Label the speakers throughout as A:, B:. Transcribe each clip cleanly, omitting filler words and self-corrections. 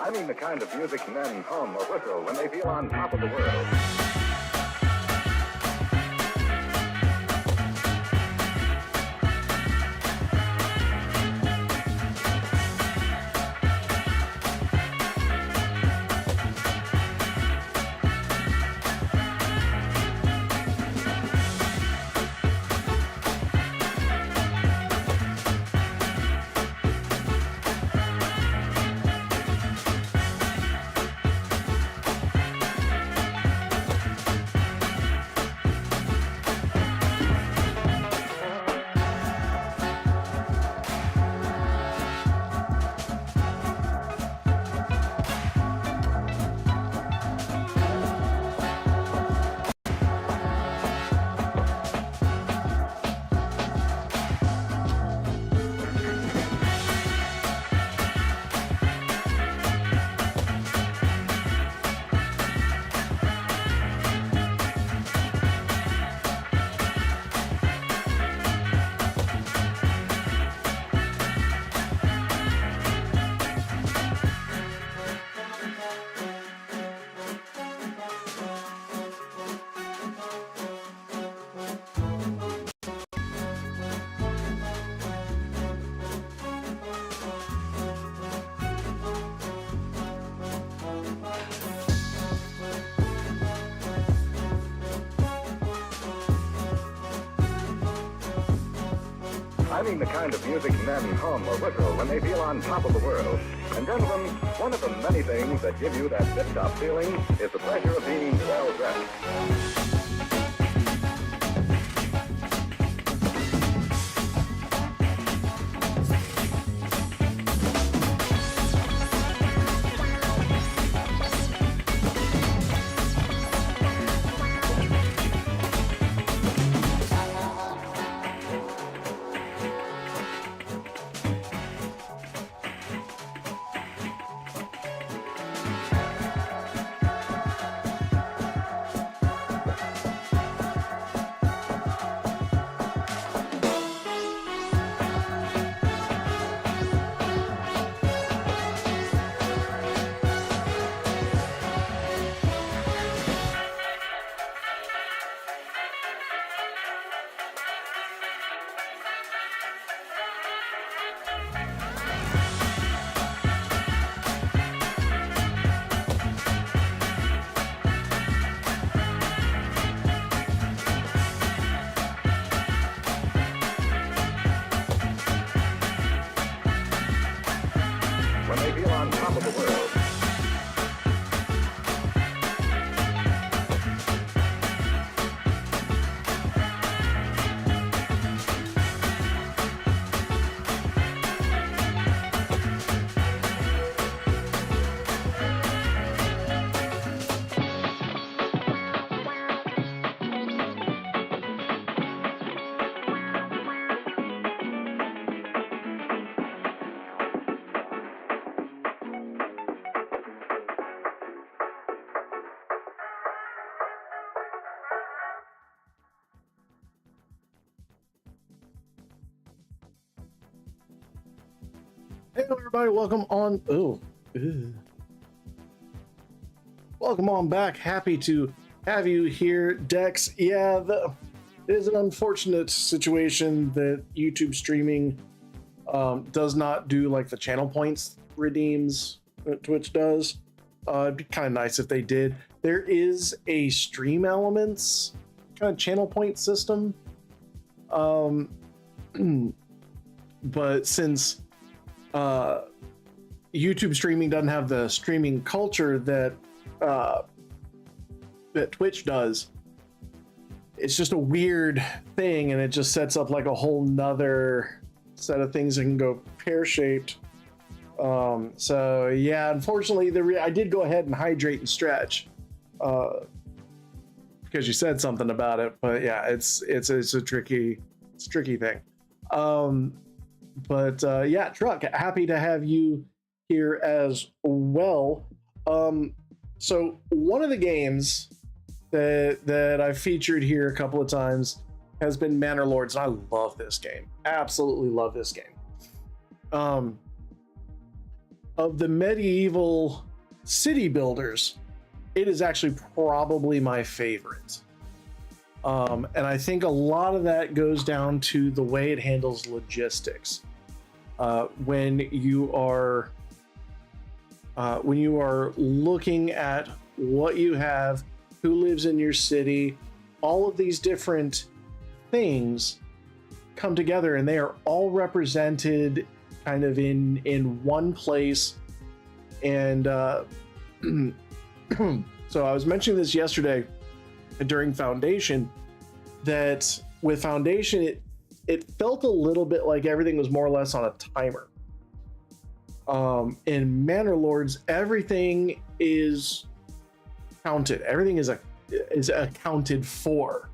A: I mean the kind of music men hum or whistle when they feel on top of the world. I mean the kind of music men hum or whistle when they feel on top of the world. And gentlemen, one of the many things that give you that tip-top feeling is the pleasure of being well-dressed. When they feel on top of the world.
B: Hey everybody, welcome on. Welcome on back. Happy to have you here, Dex. Yeah, it is an unfortunate situation that YouTube streaming does not do like the channel points redeems that Twitch does. It'd be kind of nice if they did. There is a stream elements kind of channel point system, but since YouTube streaming doesn't have the streaming culture that that Twitch does, it's just a weird thing, and it just sets up like a whole nother set of things that can go pear-shaped. So yeah, unfortunately, I did go ahead and hydrate and stretch because you said something about it. But yeah, it's a tricky thing. But yeah, Truck, happy to have you here as well. So one of the games that I've featured here a couple of times has been Manor Lords, and I love this game. Absolutely love this game. of the medieval city builders, it is actually probably my favorite. And I think a lot of that goes down to the way it handles logistics. When you are looking at what you have, who lives in your city, all of these different things come together, and they are all represented kind of in one place. And so I was mentioning this yesterday during Foundation, that with Foundation, it felt a little bit like everything was more or less on a timer. In Manor Lords, everything is counted. Everything is accounted for.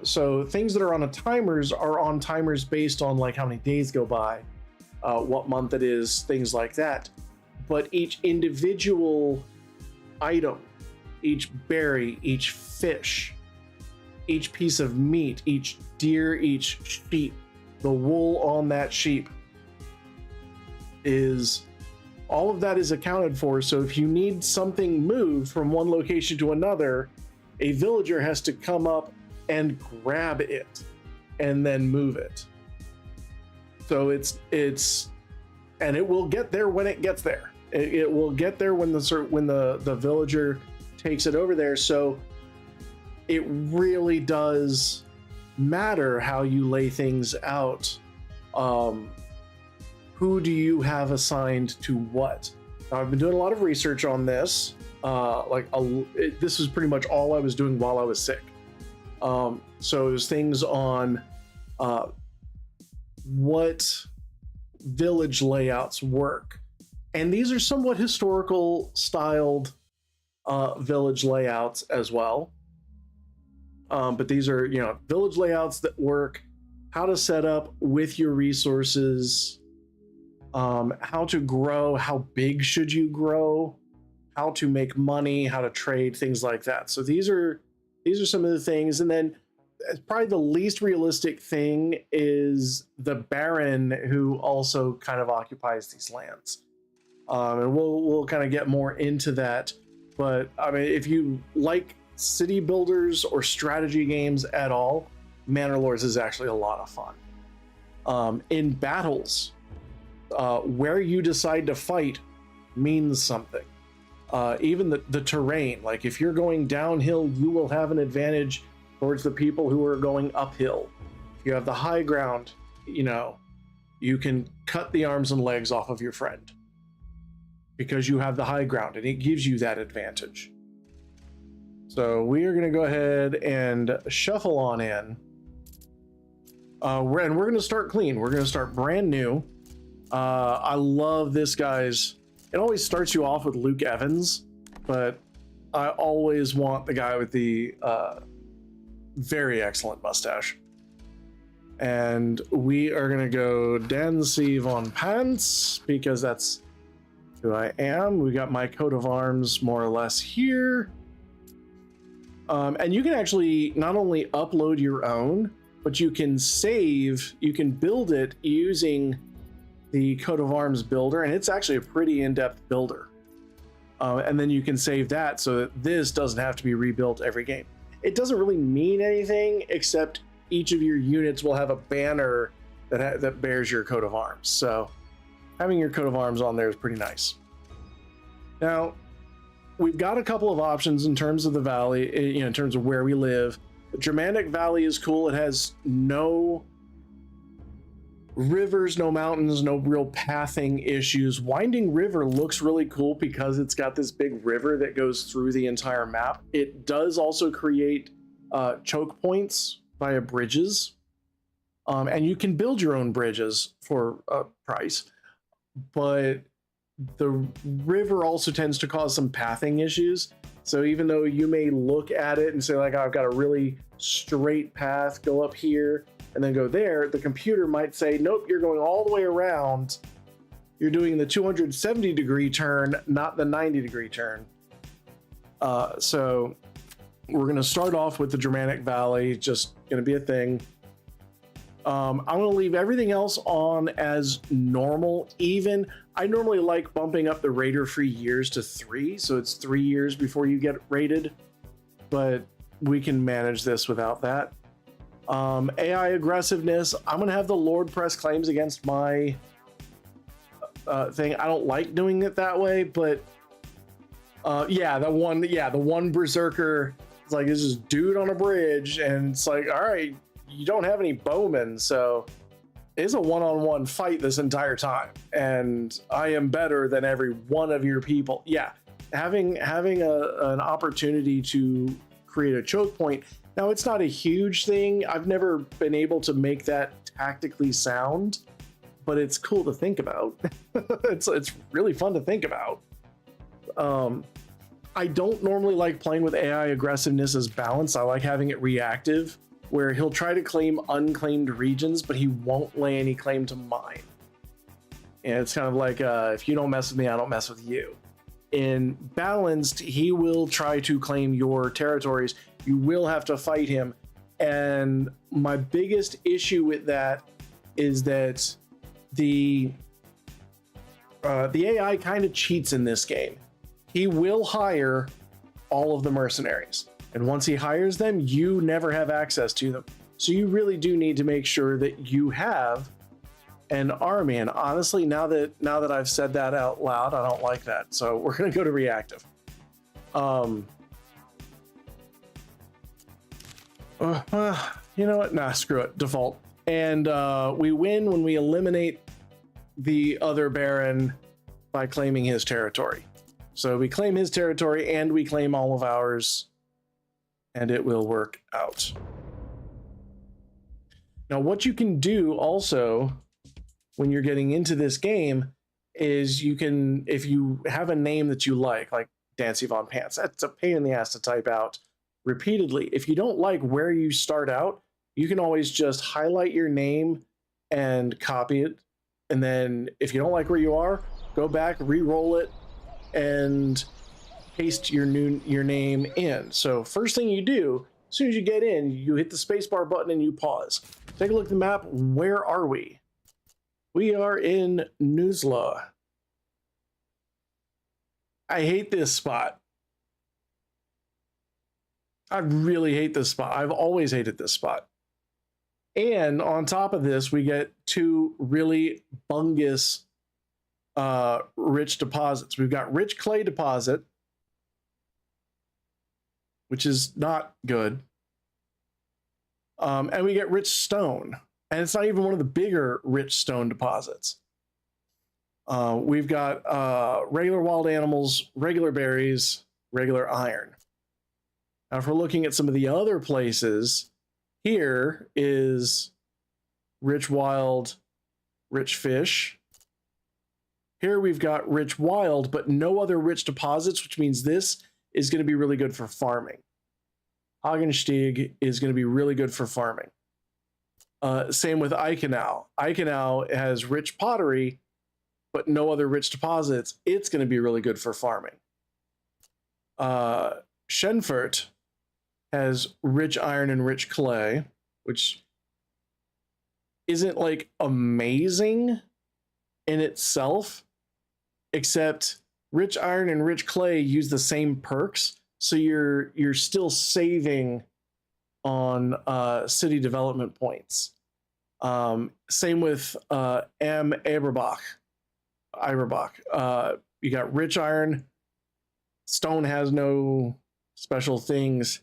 B: So things that are on timers are on timers based on like how many days go by, what month it is, things like that. But each individual item, each berry, each fish, each piece of meat, each deer, each sheep, the wool on that sheep, is all of that is accounted for. So if you need something moved from one location to another, a villager has to come up and grab it and then move it. So it's and it will get there when it gets there. It will get there when the villager takes it over there. So it really does matter how you lay things out. Who do you have assigned to what? Now, I've been doing a lot of research on this. This is pretty much all I was doing while I was sick. So it was things on what village layouts work. And these are somewhat historical styled village layouts as well. But these are, village layouts that work, how to set up with your resources, how to grow, how big should you grow, how to make money, how to trade, things like that. So these are some of the things. And then probably the least realistic thing is the Baron, who also kind of occupies these lands. And we'll kind of get more into that. But I mean, if you like city builders or strategy games at all, Manor Lords is actually a lot of fun. In battles, where you decide to fight means something. Even the terrain, like if you're going downhill, you will have an advantage towards the people who are going uphill. If you have the high ground, you can cut the arms and legs off of your friend because you have the high ground, and it gives you that advantage. So we are going to go ahead and shuffle on in. We're going to start clean. We're going to start brand new. I love this guy's. It always starts you off with Luke Evans, but I always want the guy with the very excellent mustache. And we are going to go mrdancypants because that's who I am. We got my coat of arms more or less here. And you can actually not only upload your own, but you can build it using the coat of arms builder, and it's actually a pretty in-depth builder. And then you can save that so that this doesn't have to be rebuilt every game. It doesn't really mean anything, except each of your units will have a banner that bears your coat of arms. So having your coat of arms on there is pretty nice. Now, we've got a couple of options in terms of the valley, in terms of where we live. The Germanic Valley is cool. It has no rivers, no mountains, no real pathing issues. Winding River looks really cool because it's got this big river that goes through the entire map. It does also create choke points via bridges, and you can build your own bridges for a price, but the river also tends to cause some pathing issues. So even though you may look at it and say, like, I've got a really straight path, go up here and then go there, the computer might say, nope, you're going all the way around. You're doing the 270-degree turn, not the 90-degree turn. So we're going to start off with the Germanic Valley, just going to be a thing. I'm going to leave everything else on as normal. Even I normally like bumping up the raider free years to 3, so it's 3 years before you get raided, but we can manage this without that. AI aggressiveness, I'm gonna have the Lord press claims against my thing. I don't like doing it that way, but the one berserker, it's like this is dude on a bridge, and it's like, all right, you don't have any bowmen, so it's a one-on-one fight this entire time, and I am better than every one of your people. Yeah, having an opportunity to create a choke point. Now, it's not a huge thing. I've never been able to make that tactically sound, but it's cool to think about. It's really fun to think about. I don't normally like playing with AI aggressiveness as balanced. I like having it reactive, where he'll try to claim unclaimed regions, but he won't lay any claim to mine. And it's kind of like, if you don't mess with me, I don't mess with you. In balanced, he will try to claim your territories. You will have to fight him. And my biggest issue with that is that the AI kind of cheats in this game. He will hire all of the mercenaries, and once he hires them, you never have access to them. So you really do need to make sure that you have an army. And honestly, now that I've said that out loud, I don't like that. So we're gonna go to reactive. You know what? Nah, screw it. Default. And we win when we eliminate the other Baron by claiming his territory. So we claim his territory and we claim all of ours, and it will work out. Now, what you can do also when you're getting into this game is you can, if you have a name that you like Dancy Von Pants, that's a pain in the ass to type out repeatedly. If you don't like where you start out, you can always just highlight your name and copy it. And then if you don't like where you are, go back, re-roll it, and paste your name in. So first thing you do, as soon as you get in, you hit the spacebar button and you pause. Take a look at the map. Where are we? We are in Nuzla. I hate this spot. I really hate this spot. I've always hated this spot. And on top of this, we get 2 really bungus rich deposits. We've got rich clay deposit, which is not good. And we get rich stone. And it's not even one of the bigger rich stone deposits. We've got regular wild animals, regular berries, regular iron. Now, if we're looking at some of the other places, here is rich wild, rich fish. Here we've got rich wild, but no other rich deposits, which means this is going to be really good for farming. Hagenstieg is going to be really good for farming. Same with Eichenau. Eichenau has rich pottery, but no other rich deposits. It's going to be really good for farming. Schenfurt has rich iron and rich clay, which isn't like amazing in itself, except rich iron and rich clay use the same perks, so you're still saving on city development points. Same with M. Eberbach. You got rich iron. Stone has no special things.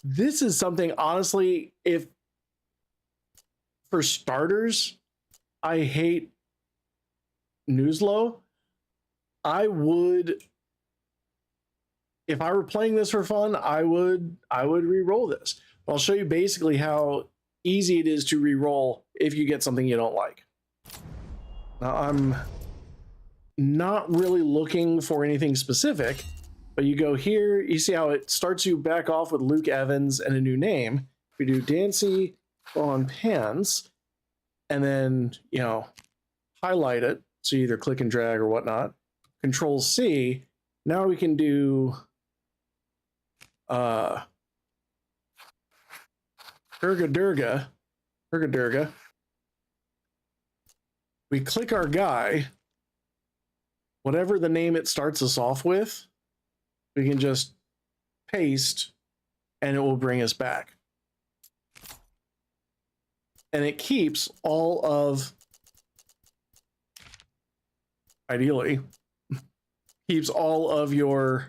B: This is something, honestly, if for starters, I hate Nuzlo. I would, if I were playing this for fun, I would re-roll this. I'll show you basically how easy it is to re-roll if you get something you don't like. Now, I'm not really looking for anything specific, but you go here, you see how it starts you back off with Luke Evans and a new name. We do Dancy Von Pants, and then, you know, highlight it. So you either click and drag or whatnot. Control C. Now we can do Durga. We click our guy, whatever the name it starts us off with, we can just paste and it will bring us back. And it keeps all of, ideally, keeps all of your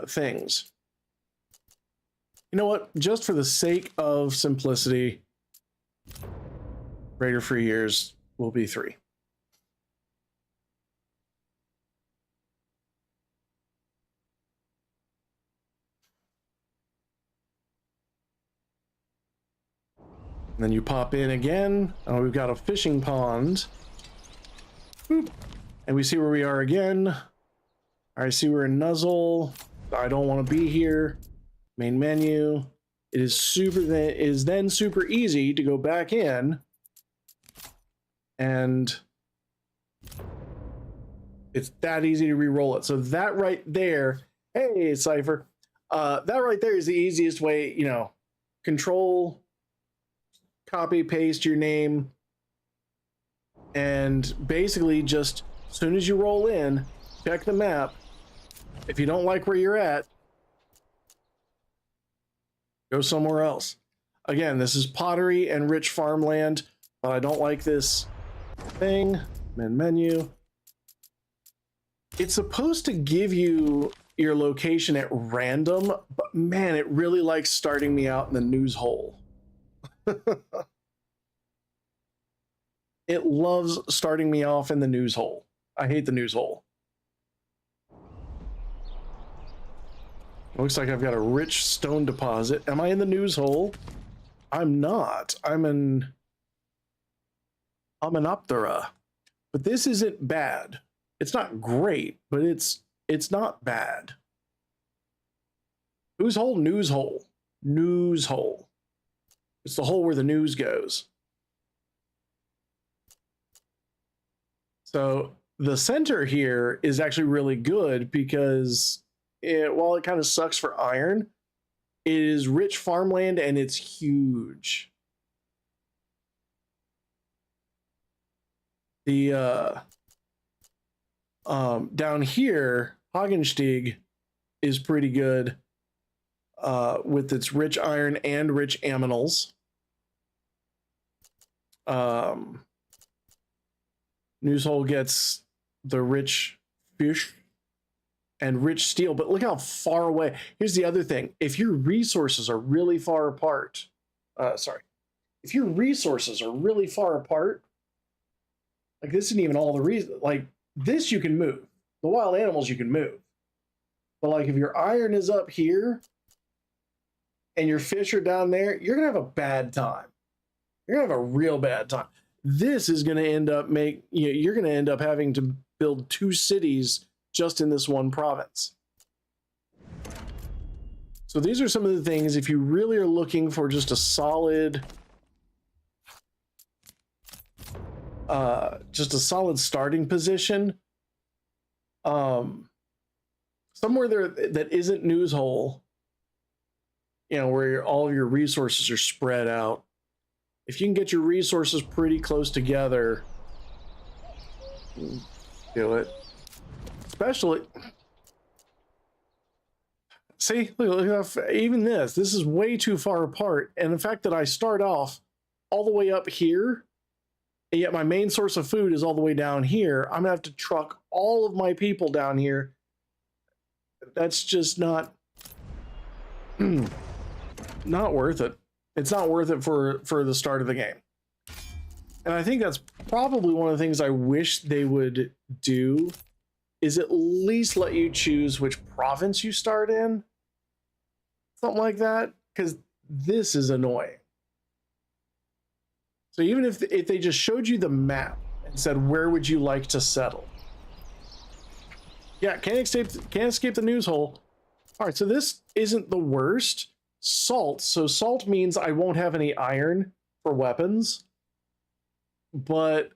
B: things. You know what? Just for the sake of simplicity, greater for years will be 3. And then you pop in again. Oh, we've got a fishing pond. Boop. And we see where we are again. I see we're in Nuzzle. I don't want to be here. Main menu. It is then super easy to go back in, and it's that easy to re-roll it. So that right there, hey Cypher, that right there is the easiest way. You know, control, copy, paste your name, and basically just as soon as you roll in, check the map. If you don't like where you're at, go somewhere else. Again, this is pottery and rich farmland, but I don't like this thing. Menu. It's supposed to give you your location at random, but man, it really likes starting me out in the news hole. It loves starting me off in the news hole. I hate the news hole. Looks like I've got a rich stone deposit. Am I in the news hole? I'm not. I'm an Optera. But this isn't bad. It's not great, but it's not bad. Whose hole? News hole. News hole. It's the hole where the news goes. So the center here is actually really good because while it kind of sucks for iron, it is rich farmland and it's huge. The down here, Hagenstieg is pretty good with its rich iron and rich aminals. Newshole gets the rich fish and rich steel, but look how far away. Here's the other thing. If your resources are really far apart, if your resources are really far apart, like this isn't even all the reason, like this you can move. The wild animals you can move. But like if your iron is up here and your fish are down there, you're gonna have a bad time. You're gonna have a real bad time. This is gonna end up you're gonna end up having to build 2 cities just in this one province. So these are some of the things, if you really are looking for just a solid starting position, somewhere there that isn't news hole, you know, where all of your resources are spread out. If you can get your resources pretty close together, do it. Especially, see, look, even this is way too far apart. And the fact that I start off all the way up here, and yet my main source of food is all the way down here, I'm gonna have to truck all of my people down here. That's just not worth it. It's not worth it for the start of the game. And I think that's probably one of the things I wish they would do, is at least let you choose which province you start in. Something like that, because this is annoying. So even if they just showed you the map and said, where would you like to settle? Yeah, can't escape the news hole. All right, so this isn't the worst. Salt. So salt means I won't have any iron for weapons, but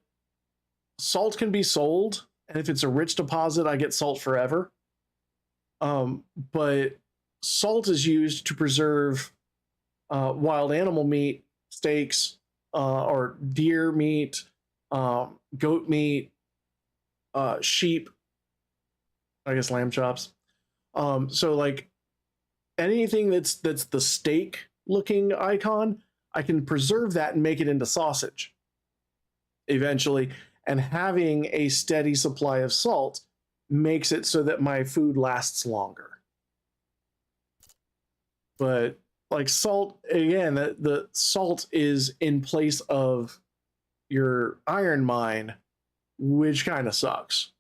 B: salt can be sold. And if it's a rich deposit, I get salt forever. But salt is used to preserve wild animal meat, steaks, or deer meat, goat meat, sheep, I guess lamb chops. So like anything that's the steak looking icon, I can preserve that and make it into sausage eventually. And having a steady supply of salt makes it so that my food lasts longer. But like salt, again, the salt is in place of your iron mine, which kind of sucks.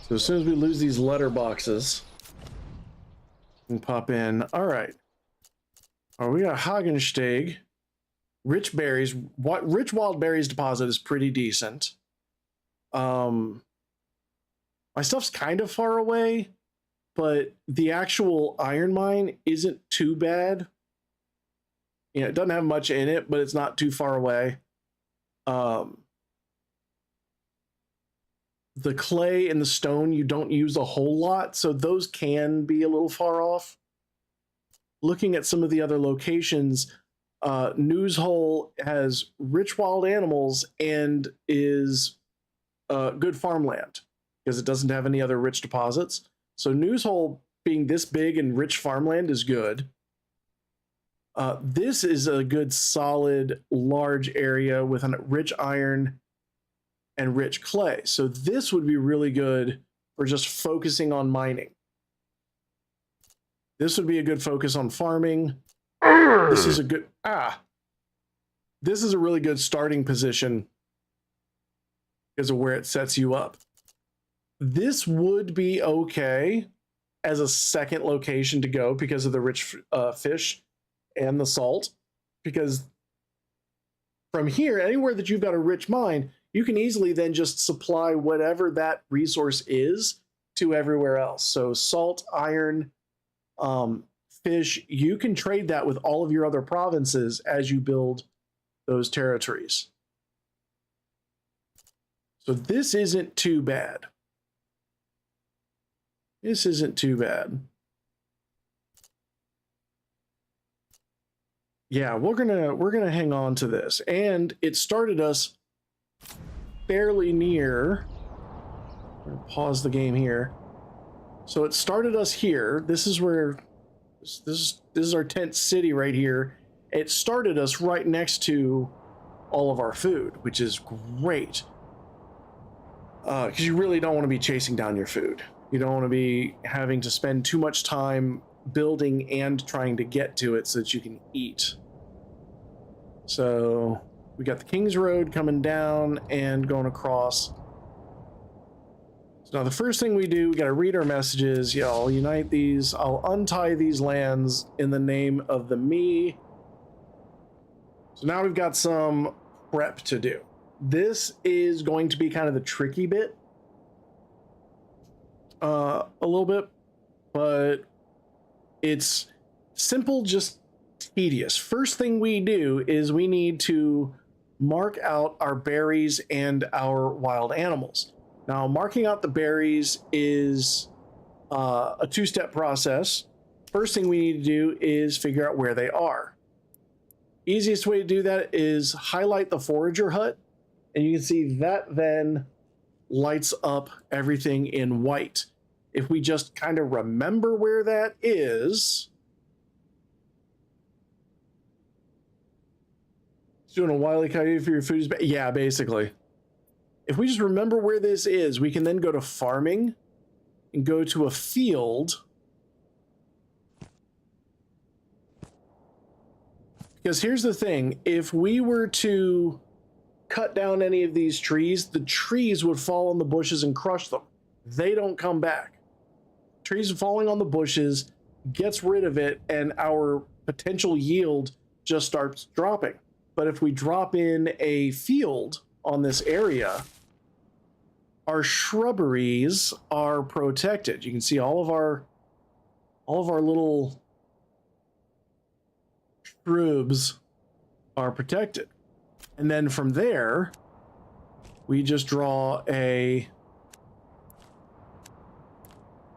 B: So as soon as we lose these letter boxes, we can pop in. All right. Oh, we got Hagensteg. Rich berries. Rich wild berries deposit is pretty decent. My stuff's kind of far away, but the actual iron mine isn't too bad. You know, it doesn't have much in it, but it's not too far away. The clay and the stone, you don't use a whole lot, so those can be a little far off. Looking at some of the other locations, Newshole has rich wild animals and is good farmland because it doesn't have any other rich deposits. So Newshole being this big and rich farmland is good. This is a good, solid, large area with a rich iron and rich clay. So this would be really good for just focusing on mining. This would be a good focus on farming. This is a good, this is a really good starting position because of where it sets you up. This would be okay as a second location to go because of the rich fish and the salt. Because from here, anywhere that you've got a rich mine, you can easily then just supply whatever that resource is to everywhere else. So salt, iron, fish, you can trade that with all of your other provinces as you build those territories. So this isn't too bad. This isn't too bad. Yeah, we're gonna hang on to this. And it started us fairly near. I'm gonna pause the game here. So it started us here. This is where this is our tent city right here. It started us right next to all of our food, which is great. Because you really don't want to be chasing down your food. You don't want to be having to spend too much time building and trying to get to it so that you can eat. So we got the King's Road coming down and going across. So now the first thing we do, we got to read our messages. Yeah, I'll unite these. I'll untie these lands in the name of the me. So now we've got some prep to do. This is going to be kind of the tricky bit. A little bit, but it's simple, just tedious. First thing we do is we need to mark out our berries and our wild animals. Now, marking out the berries is a two-step process. First thing we need to do is figure out where they are. Easiest way to do that is highlight the forager hut, and you can see that then lights up everything in white. If we just kind of remember where that is, it's doing a Wile E. Coyote for your food. Yeah, basically. If we just remember where this is, we can then go to farming and go to a field. Because here's the thing, if we were to cut down any of these trees, the trees would fall on the bushes and crush them. They don't come back. Trees falling on the bushes gets rid of it, and our potential yield just starts dropping. But if we drop in a field on this area, our shrubberies are protected. You can see all of our little shrubs are protected. And then from there, we just draw a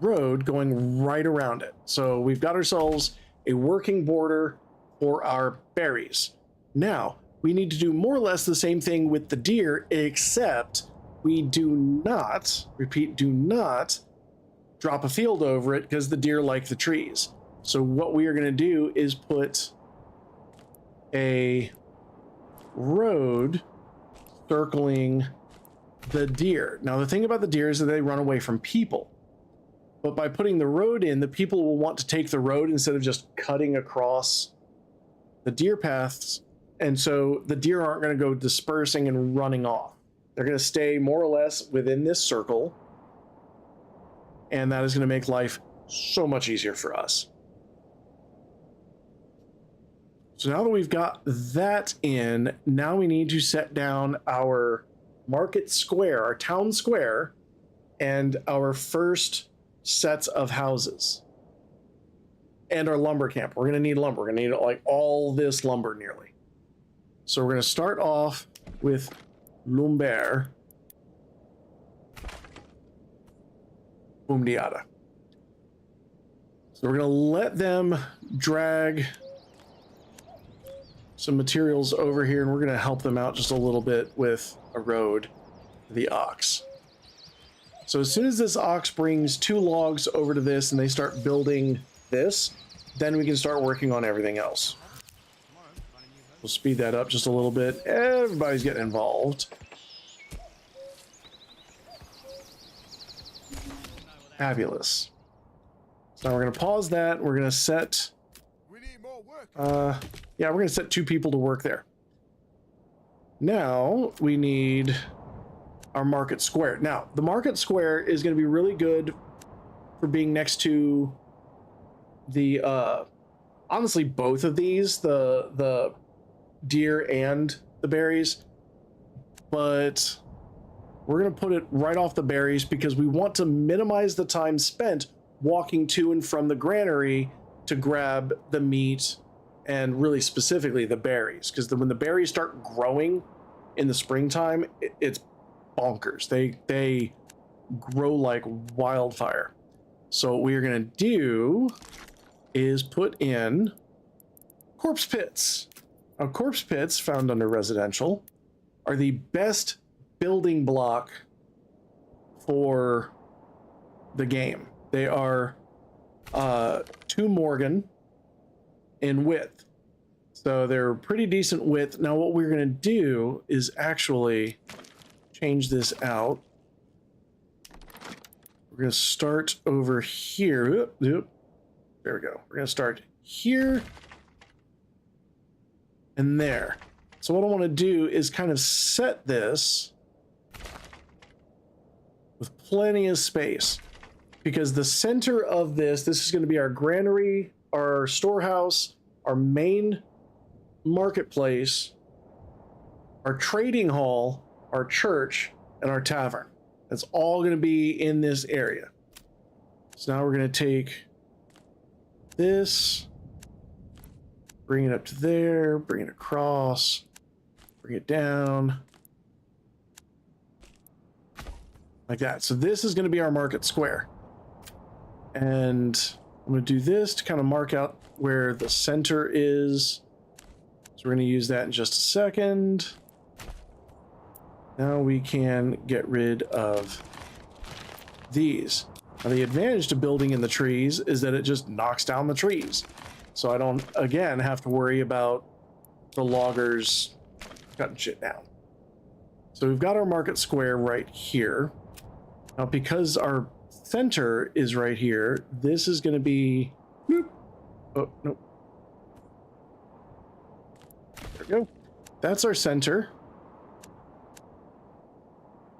B: road going right around it. So we've got ourselves a working border for our berries. Now, we need to do more or less the same thing with the deer, except we do not, repeat, do not drop a field over it because the deer like the trees. So what we are going to do is put a road circling the deer. Now, the thing about the deer is that they run away from people. But by putting the road in, the people will want to take the road instead of just cutting across the deer paths. And so the deer aren't going to go dispersing and running off. They're going to stay more or less within this circle. And that is going to make life so much easier for us. So now that we've got that in, now we need to set down our market square, our town square, and our first sets of houses. And our lumber camp. We're going to need lumber. We're going to need like all this lumber nearly. So we're going to start off with lumber. Boomdiata. So we're going to let them drag some materials over here, and we're going to help them out just a little bit with a road for the ox. So as soon as this ox brings 2 logs over to this and they start building this, then we can start working on everything else. We'll speed that up just a little bit. Everybody's getting involved. Fabulous. So now we're going to pause that. We're going to set... yeah, we're going to set 2 people to work there. Now we need our market square. Now, the market square is going to be really good for being next to the, honestly, both of these, the deer and the berries, but we're going to put it right off the berries because we want to minimize the time spent walking to and from the granary to grab the meat and really specifically the berries, because when the berries start growing in the springtime, it's bonkers. They grow like wildfire. So what we're going to do is put in corpse pits. Now, corpse pits, found under residential, are the best building block for the game. They are 2 Morgan in width. So they're pretty decent width. Now what we're going to do is actually change this out. We're going to start over here. Oop. There we go. We're going to start here and there. So what I want to do is kind of set this with plenty of space, because the center of this is going to be our granary, our storehouse, our main marketplace, our trading hall, our church, and our tavern. That's all going to be in this area. So now we're going to take this, bring it up to there, bring it across, bring it down, like that. So this is going to be our market square. And I'm going to do this to kind of mark out where the center is. So we're going to use that in just a second. Now we can get rid of these. Now the advantage to building in the trees is that it just knocks down the trees. So I don't, again, have to worry about the loggers cutting shit down. So we've got our market square right here. Now because our center is right here, this is going to be... Oh, nope. There we go. That's our center.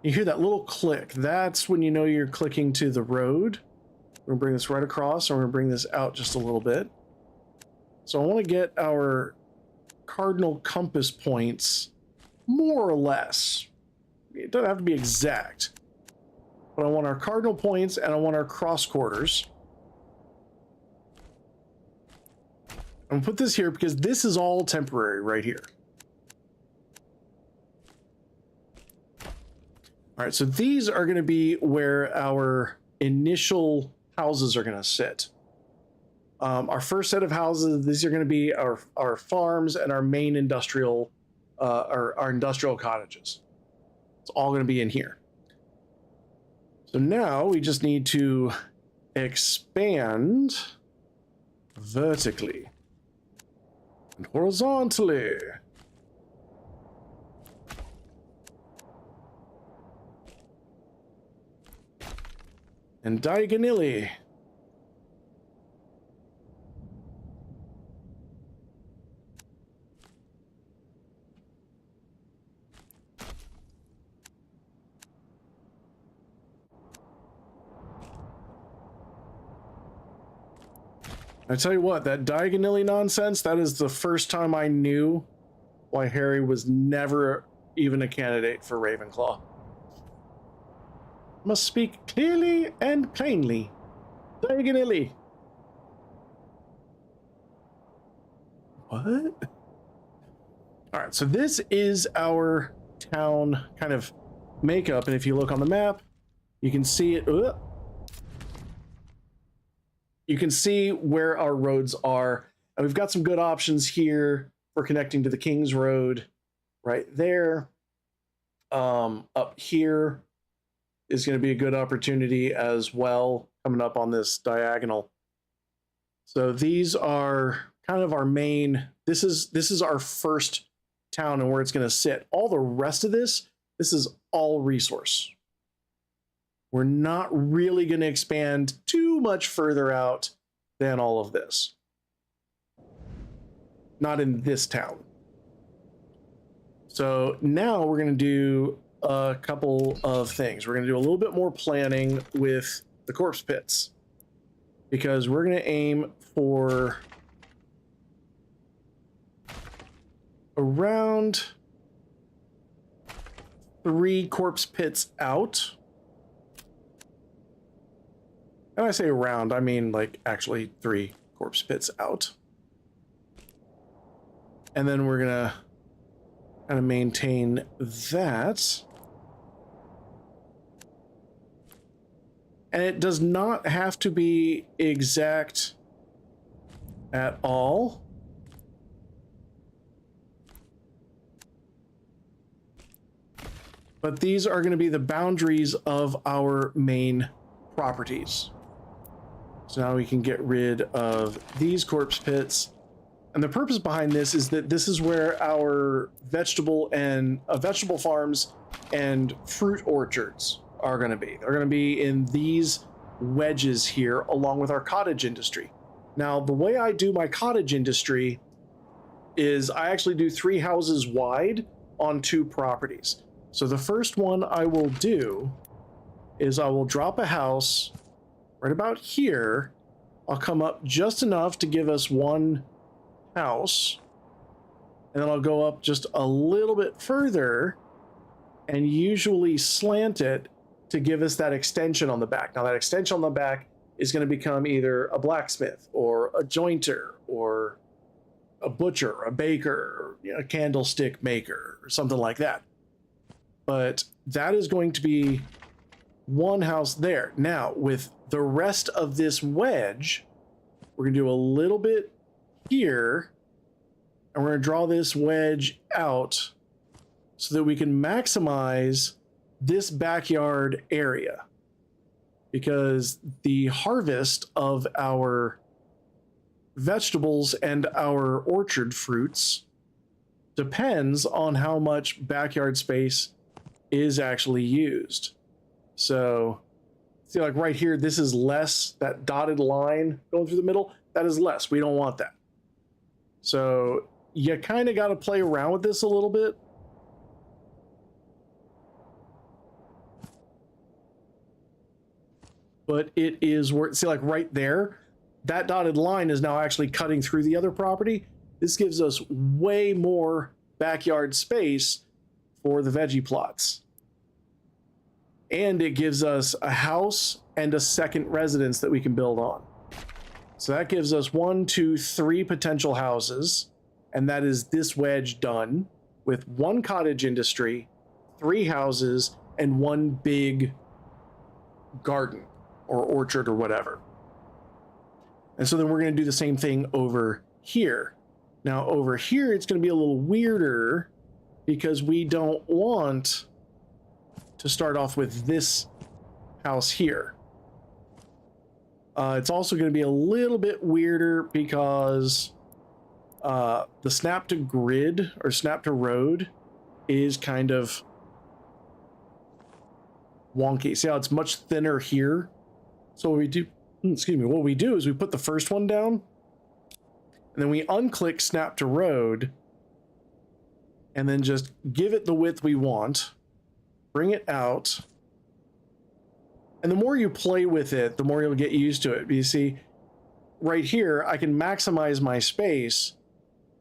B: You hear that little click. That's when you know you're clicking to the road. We're going to bring this right across, and we're going to bring this out just a little bit. So I want to get our cardinal compass points more or less. It doesn't have to be exact. But I want our cardinal points, and I want our cross quarters. I'm gonna put this here because this is all temporary right here. All right, so these are going to be where our initial houses are going to sit. Our first set of houses, these are going to be our farms and our main industrial, our industrial cottages. It's all going to be in here. So now we just need to expand vertically and horizontally. And diagonally. I tell you what, that diagonally nonsense, that is the first time I knew why Harry was never even a candidate for Ravenclaw. Must speak clearly and plainly. Diagonally. What? All right, so this is our town kind of makeup, and if you look on the map, you can see it. You can see where our roads are, and we've got some good options here for connecting to the King's Road right there. Up here is going to be a good opportunity as well, coming up on this diagonal. So these are kind of our main, this is our first town and where it's going to sit. All the rest of this is all resource. We're not really going to expand too much further out than all of this. Not in this town. So now we're going to do a couple of things. We're going to do a little bit more planning with the corpse pits, because we're going to aim for around 3 corpse pits out. And I say around, I mean like actually 3 corpse pits out. And then we're gonna kind of maintain that. And it does not have to be exact at all. But these are going to be the boundaries of our main properties. So now we can get rid of these corpse pits. And the purpose behind this is that this is where our vegetable farms and fruit orchards are going to be. They're going to be in these wedges here, along with our cottage industry. Now, the way I do my cottage industry is I actually do 3 houses wide on 2 properties. So the first one I will do is I will drop a house right about here. I'll come up just enough to give us 1 house, and then I'll go up just a little bit further and usually slant it to give us that extension on the back. Now that extension on the back is going to become either a blacksmith or a jointer or a butcher, a baker, or, a candlestick maker or something like that. But that is going to be 1 house there. Now, with the rest of this wedge, we're going to do a little bit here, and we're going to draw this wedge out so that we can maximize this backyard area. Because the harvest of our vegetables and our orchard fruits depends on how much backyard space is actually used. So see, like right here, this is less. That dotted line going through the middle, that is less. We don't want that. So you kind of got to play around with this a little bit. But it is worth, see, like right there, that dotted line is now actually cutting through the other property. This gives us way more backyard space for the veggie plots. And it gives us a house and a second residence that we can build on. So that gives us 1, 2, 3 potential houses. And that is this wedge done with 1 cottage industry, 3 houses, and 1 big garden or orchard or whatever. And so then we're going to do the same thing over here. Now over here, it's going to be a little weirder because we don't want to start off with this house here. It's also going to be a little bit weirder because the snap to grid or snap to road is kind of wonky. See how it's much thinner here? So what we do, what we do is we put the first one down and then we unclick snap to road and then just give it the width we want, bring it out. And the more you play with it, the more you'll get used to it. You see, right here, I can maximize my space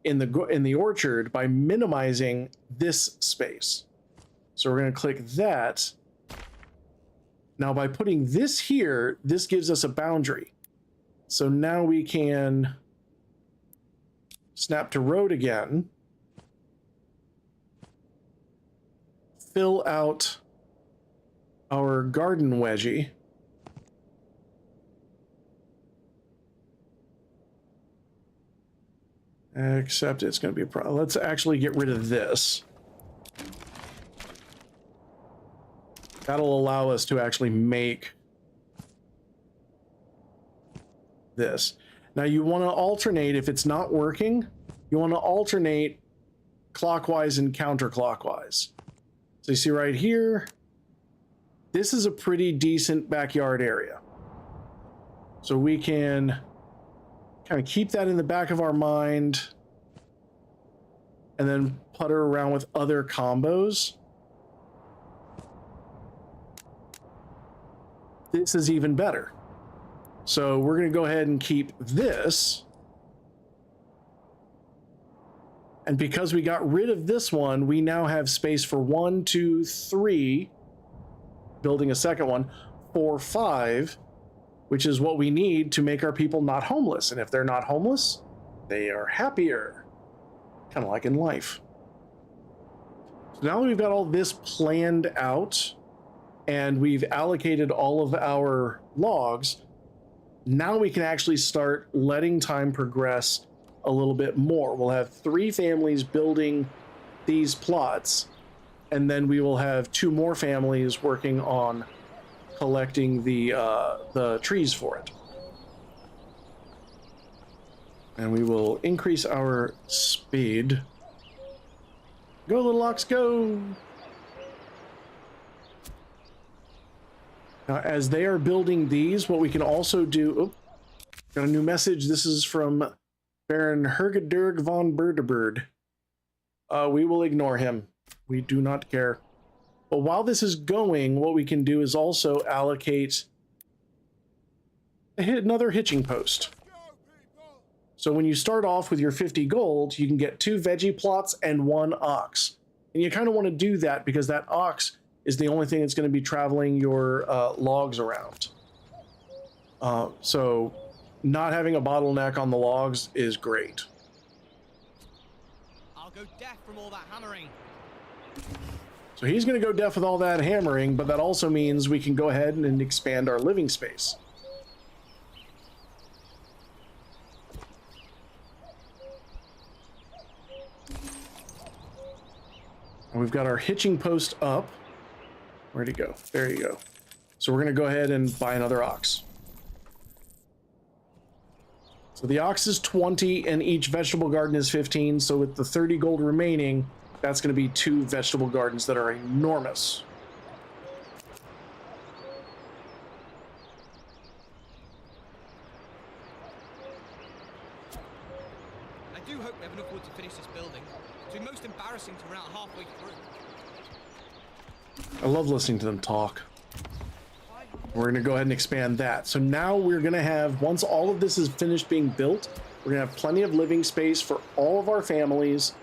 B: in the orchard by minimizing this space. So we're going to click that. Now, by putting this here, this gives us a boundary. So now we can snap to road again, fill out our garden wedgie. Except it's going to be a problem. Let's actually get rid of this. That'll allow us to actually make this. Now you want to alternate, if it's not working, you want to alternate clockwise and counterclockwise. So you see right here, this is a pretty decent backyard area. So we can kind of keep that in the back of our mind and then putter around with other combos. This is even better. So we're going to go ahead and keep this. And because we got rid of this one, we now have space for 1, 2, 3, building a second one, 4, 5, which is what we need to make our people not homeless. And if they're not homeless, they are happier. Kind of like in life. So now that we've got all this planned out and we've allocated all of our logs, now we can actually start letting time progress a little bit more. We'll have 3 families building these plots, and then we will have 2 more families working on collecting the trees for it. And we will increase our speed. Go, little ox, go! Now, as they are building these, what we can also do... Oh, got a new message. This is from Baron Hergedurg von Berdebird. We will ignore him. We do not care. But while this is going, what we can do is also allocate another hitching post. So when you start off with your 50 gold, you can get 2 veggie plots and 1 ox. And you kind of want to do that because that ox is the only thing that's going to be traveling your logs around. So not having a bottleneck on the logs is great.
C: I'll go deaf from all that hammering.
B: So he's going to go deaf with all that hammering, but that also means we can go ahead and expand our living space. And we've got our hitching post up. Where'd he go? There you go. So we're going to go ahead and buy another ox. So the ox is 20 and each vegetable garden is 15. So with the 30 gold remaining, that's going to be 2 vegetable gardens that are enormous.
C: I do hope we have enough wood to finish this building. It's been most embarrassing to run out halfway through.
B: I love listening to them talk. We're going to go ahead and expand that. So now we're going to have, once all of this is finished being built, we're going to have plenty of living space for all of our families,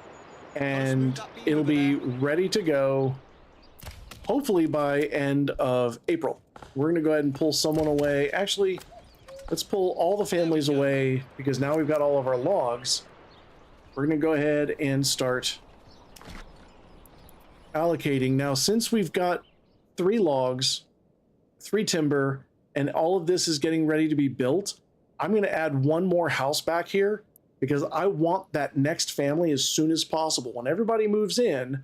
B: and it'll be ready to go hopefully by end of April. We're going to go ahead and pull someone away. Actually, let's pull all the families away because now we've got all of our logs. We're going to go ahead and start allocating. Now, since we've got 3 logs, 3 timber, and all of this is getting ready to be built, I'm going to add 1 more house back here because I want that next family as soon as possible. When everybody moves in,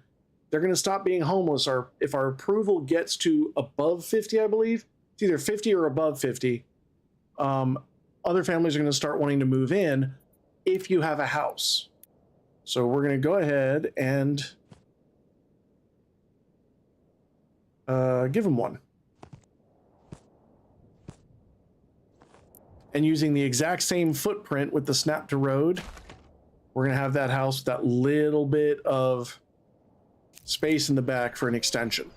B: they're going to stop being homeless. Or if our approval gets to above 50, I believe, it's either 50 or above 50, other families are going to start wanting to move in if you have a house. So we're going to go ahead and give them 1. And using the exact same footprint with the snap to road, we're going to have that house with that little bit of space in the back for an extension.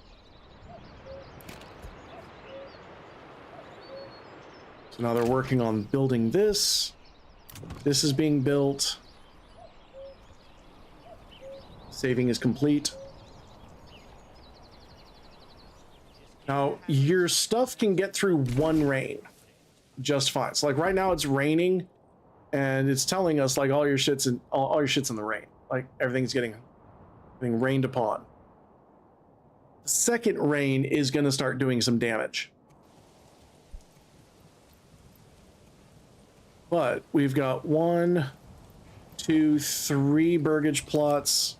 B: So now they're working on building this. This is being built. Saving is complete. Now, your stuff can get through 1 rain just fine. So like right now it's raining and it's telling us like all your shit's in the rain. Like everything's getting rained upon. The second rain is going to start doing some damage. But we've got 1, 2, 3 burgage plots.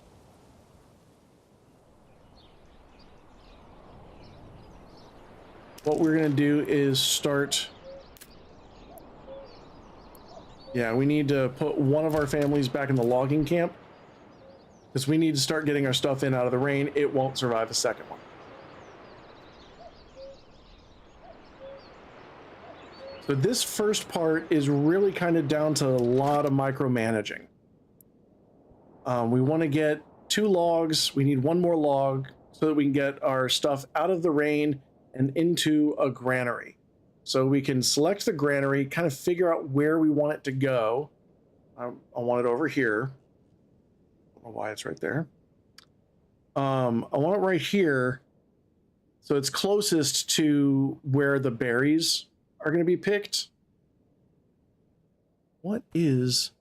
B: What we're going to do is start. Yeah, we need to put 1 of our families back in the logging camp because we need to start getting our stuff in out of the rain. It won't survive a second one. So this first part is really kind of down to a lot of micromanaging. We want to get 2 logs. We need 1 more log so that we can get our stuff out of the rain and into a granary. So we can select the granary, kind of figure out where we want it to go. I want it over here. I don't know why it's right there. I want it right here. So it's closest to where the berries are going to be picked. What is...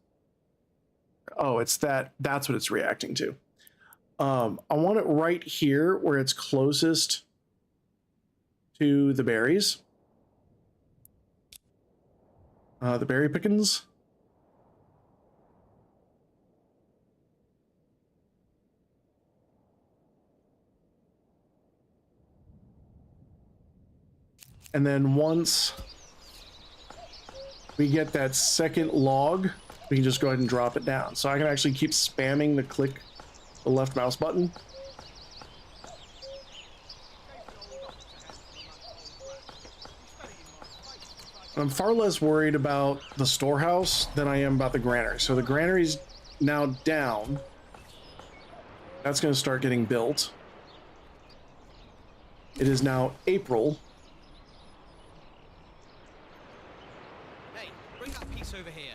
B: Oh, it's that. That's what it's reacting to. I want it right here where it's closest to the berries. The berry pickings. And then once we get that second log, we can just go ahead and drop it down. So I can actually keep spamming the left mouse button. I'm far less worried about the storehouse than I am about the granary. So the granary's now down. That's going to start getting built. It is now April.
C: Hey, bring that piece over here.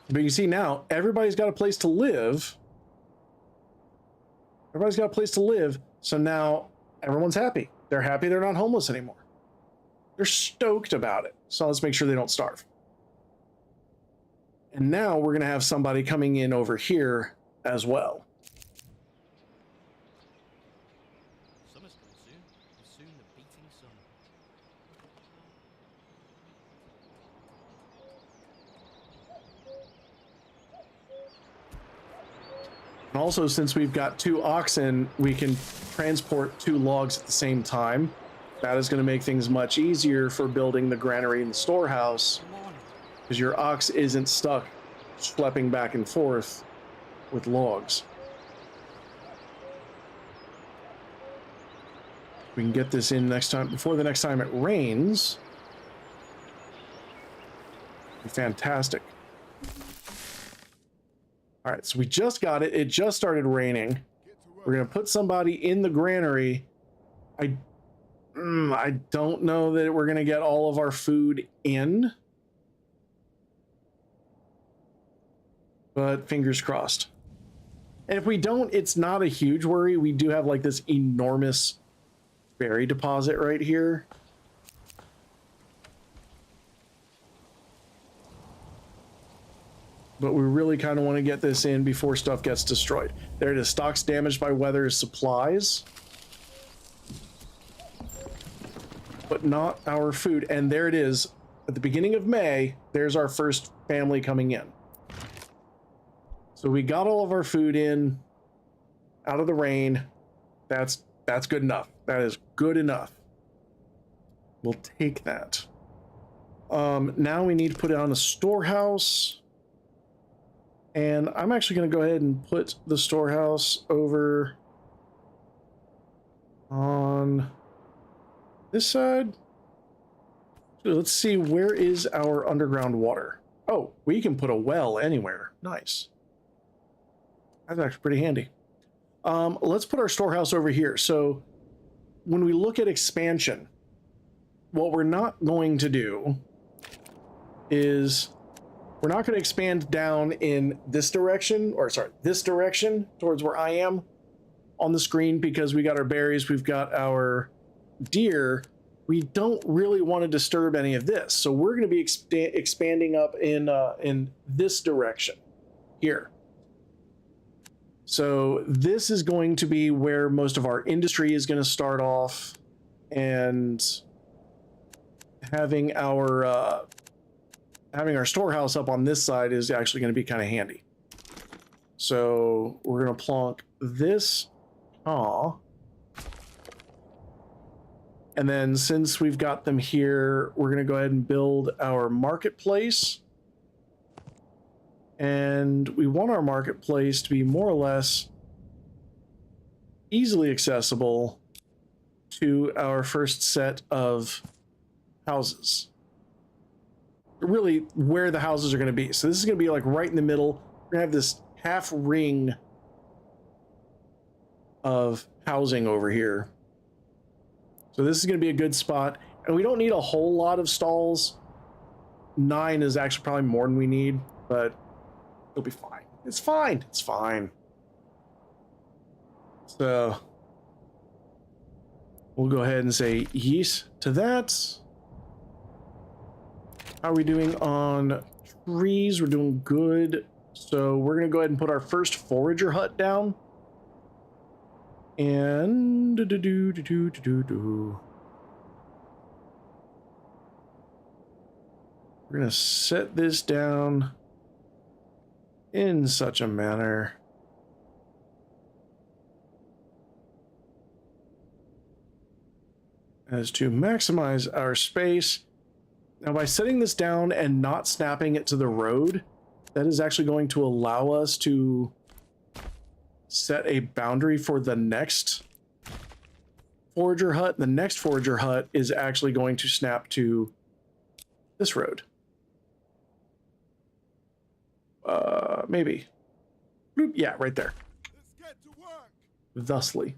B: But you can see now, everybody's got a place to live. Everybody's got a place to live. So now everyone's happy. They're happy they're not homeless anymore. They're stoked about it. So let's make sure they don't starve. And now we're going to have somebody coming in over here as well.
C: Summer's coming soon. Soon the beating sun.
B: And also, since we've got 2 oxen, we can transport 2 logs at the same time. That is going to make things much easier for building the granary and the storehouse, because your ox isn't stuck schlepping back and forth with logs. We can get this in next time, before the next time it rains. Fantastic. All right, so we just got it. It just started raining. We're going to put somebody in the granary. I don't know that we're going to get all of our food in. But fingers crossed. And if we don't, it's not a huge worry. We do have like this enormous berry deposit right here. But we really kind of want to get this in before stuff gets destroyed. There it is. Stocks damaged by weather is supplies. But not our food. And there it is. At the beginning of May, there's our first family coming in. So we got all of our food in out of the rain. That's good enough. That is good enough. We'll take that. Now we need to put it on a storehouse. And I'm actually going to go ahead and put the storehouse over on this side. So let's see, where is our underground water? Oh, we can put a well anywhere. Nice. That's actually pretty handy. Let's put our storehouse over here. So when we look at expansion, what we're not going to do is we're not going to expand down in this direction, or sorry, this direction towards where I am on the screen, because we got our berries, we've got our deer. We don't really want to disturb any of this. So we're going to be expanding up in this direction here. So this is going to be where most of our industry is going to start off, and having our storehouse up on this side is actually going to be kind of handy. So we're going to plonk this. And then since we've got them here, we're going to go ahead and build our marketplace. And we want our marketplace to be more or less easily accessible to our first set of houses. Really where the houses are going to be. So this is going to be like right in the middle. We're going to have this half ring of housing over here. So this is going to be a good spot. And we don't need a whole lot of stalls. 9 is actually probably more than we need, but it'll be fine. It's fine. It's fine. So we'll go ahead and say yes to that. How are we doing on trees? We're doing good. So we're going to go ahead and put our first forager hut down. And we're going to set this down in such a manner as to maximize our space. Now, by setting this down and not snapping it to the road, that is actually going to allow us to set a boundary for the next forager hut. The next forager hut is actually going to snap to this road. Maybe. Bloop, yeah, right there.
D: Let's get to work.
B: Thusly.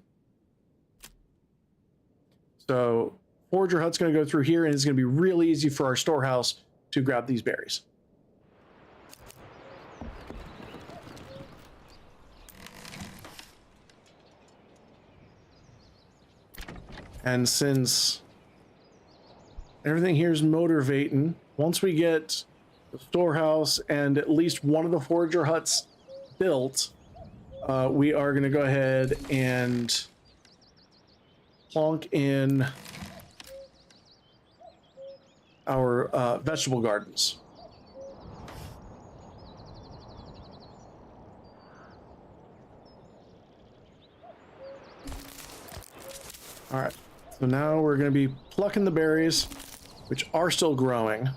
B: So forager hut's going to go through here, and it's going to be really easy for our storehouse to grab these berries. And since everything here is motivating, once we get the storehouse and at least one of the forager huts built, we are going to go ahead and plonk in our vegetable gardens. All right, so now we're going to be plucking the berries, which are still growing.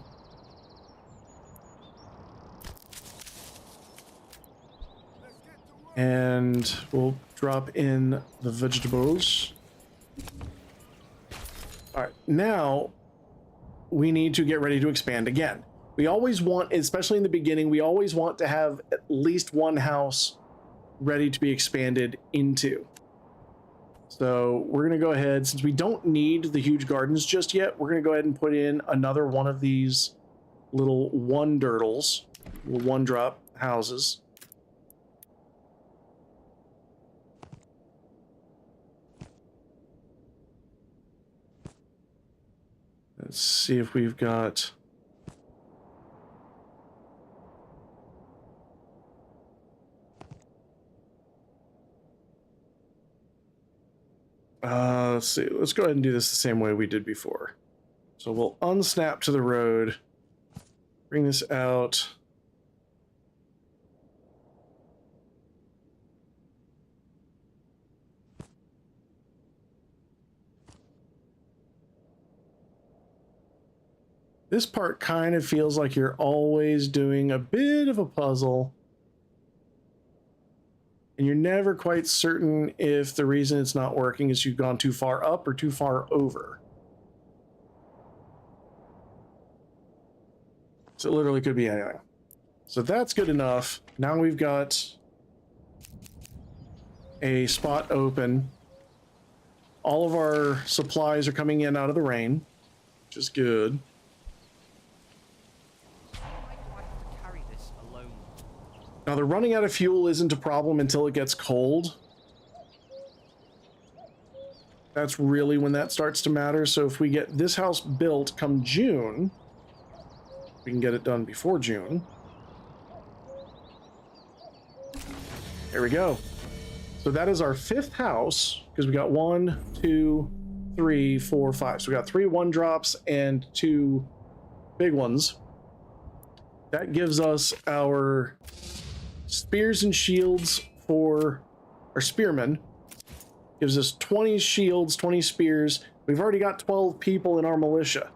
B: And we'll drop in the vegetables. All right, now we need to get ready to expand again. We always want, especially in the beginning, we always want to have at least one house ready to be expanded into. So we're going to go ahead, since we don't need the huge gardens just yet, we're going to go ahead and put in another one of these little one drop houses. see if we've got... let's see. Let's go ahead and do this the same way we did before. So we'll unsnap to the road, bring this out. This part kind of feels like you're always doing a bit of a puzzle. And you're never quite certain if the reason it's not working is you've gone too far up or too far over. So it literally could be anything. So that's good enough. Now we've got a spot open. All of our supplies are coming in out of the rain, which is good. Now, the running out of fuel isn't a problem until it gets cold. That's really when that starts to matter. So if we get this house built come June, we can get it done before June. There we go. So that is our 5th house, because we got 1, 2, 3, 4, 5. So we got 3 1-drops and 2 big ones. That gives us our spears and shields for our spearmen. Gives us 20 shields, 20 spears. We've already got 12 people in our militia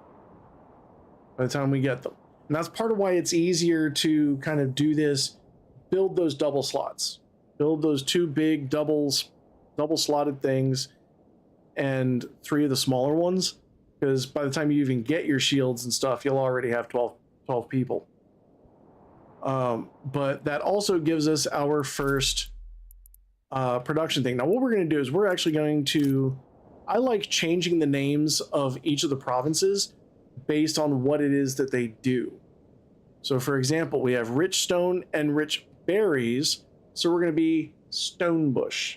B: by the time we get them. And that's part of why it's easier to kind of do this, build those double slots. Build those 2 big double slotted things and 3 of the smaller ones. Because by the time you even get your shields and stuff, you'll already have 12 people. But that also gives us our first production thing. Now, what we're going to do is we're actually going to... I like changing the names of each of the provinces based on what it is that they do. So, for example, we have rich stone and rich berries, so we're going to be Stonebush.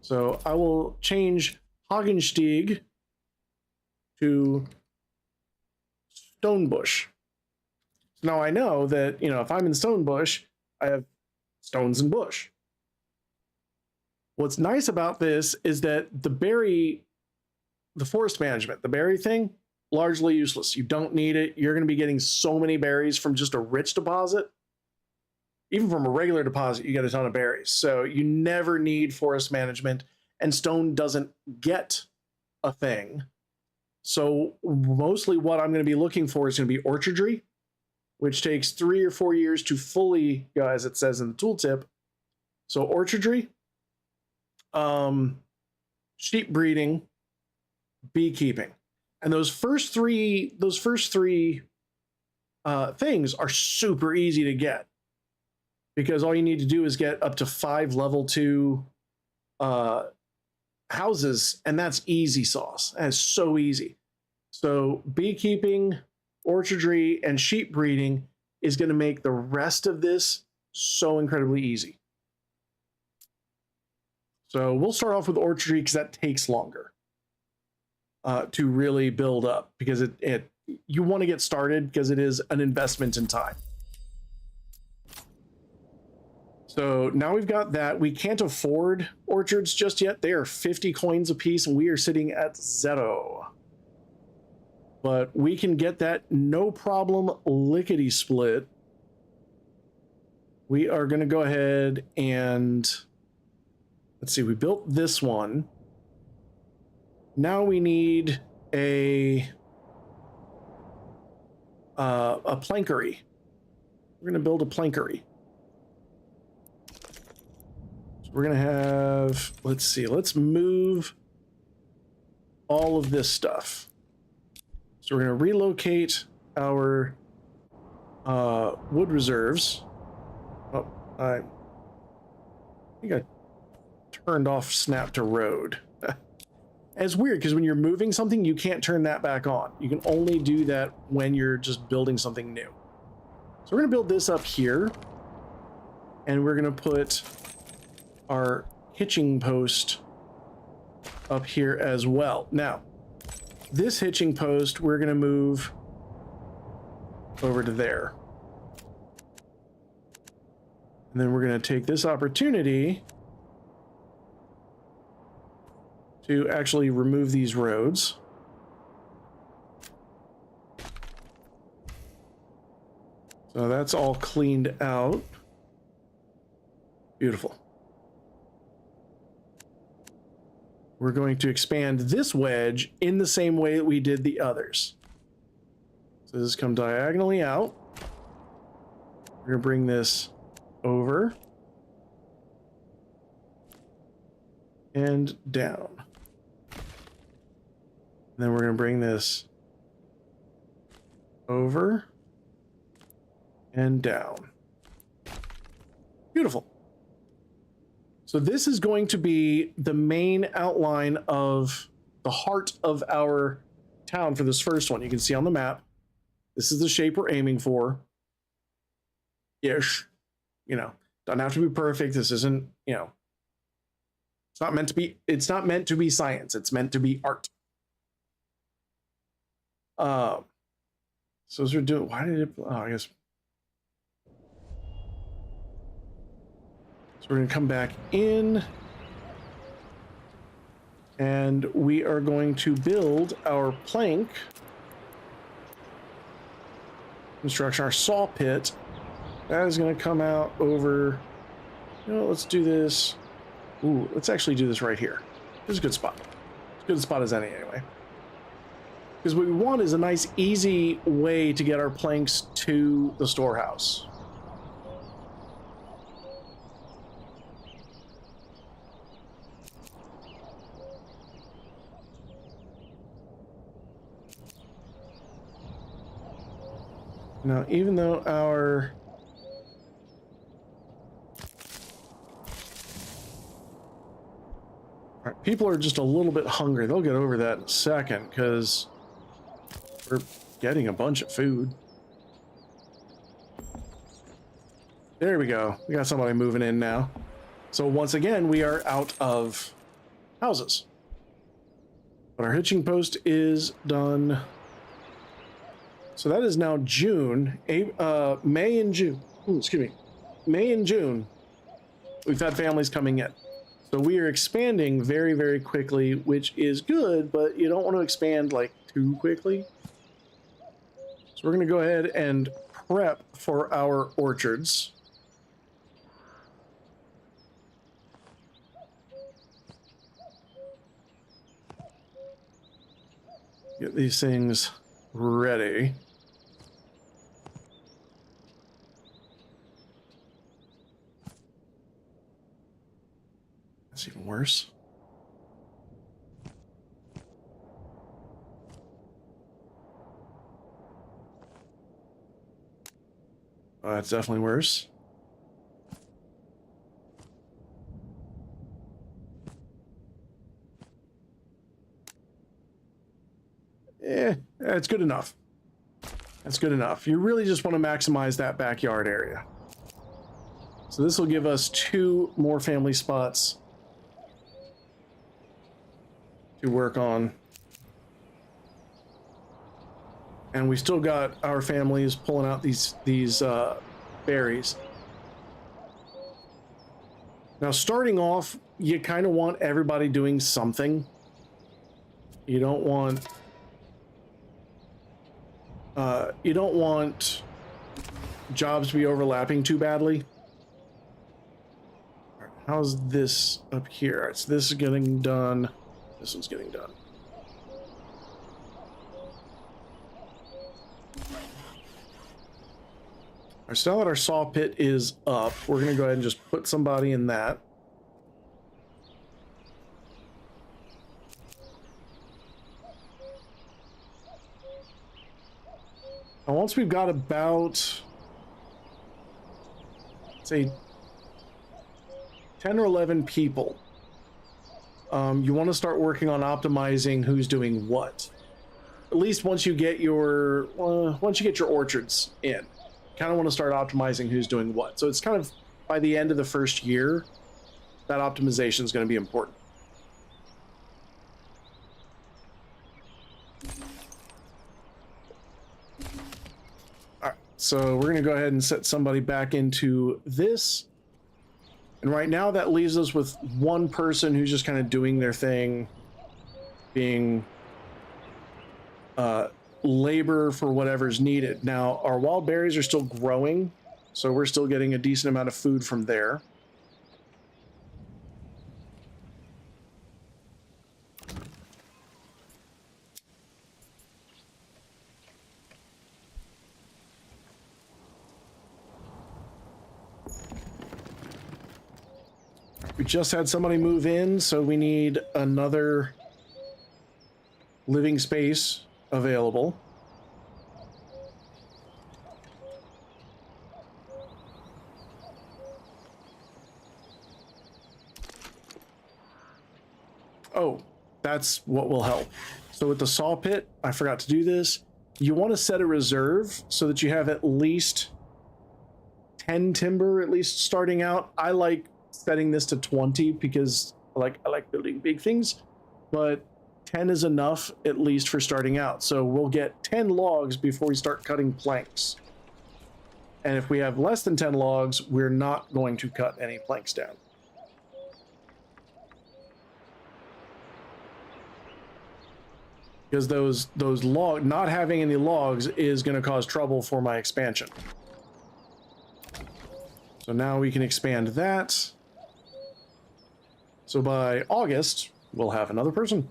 B: So I will change Hagenstieg to Stonebush. Now I know that, you know, if I'm in Stonebush, I have stones and bush. What's nice about this is that the forest management, the berry thing, largely useless. You don't need it. You're going to be getting so many berries from just a rich deposit. Even from a regular deposit, you get a ton of berries. So you never need forest management, and stone doesn't get a thing. So mostly what I'm going to be looking for is going to be orchardry, which takes 3 or 4 years to fully go, as it says in the tooltip. So orchardry, sheep breeding, beekeeping. And those first three things are super easy to get, because all you need to do is get up to 5 level 2 houses, and that's easy sauce. That is so easy. So beekeeping, orchardry, and sheep breeding is going to make the rest of this so incredibly easy. So we'll start off with orchardry because that takes longer to really build up, because you want to get started because it is an investment in time. So now we've got that. We can't afford orchards just yet. They are 50 coins a piece, and we are sitting at 0. But we can get that no problem, lickety split. We are going to go ahead and let's see. We built this one. Now we need a plankery. We're going to build a plankery. So we're going to have, let's see, let's move all of this stuff. So we're going to relocate our wood reserves. Oh, I think I turned off snap to road. And it's weird because when you're moving something, you can't turn that back on. You can only do that when you're just building something new. So we're going to build this up here. And we're going to put our hitching post up here as well. Now, this hitching post, we're going to move over to there. And then we're going to take this opportunity to actually remove these roads. So that's all cleaned out. Beautiful. We're going to expand this wedge in the same way that we did the others. So this come diagonally out. We're going to bring this over and down. And then we're going to bring this over and down. Beautiful. So this is going to be the main outline of the heart of our town for this first one. You can see on the map, this is the shape we're aiming for. Ish. You know, doesn't have to be perfect. This isn't, you know, it's not meant to be science. It's meant to be art. So as we're doing, why did it, oh, I guess. So we're going to come back in and we are going to build our plank construction, our saw pit. That is going to come out over, you know, let's do this. Ooh, let's actually do this right here. This is a good spot. As good a spot as any anyway. Because what we want is a nice, easy way to get our planks to the storehouse. Now, even though our people are just a little bit hungry, they'll get over that in a second because we're getting a bunch of food. There we go. We got somebody moving in now. So once again, we are out of houses. But our hitching post is done. So that is now June, May and June. Ooh, excuse me. May and June, we've had families coming in. So we are expanding very, very quickly, which is good, but you don't want to expand like too quickly. So we're going to go ahead and prep for our orchards. Get these things ready. That's even worse. Oh, that's definitely worse. That's good enough. That's good enough. You really just want to maximize that backyard area. So this will give us 2 more family spots to work on. And we still got our families pulling out these berries. Now, starting off, you kind of want everybody doing something. You don't want jobs to be overlapping too badly. How's this up here? So this is getting done. This one's getting done. All right, so now that our saw pit is up, we're going to go ahead and just put somebody in that. And once we've got about, say, 10 or 11 people, you want to start working on optimizing who's doing what. At least once you get your orchards in, kind of want to start optimizing who's doing what. So it's kind of by the end of the first year, that optimization is going to be important. so we're gonna go ahead and set somebody back into this. And right now that leaves us with one person who's just kind of doing their thing, being labor for whatever's needed. Now, our wild berries are still growing, so we're still getting a decent amount of food from there. We just had somebody move in, so we need another living space available. Oh, that's what will help. So with the saw pit, I forgot to do this. You want to set a reserve so that you have at least 10 timber, at least starting out. I like setting this to 20 because I like building big things, but 10 is enough at least for starting out. So we'll get 10 logs before we start cutting planks. And if we have less than 10 logs, we're not going to cut any planks down. Because not having any logs is going to cause trouble for my expansion. So now we can expand that. So by August, we'll have another person.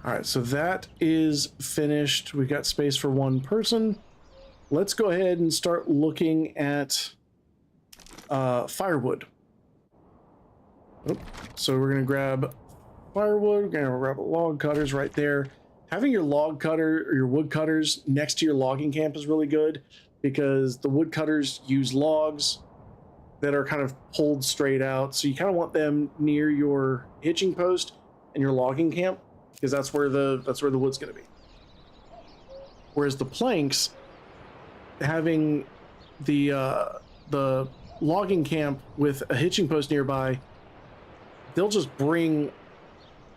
B: All right, so that is finished. We got space for one person. Let's go ahead and start looking at firewood. So we're gonna grab firewood. We're gonna grab log cutters right there. Having your log cutter or your wood cutters next to your logging camp is really good because the wood cutters use logs that are kind of pulled straight out. So you kind of want them near your hitching post and your logging camp, because that's where the wood's going to be. Whereas the planks, having the logging camp with a hitching post nearby, they'll just bring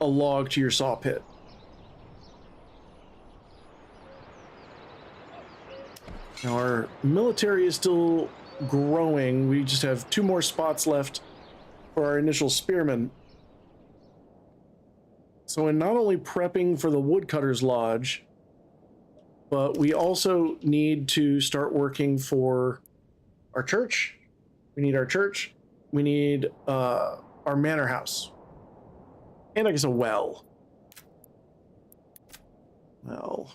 B: a log to your saw pit. Now our military is still growing. We just have 2 more spots left for our initial spearmen. So in not only prepping for the woodcutter's lodge, but we also need to start working for our church. We need our church. We need our manor house. And I guess a well. Well.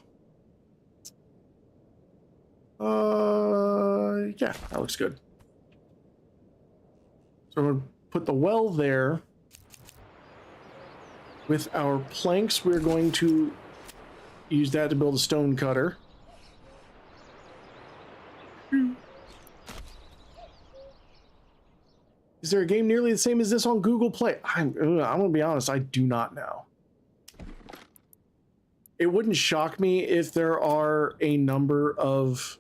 B: Yeah, that looks good. So we're going to put the well there. With our planks, we're going to use that to build a stone cutter. Is there a game nearly the same as this on Google Play? I'm going to be honest, I do not know. It wouldn't shock me if there are a number of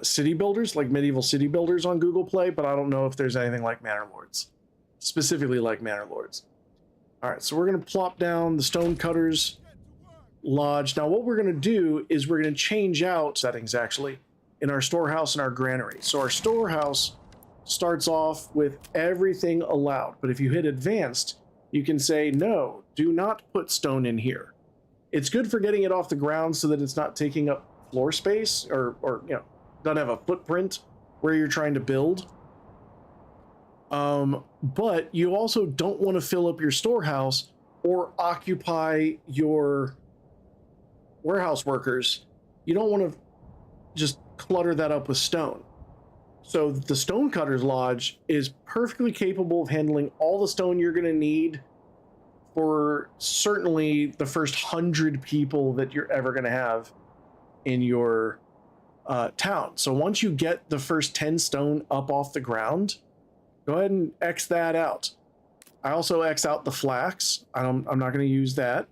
B: city builders, like medieval city builders on Google Play, but I don't know if there's anything like Manor Lords. Specifically like Manor Lords. All right, so we're going to plop down the stone cutter's lodge. Now what we're going to do is we're going to change out settings actually in our storehouse and our granary. So our storehouse starts off with everything allowed, but if you hit advanced, you can say, no, do not put stone in here. It's good for getting it off the ground so that it's not taking up floor space or you know, doesn't have a footprint where you're trying to build. But you also don't want to fill up your storehouse or occupy your warehouse workers. You don't want to just clutter that up with stone. So the Stonecutter's Lodge is perfectly capable of handling all the stone you're going to need for certainly the first 100 people that you're ever going to have in your town. So once you get the first 10 stone up off the ground, go ahead and X that out. I also X out the flax. I'm not going to use that.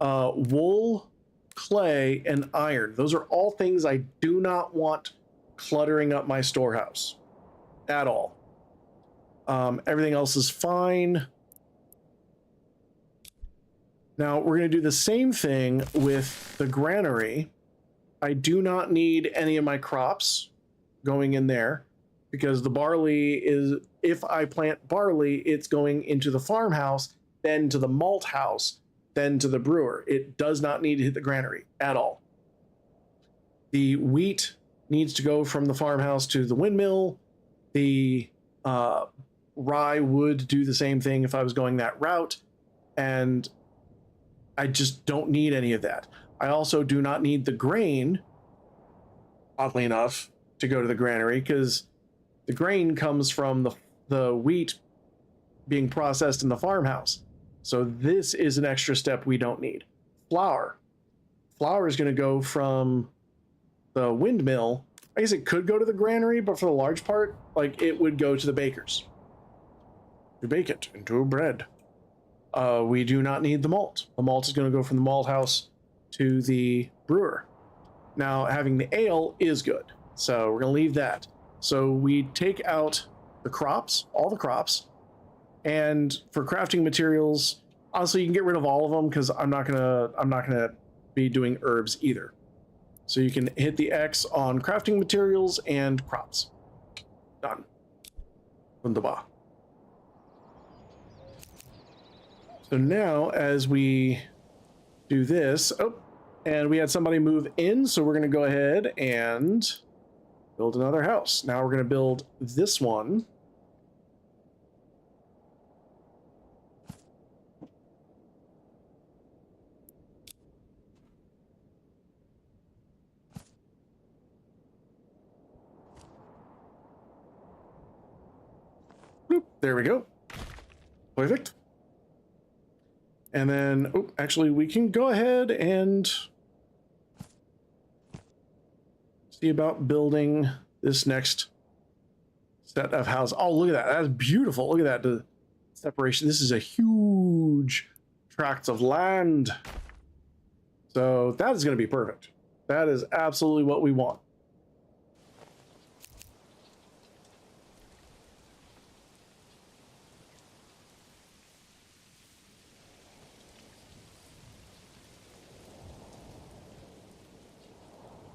B: Wool, clay, and iron. Those are all things I do not want cluttering up my storehouse at all. Everything else is fine. Now we're going to do the same thing with the granary. I do not need any of my crops going in there because the barley is, if I plant barley, it's going into the farmhouse, then to the malt house, then to the brewer. It does not need to hit the granary at all. The wheat needs to go from the farmhouse to the windmill. The rye would do the same thing if I was going that route. And I just don't need any of that. I also do not need the grain, oddly enough, to go to the granary because the grain comes from the wheat being processed in the farmhouse. So this is an extra step we don't need. Flour. Flour is going to go from the windmill. I guess it could go to the granary, but for the large part, like, it would go to the bakers to bake it into bread. We do not need the malt. The malt is going to go from the malt house to the brewer. Now, having the ale is good, so we're going to leave that. So we take out the crops, all the crops, and for crafting materials, honestly, you can get rid of all of them because I'm not gonna be doing herbs either. So you can hit the X on crafting materials and crops. Done. Wunderbar. So now, as we do this, and we had somebody move in, so we're going to go ahead and build another house. Now we're going to build this one. Boop, there we go. Perfect. And then, actually, we can go ahead and see about building this next set of houses. Oh, look at that. That's beautiful. Look at that. The separation. This is a huge tract of land. So that is going to be perfect. That is absolutely what we want.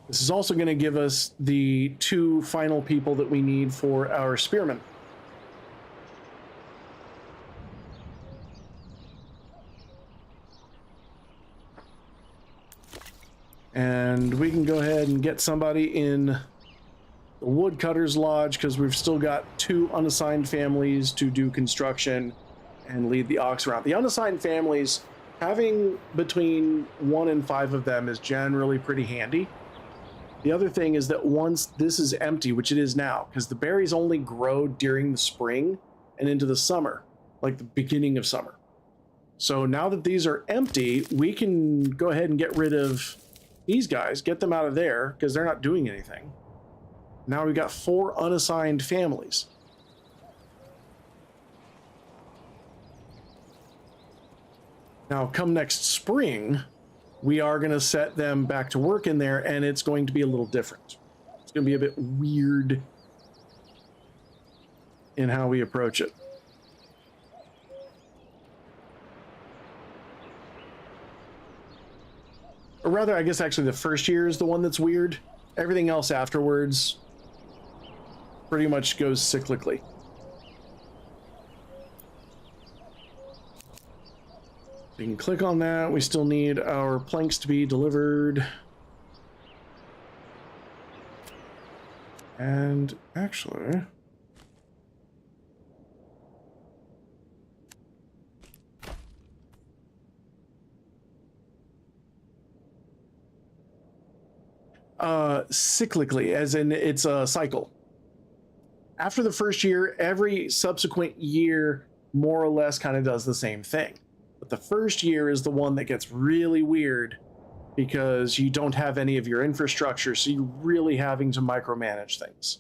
B: This is also going to give us the 2 final people that we need for our spearmen. And we can go ahead and get somebody in the Woodcutter's Lodge because we've still got 2 unassigned families to do construction and lead the ox around. The unassigned families, having between 1 and 5 of them is generally pretty handy. The other thing is that once this is empty, which it is now, because the berries only grow during the spring and into the summer, like the beginning of summer. So now that these are empty, we can go ahead and get rid of these guys, get them out of there, because they're not doing anything. Now we've got 4 unassigned families. Now, come next spring, we are going to set them back to work in there, and it's going to be a little different. It's going to be a bit weird in how we approach it. Or rather, I guess actually the first year is the one that's weird. Everything else afterwards pretty much goes cyclically. You can click on that. We still need our planks to be delivered. And actually, cyclically, as in it's a cycle. After the first year, every subsequent year more or less kind of does the same thing. But the first year is the one that gets really weird because you don't have any of your infrastructure, so you're really having to micromanage things.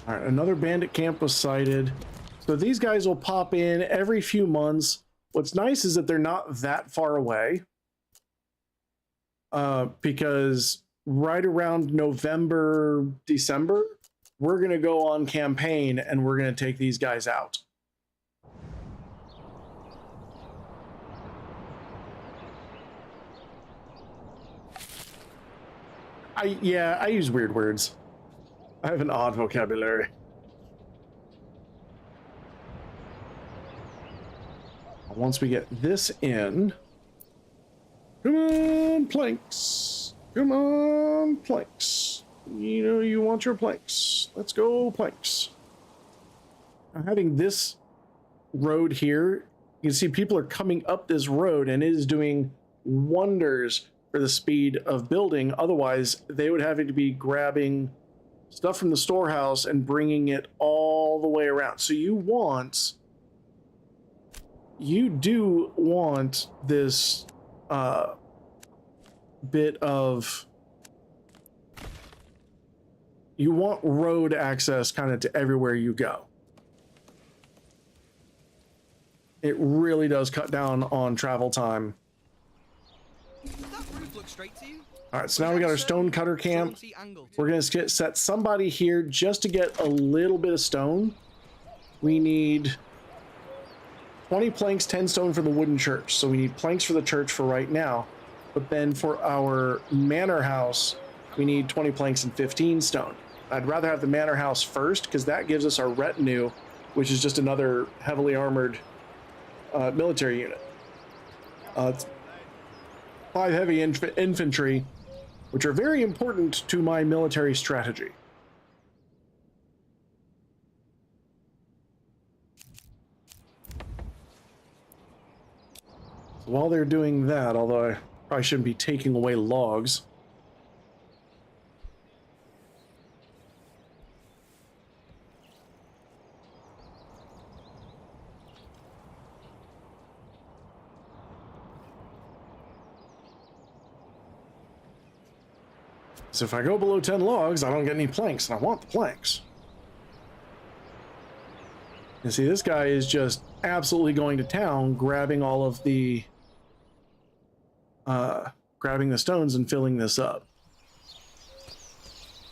B: All right, another bandit camp was sighted. So these guys will pop in every few months. What's nice is that they're not that far away, because right around November, December, we're going to go on campaign and we're going to take these guys out. I use weird words. I have an odd vocabulary. Once we get this in, come on, planks. Come on, planks. You know you want your planks. Let's go, planks. I'm having this road here. You can see people are coming up this road, and it is doing wonders for the speed of building. Otherwise, they would have to be grabbing stuff from the storehouse and bringing it all the way around. So you do want this bit of, you want road access kind of to everywhere you go. It really does cut down on travel time.
C: Does that roof look straight to you?
B: All right, so now we got our stone cutter camp. We're going to set somebody here just to get a little bit of stone. We need 20 planks, 10 stone for the wooden church. So we need planks for the church for right now. But then for our manor house, we need 20 planks and 15 stone. I'd rather have the manor house first because that gives us our retinue, which is just another heavily armored military unit. It's 5 heavy infantry, which are very important to my military strategy. So while they're doing that, although I probably shouldn't be taking away logs, so if I go below 10 logs, I don't get any planks, and I want the planks. You see, this guy is just absolutely going to town, grabbing all of the, grabbing the stones and filling this up.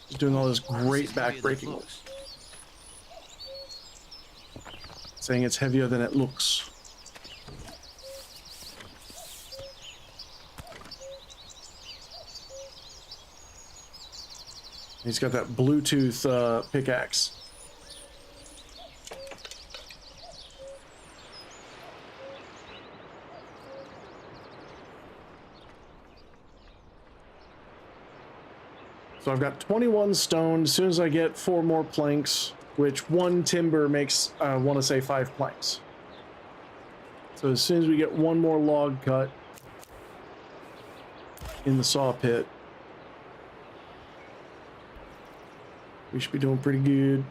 B: He's doing all this great back-breaking work. Saying it's heavier than it looks. He's got that Bluetooth pickaxe. So I've got 21 stone. As soon as I get 4 more planks, which 1 timber makes, I want to say 5 planks. So as soon as we get 1 more log cut in the saw pit, we should be doing pretty good.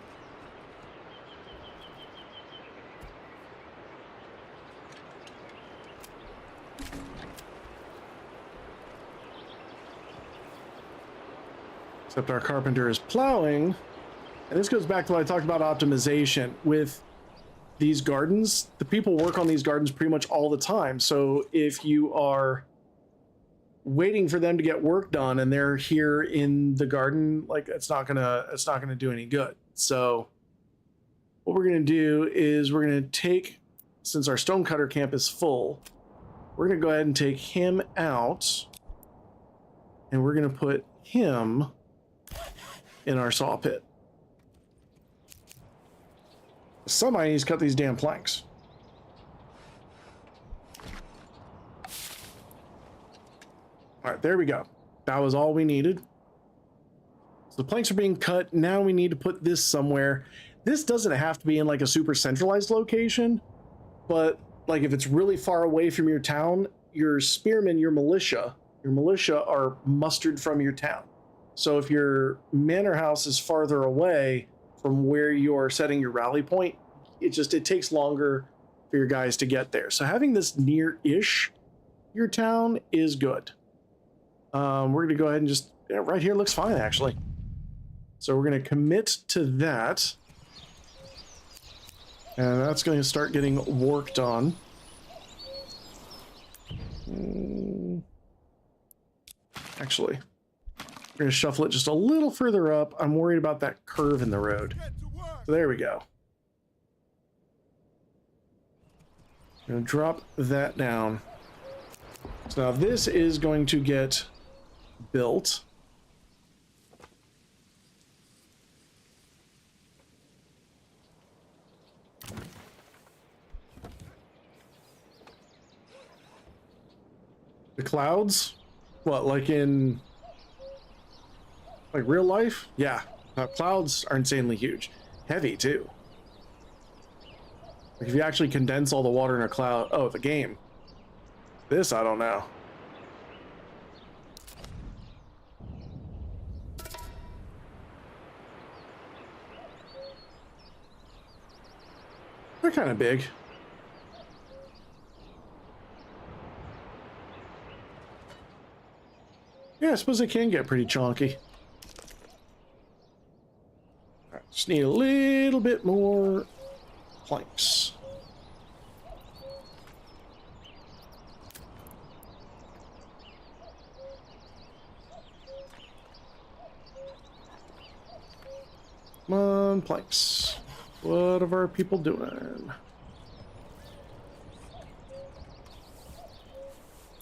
B: Except our carpenter is plowing. And this goes back to what I talked about optimization. With these gardens, the people work on these gardens pretty much all the time. So if you are waiting for them to get work done and they're here in the garden, like it's not gonna do any good. So what we're gonna do is we're gonna take, since our stonecutter camp is full, we're gonna go ahead and take him out, and we're gonna put him in our saw pit. Somebody needs to cut these damn planks. All right, there we go. That was all we needed. So the planks are being cut. Now we need to put this somewhere. This doesn't have to be in like a super centralized location, but like if it's really far away from your town, your spearmen, your militia are mustered from your town. So if your manor house is farther away from where you're setting your rally point, it takes longer for your guys to get there. So having this near-ish your town is good. We're gonna go ahead and just, right here looks fine actually. So we're gonna commit to that. And that's going to start getting worked on. Actually, we're going to shuffle it just a little further up. I'm worried about that curve in the road. So there we go. I'm going to drop that down. So now this is going to get built. The clouds? What, like in like real life? Yeah, clouds are insanely huge. Heavy too. Like if you actually condense all the water in a cloud. Oh, the game. This, I don't know. They're kind of big. Yeah, I suppose they can get pretty chonky. All right, just need a little bit more planks. Come on, planks. What are our people doing?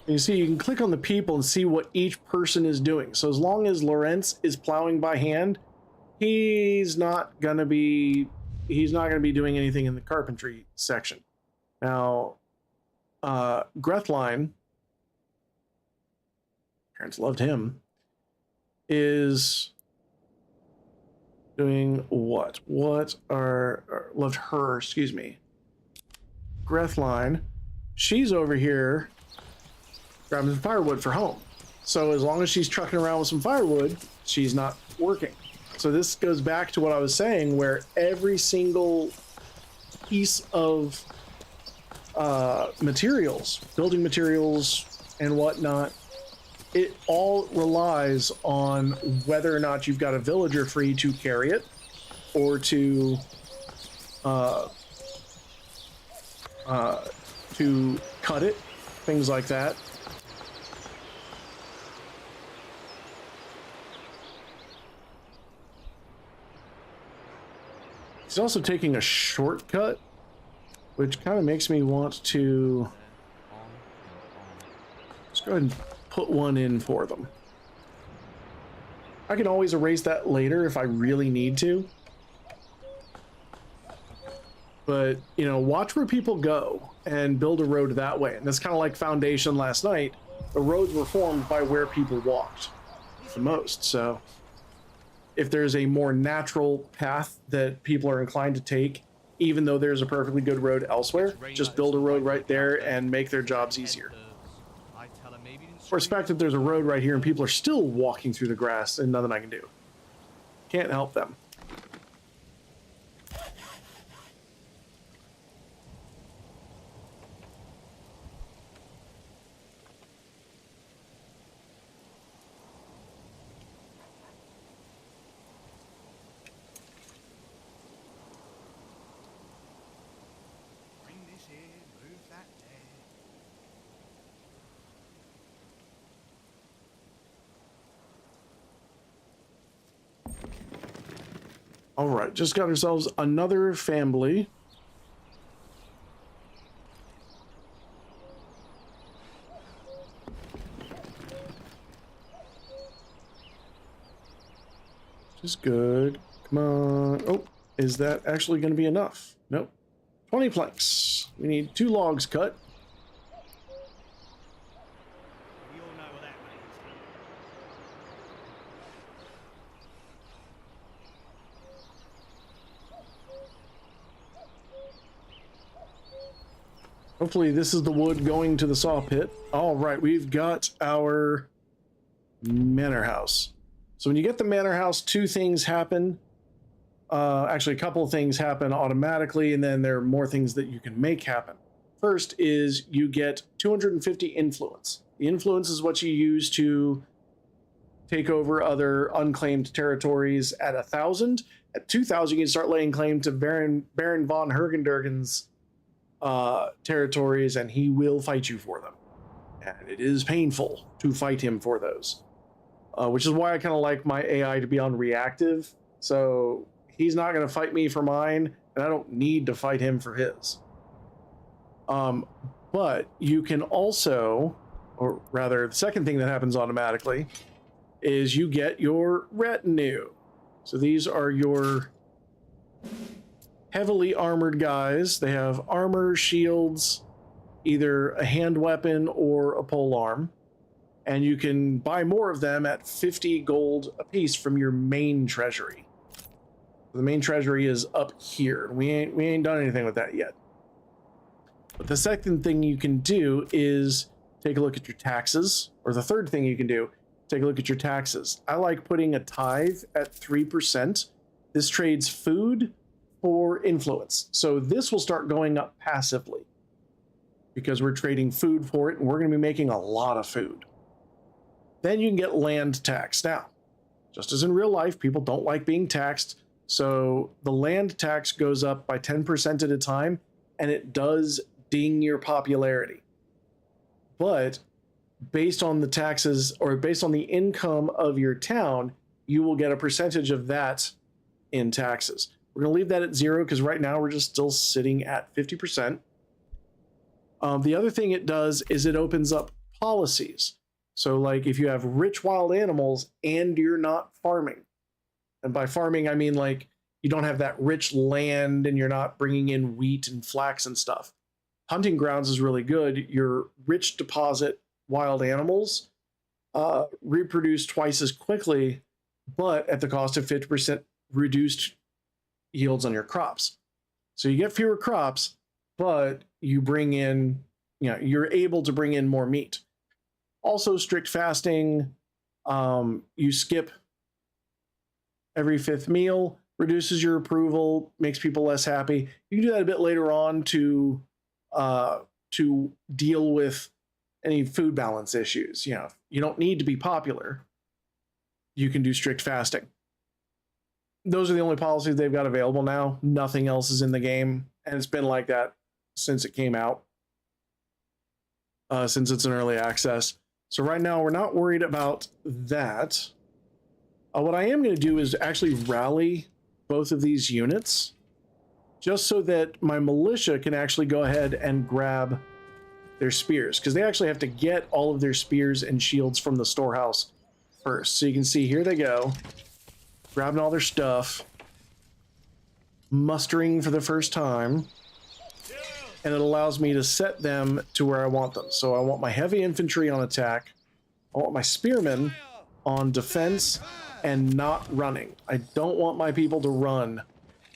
B: You see, you can click on the people and see what each person is doing. So as long as Lawrence is plowing by hand, he's not gonna be doing anything in the carpentry section. Now, Grethline, parents loved him, is doing what? Loved her, excuse me. Grethline, she's over here grabbing some firewood for home. So as long as she's trucking around with some firewood, she's not working. So this goes back to what I was saying, where every single piece of materials, building materials and whatnot, it all relies on whether or not you've got a villager free to carry it or to cut it, things like that. He's also taking a shortcut, which kind of makes me want to just go ahead and put one in for them. I can always erase that later if I really need to. But, you know, watch where people go and build a road that way. And that's kind of like Foundation last night. The roads were formed by where people walked the most. So if there's a more natural path that people are inclined to take, even though there's a perfectly good road elsewhere, just build a road right there and make their jobs easier. For the fact that there's a road right here and people are still walking through the grass and nothing I can do. Can't help them. All right, just got ourselves another family. Just good. Come on. Oh, is that actually going to be enough? Nope. 20 planks. We need 2 logs cut. Hopefully this is the wood going to the saw pit. All right, we've got our manor house. So when you get the manor house, two things happen. Actually, a couple of things happen automatically, and then there are more things that you can make happen. First is you get 250 influence. The influence is what you use to take over other unclaimed territories at 1,000. At 2,000, you can start laying claim to Baron von Hergendergen's territories, and he will fight you for them. And it is painful to fight him for those. Which is why I kind of like my AI to be on reactive. So he's not going to fight me for mine, and I don't need to fight him for his. But you can also, or rather, the second thing that happens automatically is you get your retinue. So these are your heavily armored guys. They have armor, shields, either a hand weapon or a pole arm. And you can buy more of them at 50 gold apiece from your main treasury. The main treasury is up here. We ain't done anything with that yet. But the second thing you can do is take a look at your taxes, or the third thing you can do, take a look at your taxes. I like putting a tithe at 3%. This trades food for influence. So this will start going up passively because we're trading food for it, and we're going to be making a lot of food. Then you can get land tax. Now, just as in real life, people don't like being taxed. So the land tax goes up by 10% at a time, and it does ding your popularity. But based on the taxes, or based on the income of your town, you will get a percentage of that in taxes. We're going to leave that at 0 because right now we're just still sitting at 50%. The other thing it does is it opens up policies. So like if you have rich wild animals and you're not farming, and by farming, I mean like you don't have that rich land and you're not bringing in wheat and flax and stuff. Hunting grounds is really good. Your rich deposit wild animals reproduce twice as quickly, but at the cost of 50% reduced yields on your crops. So you get fewer crops, but you bring in, you're able to bring in more meat. Also, strict fasting, you skip every 5th meal, reduces your approval, makes people less happy. You can do that a bit later on to deal with any food balance issues. You don't need to be popular. You can do strict fasting. Those are the only policies they've got available now. Nothing else is in the game, and it's been like that since it came out, since it's an early access. So right now we're not worried about that. What I am going to do is actually rally both of these units, just so that my militia can actually go ahead and grab their spears, because they actually have to get all of their spears and shields from the storehouse first. So you can see here they go, grabbing all their stuff, mustering for the first time, and it allows me to set them to where I want them. So I want my heavy infantry on attack, I want my spearmen on defense and not running. I don't want my people to run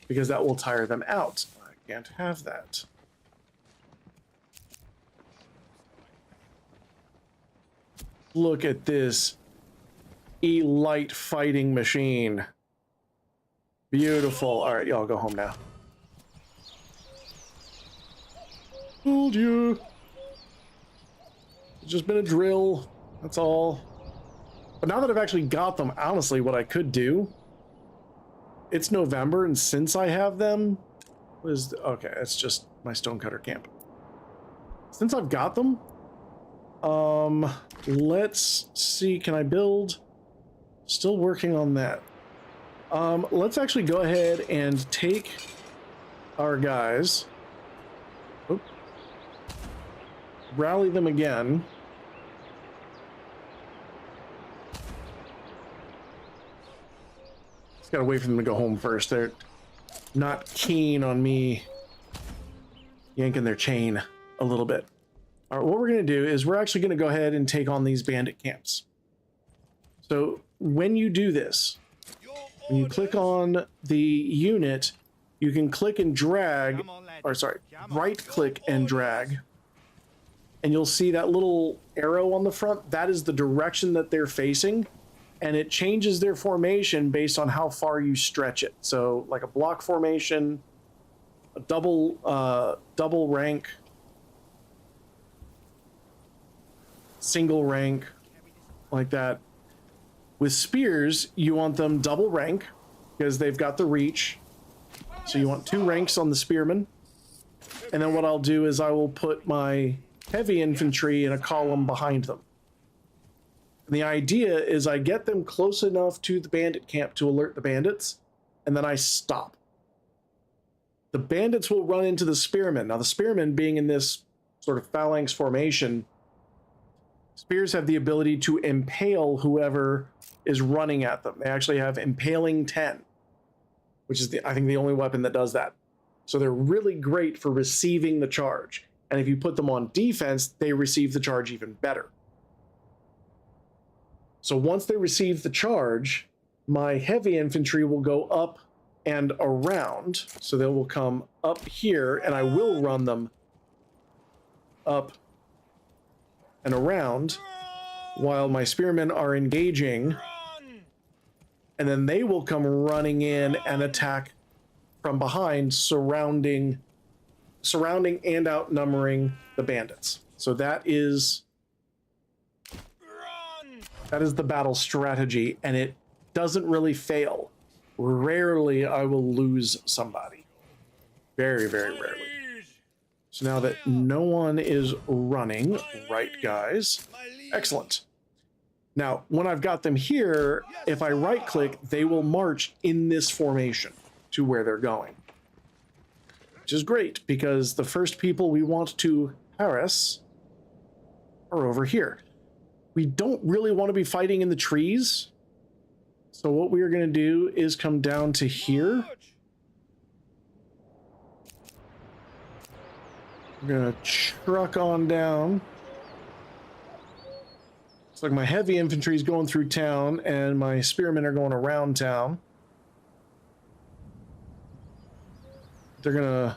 B: because that will tire them out. I can't have that. Look at this elite fighting machine. Beautiful. All right, y'all go home now. Told you. It's just been a drill. That's all. But now that I've actually got them, honestly, what I could do, it's November, and since I have them, okay, it's just my stonecutter camp. Since I've got them, let's see, can I build? Still working on that. Let's actually go ahead and take our guys, rally them again. Just gotta wait for them to go home first. They're not keen on me yanking their chain a little bit. All right, what we're gonna do is we're actually gonna go ahead and take on these bandit camps. So when you do this, when you click on the unit, you can click and drag, or sorry, right click and drag and you'll see that little arrow on the front. That is the direction that they're facing, and it changes their formation based on how far you stretch it. So like a block formation, a double rank, single rank, like that. With spears, you want them double rank because they've got the reach. So you want 2 ranks on the spearmen. And then what I'll do is I will put my heavy infantry in a column behind them. And the idea is I get them close enough to the bandit camp to alert the bandits, and then I stop. The bandits will run into the spearmen. Now the spearmen, being in this sort of phalanx formation, spears have the ability to impale whoever is running at them. They actually have impaling 10, which is I think the only weapon that does that. So they're really great for receiving the charge. And if you put them on defense, they receive the charge even better. So once they receive the charge, my heavy infantry will go up and around. So they will come up here, and I will run them up and around while my spearmen are engaging. And then they will come running in and attack from behind, surrounding and outnumbering the bandits. So that is the battle strategy, and it doesn't really fail. Rarely I will lose somebody. Very, very rarely. So now that no one is running, right, guys? Excellent. Now, when I've got them here, if I right-click, they will march in this formation to where they're going. Which is great, because the first people we want to harass are over here. We don't really want to be fighting in the trees. So what we are going to do is come down to here. We're going to truck on down. Looks like my heavy infantry is going through town, and my spearmen are going around town. They're going to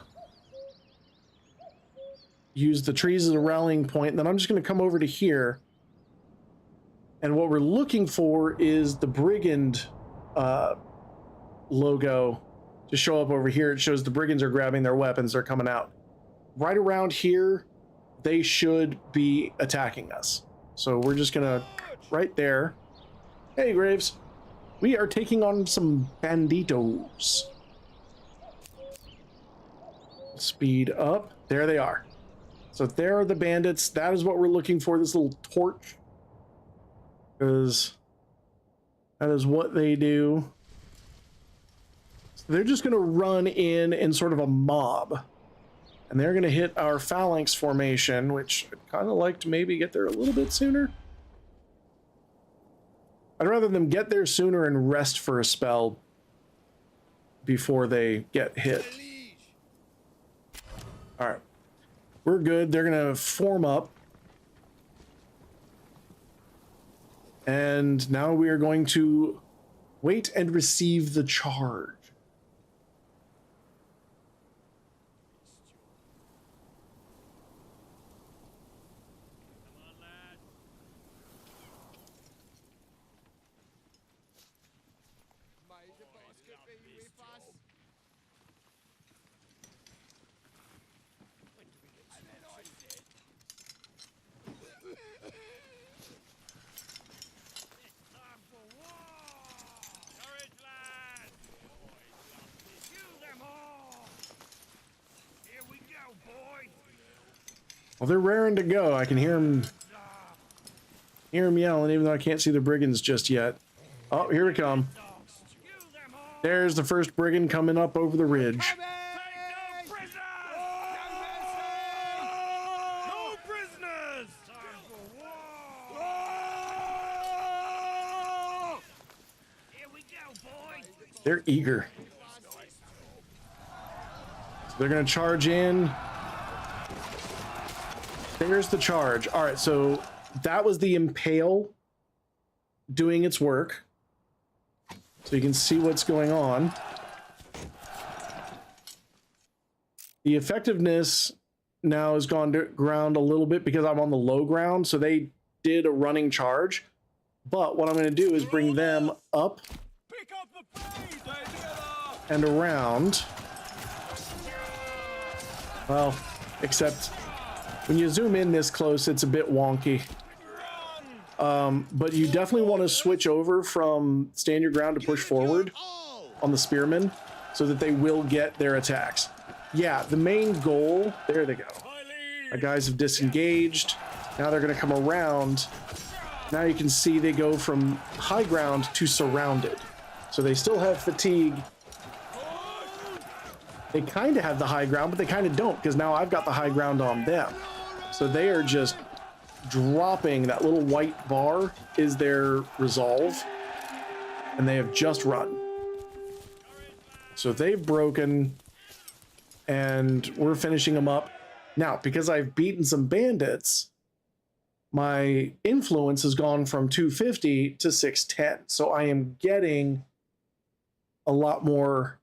B: use the trees as a rallying point, and then I'm just going to come over to here. And what we're looking for is the brigand logo to show up over here. It shows the brigands are grabbing their weapons. They're coming out. Right around here, they should be attacking us. So we're just going to, right there. Hey, Graves. We are taking on some banditos. Speed up. There they are. So there are the bandits. That is what we're looking for, this little torch. Because that is what they do. So they're just going to run in sort of a mob. And they're going to hit our phalanx formation, which I'd kind of like to maybe get there a little bit sooner. I'd rather them get there sooner and rest for a spell before they get hit. All right. We're good. They're going to form up. And now we are going to wait and receive the charge. Well, they're raring to go. I can hear them yelling, even though I can't see the brigands just yet. Oh, here we come. There's the first brigand coming up over the ridge. They're eager. So they're going to charge in. There's the charge. All right, so that was the impale doing its work. So you can see what's going on. The effectiveness now has gone to ground a little bit because I'm on the low ground, so they did a running charge. But what I'm going to do is bring them up and around. Well, except when you zoom in this close, it's a bit wonky. But you definitely want to switch over from stand your ground to push forward on the spearmen so that they will get their attacks. Yeah, the main goal, there they go. My guys have disengaged. Now they're going to come around. Now you can see they go from high ground to surrounded. So they still have fatigue. They kind of have the high ground, but they kind of don't, because now I've got the high ground on them. So they are just dropping. That little white bar is their resolve, and they have just run. So they've broken, and we're finishing them up. Now, because I've beaten some bandits, my influence has gone from 250 to 610. So I am getting a lot more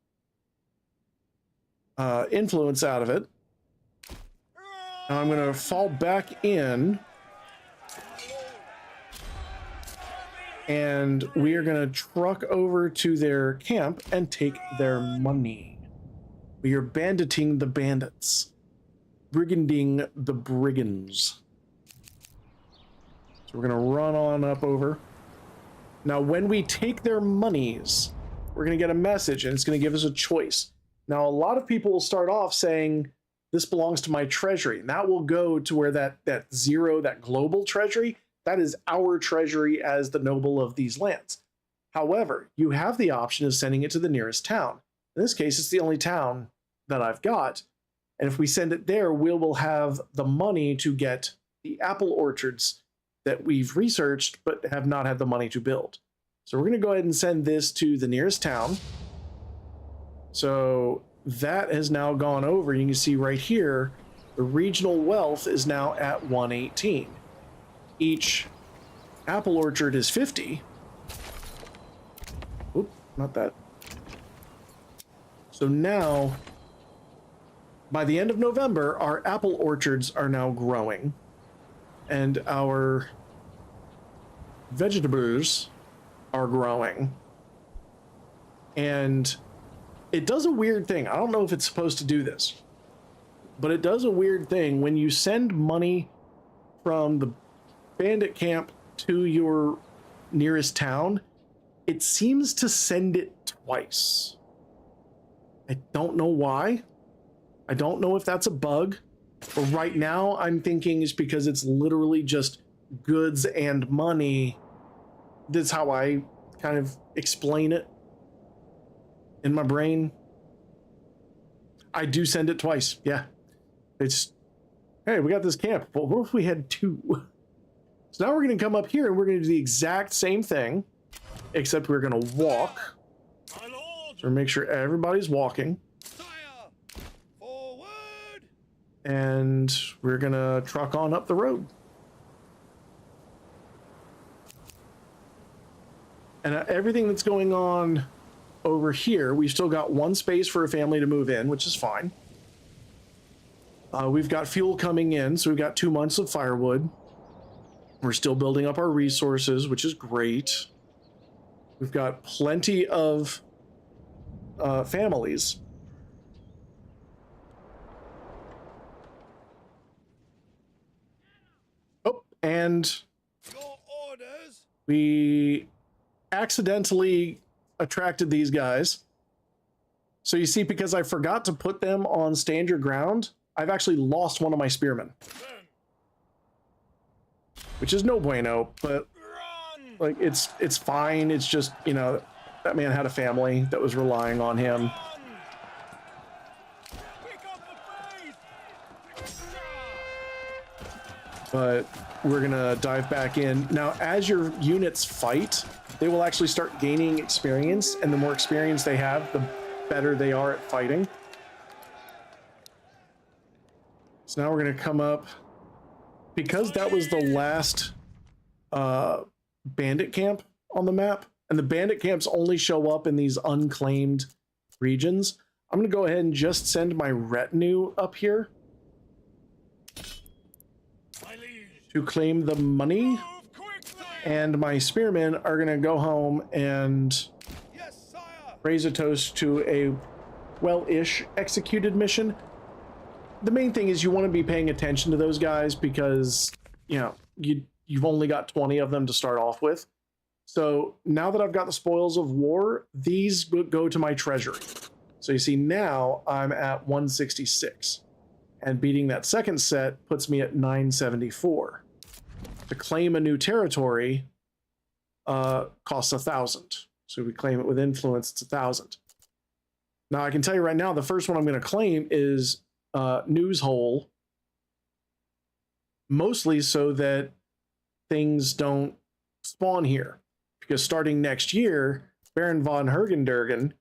B: influence out of it. Now I'm going to fall back in, and we are going to truck over to their camp and take their money. We are banditing the bandits, briganding the brigands. So we're going to run on up over. Now, when we take their monies, we're going to get a message, and it's going to give us a choice. Now, a lot of people will start off saying, this belongs to my treasury. And that will go to where that zero, that global treasury, that is our treasury as the noble of these lands. However, you have the option of sending it to the nearest town. In this case, it's the only town that I've got. And if we send it there, we will have the money to get the apple orchards that we've researched, but have not had the money to build. So we're going to go ahead and send this to the nearest town. So that has now gone over. You can see right here, the regional wealth is now at 118. Each apple orchard is 50. Oop, not that. So now, by the end of November, our apple orchards are now growing, and our vegetables are growing. And it does a weird thing. I don't know if it's supposed to do this, but it does a weird thing. When you send money from the bandit camp to your nearest town, it seems to send it twice. I don't know why. I don't know if that's a bug, but right now I'm thinking it's because it's literally just goods and money. That's how I kind of explain it in my brain. I do send it twice. Yeah. It's, hey, we got this camp. Well, what if we had two? So now we're going to come up here and we're going to do the exact same thing, except we're going to walk. So make sure everybody's walking. And we're going to truck on up the road. And everything that's going on over here, we've still got one space for a family to move in, which is fine. We've got fuel coming in, so we've got 2 months of firewood. We're still building up our resources, which is great. We've got plenty of families. Oh, and we accidentally attracted these guys. So you see, because I forgot to put them on stand your ground, I've actually lost one of my spearmen. Which is no bueno, but like it's fine. It's just, you know, that man had a family that was relying on him. But we're gonna dive back in. Now, as your units fight, they will actually start gaining experience, and the more experience they have, the better they are at fighting. So now we're gonna come up. Because that was the last bandit camp on the map, and the bandit camps only show up in these unclaimed regions, I'm going to go ahead and just send my retinue up here. to claim the money, and my spearmen are going to go home and raise a toast to a well-ish executed mission. The main thing is you want to be paying attention to those guys because, you know, you've only got 20 of them to start off with. So now that I've got the spoils of war, these go to my treasury. So you see now I'm at 166, and beating that second set puts me at 974. To claim a new territory costs 1,000. So we claim it with influence, it's 1,000. Now I can tell you right now, the first one I'm going to claim is News Hole, mostly so that things don't spawn here. Because starting next year, Baron von Hergendergen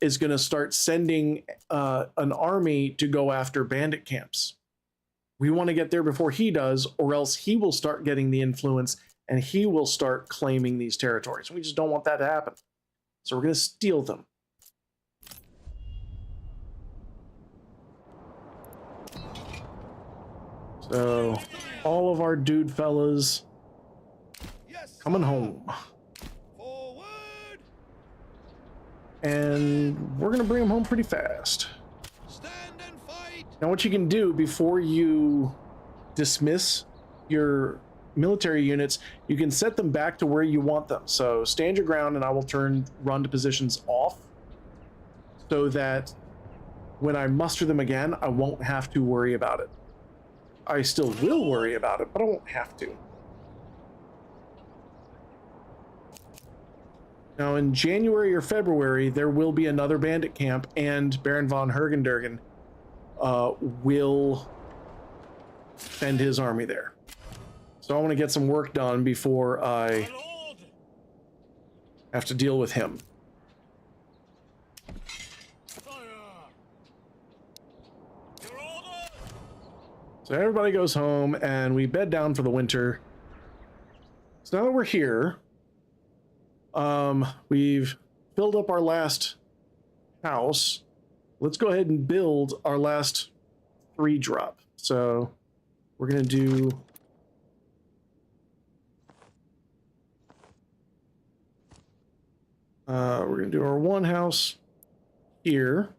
B: is going to start sending an army to go after bandit camps. We want to get there before he does, or else he will start getting the influence and he will start claiming these territories. We just don't want that to happen. So we're going to steal them. So all of our dude fellas coming home. And we're going to bring them home pretty fast. Now what you can do before you dismiss your military units, you can set them back to where you want them. So stand your ground and I will turn run to positions off so that when I muster them again, I won't have to worry about it. I still will worry about it, but I won't have to. Now in January or February, there will be another bandit camp and Baron von Hergendergen will send his army there. So I want to get some work done before I have to deal with him. So everybody goes home and we bed down for the winter. So now that we're here, we've filled up our last house. Let's go ahead and build our last 3-drop. So we're going to do our one house here.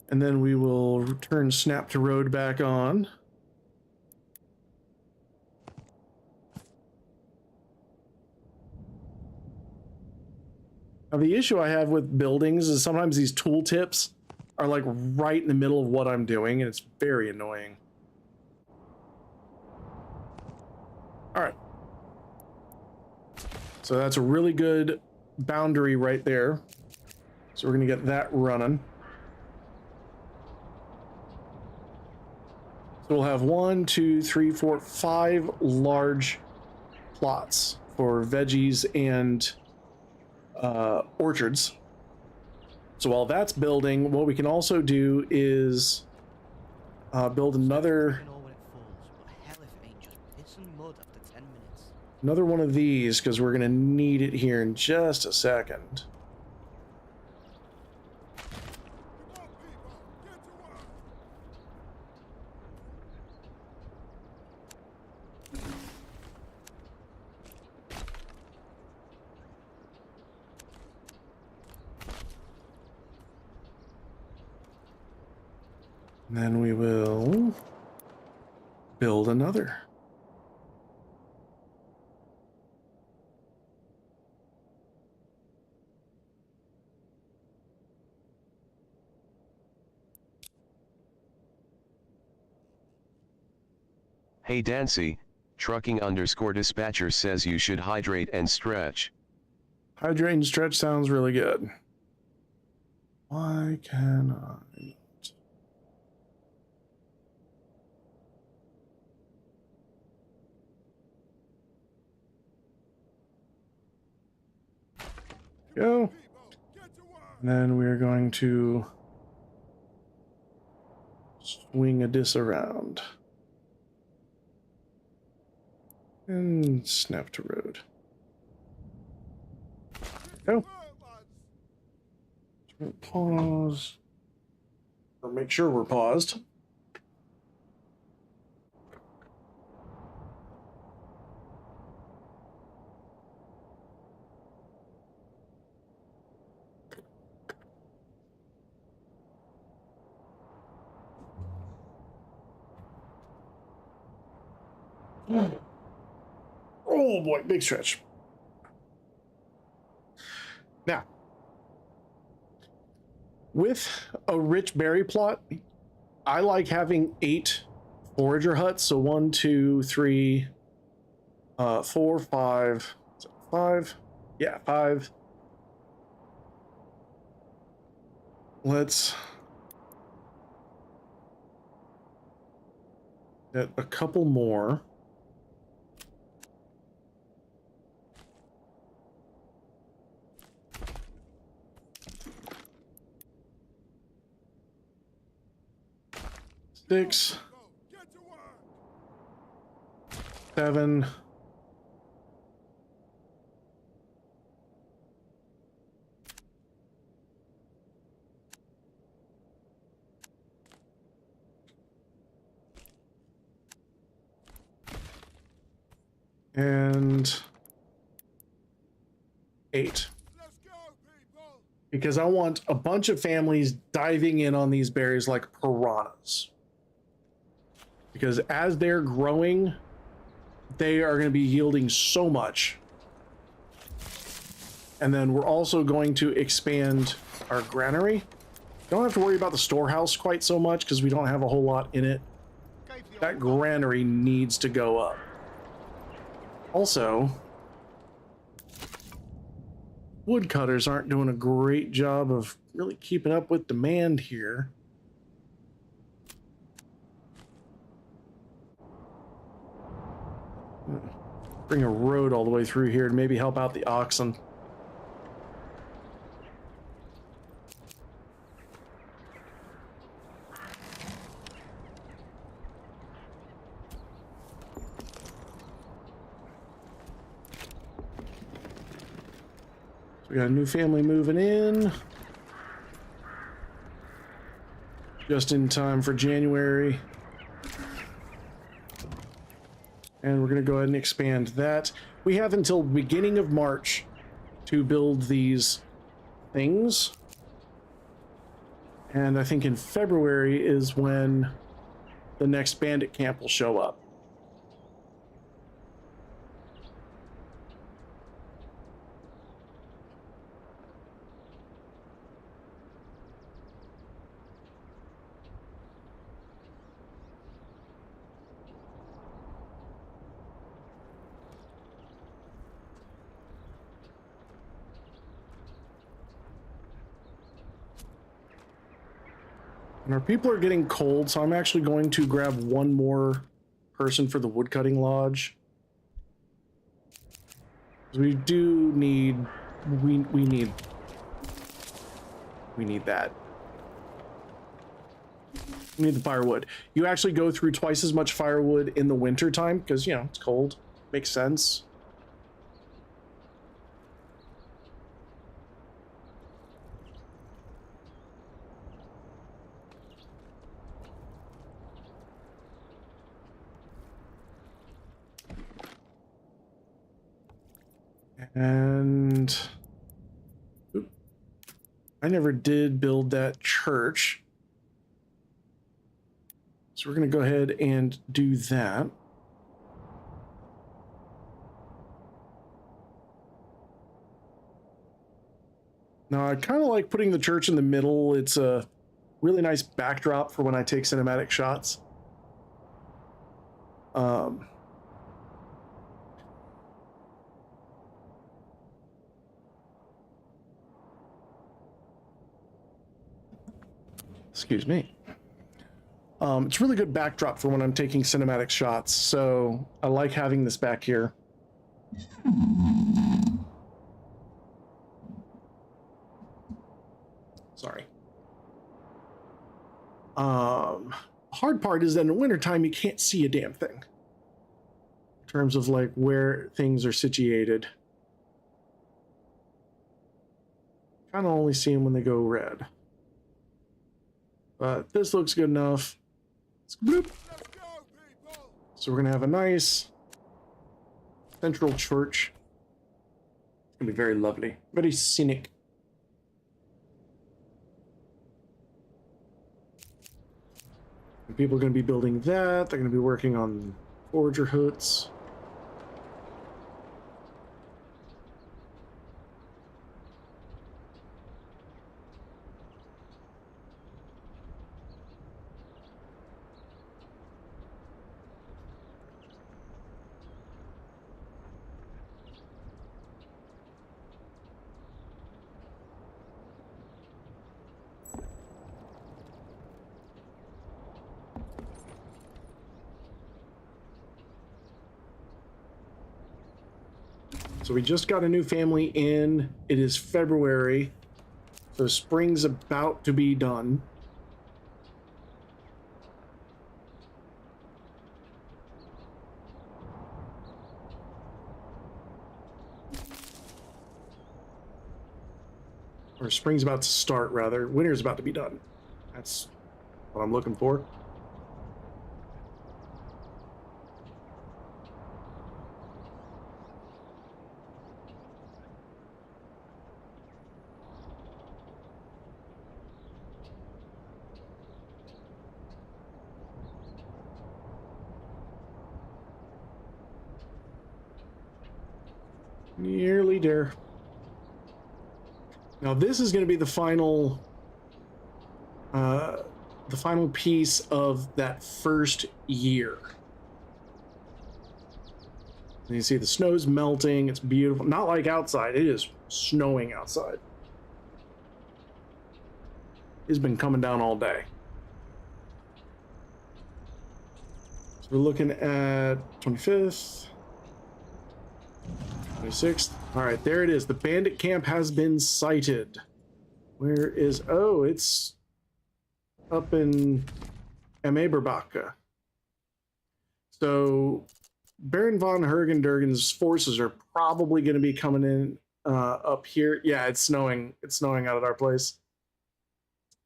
B: And then we will return Snap to Road back on. Now the issue I have with buildings is sometimes these tooltips are like right in the middle of what I'm doing, and it's very annoying. All right. So that's a really good boundary right there. So we're gonna get that running. So we'll have 1, 2, 3, 4, 5 large plots for veggies and orchards. So while that's building, what we can also do is build another one of these, because we're going to need it here in just a second. And then we will build another.
D: Hey Dancy, trucking_dispatcher says you should hydrate and stretch.
B: Hydrate and stretch sounds really good. Why can I? Go. And then we're going to swing a dis around and Snap to Road. Go. Pause. Or make sure we're paused. Oh boy, big stretch. Now, with a rich berry plot, I like having 8 forager huts. So 1, 2, 3, 4, 5, 5. Yeah, 5. Let's get a couple more. Six, 7, and 8. Because I want a bunch of families diving in on these berries like piranhas. Because as they're growing, they are going to be yielding so much. And then we're also going to expand our granary. Don't have to worry about the storehouse quite so much because we don't have a whole lot in it. That granary needs to go up. Also, woodcutters aren't doing a great job of really keeping up with demand here. Bring a road all the way through here to maybe help out the oxen. So we got a new family moving in. Just in time for January. And we're going to go ahead and expand that. We have until the beginning of March to build these things. And I think in February is when the next bandit camp will show up. And our people are getting cold, so I'm actually going to grab one more person for the woodcutting lodge. We do need, we need that. We need the firewood. You actually go through twice as much firewood in the winter time because, you know, it's cold. Makes sense. And I never did build that church. So we're going to go ahead and do that. Now, I kind of like putting the church in the middle. It's a really nice backdrop for when I take cinematic shots. Excuse me. It's really good backdrop for when I'm taking cinematic shots, so I like having this back here. Sorry. Hard part is that in the wintertime you can't see a damn thing. In terms of like where things are situated. Kind of only see them when they go red. But this looks good enough. Bloop. So we're going to have a nice central church. It's going to be very lovely. Very scenic. And people are going to be building that. They're going to be working on forager huts. So we just got a new family in. It is February. So spring's about to be done. Or spring's about to start, rather. Winter's about to be done. That's what I'm looking for. Nearly there. Now this is going to be the final piece of that first year. And you see the snow's melting. It's beautiful. Not like outside. It is snowing outside. It's been coming down all day. So we're looking at 25th. 26th. All right, there it is. The bandit camp has been sighted. Where is... Oh, it's up in Eberbach. So Baron von Hergendergen's forces are probably going to be coming in up here. Yeah, it's snowing. It's snowing out at our place.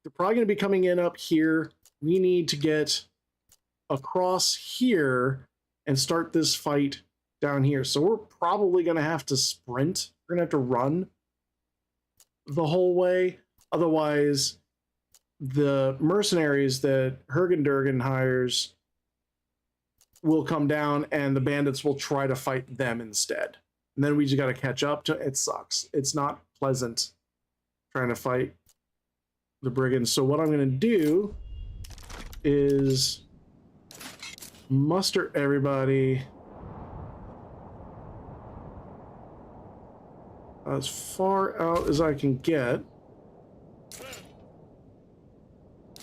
B: They're probably going to be coming in up here. We need to get across here and start this fight down here. So we're probably going to have to sprint. We're going to have to run the whole way. Otherwise, the mercenaries that Hergendergen hires will come down and the bandits will try to fight them instead. And then we just got to catch up to it. Sucks. It's not pleasant trying to fight the brigands. So what I'm going to do is muster everybody as far out as I can get.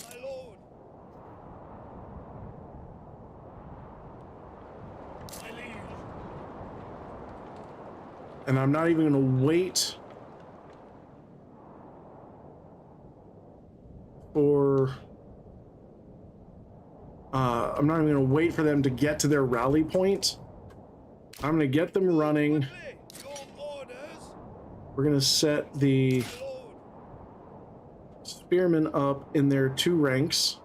E: My lord. My liege.
B: And I'm not even going to wait for... I'm not even going to wait for them to get to their rally point. I'm going to get them running. We're going to set the spearmen up in their 2 ranks.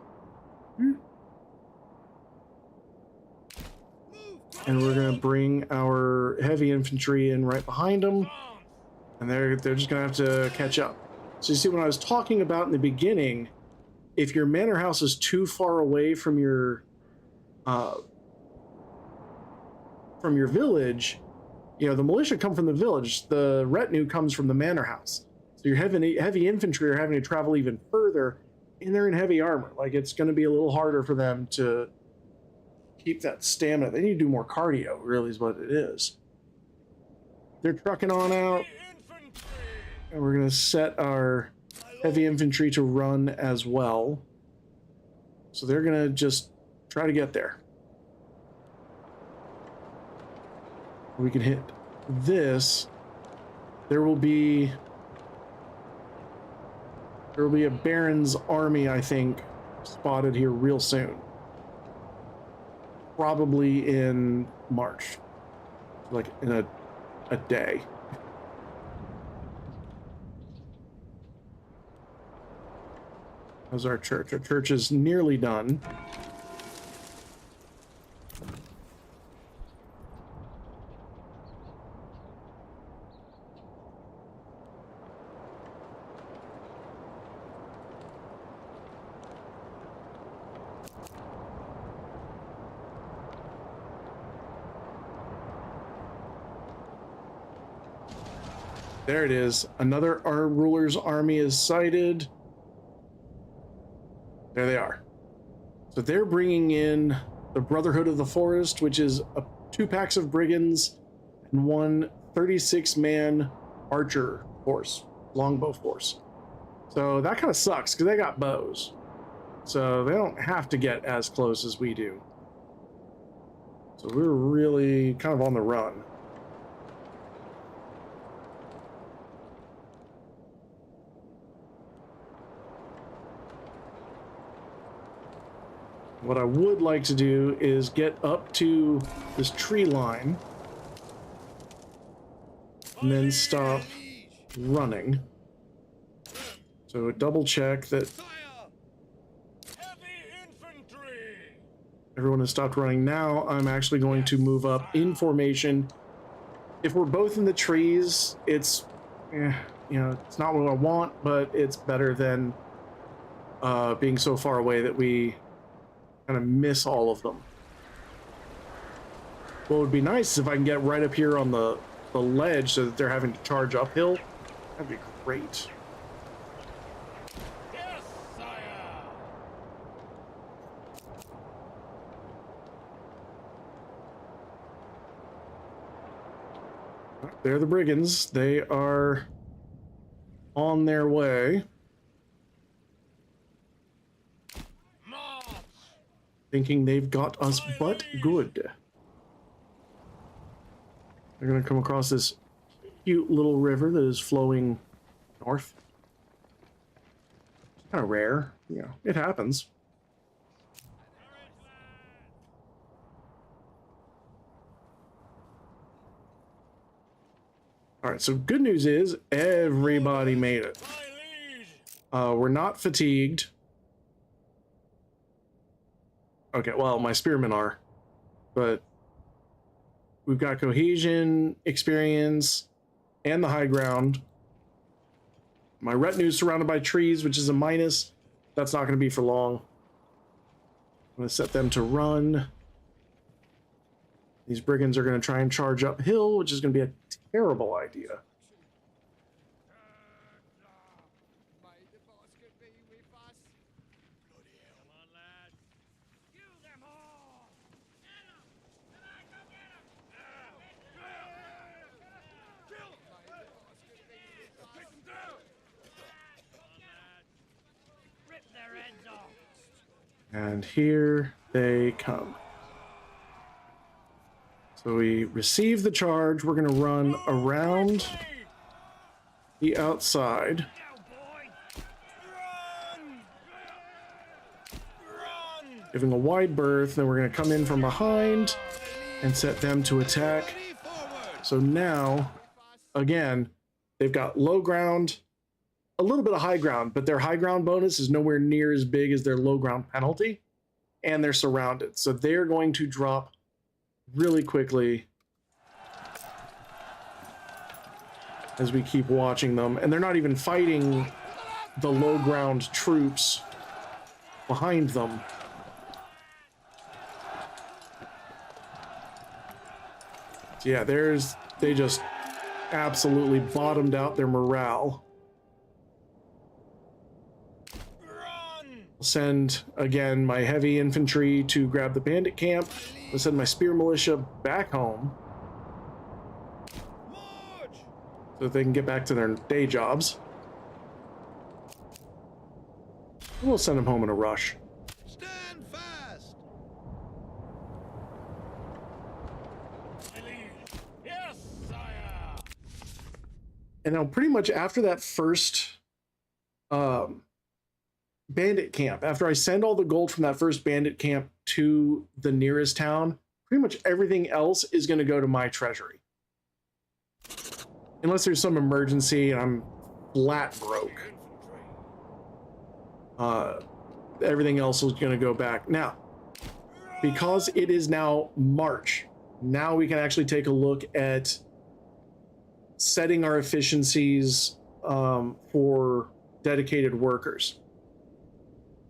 B: And we're going to bring our heavy infantry in right behind them. And they're just going to have to catch up. So you see, when I was talking about in the beginning, if your manor house is too far away from your village, you know, the militia come from the village, the retinue comes from the manor house. So your heavy infantry are having to travel even further, and they're in heavy armor. Like, it's going to be a little harder for them to keep that stamina. They need to do more cardio, really, is what it is. They're trucking on out, and we're going to set our heavy infantry to run as well. So they're going to just try to get there. We can hit this. There will be a Baron's army, I think, spotted here real soon. Probably in March. Like in a day. How's our church? Our church is nearly done. There it is. Another our ruler's army is sighted. There they are. So they're bringing in the Brotherhood of the Forest, which is 2 packs of brigands and 1 36-man archer force, longbow force. So that kind of sucks because they got bows. So they don't have to get as close as we do. So we're really kind of on the run. What I would like to do is get up to this tree line and then stop running. So double check that everyone has stopped running. Now I'm actually going to move up in formation. If we're both in the trees, it's, you know, it's not what I want, but it's better than being so far away that we kind of miss all of them. What would be nice is if I can get right up here on the ledge so that they're having to charge uphill. That'd be great.
E: Yes, sire.
B: They're the brigands. They are on their way. Thinking they've got us but good. They're going to come across this cute little river that is flowing north. Kind of rare. Yeah, it happens. All right, so good news is everybody made it. We're not fatigued. Okay, well, my spearmen are, but we've got cohesion, experience, and the high ground. My retinue is surrounded by trees, which is a minus. That's not going to be for long. I'm going to set them to run. These brigands are going to try and charge uphill, which is going to be a terrible idea. And here they come. So we receive the charge. We're going to run around the outside. Giving a wide berth. Then we're going to come in from behind and set them to attack. So now, again, they've got low ground, a little bit of high ground, but their high ground bonus is nowhere near as big as their low ground penalty, and they're surrounded. So they're going to drop really quickly as we keep watching them. And they're not even fighting the low ground troops behind them. So yeah, they just absolutely bottomed out their morale. I'll send again my heavy infantry to grab the bandit camp. I'll send my spear militia back home so that they can get back to their day jobs. And we'll send them home in a rush.
E: Stand fast. Yes, sire.
B: And now pretty much after that first bandit camp, after I send all the gold from that first bandit camp to the nearest town, pretty much everything else is going to go to my treasury. Unless there's some emergency and I'm flat broke. Everything else is going to go back. Now, because it is now March, now we can actually take a look at setting our efficiencies for dedicated workers.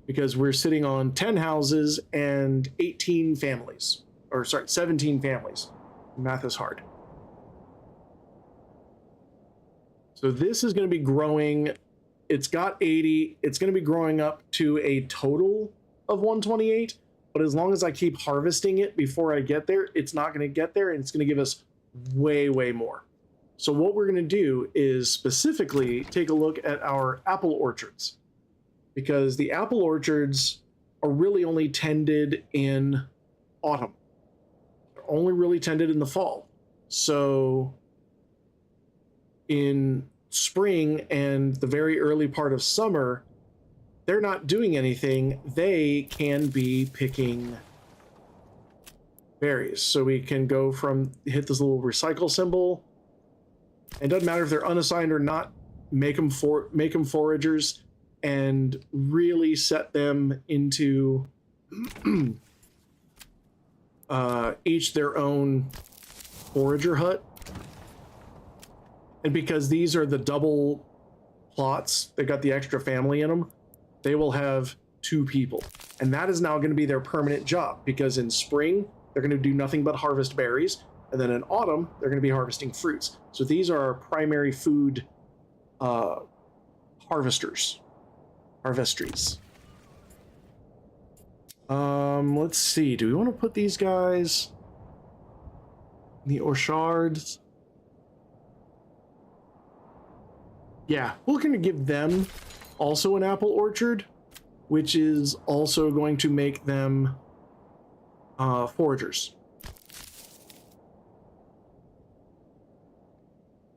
B: Because we're sitting on 10 houses and 18 families. Or sorry, 17 families. Math is hard. So this is going to be growing. It's got 80. It's going to be growing up to a total of 128. But as long as I keep harvesting it before I get there, it's not going to get there, and it's going to give us way, way more. So what we're going to do is specifically take a look at our apple orchards, because the apple orchards are really only tended in autumn. They're only really tended in the fall. So in spring and the very early part of summer, they're not doing anything. They can be picking berries. So we can go hit this little recycle symbol. It doesn't matter if they're unassigned or not. Make them foragers and really set them into each their own forager hut. And because these are the double plots, they got the extra family in them, they will have 2 people. And that is now going to be their permanent job, because in spring, they're going to do nothing but harvest berries. And then in autumn, they're going to be harvesting fruits. So these are our primary food harvestries. Let's see. Do we want to put these guys in the orchards? Yeah, we're going to give them also an apple orchard, which is also going to make them foragers.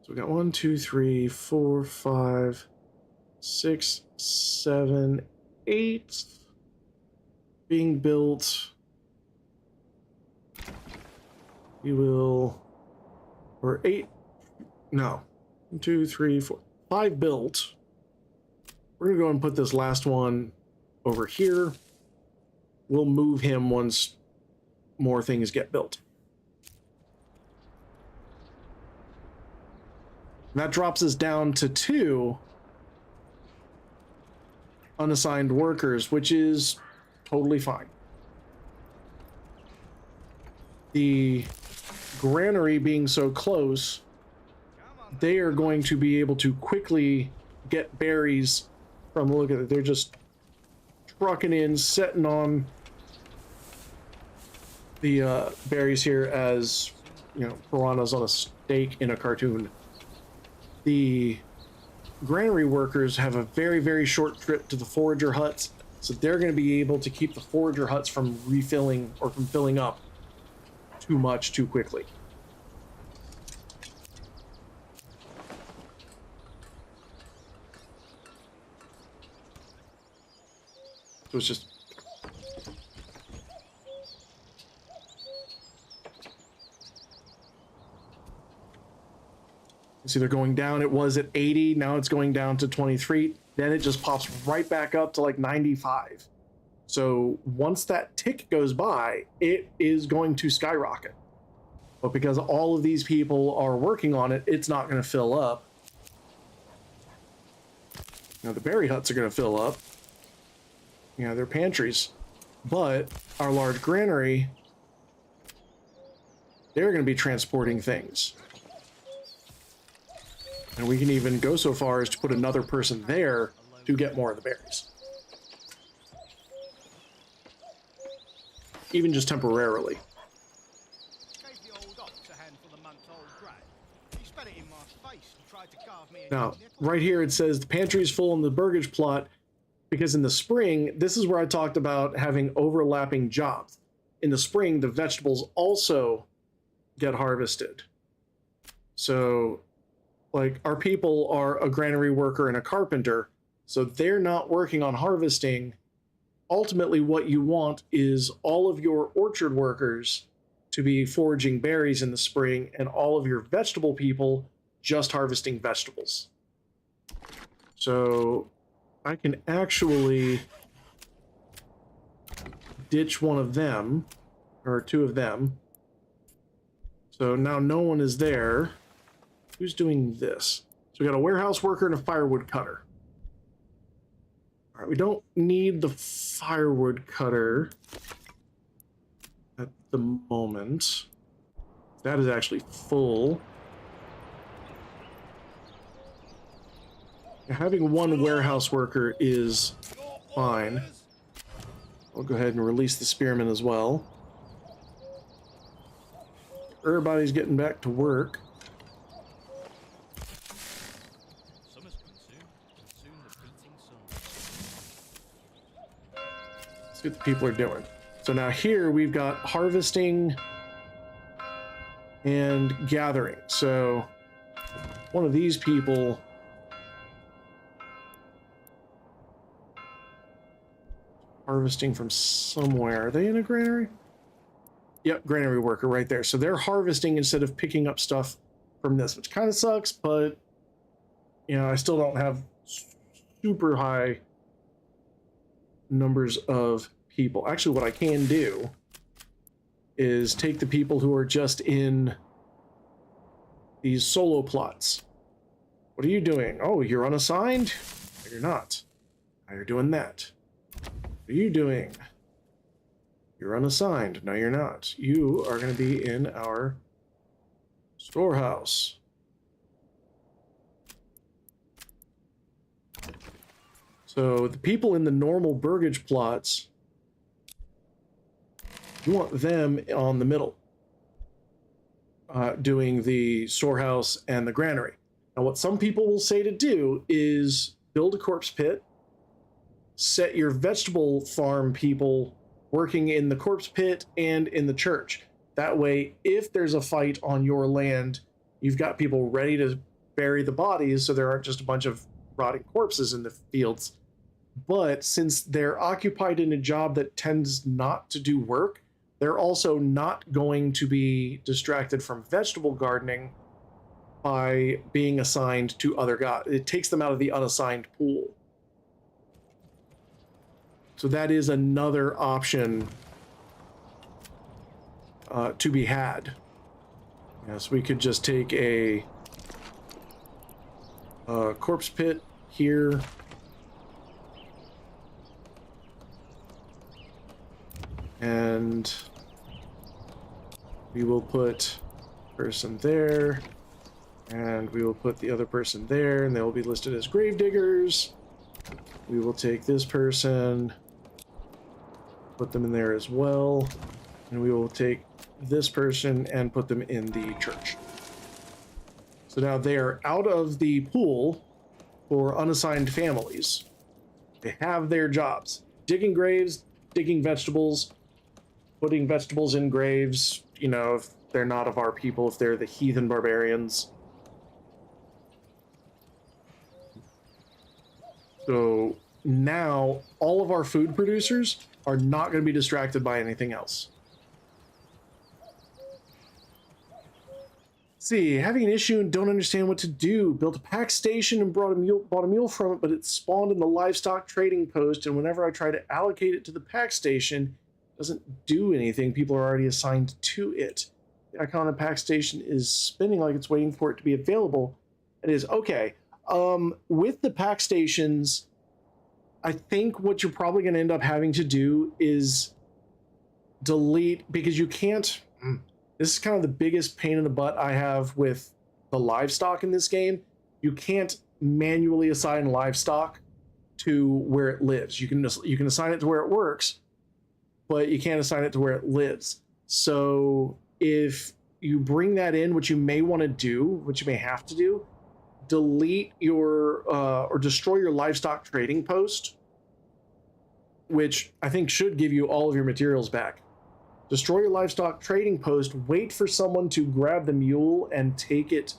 B: So we got 1, 2, 3, 4, 5, 6, 7, 8 being built. We will, or 8, no, 1, 2, 3, 4, 5 built. We're gonna go and put this last one over here. We'll move him once more things get built. And that drops us down to 2 unassigned workers, which is totally fine. The granary being so close, they are going to be able to quickly get berries from the look at it. They're just trucking in, setting on the berries here as, you know, piranhas on a steak in a cartoon. The granary workers have a very, very short trip to the forager huts, so they're going to be able to keep the forager huts from refilling or from filling up too much too quickly. So it's just see they're going down. It was at 80, now it's going down to 23. Then it just pops right back up to like 95. So once that tick goes by, it is going to skyrocket. But because all of these people are working on it, it's not going to fill up. Now the berry huts are going to fill up. Yeah, they're pantries. But our large granary, they're going to be transporting things. And we can even go so far as to put another person there to get more of the berries. Even just temporarily. Now, right here it says the pantry is full in the burgage plot, because in the spring, this is where I talked about having overlapping jobs. In the spring, the vegetables also get harvested. So, like, our people are a granary worker and a carpenter, so they're not working on harvesting. Ultimately, what you want is all of your orchard workers to be foraging berries in the spring, and all of your vegetable people just harvesting vegetables. So I can actually ditch one of them, or two of them. So now no one is there. Who's doing this? So we got a warehouse worker and a firewood cutter. All right, we don't need the firewood cutter at the moment. That is actually full. Having one warehouse worker is fine. I'll go ahead and release the spearmen as well. Everybody's getting back to work.
C: Summer's coming soon, and soon the beating sun.
B: Let's see what the people are doing. So now here we've got harvesting and gathering. So one of these people harvesting from somewhere. Are they in a granary? Yep, granary worker right there. So they're harvesting instead of picking up stuff from this, which kind of sucks, but you know, I still don't have super high numbers of people. Actually, what I can do is take the people who are just in these solo plots. What are you doing? Oh, you're unassigned? No, you're not. Now you're doing that. What are you doing? You're unassigned. No, you're not. You are going to be in our storehouse. So the people in the normal burgage plots, you want them on the middle, doing the storehouse and the granary. Now, what some people will say to do is build a corpse pit, set your vegetable farm people working in the corpse pit and in the church. That way, if there's a fight on your land, you've got people ready to bury the bodies so there aren't just a bunch of rotting corpses in the fields. But since they're occupied in a job that tends not to do work, they're also not going to be distracted from vegetable gardening by being assigned to other gods. It takes them out of the unassigned pool. So that is another option to be had. Yes, we could just take a corpse pit here. And we will put person there, and we will put the other person there, and they will be listed as grave diggers. We will take this person, put them in there as well, and we will take this person and put them in the church. So now they are out of the pool for unassigned families. They have their jobs: digging graves, digging vegetables, putting vegetables in graves, you know, if they're not of our people, if they're the heathen barbarians. So now all of our food producers are not going to be distracted by anything else. See, having an issue and don't understand what to do. Built a pack station and bought a mule from it, but it spawned in the livestock trading post, and whenever I try to allocate it to the pack station, it doesn't do anything. People are already assigned to it. The icon of pack station is spinning like it's waiting for it to be available. It is. Okay. With the pack stations, I think what you're probably going to end up having to do is delete, because you can't. This is kind of the biggest pain in the butt I have with the livestock in this game. You can't manually assign livestock to where it lives. You can assign it to where it works, but you can't assign it to where it lives. So if you bring that in, what you may want to do, what you may have to do, delete your or destroy your livestock trading post, which I think should give you all of your materials back. Destroy your livestock trading post, wait for someone to grab the mule and take it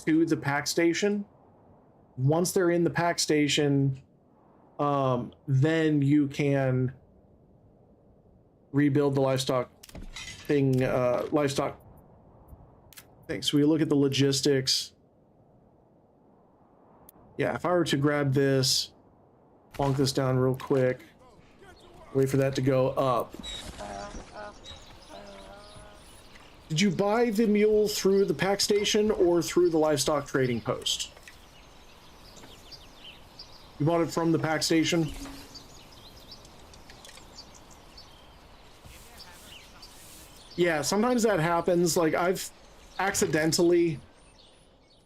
B: to the pack station. Once they're in the pack station, then you can rebuild the livestock thing, livestock thing. So we look at the logistics. Yeah, if I were to grab this plonk this down real quick. Wait for that to go up. Did you buy the mule through the pack station or through the livestock trading post? You bought it from the pack station? Yeah, sometimes that happens. Like I've accidentally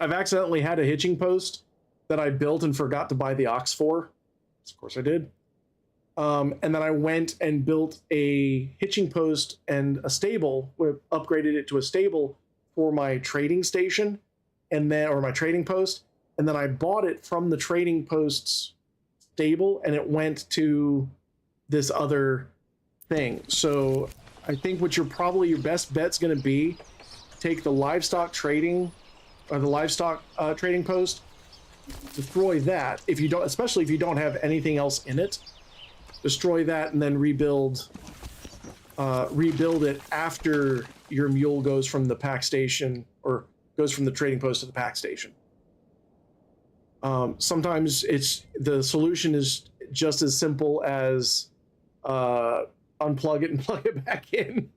B: had a hitching post that I built and forgot to buy the ox for. Of course I did. And then I went and built a hitching post and a stable, upgraded it to a stable for my trading station, or my trading post. And then I bought it from the trading post's stable and it went to this other thing. So I think what your best bet's going to be, take the livestock trading or the livestock trading post, destroy that. If you don't, especially if you don't have anything else in it, destroy that and then rebuild it after your mule goes from the pack station or goes from the trading post to the pack station. Sometimes the solution is just as simple as unplug it and plug it back in,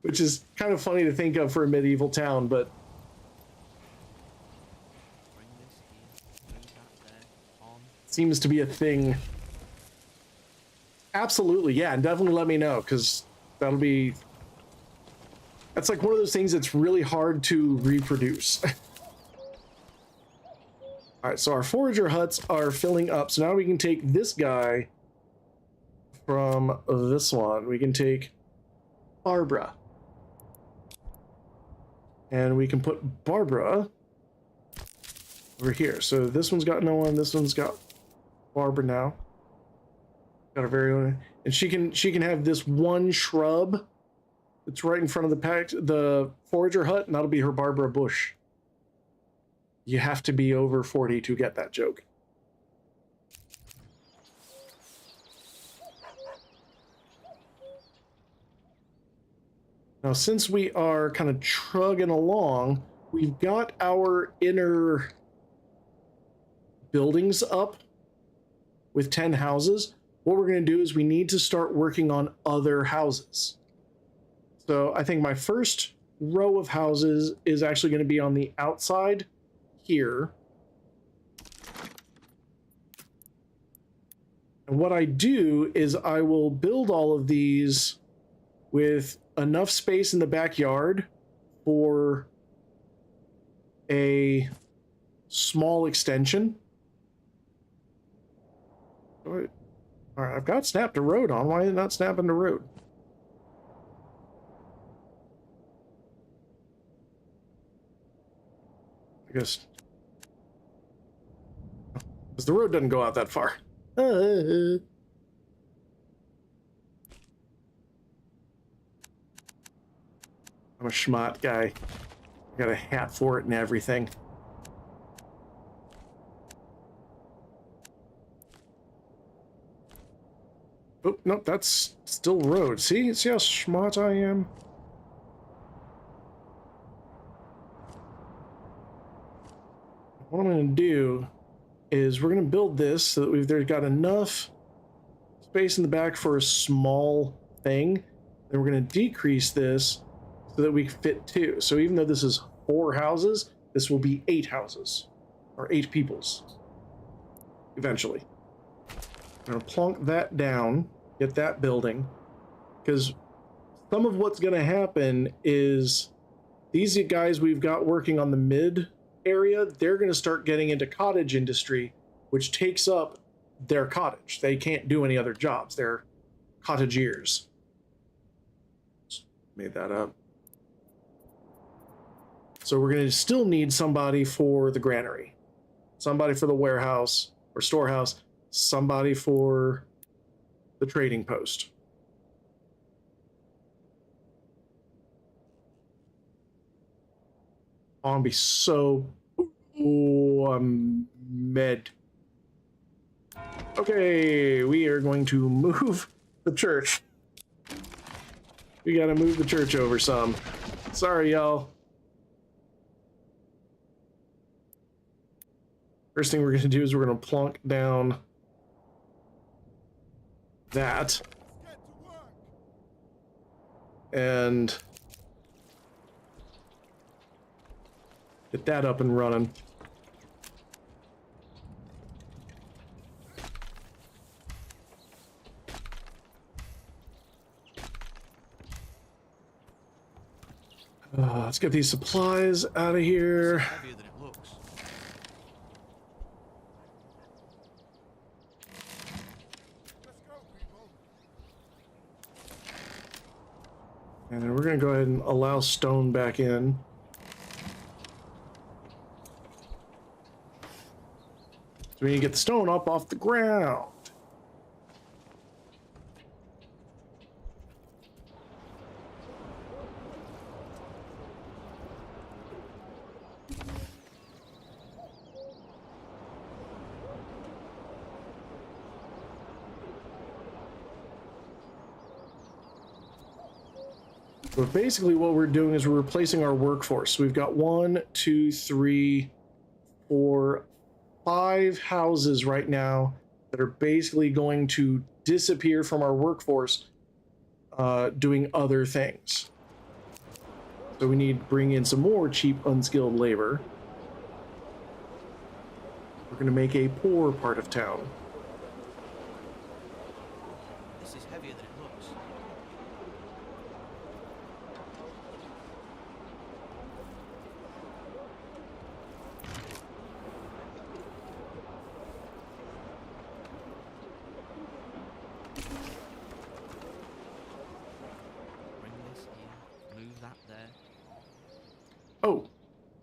B: which is kind of funny to think of for a medieval town, but seems to be a thing. Absolutely, yeah, and definitely let me know, because that's like one of those things that's really hard to reproduce. All right, so our forager huts are filling up, so now we can take this guy from this one. We can take Barbara. And we can put Barbara over here. So this one's got no one, this one's got Barbara now. Got her very own, and she can have this one shrub that's right in front of the forager hut, and that'll be her Barbara bush. You have to be over 40 to get that joke. Now, since we are kind of trugging along, we've got our inner buildings up with 10 houses. What we're going to do is we need to start working on other houses. So I think my first row of houses is actually going to be on the outside here. And what I do is I will build all of these with enough space in the backyard for a small extension. All right, I've got snapped a road on. Why is it not snapping the road? I guess because the road doesn't go out that far. I'm a schmott guy. I got a hat for it and everything. Oh, no, that's still road. See how schmott I am? What I'm going to do is we're going to build this so that there's got enough space in the back for a small thing. Then we're going to decrease this so that we can fit 2. So even though this is 4 houses, this will be 8 houses, or 8 peoples, eventually. I'm going to plonk that down, get that building, because some of what's going to happen is these guys we've got working on the mid area, they're going to start getting into cottage industry, which takes up their cottage. They can't do any other jobs. They're cottagiers. Made that up. So we're going to still need somebody for the granary, somebody for the warehouse or storehouse, somebody for the trading post. I'm gonna be so... Oh, I'm med. Okay, we are going to move the church. We gotta move the church over some. Sorry, y'all. First thing we're gonna do is we're gonna plonk down that. And get that up and running. Let's get these supplies out of here.
C: It's heavier than it looks.
B: And then we're going to go ahead and allow stone back in. So we need to get the stone up off the ground. But basically what we're doing is we're replacing our workforce. We've got 1, 2, 3, 4, 5 houses right now that are basically going to disappear from our workforce doing other things. So we need to bring in some more cheap, unskilled labor. We're going to make a poor part of town.
C: This is heavier than it looks. Bring this here, move that there.
B: Oh,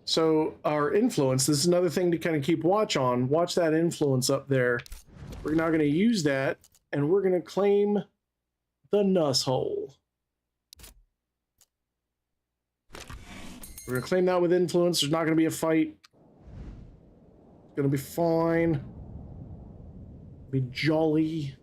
B: so our influence, this is another thing to kind of keep watch on. Watch that influence up there. We're now going to use that, and we're going to claim the Nuss Hole. We're going to claim that with influence. There's not going to be a fight. It's going to be fine. Be jolly.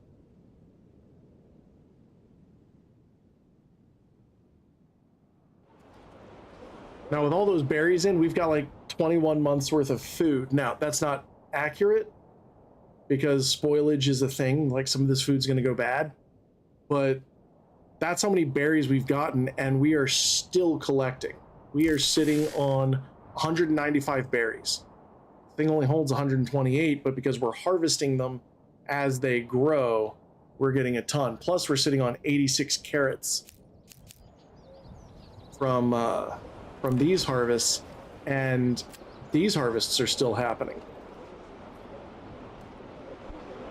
B: Now, with all those berries in, we've got like 21 months worth of food. Now, that's not accurate because spoilage is a thing. Like, some of this food's going to go bad. But that's how many berries we've gotten, and we are still collecting. We are sitting on 195 berries. The thing only holds 128, but because we're harvesting them as they grow, we're getting a ton. Plus, we're sitting on 86 carrots from these harvests, and these harvests are still happening.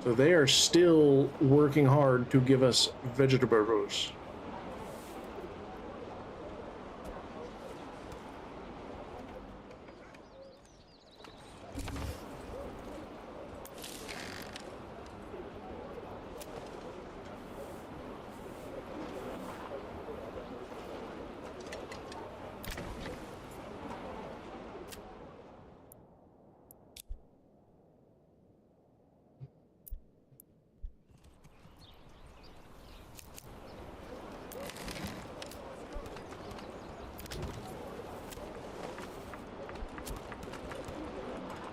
B: So they are still working hard to give us vegetables.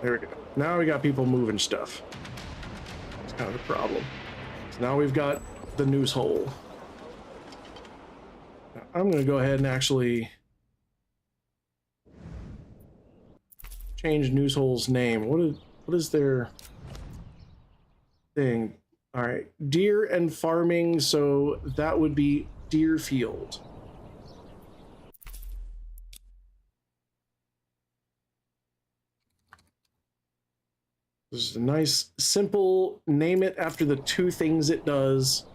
B: There we go. Now we got people moving stuff. It's kind of a problem. So now we've got the noose hole. Now I'm going to go ahead and actually change noose hole's name. What is their thing? All right, deer and farming. So that would be Deerfield. This is a nice, simple, name it after the two things it does,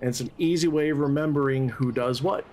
B: and it's an easy way of remembering who does what.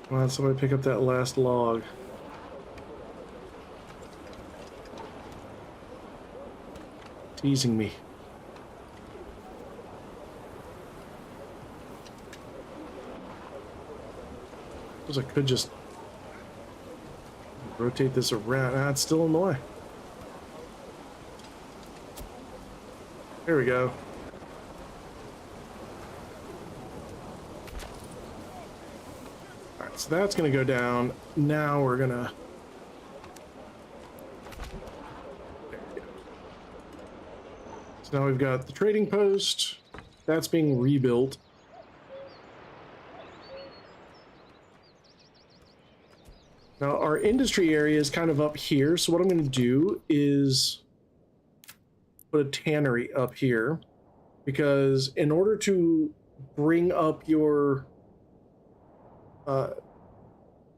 B: Come on, somebody pick up that last log. Teasing me. Suppose I could just rotate this around. Ah, it's still in the way. There we go. Alright, so that's gonna go down. Now we're gonna... There we go. So now we've got the trading post. That's being rebuilt. Now, our industry area is kind of up here, so what I'm going to do is put a tannery up here, because in order to bring up your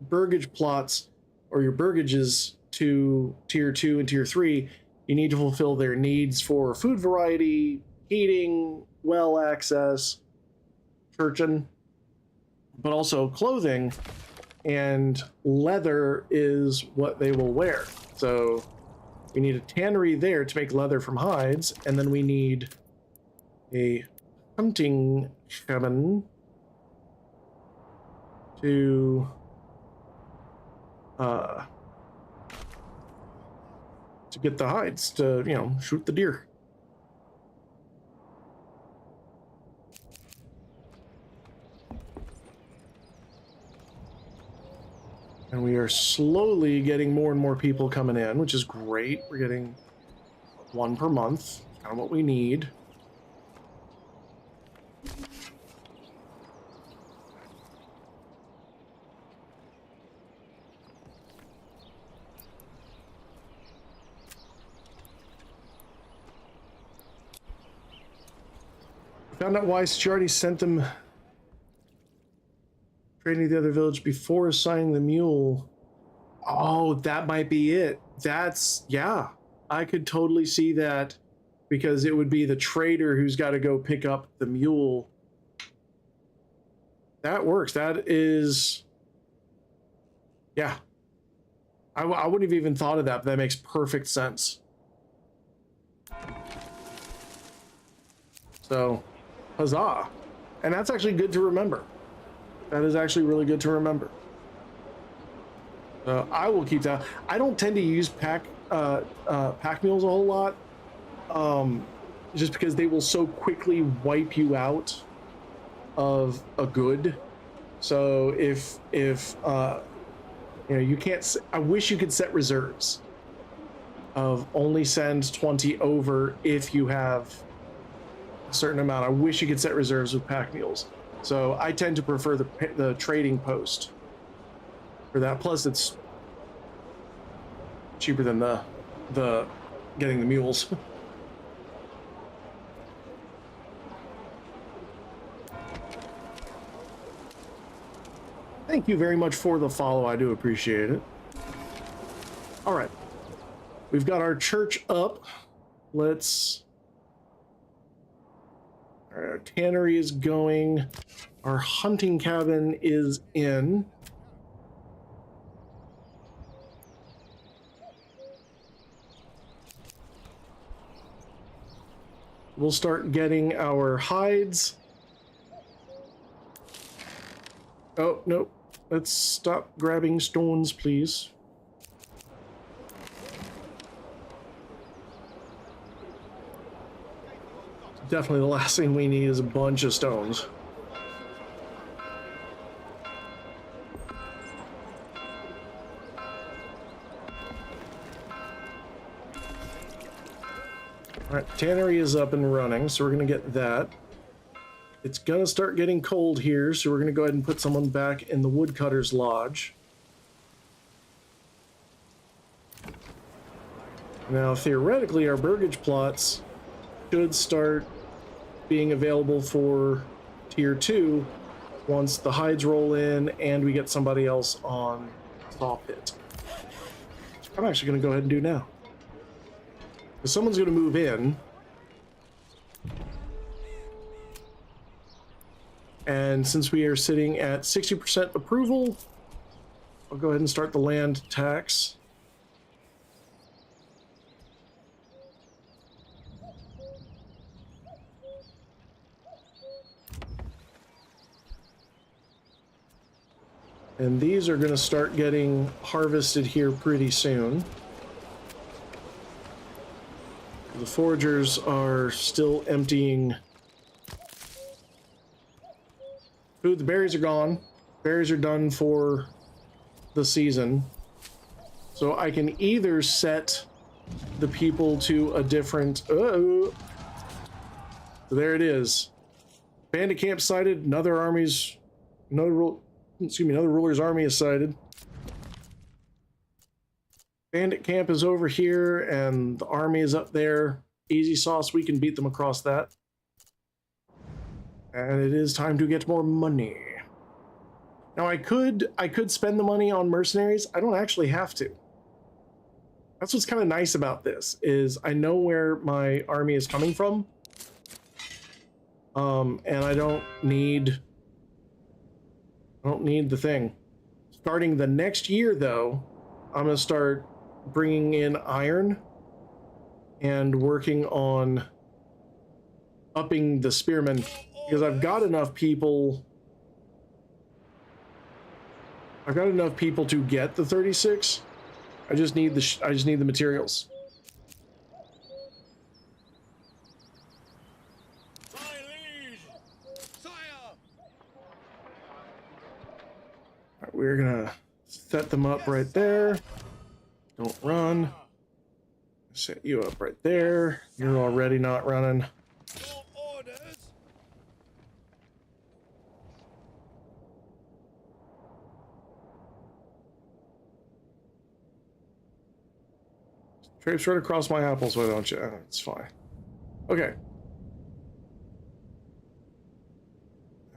B: burgage plots, or your burgages to tier 2 and tier 3, you need to fulfill their needs for food variety, heating, well access, churchin, but also clothing. And leather is what they will wear. So we need a tannery there to make leather from hides, and then we need a hunting cabin to get the hides to, you know, shoot the deer. And we are slowly getting more and more people coming in, which is great. We're getting one per month, kind of what we need. Found out why she already sent them trading the other village before assigning the mule. Oh, that might be it. That's, yeah, I could totally see that, because it would be the trader who's got to go pick up the mule. That works. That is, yeah. I wouldn't have even thought of that, but that makes perfect sense. So, huzzah. And that's actually good to remember. That is actually really good to remember. I will keep that. I don't tend to use pack mules a whole lot, just because they will so quickly wipe you out of a good. So if you know, you can't. I wish you could set reserves of only send 20 over if you have a certain amount. I wish you could set reserves with pack mules. So I tend to prefer the trading post for that. Plus, it's cheaper than the getting the mules. Thank you very much for the follow. I do appreciate it. All right, we've got our church up. Let's. Our tannery is going. Our hunting cabin is in. We'll start getting our hides. Oh, no. Let's stop grabbing stones, please. Definitely the last thing we need is a bunch of stones. Alright, tannery is up and running, so we're going to get that. It's going to start getting cold here, so we're going to go ahead and put someone back in the woodcutter's lodge. Now, theoretically, our burgage plots should start being available for tier 2 once the hides roll in and we get somebody else on saw pit. Which I'm actually going to go ahead and do now. If someone's going to move in, and since we are sitting at 60% approval, I'll go ahead and start the land tax. And these are going to start getting harvested here pretty soon. The foragers are still emptying food. The berries are gone. Berries are done for the season. So I can either set the people to a different... Oh, there it is. Bandit camp sighted. Another army's... Another ruler's army is sighted. Bandit camp is over here, and the army is up there. Easy sauce, we can beat them across that. And it is time to get more money. Now I could spend the money on mercenaries. I don't actually have to. That's what's kind of nice about this, is I know where my army is coming from. And I don't need the thing. Starting the next year, though, I'm going to start bringing in iron and working on upping the spearmen, because I've got enough people. I've got enough people to get the 36. I just need the materials. We're gonna set them up right there. Don't run. Set you up right there. You're already not running. Traipse right across my apples, why don't you? It's fine. Okay.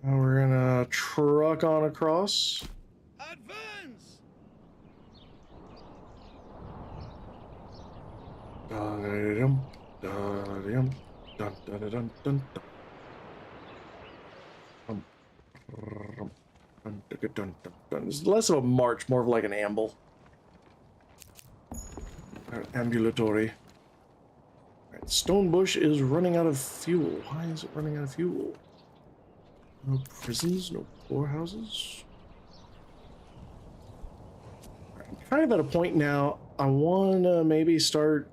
B: Now we're gonna truck on across.
E: Advance!
B: It's less of a march, more of like an amble. Ambulatory. Right, Stonebush is running out of fuel. Why is it running out of fuel? No prisons, no poorhouses. I'm kind of at a point now. I want to maybe start.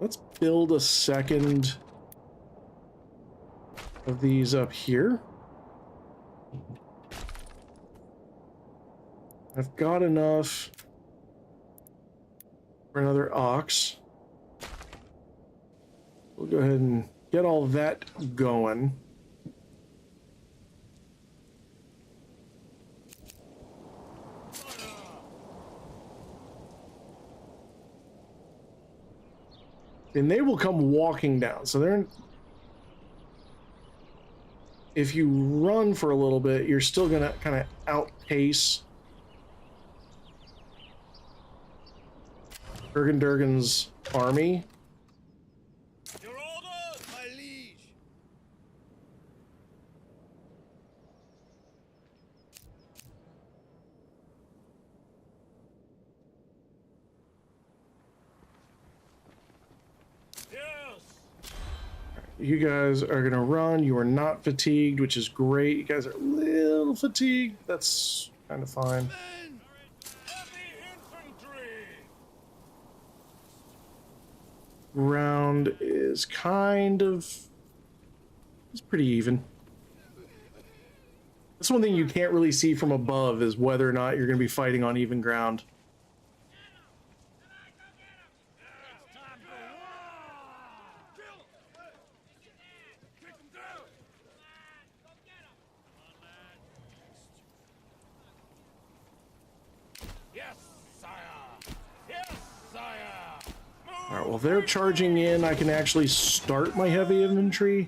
B: Let's build a second of these up here. I've got enough for another ox. We'll go ahead and get all that going. And they will come walking down. So they're... If you run for a little bit, you're still going to kind of outpace Durgan's army.
E: Your orders, my liege. Yes.
B: You guys are going to run. You are not fatigued, which is great. You guys are a little fatigued. That's kind of fine.
E: Men, heavy infantry.
B: Ground is kind of... It's pretty even. That's one thing you can't really see from above, is whether or not you're going to be fighting on even ground. Alright, while they're charging in, I can actually start my heavy infantry.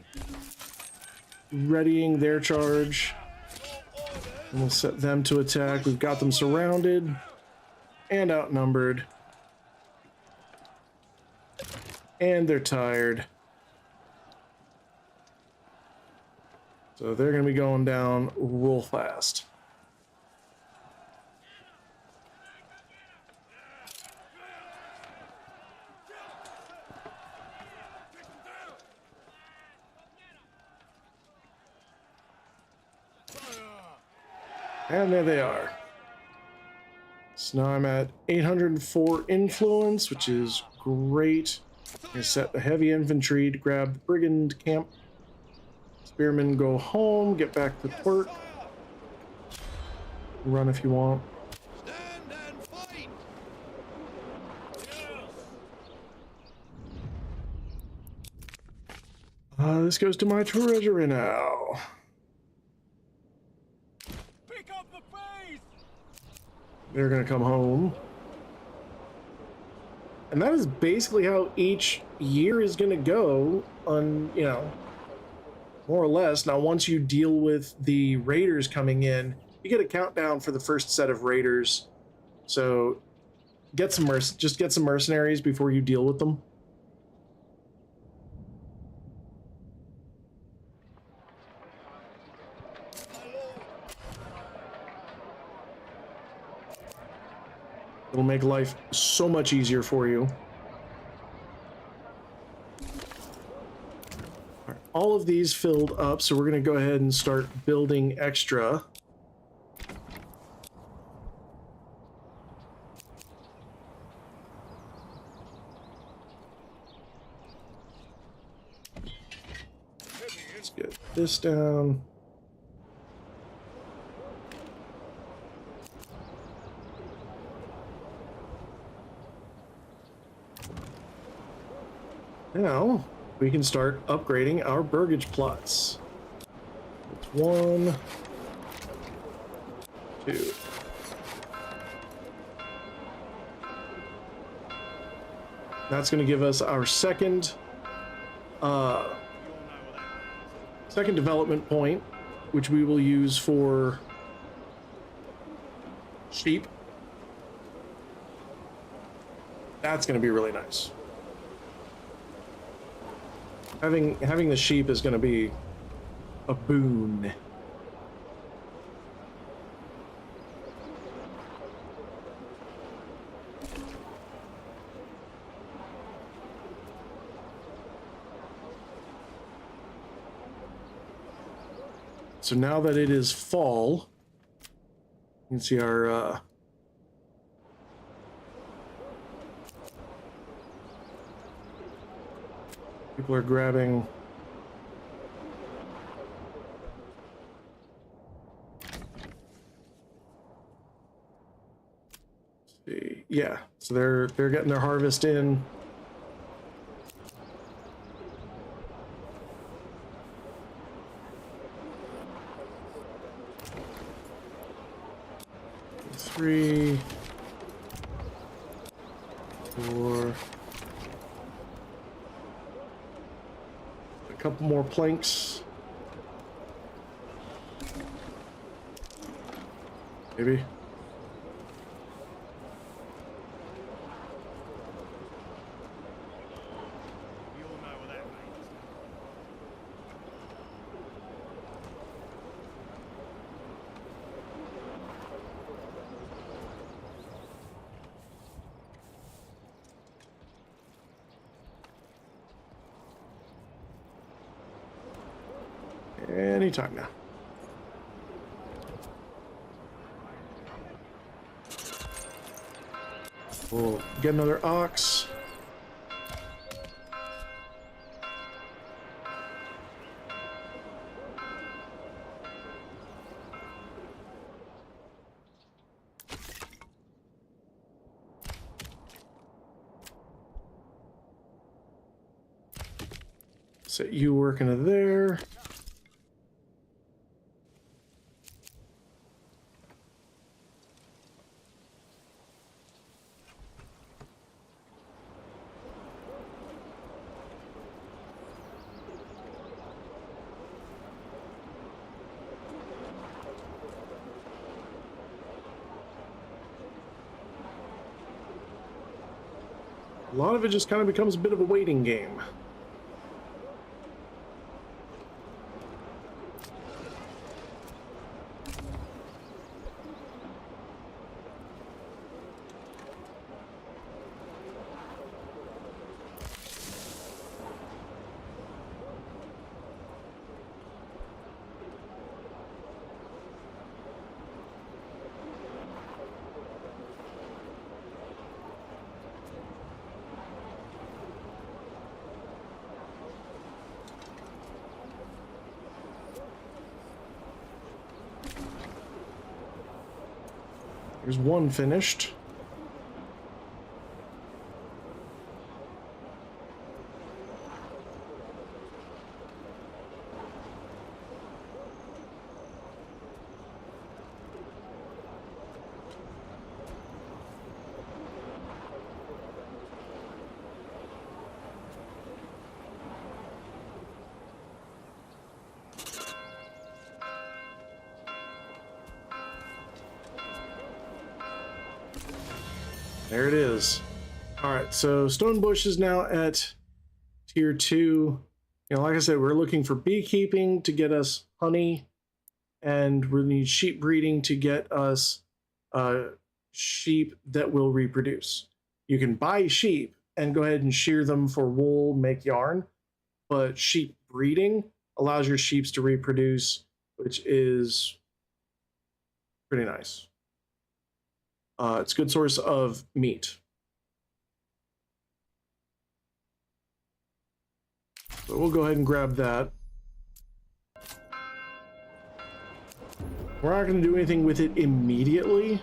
B: Readying their charge. And we'll set them to attack. We've got them surrounded and outnumbered. And they're tired. So they're going to be going down real fast. And there they are. So now I'm at 804 influence, which is great. I set the heavy infantry to grab the brigand camp. Spearmen go home, get back to work. Run if you want.
E: Stand and fight. Yes.
B: This goes to my treasury now.
E: Pick up the pace.
B: They're gonna come home. And that is basically how each year is gonna go on, you know, more or less. Now, once you deal with the raiders coming in, you get a countdown for the first set of raiders. So get some just get some mercenaries before you deal with them. It'll make life so much easier for you. All of these filled up, so we're going to go ahead and start building extra. Let's get this down. Now, we can start upgrading our burgage plots. It's 1, 2. That's going to give us our second development point, which we will use for sheep. That's going to be really nice. Having the sheep is going to be a boon. So now that it is fall, you can see our people are grabbing yeah, so they're getting their harvest in. Three, 4. A couple more planks. Maybe. Anytime now. We'll get another ox. Set you working to there. A lot of it just kind of becomes a bit of a waiting game. There's one finished. There it is. All right, so Stonebush is now at tier 2. You know, like I said, we're looking for beekeeping to get us honey, and we need sheep breeding to get us sheep that will reproduce. You can buy sheep and go ahead and shear them for wool, make yarn, but sheep breeding allows your sheep to reproduce, which is pretty nice. It's a good source of meat. So we'll go ahead and grab that. We're not going to do anything with it immediately.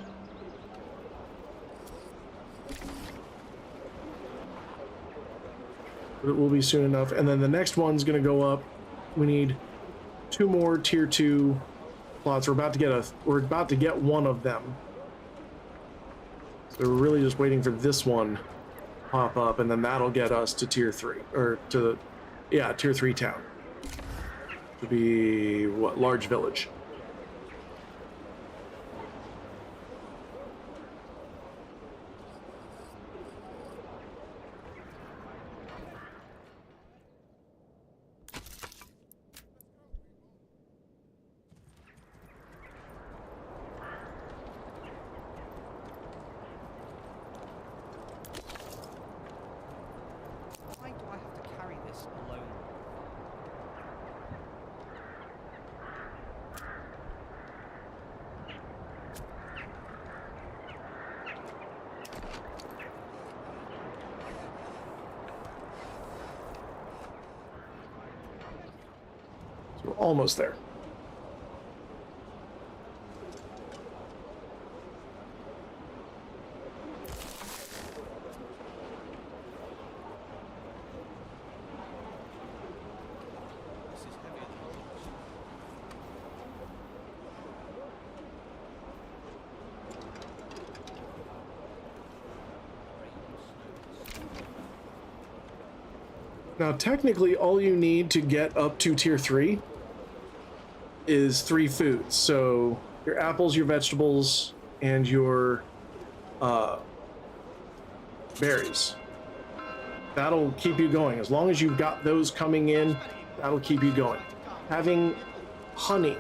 B: But it will be soon enough. And then the next one's going to go up. We need 2 more tier 2 plots. We're about to get one of them. So we're really just waiting for this one to pop up, and then that'll get us to tier 3, or to, yeah, tier 3 town. To be, what, large village. So we're almost there. Now, technically, all you need to get up to tier 3 is 3 foods. So your apples, your vegetables, and your berries. That'll keep you going. As long as you've got those coming in, that'll keep you going. Having honey,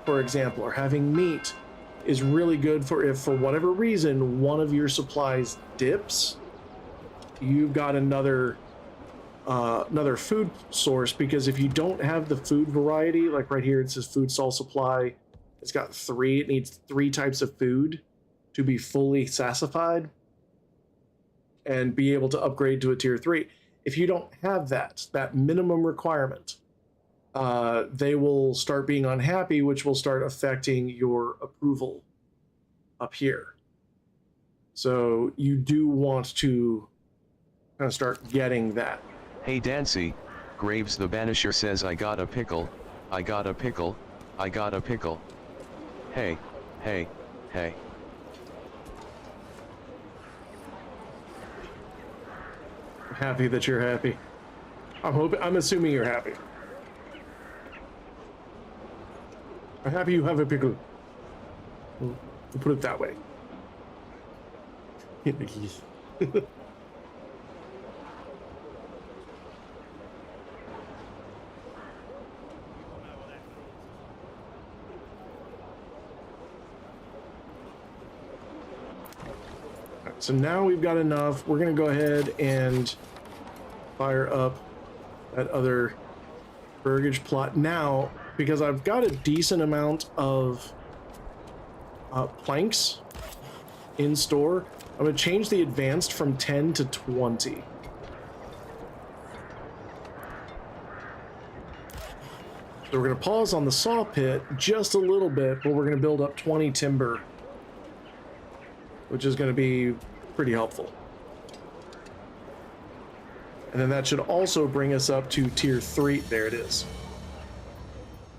B: for example, or having meat is really good for if, for whatever reason, one of your supplies dips, you've got another food source, because if you don't have the food variety, like right here it says food source supply, it's got 3, it needs 3 types of food to be fully sassified and be able to upgrade to a tier 3. If you don't have that minimum requirement, they will start being unhappy, which will start affecting your approval up here. So you do want to kind of start getting that.
D: Hey Dancy, Graves the Banisher says I got a pickle, I got a pickle, I got a pickle. Hey, hey, hey.
B: I'm happy that you're happy. I'm assuming you're happy. I'm happy you have a pickle. We'll put it that way. So now we've got enough. We're going to go ahead and fire up that other burgage plot now, because I've got a decent amount of planks in store. I'm going to change the advanced from 10 to 20. So we're going to pause on the saw pit just a little bit, but we're going to build up 20 timber which is going to be pretty helpful. And then that should also bring us up to tier 3. There it is.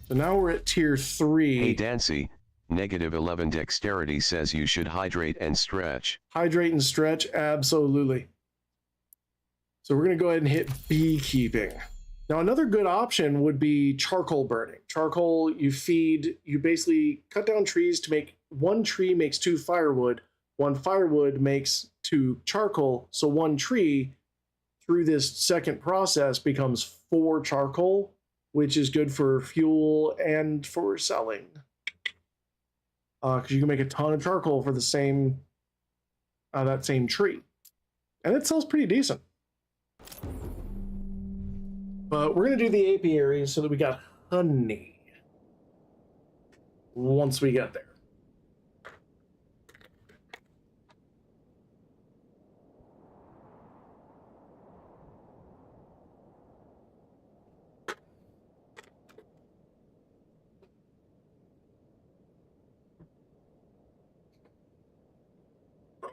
B: So now we're at tier 3.
D: Hey Dancy, -11 dexterity says you should hydrate and stretch.
B: Hydrate and stretch, absolutely. So we're going to go ahead and hit beekeeping. Now another good option would be charcoal burning. Charcoal, you basically cut down trees to make, one tree makes 2 firewood, 1 firewood makes 2 charcoal, so 1 tree through this second process becomes 4 charcoal, which is good for fuel and for selling. Because you can make a ton of charcoal for the same, that same tree. And it sells pretty decent. But we're going to do the apiary so that we got honey once we get there.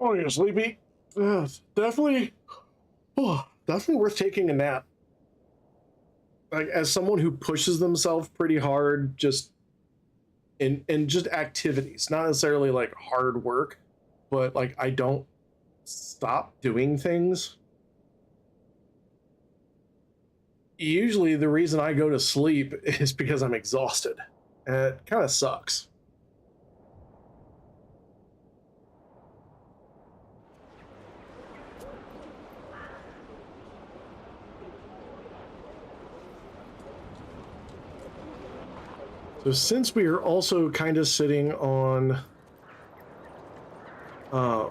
B: Oh, you're sleepy? Definitely worth taking a nap. Like, as someone who pushes themselves pretty hard, just in just activities, not necessarily like hard work, but like I don't stop doing things. Usually the reason I go to sleep is because I'm exhausted. And it kind of sucks. So since we are also kind of sitting on some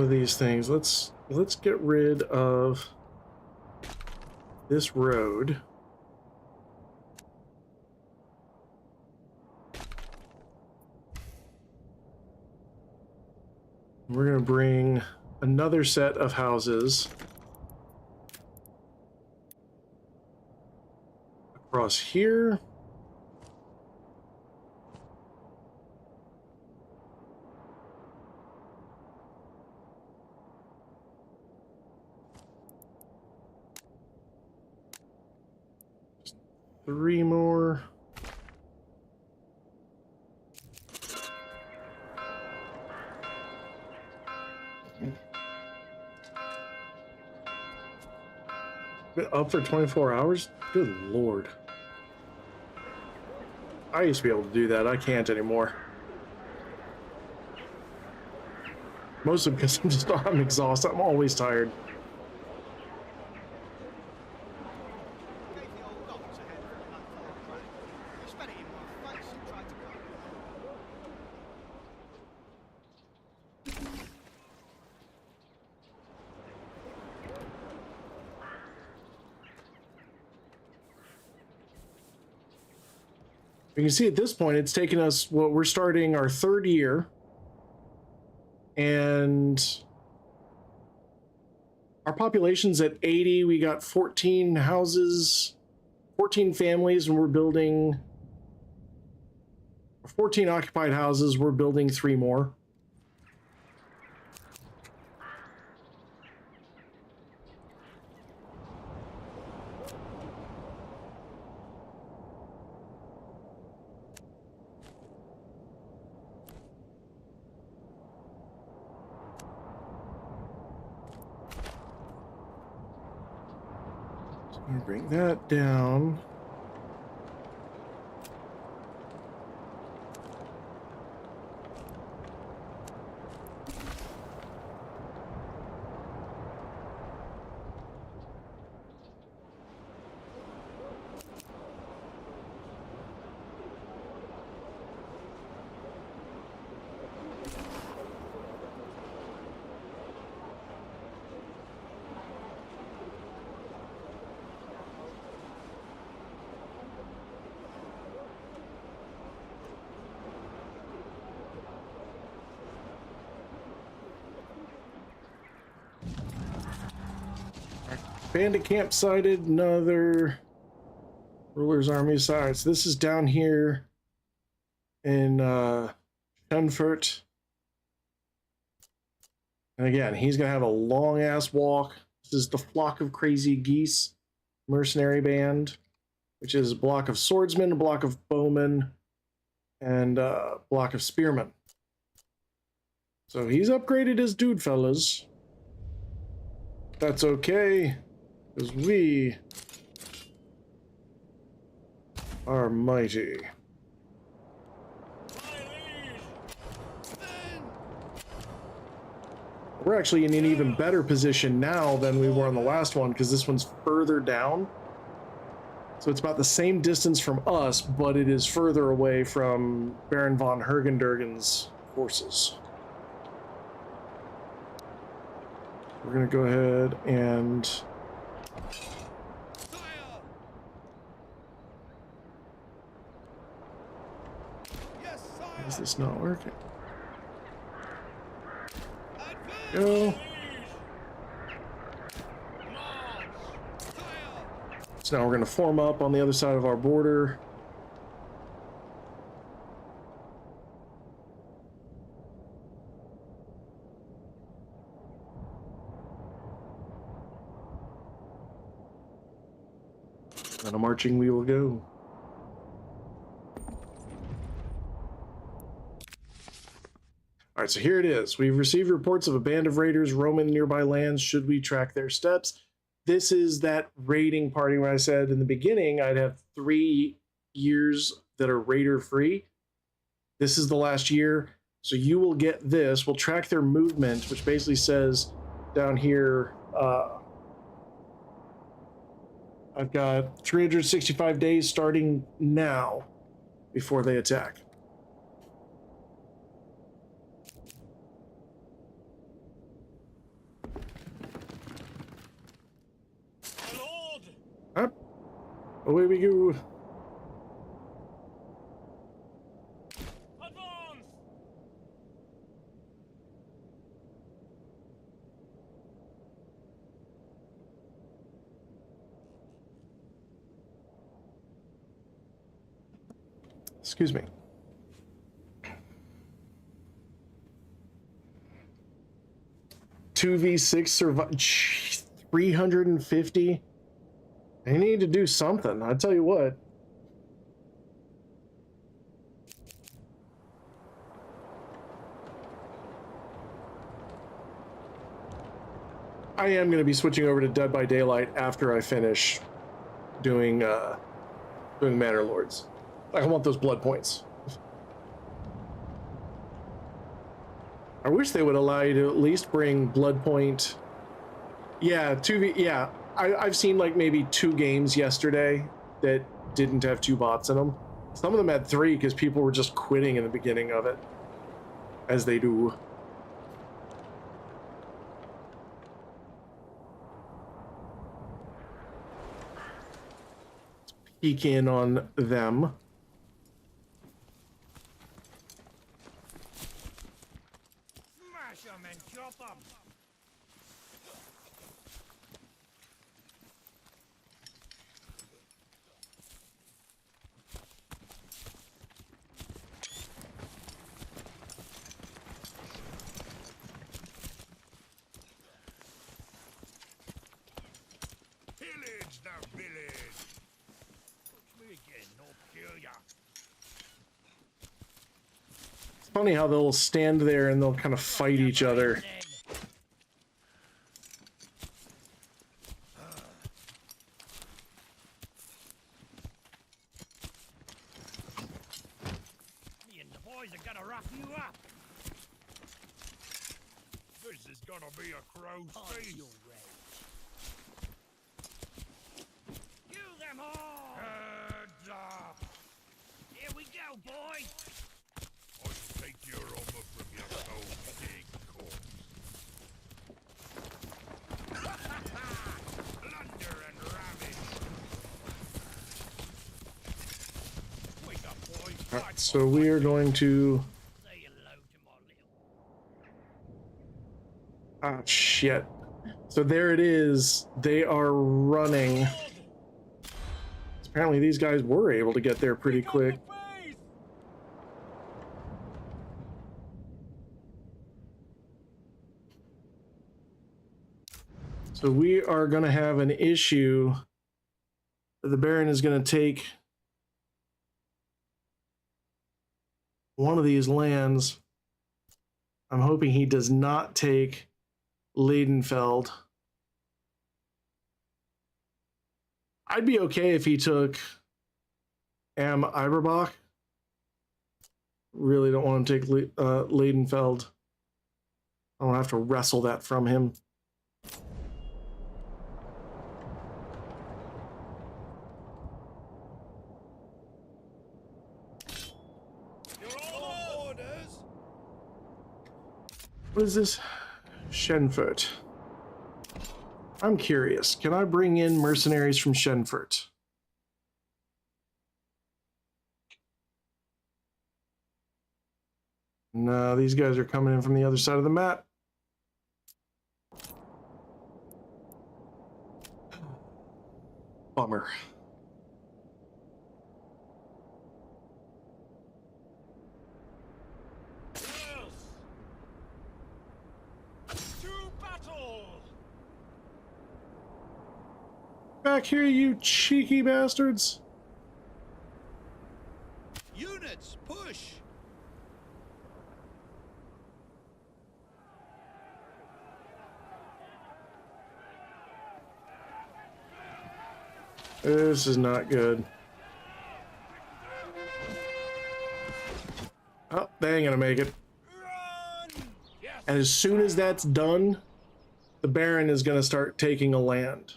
B: of these things, let's get rid of this road. We're going to bring another set of houses across here. Just 3 more. Up for 24 hours? Good lord. I used to be able to do that. I can't anymore. Mostly because I'm exhausted. I'm always tired. You can see at this point, it's taken us, well, we're starting our 3rd year, and our population's at 80. We got 14 houses, 14 families, and we're building 14 occupied houses. We're building 3 more. Bring that down. Bandit camp sighted, another ruler's army. Sorry, so this is down here in Dunfort. And again, he's gonna have a long ass walk. This is the Flock of Crazy Geese mercenary band, which is a block of swordsmen, a block of bowmen, and a block of spearmen. So he's upgraded his dude, fellas. That's okay, because we are mighty. We're actually in an even better position now than we were on the last one, because this one's further down. So it's about the same distance from us, but it is further away from Baron von Hergendergen's forces. We're going to go ahead and... Why is this not working? Go. So now we're going to form up on the other side of our border. And a marching we will go. All right, so here it is. We've received reports of a band of raiders roaming nearby lands. Should we track their steps? This is that raiding party where I said in the beginning I'd have 3 years that are raider free. This is the last year. So you will get this. We'll track their movement, which basically says down here, I've got 365 days starting now before they attack. Up. Away we go.
E: Advance!
B: Excuse me. Two V6 survive 350. I need to do something. I tell you what. I am going to be switching over to Dead by Daylight after I finish doing Manor Lords. I want those blood points. I wish they would allow you to at least bring blood point. Yeah, 2v. Yeah, I've seen like maybe 2 games yesterday that didn't have 2 bots in them. Some of them had 3 because people were just quitting in the beginning of it, as they do. Let's peek in on them.
E: Smash 'em and chop 'em! Pillage the village! Touch me again, I'll kill ya!
B: It's funny how they'll stand there and they'll kind of fight each other.
E: Me and the boys are gonna rough you up! This is gonna be a crow's feast! Kill them all! Heads up! Here we go, boys! I shall take your armor from your cold pig corpse. Plunder and ravage! Wake up, boys!
B: Alright, so we are going to...
E: Say hello to my little...
B: Ah, shit. So there it is. They are running. Apparently these guys were able to get there pretty quick. So we are going to have an issue. The Baron is going to take one of these lands. I'm hoping he does not take Leidenfeld. I'd be okay if he took Am Iberbach. Really don't want him to take Leidenfeld. I don't have to wrestle that from him. What is this? Shenfurt. I'm curious. Can I bring in mercenaries from Shenfurt? No, these guys are coming in from the other side of the map. Bummer. Back here, you cheeky bastards.
E: Units, push!
B: This is not good. Oh, they ain't gonna make it. And as soon as that's done, the Baron is gonna start taking a land.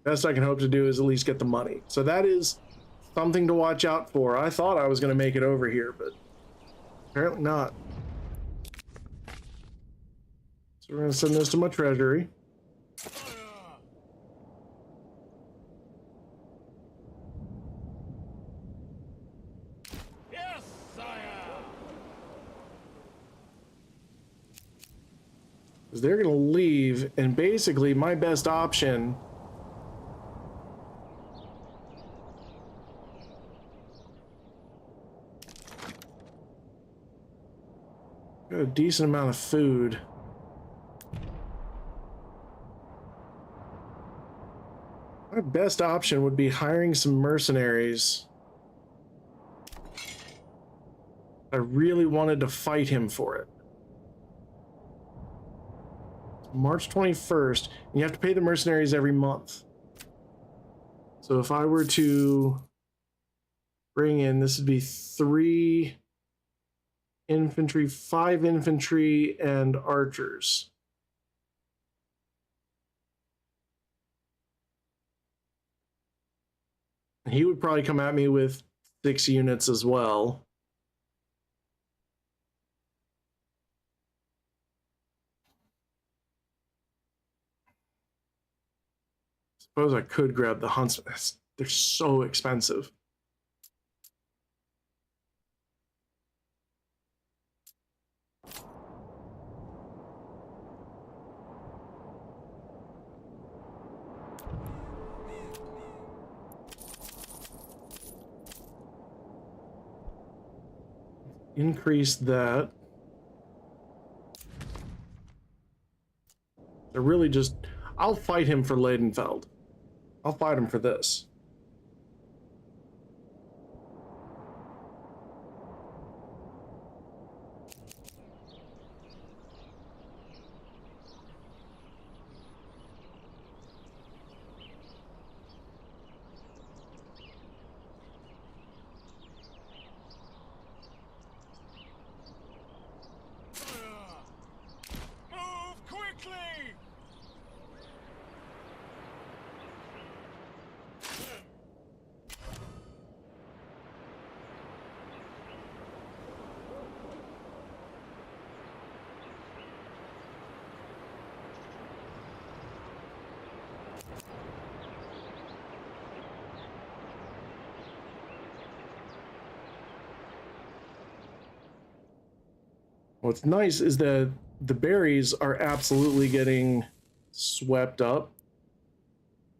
B: Best I can hope to do is at least get the money. So that is something to watch out for. I thought I was going to make it over here, but apparently not. So we're going to send this to my treasury.
E: Yes, sire!
B: Because they're going to leave, and basically my best option got a decent amount of food. My best option would be hiring some mercenaries. I really wanted to fight him for it. March 21st, and you have to pay the mercenaries every month. So if I were to bring in, this would be 3 infantry, 5 infantry, and archers. He would probably come at me with 6 units as well. Suppose I could grab the huntsman. They're so expensive. Increase that. They're really just... I'll fight him for Leidenfeld. I'll fight him for this. What's nice is that the berries are absolutely getting swept up.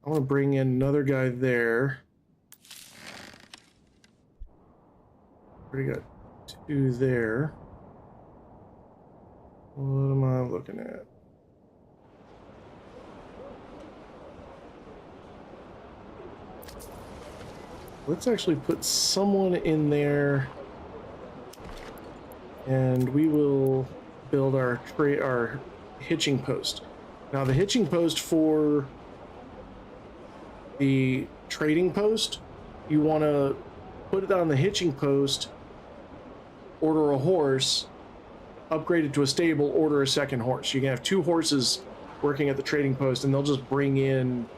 B: I want to bring in another guy there. Already got 2 there. What am I looking at? Let's actually put someone in there, and we will build our hitching post. Now the hitching post for the trading post, you want to put it on the hitching post, order a horse, upgrade it to a stable, order a second horse. You can have 2 horses working at the trading post, and they'll just bring in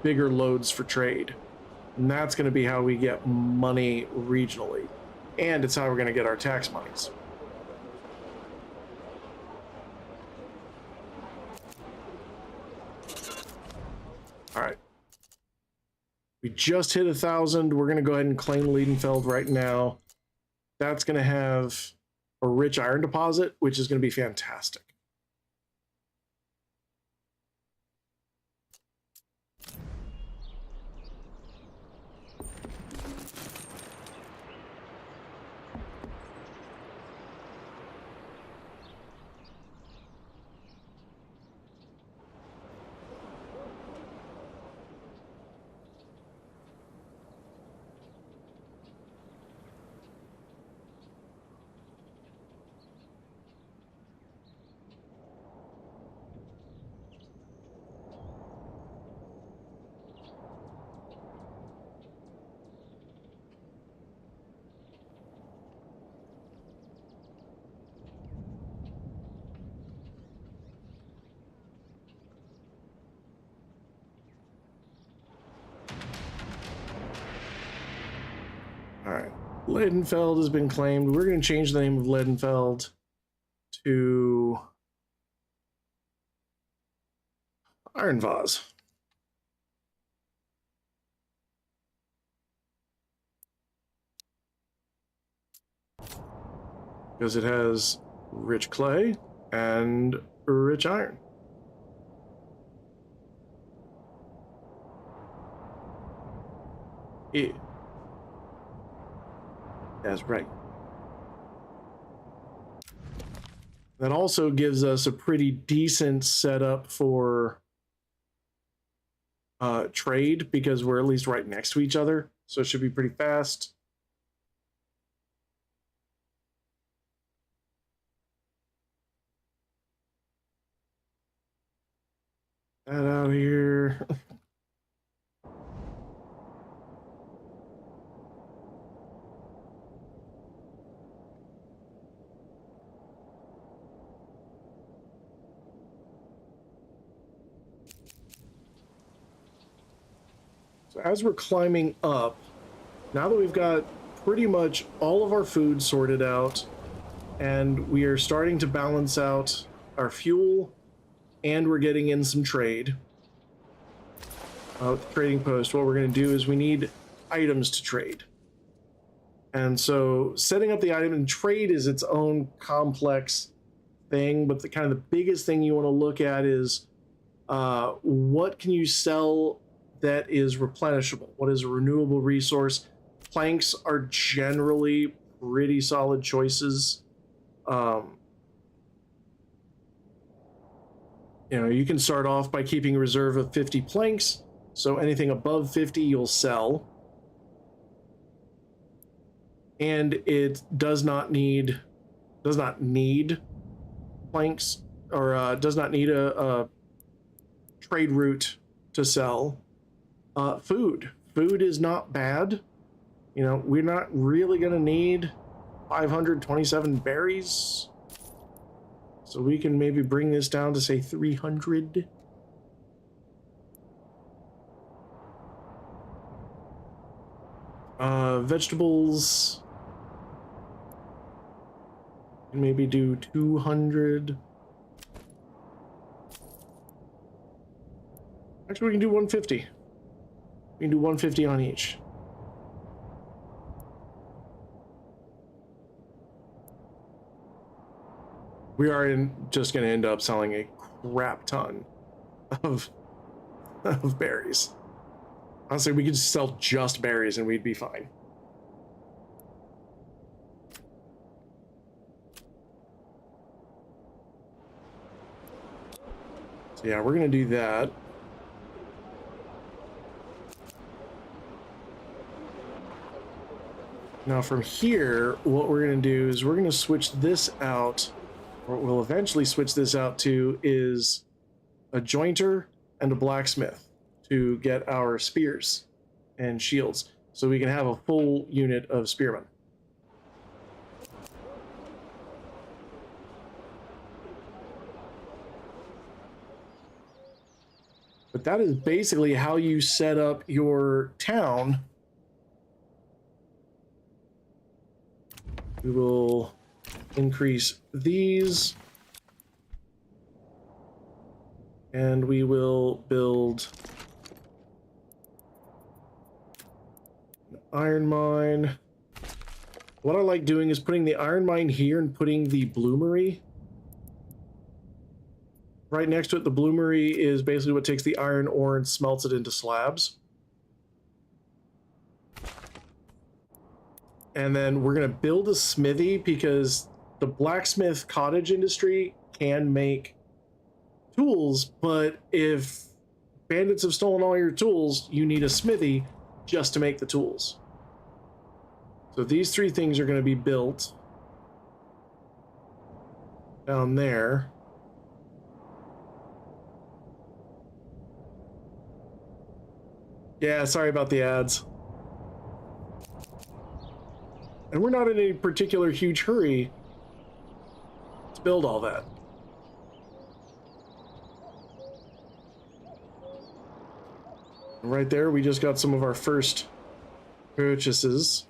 B: bigger loads for trade. And that's going to be how we get money regionally. And it's how we're going to get our tax monies. All right. We just hit 1,000. We're going to go ahead and claim Liedenfeld right now. That's going to have a rich iron deposit, which is going to be fantastic. All right, Liedenfeld has been claimed. We're going to change the name of Liedenfeld to Iron Vase. Because it has rich clay and rich iron. Yeah. That's right. That also gives us a pretty decent setup for trade, because we're at least right next to each other, so it should be pretty fast. That out here. So as we're climbing up, now that we've got pretty much all of our food sorted out, and we are starting to balance out our fuel, and we're getting in some trade. The trading post, what we're going to do is we need items to trade. And so setting up the item and trade is its own complex thing, but the kind of the biggest thing you want to look at is what can you sell that is replenishable? What is a renewable resource? Planks are generally pretty solid choices. You know, you can start off by keeping a reserve of 50 planks, so anything above 50 you'll sell. And it does not need planks, or does not need a trade route to sell. Food is not bad. You know, we're not really gonna need 527 berries, so we can maybe bring this down to say 300. Vegetables, maybe do 200. Actually, we can do 150. We can do 150 on each. We are just going to end up selling a crap ton of berries. Honestly, we could sell just berries and we'd be fine. So yeah, we're going to do that. Now from here, what we're going to do is we're going to switch this out. What we'll eventually switch this out to is a jointer and a blacksmith to get our spears and shields, so we can have a full unit of spearmen. But that is basically how you set up your town. We will increase these, and we will build an iron mine. What I like doing is putting the iron mine here and putting the bloomery right next to it. The bloomery is basically what takes the iron ore and smelts it into slabs. And then we're going to build a smithy, because the blacksmith cottage industry can make tools, but if bandits have stolen all your tools, you need a smithy just to make the tools. So these three things are going to be built down there. Yeah, sorry about the ads. And we're not in any particular huge hurry to build all that. And right there, we just got some of our first purchases.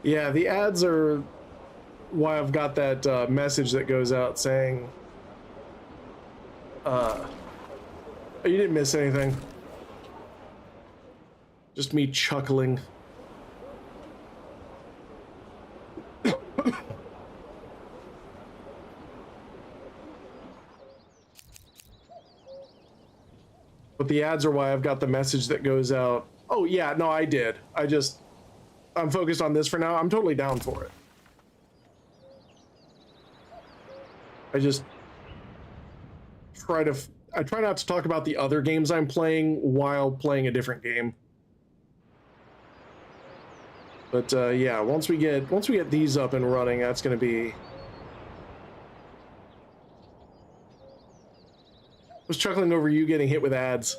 B: Yeah, the ads are why I've got that message that goes out saying, you didn't miss anything. Just me chuckling. But the ads are why I've got the message that goes out. Oh yeah, no, I did. I'm focused on this for now. I'm totally down for it. I try not to talk about the other games I'm playing while playing a different game. But yeah, once we get these up and running, that's going to be. I was chuckling over you getting hit with ads.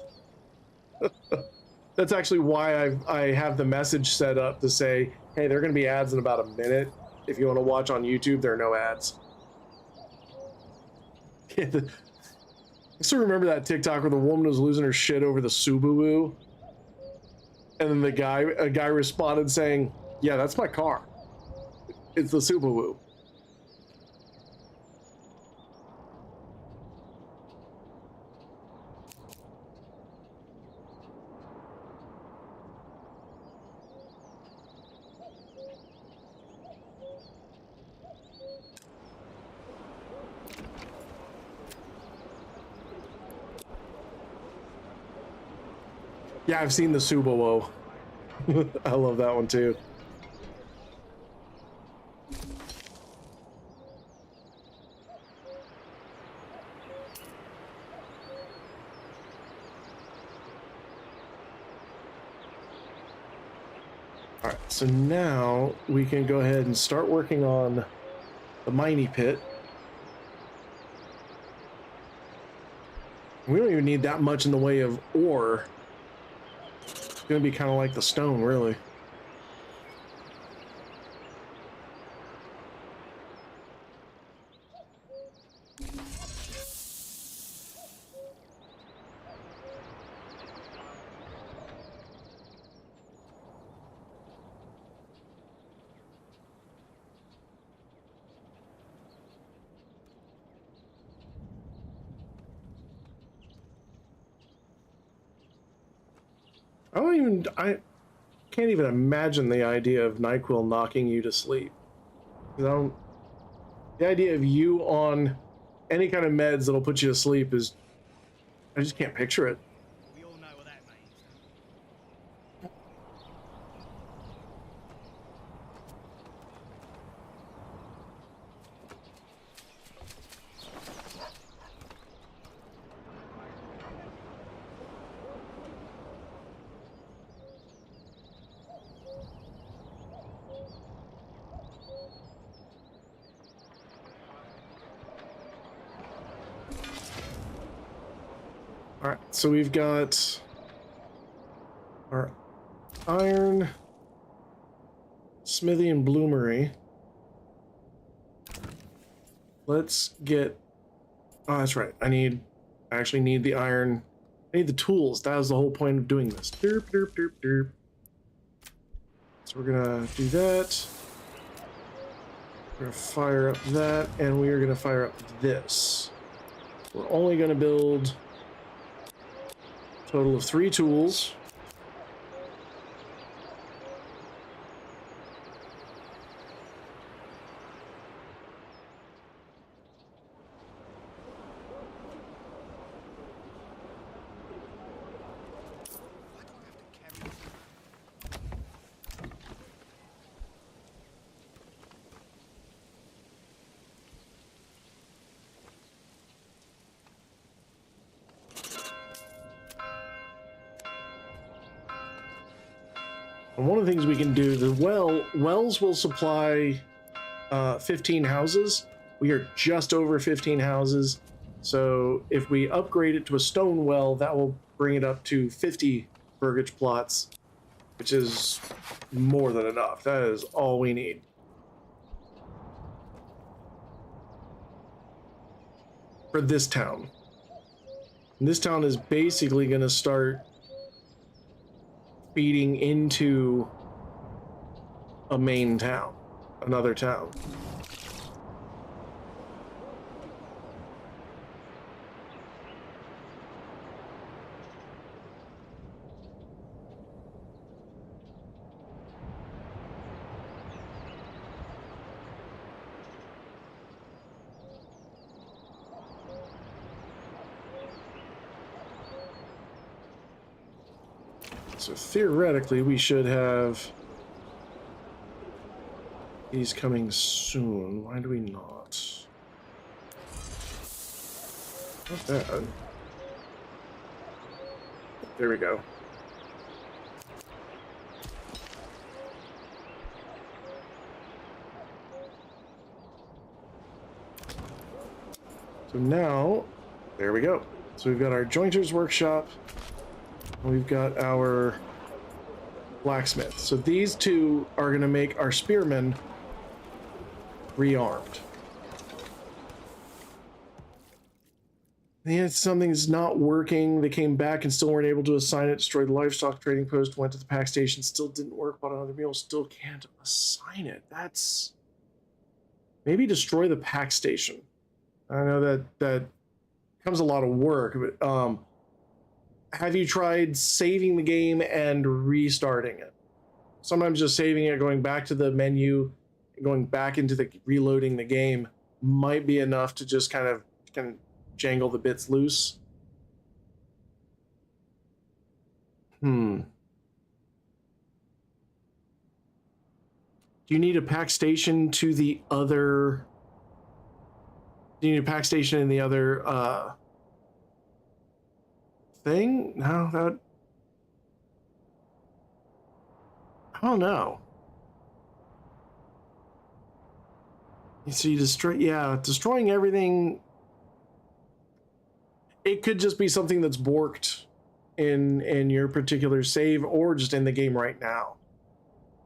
B: That's actually why I have the message set up to say, hey, there are going to be ads in about a minute. If you want to watch on YouTube, there are no ads. I still remember that TikTok where the woman was losing her shit over the Subaru, and then a guy responded saying, "Yeah, that's my car. It's the Subaru." Yeah, I've seen the Subaru. I love that one too. All right, so now we can go ahead and start working on the mining pit. We don't even need that much in the way of ore. It's gonna be kind of like the stone, really. I can't even imagine the idea of NyQuil knocking you to sleep. The idea of you on any kind of meds that'll put you to sleep is, I just can't picture it.
C: We all know what that means.
B: All right, so we've got our iron, smithy, and bloomery. Let's get. Oh, that's right. I actually need the iron. I need the tools. That was the whole point of doing this. Derp, derp, derp, derp. So we're gonna do that. We're gonna fire up that, and we are gonna fire up this. We're only gonna build a total of 3 tools. And one of the things we can do, the wells will supply 15 houses. We are just over 15 houses. So if we upgrade it to a stone well, that will bring it up to 50 burgage plots, which is more than enough. That is all we need. For this town. And this town is basically going to start feeding into a main town, another town. So theoretically, we should have these coming soon. Why do we not? Not bad. There we go. So now, there we go. So we've got our jointer's workshop. We've got our blacksmith. So these two are going to make our spearmen rearmed. Yeah, something's not working. They came back and still weren't able to assign it. Destroyed the livestock trading post. Went to the pack station. Still didn't work. Bought another mule. Still can't assign it. That's... Maybe destroy the pack station. I know that becomes a lot of work, but have you tried saving the game and restarting it? Sometimes just saving it, going back to the menu, going back into the reloading the game might be enough to just kind of jangle the bits loose. Do you need a pack station to the other? Do you need a pack station in the other thing? No, that... I don't know. So you destroy... Yeah, destroying everything... It could just be something that's borked in your particular save or just in the game right now.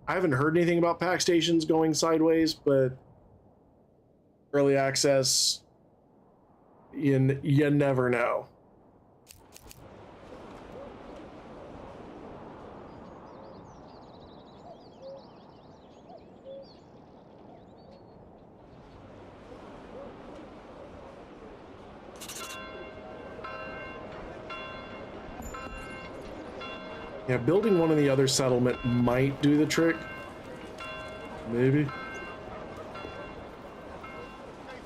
B: I haven't heard anything about pack stations going sideways, but early access, you never know. Yeah, building one in the other settlement might do the trick. Maybe.
E: Gave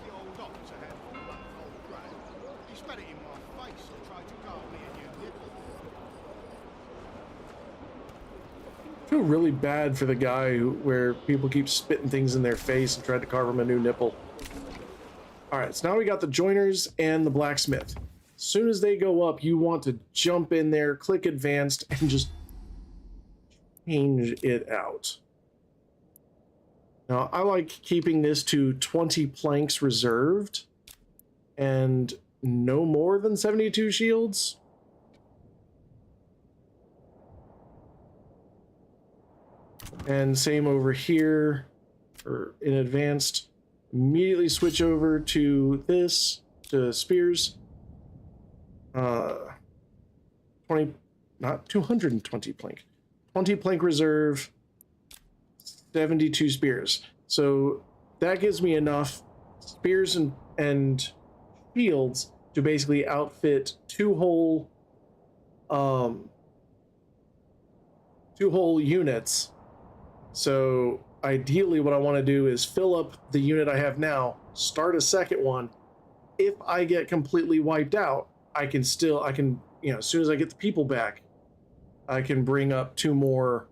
E: the old ox a handful of that cold bread. He spat it in my face and tried to carve me a new nipple.
B: I feel really bad for the guy where people keep spitting things in their face and tried to carve him a new nipple. All right, so now we got the joiners and the blacksmith. As soon as they go up, you want to jump in there, click advanced, and just change it out. Now, I like keeping this to 20 planks reserved and no more than 72 shields. And same over here, or in advanced. Immediately switch over to this, to spears. 20, not 220 plank. 20 plank reserve, 72 spears. So that gives me enough spears and shields to basically outfit two whole units. So ideally what I want to do is fill up the unit I have now, start a second one. If I get completely wiped out, I can, you know, as soon as I get the people back, I can bring up two more.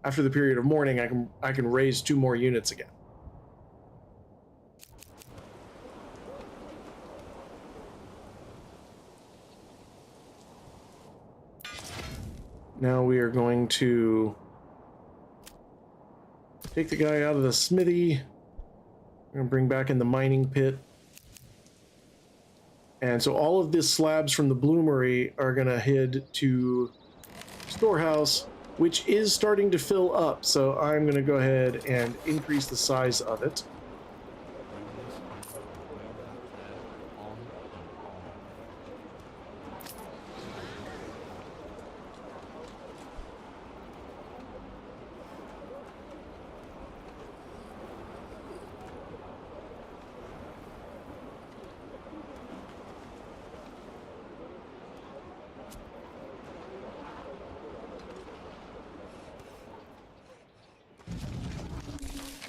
B: After the period of mourning, I can raise two more units again. Now we are going to take the guy out of the smithy. We're gonna bring back in the mining pit. And so all of these slabs from the bloomery are gonna head to storehouse, which is starting to fill up. So I'm gonna go ahead and increase the size of it.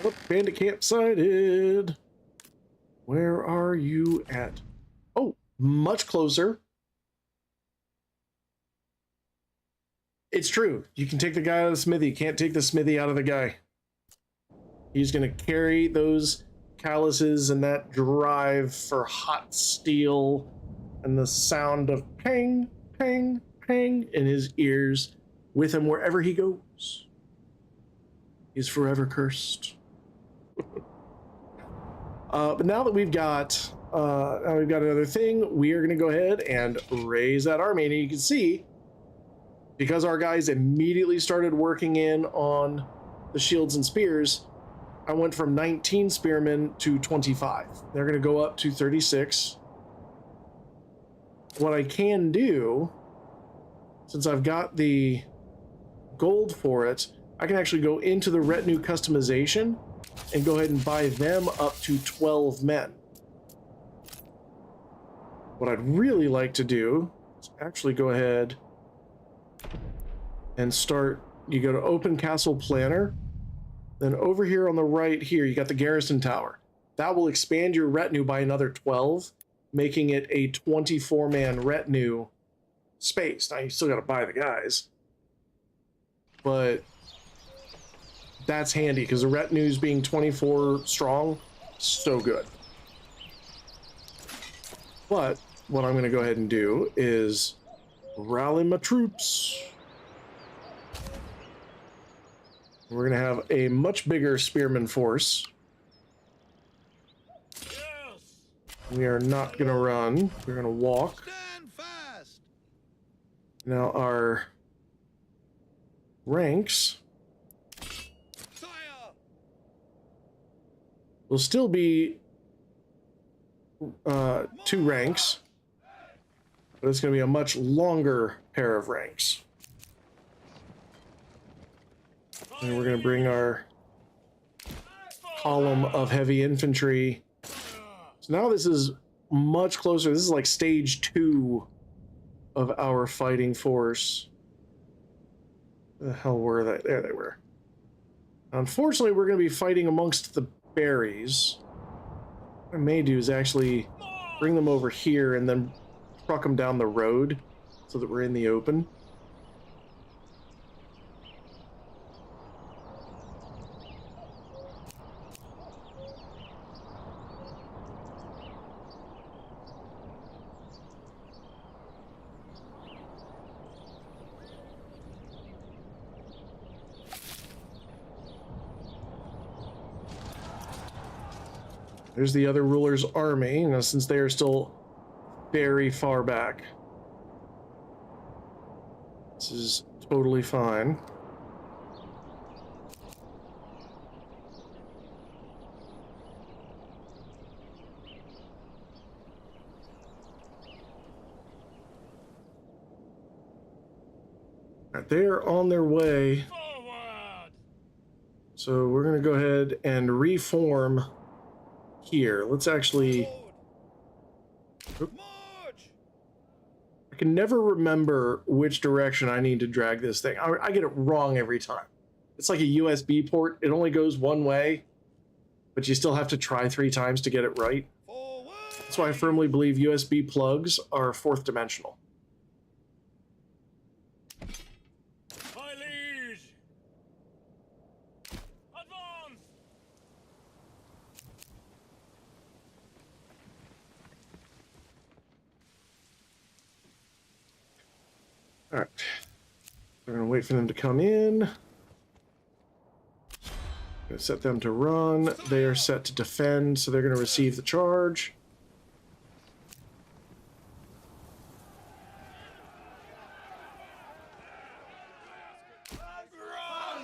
B: Oh, bandit camp sighted. Where are you at? Oh, much closer. It's true. You can take the guy out of the smithy. You can't take the smithy out of the guy. He's going to carry those calluses and that drive for hot steel and the sound of ping, ping, ping in his ears with him wherever he goes. He's forever cursed. But now that we've got another thing, we are going to go ahead and raise that army. And you can see, because our guys immediately started working in on the shields and spears, I went from 19 spearmen to 25. They're going to go up to 36. What I can do, since I've got the gold for it, I can actually go into the retinue customization and go ahead and buy them up to 12 men. What I'd really like to do is actually go ahead and start. You go to Open Castle Planner, then over here on the right here, you got the Garrison Tower. That will expand your retinue by another 12, making it a 24-man retinue space. Now, you still got to buy the guys, but that's handy because the retinues being 24 strong, so good. But what I'm going to go ahead and do is rally my troops. We're going to have a much bigger spearman force.
E: Yes!
B: We are not going to run. We're going to walk.
E: Stand fast!
B: Now our ranks will still be 2 ranks, but it's going to be a much longer pair of ranks. And we're going to bring our column of heavy infantry. So now this is much closer. This is like stage 2 of our fighting force. Where the hell were they? There they were. Unfortunately, we're going to be fighting amongst the berries. What I may do is actually bring them over here and then truck them down the road so that we're in the open. There's the other ruler's army, now since they are still very far back. This is totally fine. Alright, they're on their way.
E: Forward!
B: So we're gonna go ahead and reform here. Let's actually...
E: March!
B: I can never remember which direction I need to drag this thing. I get it wrong every time. It's like a USB port. It only goes one way, but you still have to try 3 times to get it right.
E: Forward!
B: That's why I firmly believe USB plugs are 4th dimensional.
E: My liege! Advance!
B: All right. We're going to wait for them to come in. Gonna set them to run. They are set to defend, so they're going to receive the charge.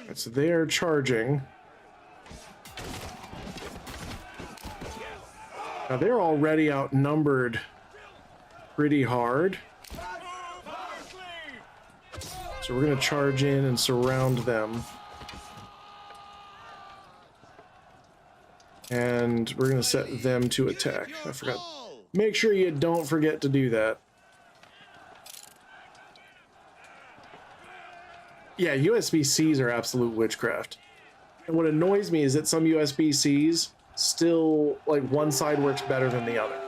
B: Right, so they are charging. Now they're already outnumbered pretty hard. So we're going to charge in and surround them. And we're going to set them to attack. I forgot. Make sure you don't forget to do that. Yeah, USB-Cs are absolute witchcraft. And what annoys me is that some USB-Cs still, like, one side works better than the other.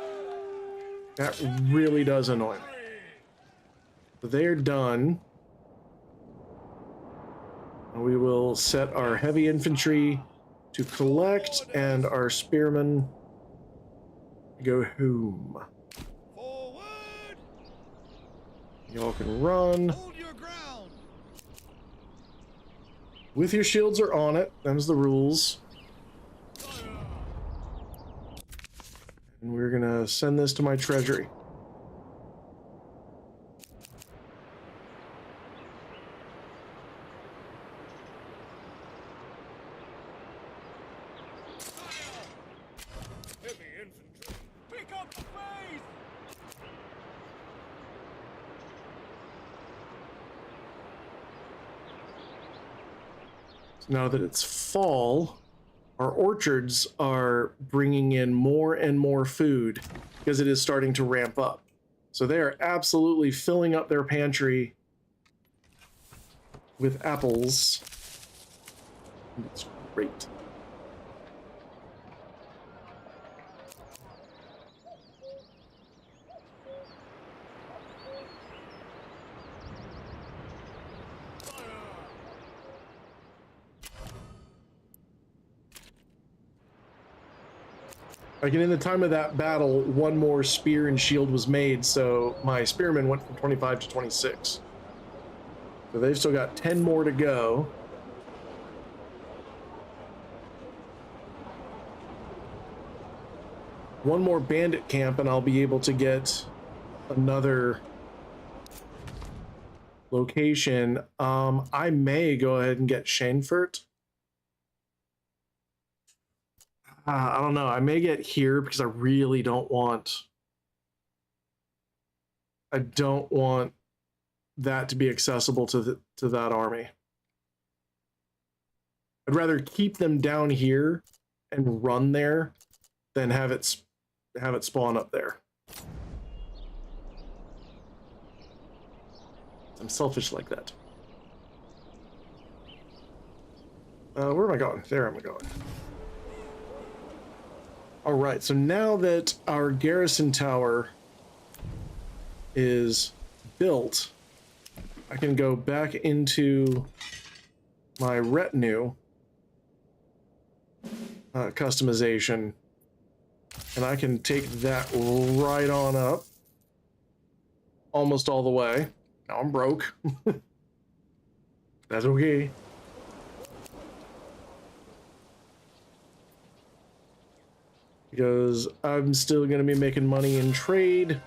B: That really does annoy me. So they're done. We will set our heavy infantry to collect and our spearmen go home.
E: Forward!
B: Y'all can run.
E: Hold your ground!
B: With your shields are on it. Them's the rules. And we're gonna send this to my treasury.
E: Heavy infantry! Pick up the pace!
B: Now that it's fall, our orchards are bringing in more and more food because it is starting to ramp up. So they are absolutely filling up their pantry with apples. It's great. Like, and in the time of that battle, one more spear and shield was made, so my spearmen went from 25 to 26. So they've still got 10 more to go. One more bandit camp and I'll be able to get another location. I may go ahead and get Shenfurt. I don't know. I may get here because I really don't want... I don't want that to be accessible to that army. I'd rather keep them down here and run there than have it spawn up there. I'm selfish like that. Where am I going? There am I going. All right, so now that our garrison tower is built, I can go back into my retinue customization, and I can take that right on up, almost all the way. Now I'm broke. That's okay. Because I'm still going to be making money in trade.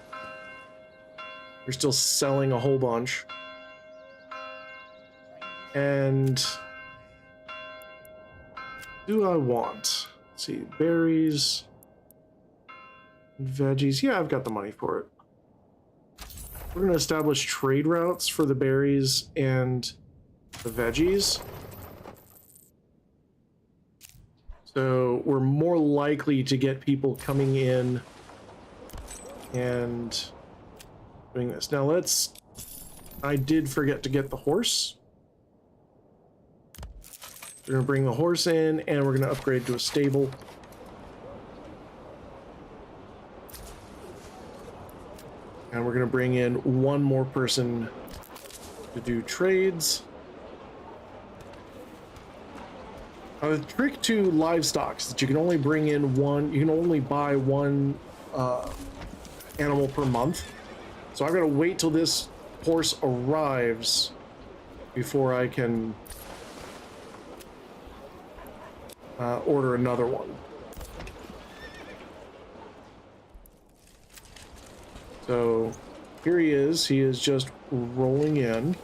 B: We're still selling a whole bunch. And do I want, let's see, berries, veggies? Yeah, I've got the money for it. We're going to establish trade routes for the berries and the veggies. So we're more likely to get people coming in and doing this. Now I did forget to get the horse. We're going to bring the horse in, and we're going to upgrade to a stable. And we're going to bring in one more person to do trades. The trick to livestock is that you can only bring in one, you can only buy one animal per month. So I've got to wait till this horse arrives before I can order another one. So here he is just rolling in.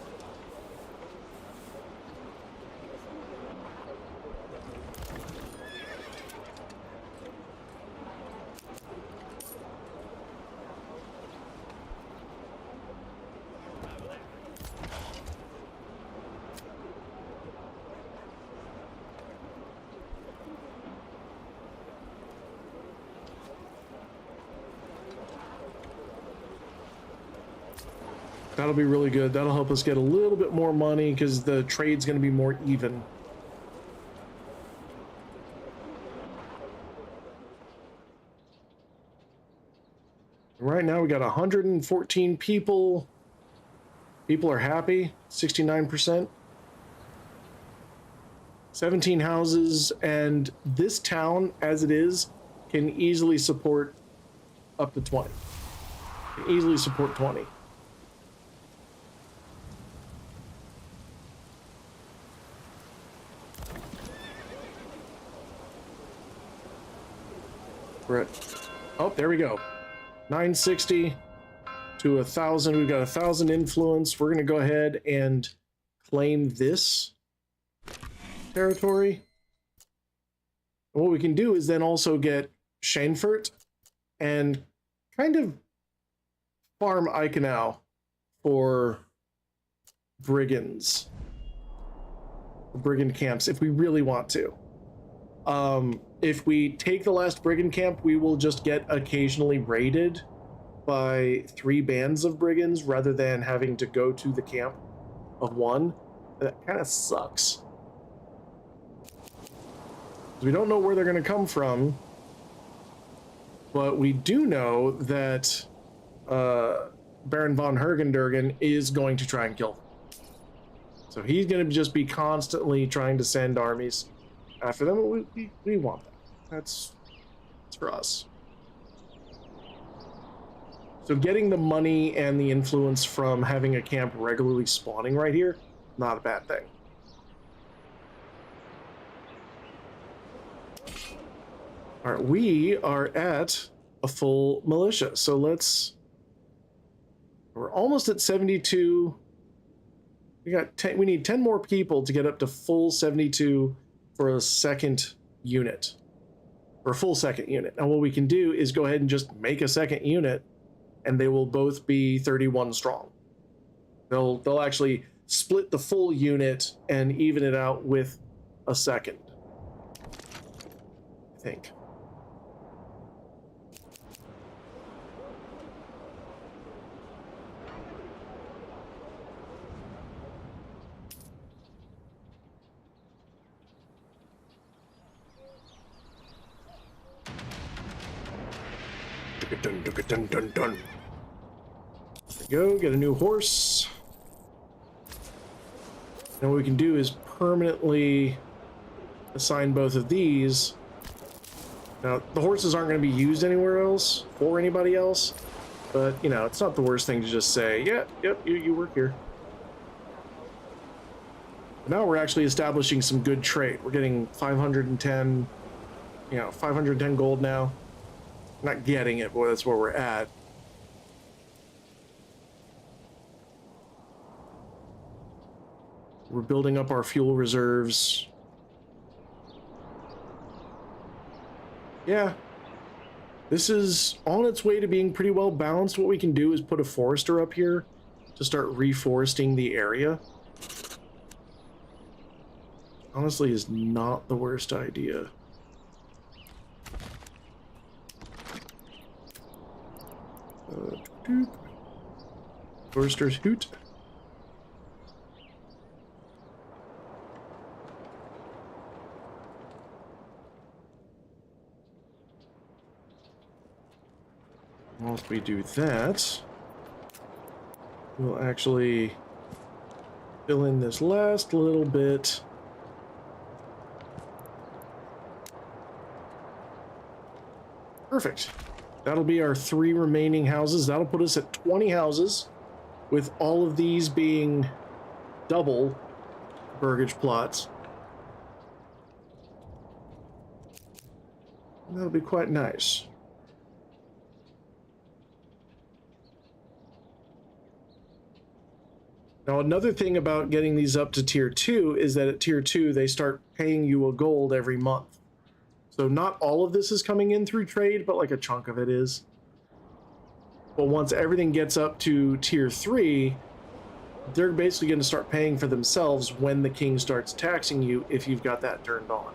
B: That'll be really good. That'll help us get a little bit more money because the trade's going to be more even. Right now we got 114 people. People are happy, 69%. 17 houses, and this town, as it is, can easily support up to 20. Can easily support 20. We're at, oh, there we go. 960 to 1,000. We've got 1,000 influence. We're going to go ahead and claim this territory. And what we can do is then also get Schaenfurt and kind of farm Eichenau for brigands. Brigand camps, if we really want to. If we take the last brigand camp, we will just get occasionally raided by 3 bands of brigands rather than having to go to the camp of one. That kind of sucks. We don't know where they're going to come from, but we do know that Baron von Hergendurgen is going to try and kill them. So he's going to just be constantly trying to send armies after them. We want that. That's for us. So getting the money and the influence from having a camp regularly spawning right here, not a bad thing. All right, we are at a full militia. So we're almost at 72. We need 10 more people to get up to full 72 for a second unit. Or a full second unit. Now what we can do is go ahead and just make a second unit, and they will both be 31 strong. They'll actually split the full unit and even it out with a second, I think. Dun, dun, dun, dun, dun. There we go, get a new horse. Now what we can do is permanently assign both of these. Now, the horses aren't going to be used anywhere else for anybody else, but, you know, it's not the worst thing to just say, yeah, yep, you work here. But now we're actually establishing some good trade. We're getting 510, you know, 510 gold now. Not getting it, but that's where we're at. We're building up our fuel reserves. Yeah, this is on its way to being pretty well balanced. What we can do is put a forester up here to start reforesting the area. Honestly, is not the worst idea. Forester's hoot. Once we do that, we'll actually fill in this last little bit. Perfect. That'll be our 3 remaining houses. That'll put us at 20 houses, with all of these being double burgage plots. And that'll be quite nice. Now, another thing about getting these up to tier 2 is that at tier 2, they start paying you a gold every month. So not all of this is coming in through trade, but like a chunk of it is. But once everything gets up to tier 3, they're basically going to start paying for themselves when the king starts taxing you if you've got that turned on.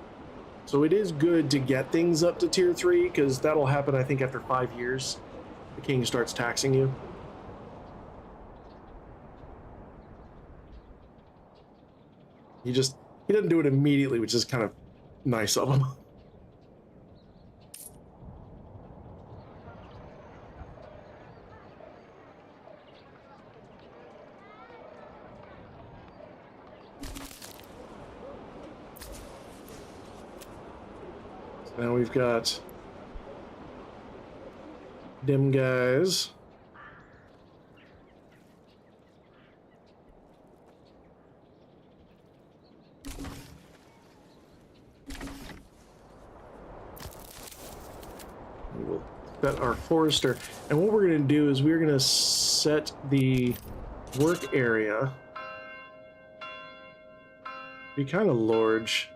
B: So it is good to get things up to tier 3, because that'll happen, I think, after 5 years. The king starts taxing you. He doesn't do it immediately, which is kind of nice of him. So now we've got them guys. We'll set our forester, and what we're going to do is we're going to set the work area be kind of large.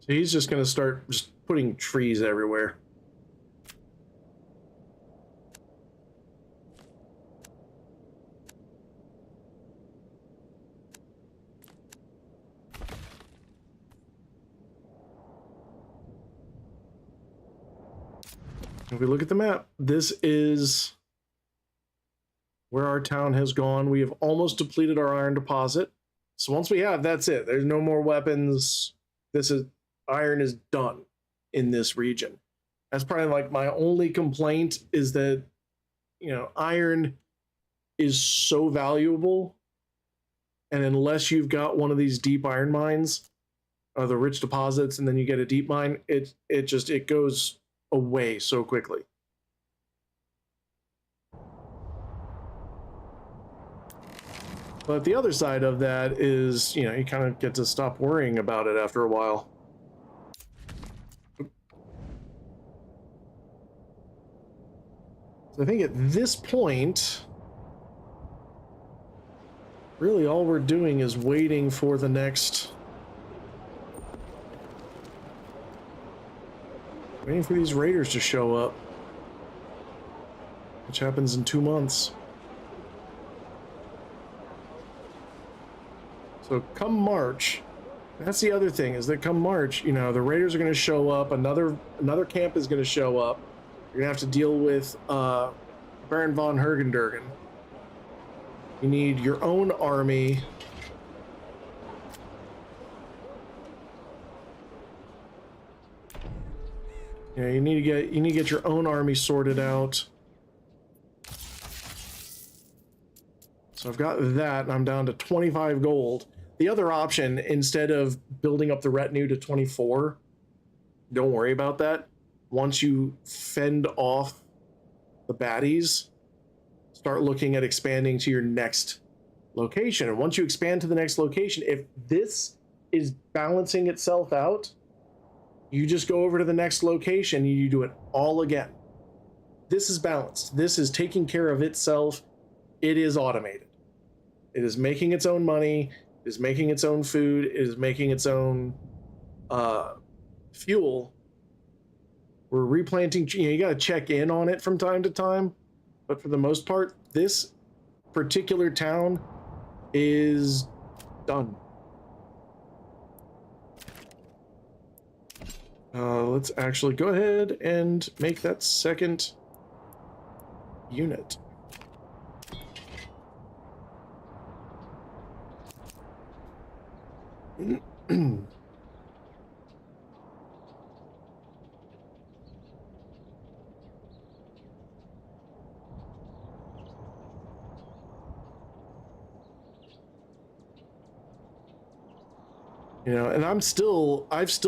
B: So he's just going to start just putting trees everywhere. If we look at the map, this is where our town has gone. We have almost depleted our iron deposit. So once we have, that's it. There's no more weapons. Iron is done in this region. That's probably like my only complaint is that, you know, iron is so valuable. And unless you've got one of these deep iron mines, or the rich deposits, and then you get a deep mine, it goes away so quickly. But the other side of that is, you know, you kind of get to stop worrying about it after a while. So I think at this point, really all we're doing is waiting for the next... Waiting for these raiders to show up, which happens in 2 months. So come March, that's the other thing, is that come March, you know, the raiders are going to show up, another camp is going to show up. You're going to have to deal with Baron von Hergendurgen. You need your own army. Yeah, you need to get your own army sorted out. So I've got that, and I'm down to 25 gold. The other option, instead of building up the retinue to 24, don't worry about that. Once you fend off the baddies, start looking at expanding to your next location. And once you expand to the next location, if this is balancing itself out, you just go over to the next location and you do it all again. This is balanced. This is taking care of itself. It is automated. It is making its own money. It is making its own food. It is making its own fuel. We're replanting. You know, you got to check in on it from time to time. But for the most part, this particular town is done. Let's actually go ahead and make that second unit. You know, and I've still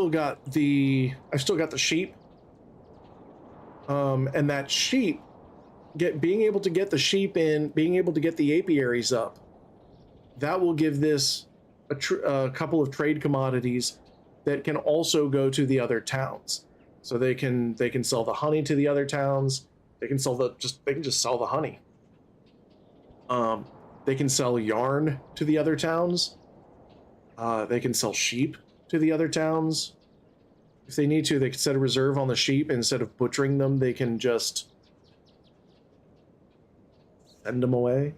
B: got the sheep. And that sheep, being able to get the sheep in, being able to get the apiaries up, that will give this a couple of trade commodities that can also go to the other towns. So they can sell the honey to the other towns. They can just sell the honey. They can sell yarn to the other towns. They can sell sheep to the other towns. If they need to, they can set a reserve on the sheep. Instead of butchering them, they can just send them away.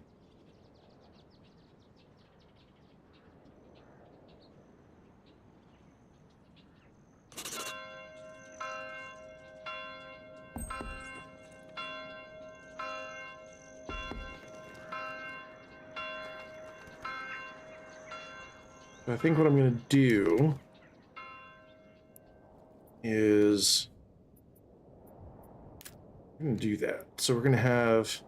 B: I think what I'm going to do is I'm going to do that. So we're going to have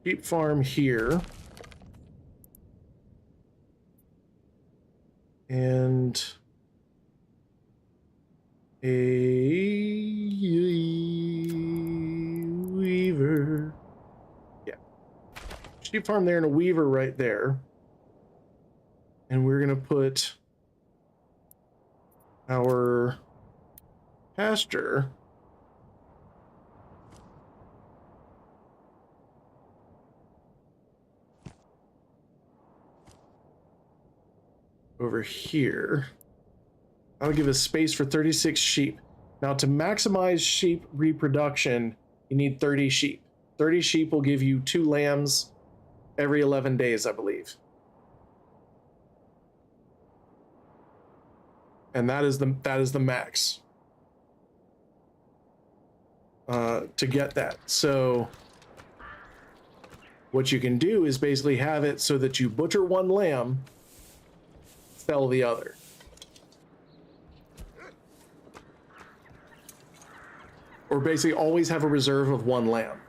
B: sheep farm here. And a weaver. Sheep farm there and a weaver right there. And we're going to put our pasture over here. That'll give us space for 36 sheep. Now, to maximize sheep reproduction, you need 30 sheep. 30 sheep will give you 2 lambs every 11 days, I believe. And that is the max to get that. So what you can do is basically have it so that you butcher 1 lamb, sell the other. Or basically always have a reserve of 1 lamb.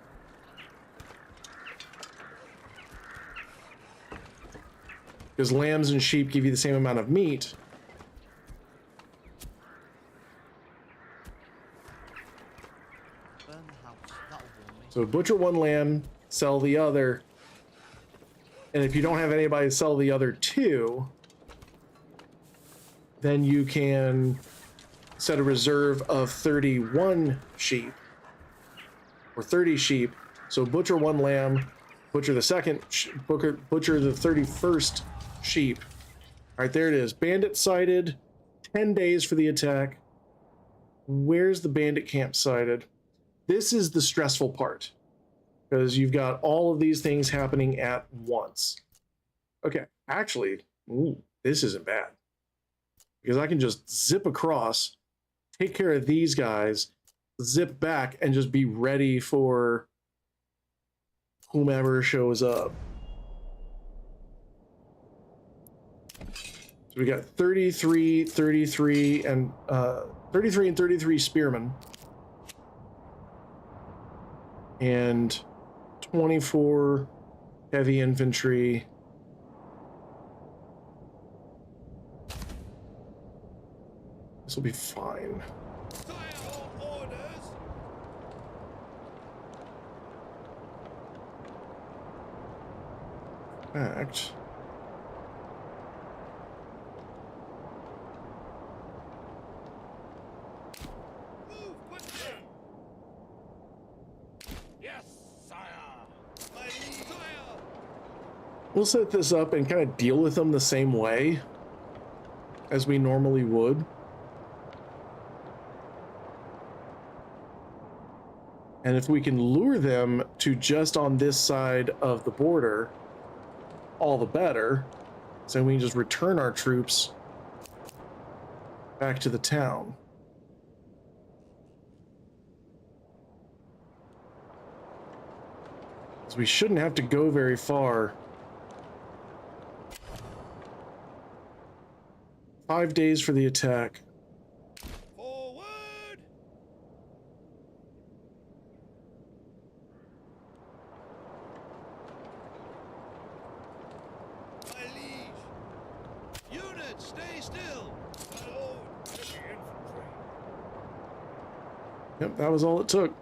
B: Because lambs and sheep give you the same amount of meat. So butcher 1 lamb, sell the other. And if you don't have anybody to sell the other 2, then you can set a reserve of 31 sheep. Or 30 sheep. So butcher 1 lamb, butcher the second, butcher the 31st sheep. All right, there it is. Bandit sighted. 10 days for the attack. Where's the bandit camp sighted? This is the stressful part, because you've got all of these things happening at once. Okay, actually, this isn't bad, because I can just zip across, take care of these guys, zip back and just be ready for whomever shows up. So we got 33, 33, and 33 and 33 spearmen. And 24 heavy infantry. This will be fine. In fact, we'll set this up and kind of deal with them the same way as we normally would. And if we can lure them to just on this side of the border, all the better. So we can just return our troops back to the town. So we shouldn't have to go very far. 5 days for the attack. Yep, that was all it took.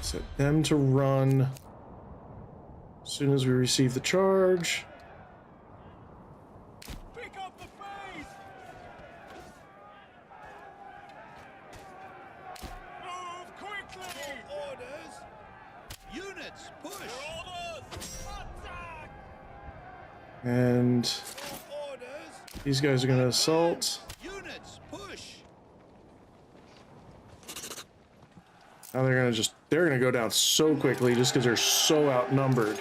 B: Set them to run as soon as we receive the charge.
E: Pick up the pace! Move quickly! Orders! Units, push! Orders! Attack!
B: And
E: Orders!
B: these guys are going to assault.
E: Units, push!
B: Now they're going to go down so quickly just because they're so outnumbered.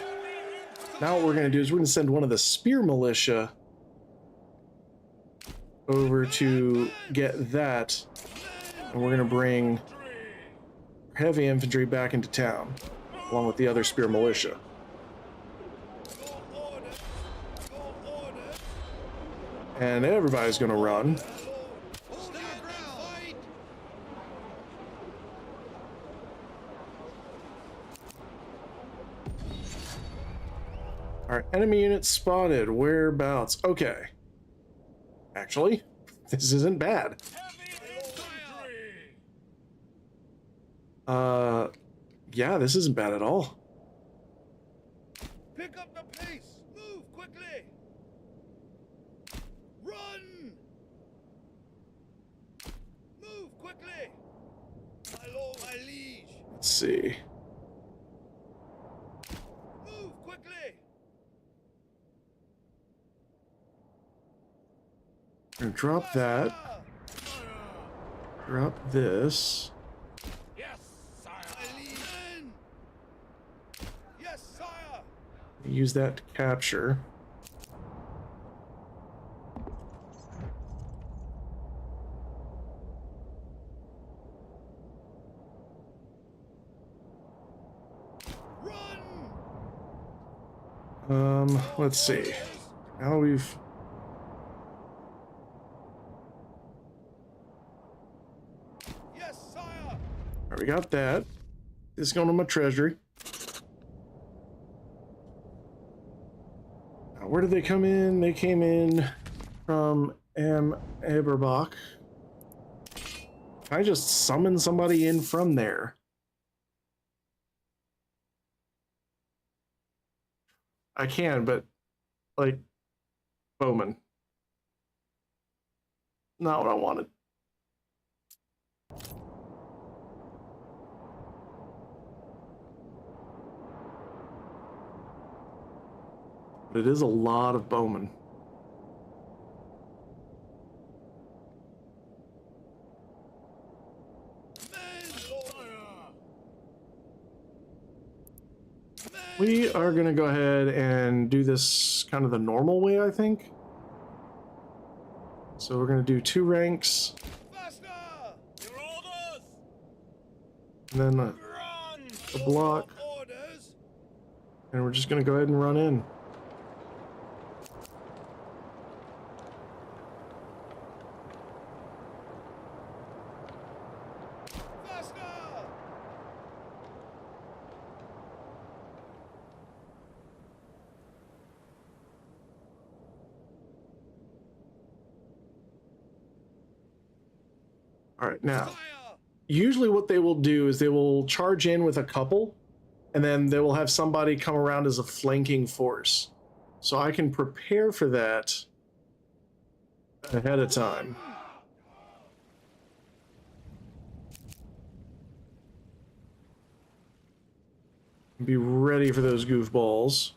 B: Now what we're going to do is we're going to send one of the spear militia over to get that, and we're going to bring heavy infantry back into town along with the other spear militia. And everybody's going to run. Our enemy units spotted. Whereabouts? Okay. Actually, this isn't bad. Yeah, this isn't bad at all.
E: Pick up the pace! Move quickly! Run! Move quickly! My lord, my liege!
B: Let's see.
E: Move quickly!
B: We're gonna drop that. Drop this.
E: Yes, sire! My liege! Yes, sire!
B: Use that to capture. Let's see. Now we've...
E: Yes, sire!
B: All right, we got that. This is going to my treasury. Now, where did they come in? They came in from Eberbach. Can I just summon somebody in from there? I can, but like Bowman. Not what I wanted. But it is a lot of bowmen. We are going to go ahead and do this kind of the normal way, I think. So we're going to do 2 ranks. And then a block. And we're just going to go ahead and run in. All right, now, usually what they will do is they will charge in with a couple, and then they will have somebody come around as a flanking force. So I can prepare for that ahead of time. Be ready for those goofballs.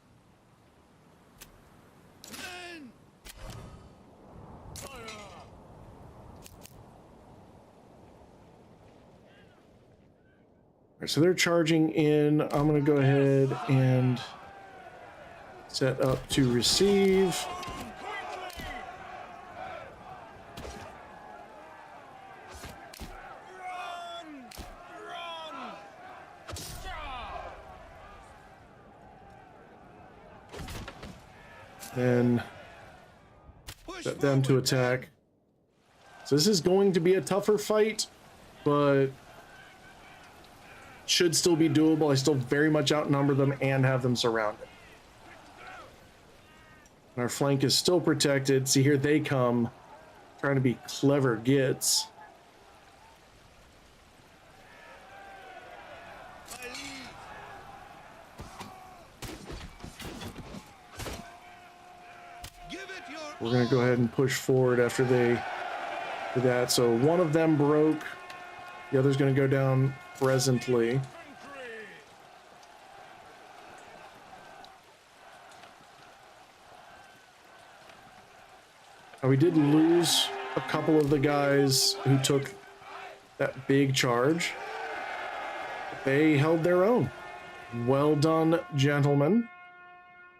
B: All right, so they're charging in. I'm going to go ahead and set up to receive. Then set them to attack. So this is going to be a tougher fight, but should still be doable. I still very much outnumber them and have them surrounded. Our flank is still protected. See, here they come, trying to be clever gits. We're going to go ahead and push forward after they do that. So one of them broke. The other's going to go down presently. Now, we did lose a couple of the guys who took that big charge. They held their own. Well done, gentlemen.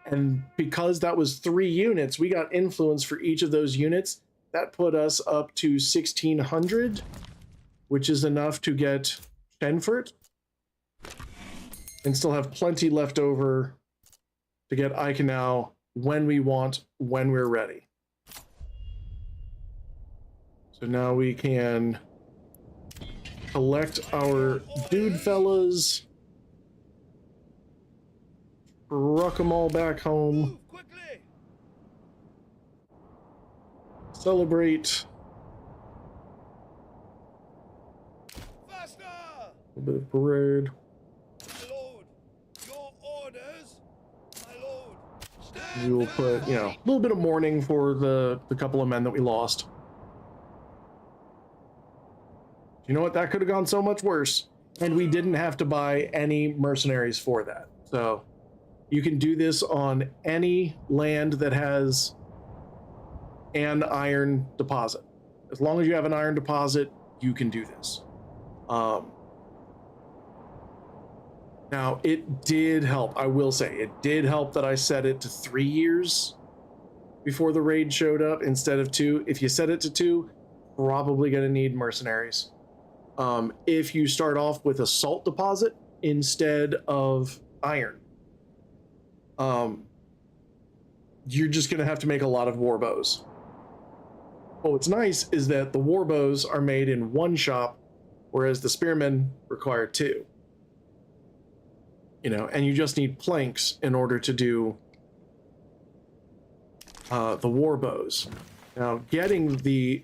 B: And because that was 3 units, we got influence for each of those units. That put us up to 1,600, which is enough to get Shenfort and still have plenty left over to get Eichenau when we want, when we're ready. So now we can collect our dude fellas, truck them all back home, celebrate. A bit of parade.
E: My lord, your orders, my lord.
B: We will put, you know, a little bit of mourning for the couple of men that we lost. You know what? That could have gone so much worse. And we didn't have to buy any mercenaries for that. So you can do this on any land that has an iron deposit. As long as you have an iron deposit, you can do this. Now, it did help. I will say, it did help that I set it to 3 years before the raid showed up instead of 2. If you set it to 2, probably going to need mercenaries. If you start off with a salt deposit instead of iron, you're just going to have to make a lot of war bows. But what's nice is that the war bows are made in 1 shop, whereas the spearmen require 2. You know, and you just need planks in order to do the war bows. Now, getting the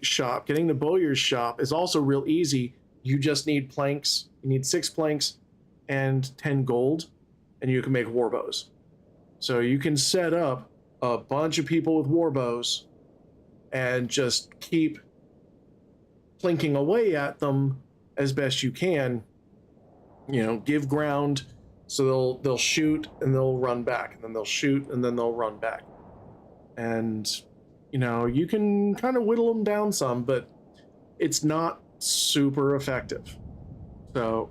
B: bowyer's shop is also real easy. You just need planks. You need 6 planks and 10 gold, and you can make war bows. So you can set up a bunch of people with war bows and just keep plinking away at them as best you can. You know, give ground So they'll shoot and they'll run back, and then they'll shoot and then they'll run back. And you know, you can kind of whittle them down some, but it's not super effective. So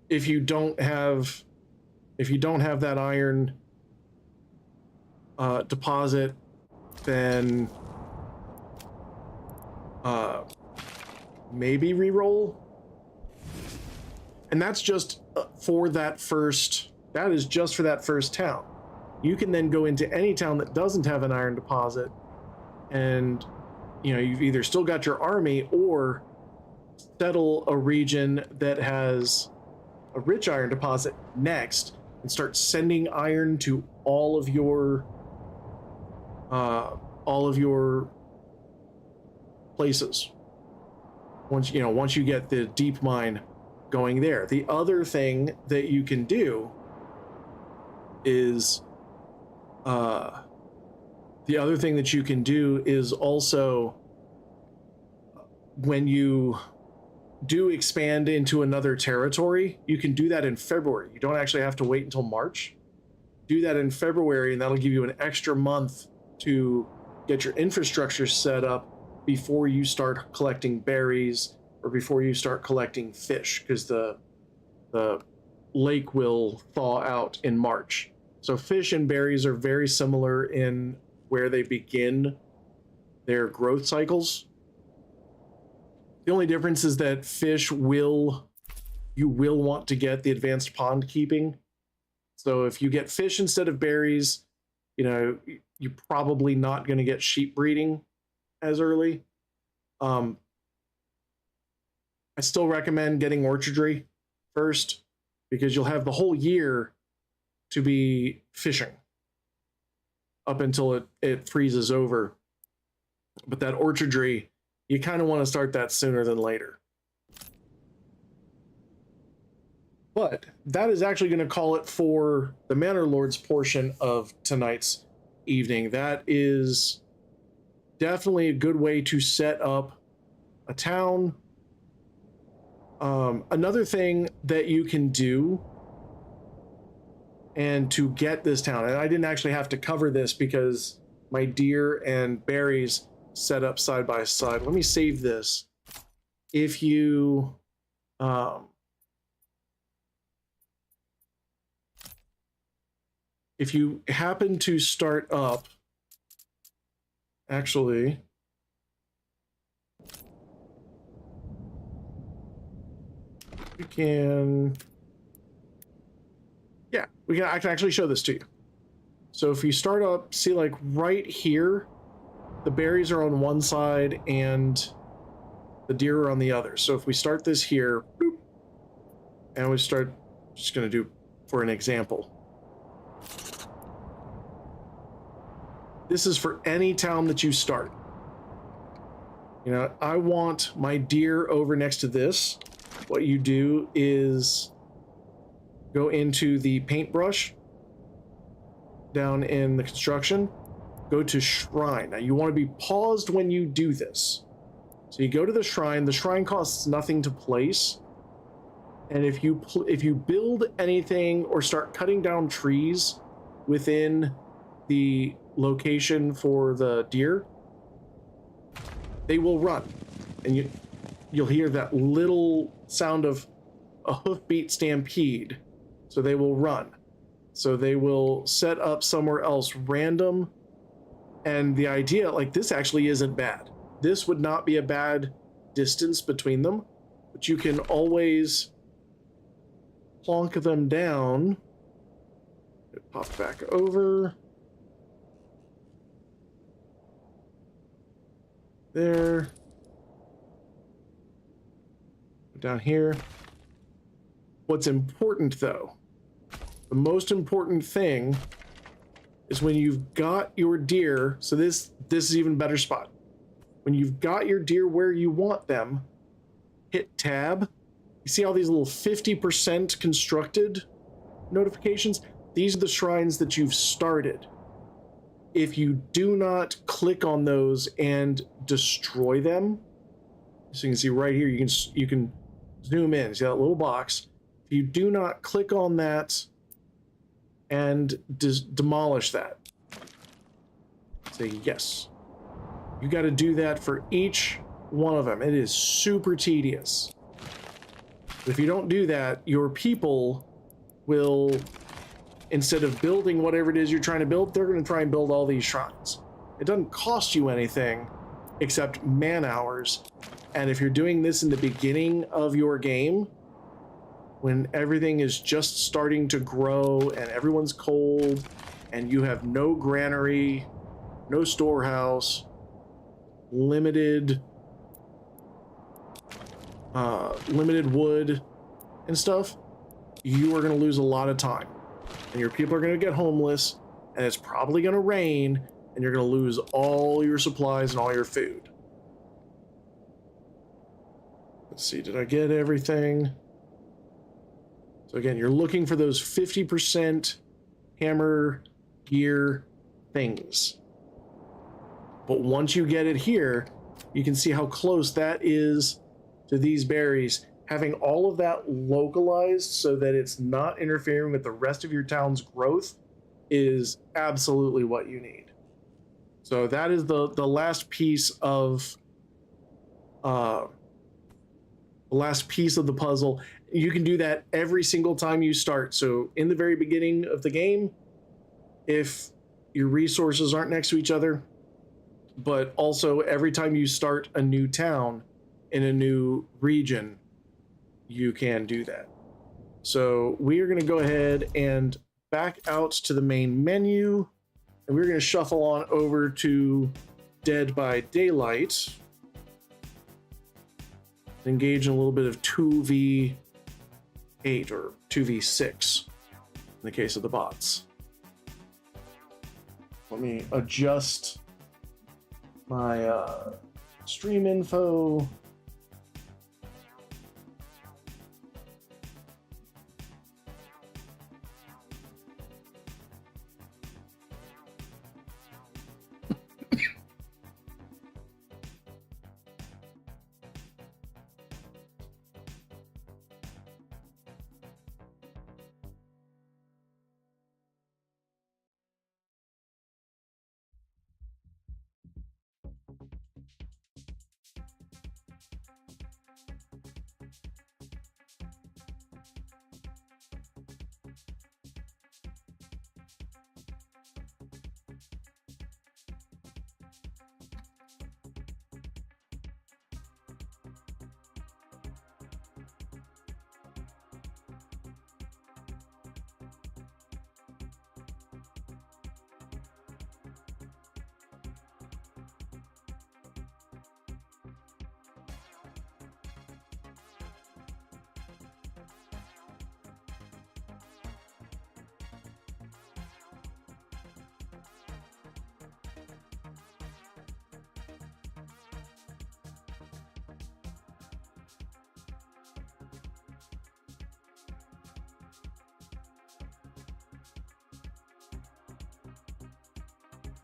B: if you don't have that iron deposit, then maybe reroll. And that's just for that first, that is just for that first town. You can then go into any town that doesn't have an iron deposit, and you know, you've either still got your army or settle a region that has a rich iron deposit next and start sending iron to all of your places. Once you get the deep mine going there. The other thing that you can do is also, when you do expand into another territory, you can do that in February. You don't actually have to wait until March. Do that in February, and that'll give you an extra month to get your infrastructure set up before you start collecting berries or before you start collecting fish, because the lake will thaw out in March. So fish and berries are very similar in where they begin their growth cycles. The only difference is that fish you will want to get the advanced pond keeping. So if you get fish instead of berries, you know, you're probably not going to get sheep breeding as early. I still recommend getting orchardry first, because you'll have the whole year to be fishing up until it freezes over. But that orchardry, you kind of want to start that sooner than later. But that is actually going to call it for the Manor Lord's portion of tonight's evening. That is definitely a good way to set up a town. Another thing that you can do, and to get this town, and I didn't actually have to cover this because my deer and berries set up side by side. Let me save this. If you happen to start up, actually, we can I can actually show this to you. So if you start up, see, like right here, the berries are on one side and the deer are on the other. So if we start this here, boop, and we start, just going to do for an example. This is for any town that you start. You know, I want my deer over next to this. What you do is go into the paintbrush down in the construction, go to shrine. Now you want to be paused when you do this. So you go to the shrine costs nothing to place. And if you build anything or start cutting down trees within the location for the deer, they will run. And you'll hear that little sound of a hoofbeat stampede. So they will run. So they will set up somewhere else random. And the idea, like, this actually isn't bad. This would not be a bad distance between them, but you can always plonk them down. It pops back over. There. Down here. What's important, though, the most important thing is when you've got your deer, so this is even better spot. When you've got your deer where you want them, hit tab. You see all these little 50% constructed notifications? These are the shrines that you've started. If you do not click on those and destroy them, so you can see right here, you can zoom in. See that little box? If you do not click on that and demolish that, say yes. You got to do that for each one of them. It is super tedious. If you don't do that, your people will, instead of building whatever it is you're trying to build, they're going to try and build all these shrines. It doesn't cost you anything except man hours. And if you're doing this in the beginning of your game, when everything is just starting to grow and everyone's cold and you have no granary, no storehouse, limited wood and stuff, you are going to lose a lot of time. And your people are going to get homeless, and it's probably going to rain, and you're going to lose all your supplies and all your food. Let's see, did I get everything? So again, you're looking for those 50% hammer gear things. But once you get it here, you can see how close that is to these berries. Having all of that localized so that it's not interfering with the rest of your town's growth is absolutely what you need. So that is the last piece of the puzzle. You can do that every single time you start. So in the very beginning of the game, if your resources aren't next to each other, but also every time you start a new town in a new region, you can do that. So we are going to go ahead and back out to the main menu, and we're going to shuffle on over to Dead by Daylight. Engage in a little bit of 2v8 or 2v6 in the case of the bots. Let me adjust my stream info.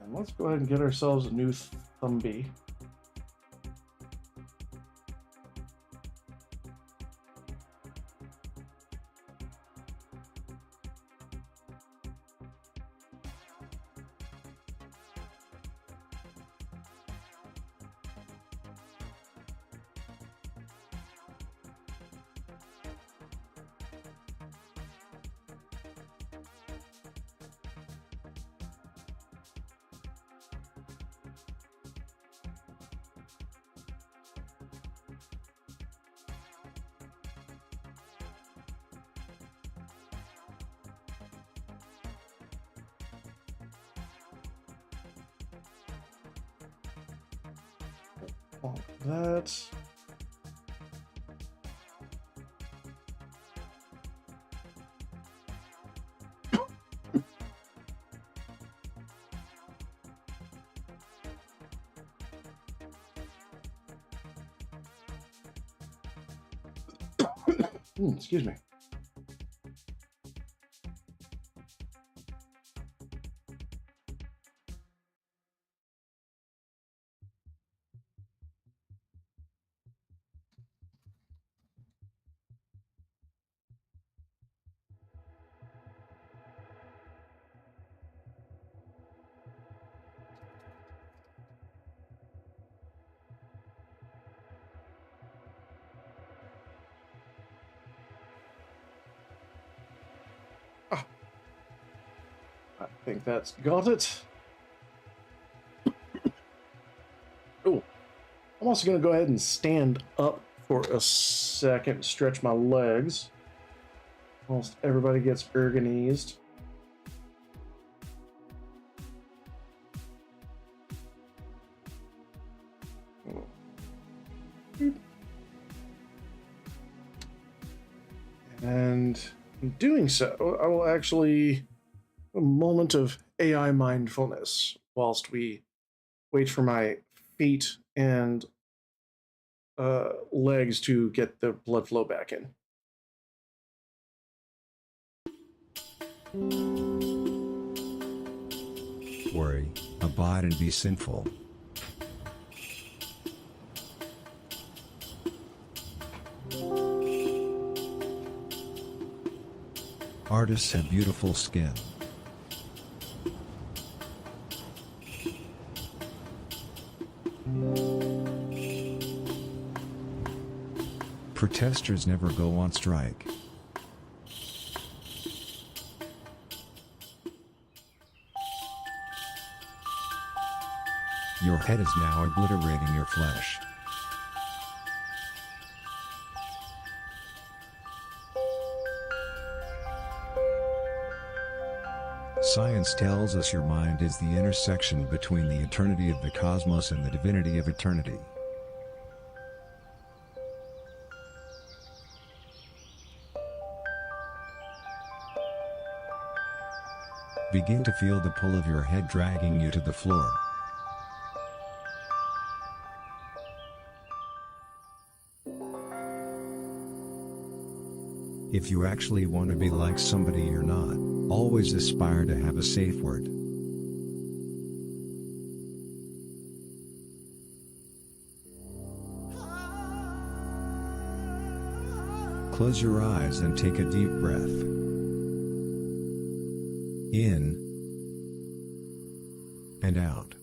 B: And let's go ahead and get ourselves a new Thumby. That. Excuse me. think that's got it. Oh, I'm also going to go ahead and stand up for a second, stretch my legs. Almost everybody gets ergonized. And in doing so, I will actually a moment of AI mindfulness whilst we wait for my feet and legs to get the blood flow back in.
F: Worry, abide, and be sinful. Artists have beautiful skin. Protesters never go on strike. Your head is now obliterating your flesh. Science tells us your mind is the intersection between the eternity of the cosmos and the divinity of eternity. Begin to feel the pull of your head dragging you to the floor. If you actually want to be like somebody you're not, always aspire to have a safe word. Close your eyes and take a deep breath. In and out.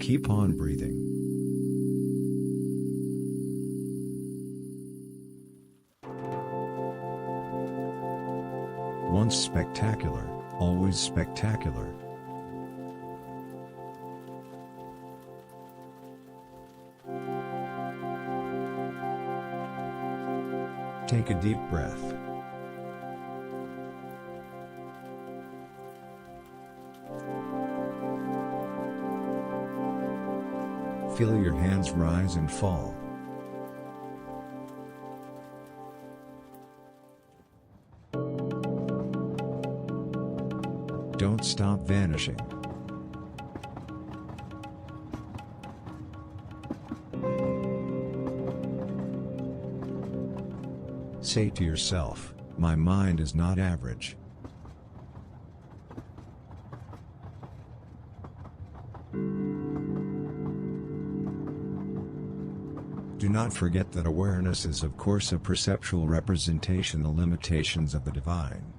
F: Keep on breathing. Once spectacular, always spectacular. Take a deep breath. Feel your hands rise and fall. Don't stop vanishing. Say to yourself, my mind is not average. Do not forget that awareness is of course a perceptual representation of the limitations of the divine.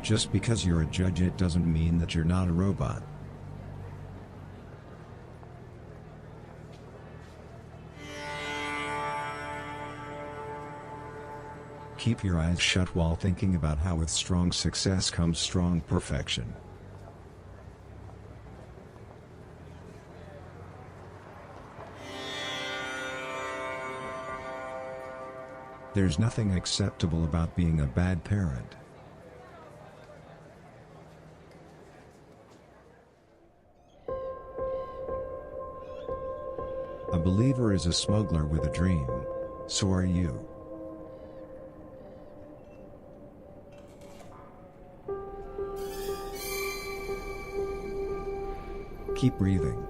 F: Just because you're a judge, it doesn't mean that you're not a robot. Keep your eyes shut while thinking about how with strong success comes strong perfection. There's nothing acceptable about being a bad parent. A believer is a smuggler with a dream. So are you. Keep breathing.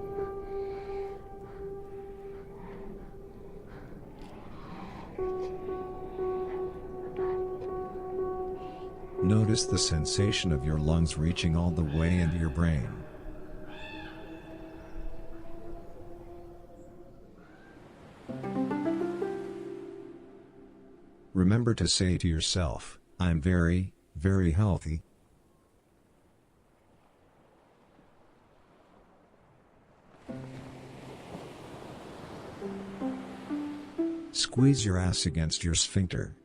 F: Notice the sensation of your lungs reaching all the way into your brain. Remember to say to yourself, I'm very, very healthy. Squeeze your ass against your sphincter.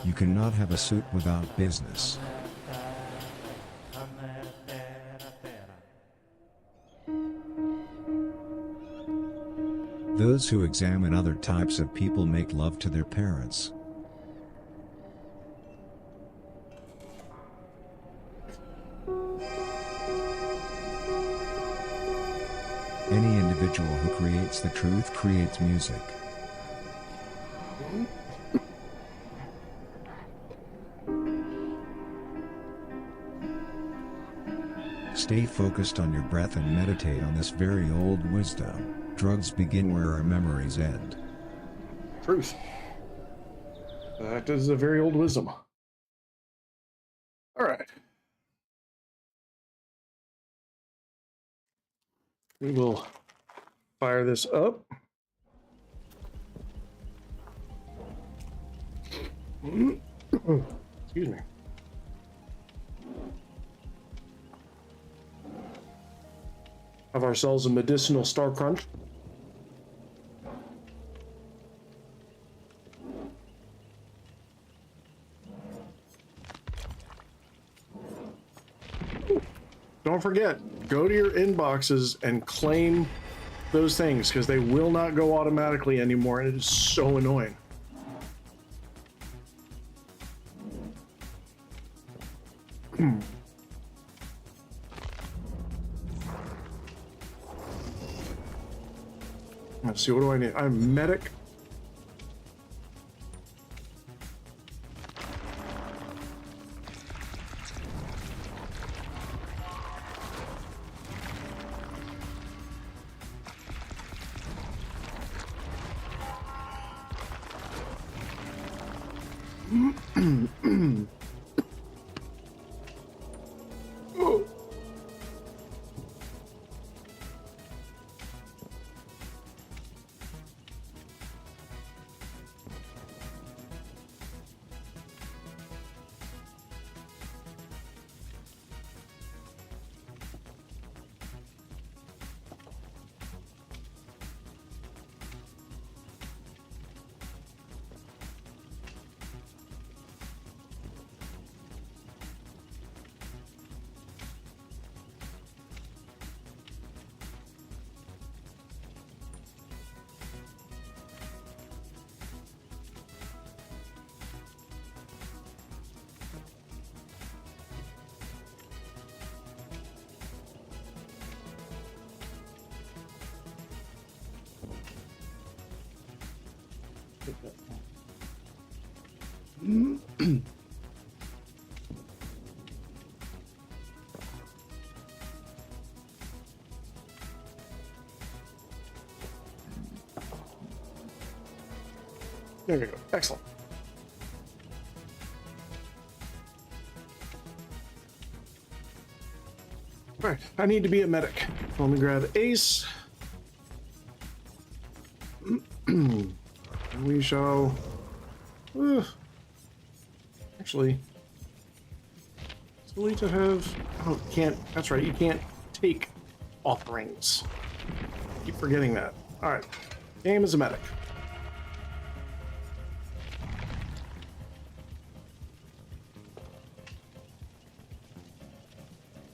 F: You cannot have a suit without business. Those who examine other types of people make love to their parents. Any individual who creates the truth creates music. Stay focused on your breath and meditate on this very old wisdom. Drugs begin where our memories end.
B: Truth. That is a very old wisdom. All right. We will fire this up. Excuse me. Have ourselves a medicinal Star Crunch. Don't forget, go to your inboxes and claim those things because they will not go automatically anymore, and it is so annoying. Let's see, what do I need? I'm medic. There we go. Excellent. All right, I need to be a medic. Let me grab Ace. We shall. Actually, silly to have. Oh, can't. That's right. You can't take offerings. Keep forgetting that. All right. Game as a medic.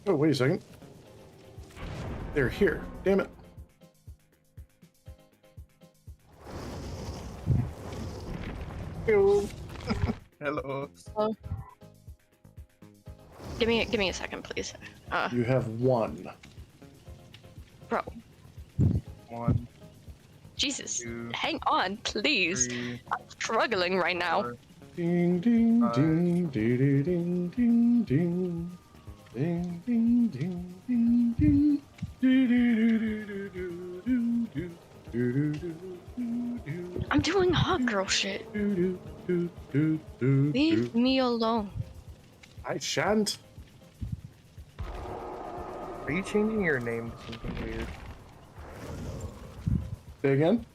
B: Oh, wait a second. They're here. Damn it. Hello.
G: Hello.
H: Hello. Give me a second, please.
B: You have one.
H: Bro.
G: 1,
H: Jesus.
G: 2,
H: Hang on, please.
G: 3,
H: I'm struggling right now.
G: 4.
B: Ding ding ding ding ding ding ding. Ding ding ding ding ding.
H: I'm doing hot girl shit. Leave me alone.
B: I shan't.
G: Are you changing your name to something weird?
B: Say again?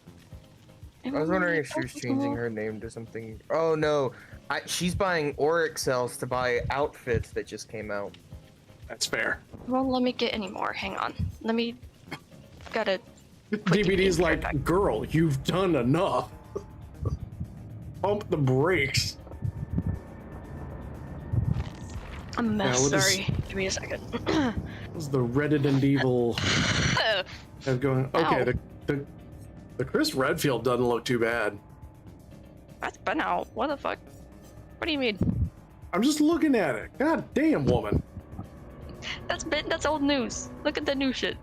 G: I was wondering if she was changing her name to something. Oh no, she's buying Oryx cells to buy outfits that just came out.
B: That's fair.
H: Won't let me get any more. Hang on. Let me. Gotta.
B: DBD's like, girl, you've done enough. Pump the brakes.
H: I'm a mess.
B: Yeah,
H: Sorry. Give me a second.
B: This is the Resident Evil of going. Okay, the Chris Redfield doesn't look too bad.
H: That's been out. What the fuck? What do you mean?
B: I'm just looking at it. God damn, woman.
H: That's old news. Look at the new shit.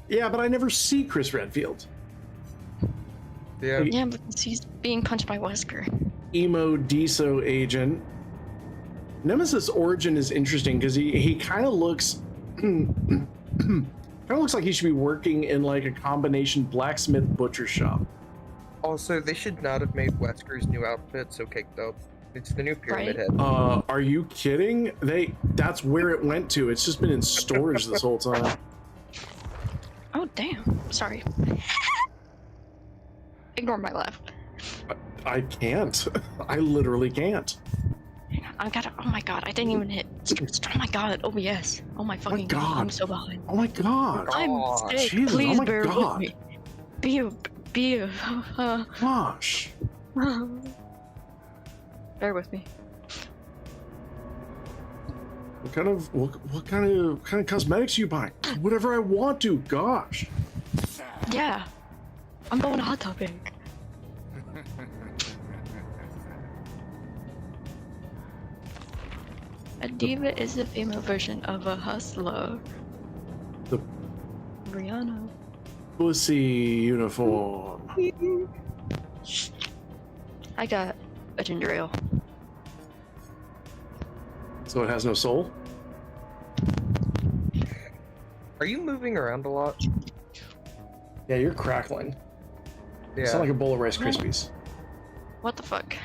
B: Yeah, but I never see Chris Redfield.
G: Yeah.
H: Yeah, but he's being punched by Wesker.
B: Emo Deso agent. Nemesis origin is interesting because he kind of looks kind of looks like he should be working in like a combination blacksmith butcher shop.
G: Also, they should not have made Wesker's new outfit so caked up. It's the new Pyramid Head.
B: Are you kidding? That's where it went to. It's just been in storage this whole time.
H: Oh damn. Sorry. Ignore my laugh.
B: I can't. I literally can't.
H: Hang on, I gotta. Oh my god, I didn't even hit. Oh my god, OBS. Oh my fucking god. I'm so behind.
B: Oh my god.
H: I'm sick.
B: Jesus,
H: Please
B: oh my
H: bear
B: god.
H: with me. Be a.
B: Gosh.
H: Bear with me.
B: What kind of cosmetics you buy? Whatever I want to. Gosh.
H: Yeah. I'm going hot topping. A diva is the female version of a hustler.
B: The
H: Rihanna.
B: pussy uniform.
H: I got a ginger ale.
B: So it has no soul?
G: Are you moving around a lot?
B: Yeah, you're crackling.
G: Yeah.
B: You sound like a bowl of Rice Krispies.
H: What the fuck?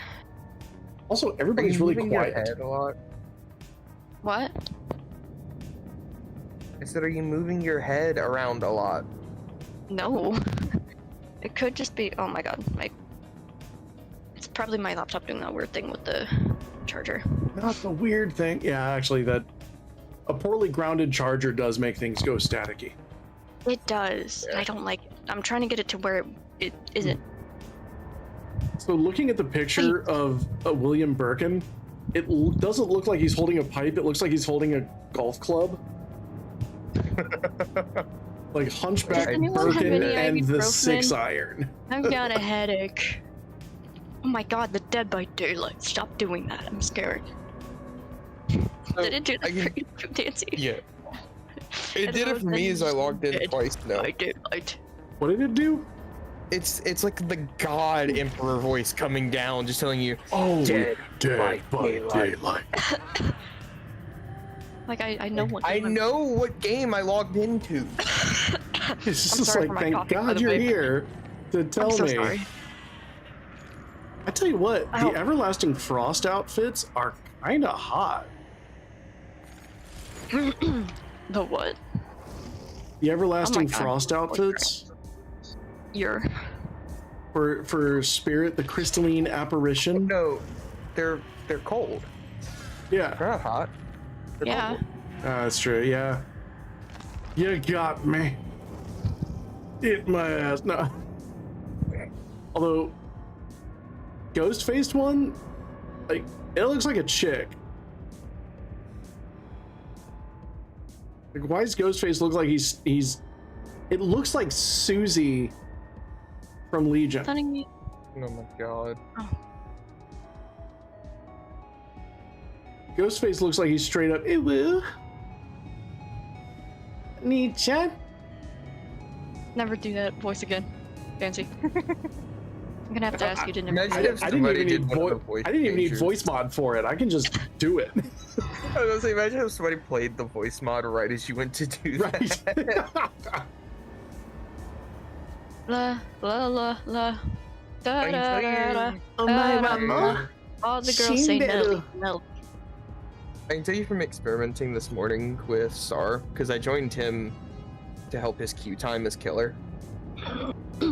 B: Also,
G: Are
B: everybody's
G: you
B: really
G: moving your
B: quiet.
G: head a lot?
H: What?
G: I said, are you moving your head around a lot?
H: No. It could just be. Oh my god. It's probably my laptop doing that weird thing with the charger.
B: Not the weird thing. Yeah, actually, that a poorly grounded charger does make things go staticky.
H: It does.
G: Yeah.
H: I don't like it. I'm trying to get it to where it isn't.
B: So looking at the picture of William Birkin, it doesn't look like he's holding a pipe. It looks like he's holding a golf club. Like Hunchback
H: Does anyone have
B: Birkin
H: any
B: and the
H: ibuprofen?
B: 6 iron.
H: I've got a headache. Oh my god, the Dead by Daylight. Stop doing that. I'm scared.
G: So,
H: Did it do that
G: I can-
H: for you, Dancy?
G: Yeah. It did it for me as I logged in
H: Dead
G: twice now.
H: by Daylight.
B: What did it do?
G: It's like the God Emperor voice coming down, just telling you,
B: Oh,
G: Dead
B: by
G: by
B: daylight.
H: Like, I know what
G: I know what game I logged into.
B: It's
H: I'm
B: just
H: sorry
B: like,
H: for my
B: thank
H: coughing, by
B: God
H: the
B: you're
H: way.
B: here to tell
H: I'm so
B: me.
H: sorry.
B: I tell you what,
H: Ow.
B: the Everlasting Frost outfits are kind of hot.
H: The what?
B: The Everlasting
H: God.
B: Frost outfits for Spirit, the crystalline apparition.
G: No, they're cold.
B: Yeah,
G: They're not hot. They're
H: Yeah.
G: cold.
B: that's true. Yeah, you got me. Eat my ass. No. Although, ghost-faced one, like it looks like a chick. Like, why does Ghostface look like he's? It looks like Susie from Legion.
H: Telling me.
G: Oh my god.
B: Ghostface looks like he's straight up. Ew, woo. Need chat?
H: Never do that voice again, Fancy. I'm gonna have to ask you to never.
G: Imagine
H: do
G: if
H: that.
B: I didn't
G: somebody
B: even
G: did
B: need
G: one of the voice
B: I didn't even need
G: features.
B: voice mod for it. I can just do it.
G: I was gonna say, imagine if somebody played the voice mod right as you went to do
B: Right.
G: that.
H: La la la la. Da
G: I can
H: da
G: tell
H: da da.
G: you-
B: Oh my
H: Da, da,
B: mama.
H: All the girls say
B: Shinderu.
H: Nelly. Nelly.
G: I can tell you from experimenting this morning with Sar, because I joined him to help his queue time as killer.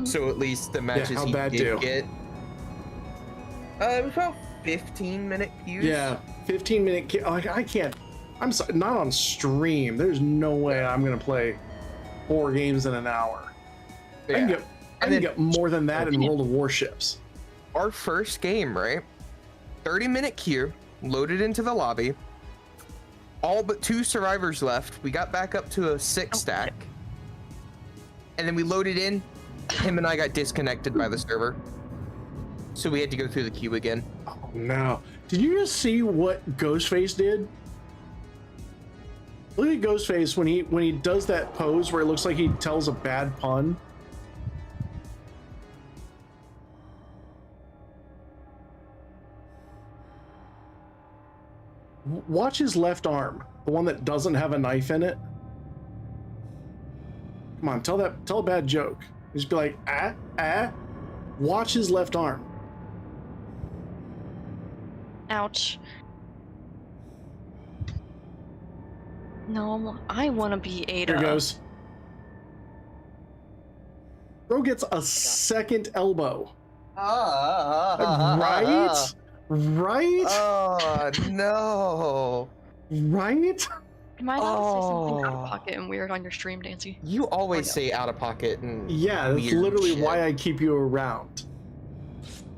G: So at least the matches
B: how'd
G: he
B: that
G: did
B: do?
G: get. It was about 15-minute queues.
B: Yeah, 15-minute. I can't. I'm sorry, not on stream. There's no way I'm gonna play 4 games in an hour.
G: Yeah.
B: I can get more than that in World of Warships.
G: Our first game, right? 30-minute queue, loaded into the lobby. All but 2 survivors left. We got back up to a 6 stack. And then we loaded in. Him and I got disconnected by the server. So we had to go through the queue again.
B: Oh no. Did you just see what Ghostface did? Look at Ghostface when he does that pose where it looks like he tells a bad pun. Watch his left arm, the one that doesn't have a knife in it. Come on, tell a bad joke. Just be like, watch his left arm.
H: Ouch. No, I want to be Ada.
B: Here goes. Bro gets a second elbow. Right? Right?
G: Oh, no.
B: Right?
H: Am I allowed to say something out of pocket and weird on your stream, Dancy?
G: You always say out of pocket and
B: Yeah, that's
G: weird
B: literally
G: shit.
B: why I keep you around.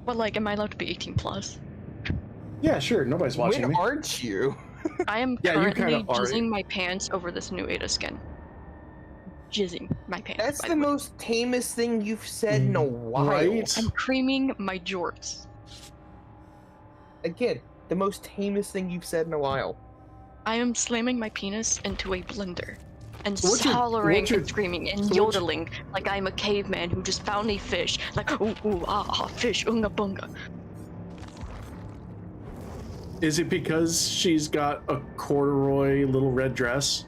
H: But like, am I allowed to be 18 plus?
B: Yeah, sure. Nobody's watching
G: When
B: me.
G: aren't you?
H: I am
B: Yeah, you
H: currently
B: kinda are.
H: jizzing my pants over this new Ada skin. Jizzing my pants.
G: That's
H: by
G: the
H: way.
G: most tamest thing you've said in a while.
B: Right?
H: I'm creaming my jorts.
G: Again, the most tamest thing you've said in a while.
H: I am slamming my penis into a blender and
B: What's your-
H: hollering
B: what's your-
H: and screaming and
B: so what's-
H: yodeling like I'm a caveman who just found a fish. Like, ooh, ooh, ah, fish, unga bunga.
B: Is it because she's got a corduroy little red dress?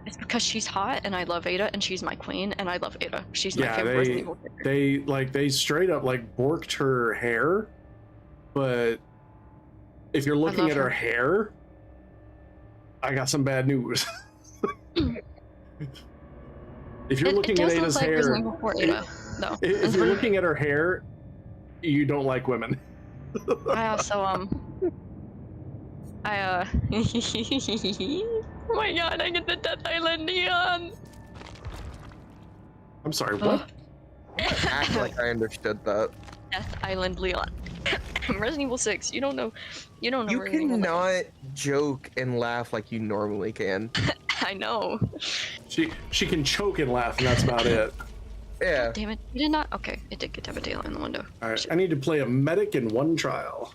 H: It's because she's hot and I love Ada and she's my queen and I love Ada. She's my
B: Yeah,
H: favorite Resident Evil character.
B: they straight up like borked her hair, but if you're looking
H: love
B: at her
H: her.
B: hair, I got some bad news. If you're looking at
H: does look
B: Ada's
H: like
B: hair,
H: Resident Evil 4 Ada, though.
B: if you're looking at her hair, you don't like women.
H: I also oh my god, I get the Death Island neon.
B: I'm sorry, what?
G: Act like I understood that.
H: Death Island Leon. Resident Evil 6. You don't know. You don't know.
G: You
H: Resident Evil 9.
G: cannot joke and laugh like you normally can.
H: I know.
B: She can choke and laugh, and that's about it.
G: Yeah.
H: Damn it! You did not. Okay, it did get to have a daylight in the window.
B: All right, I need to play a medic in one trial.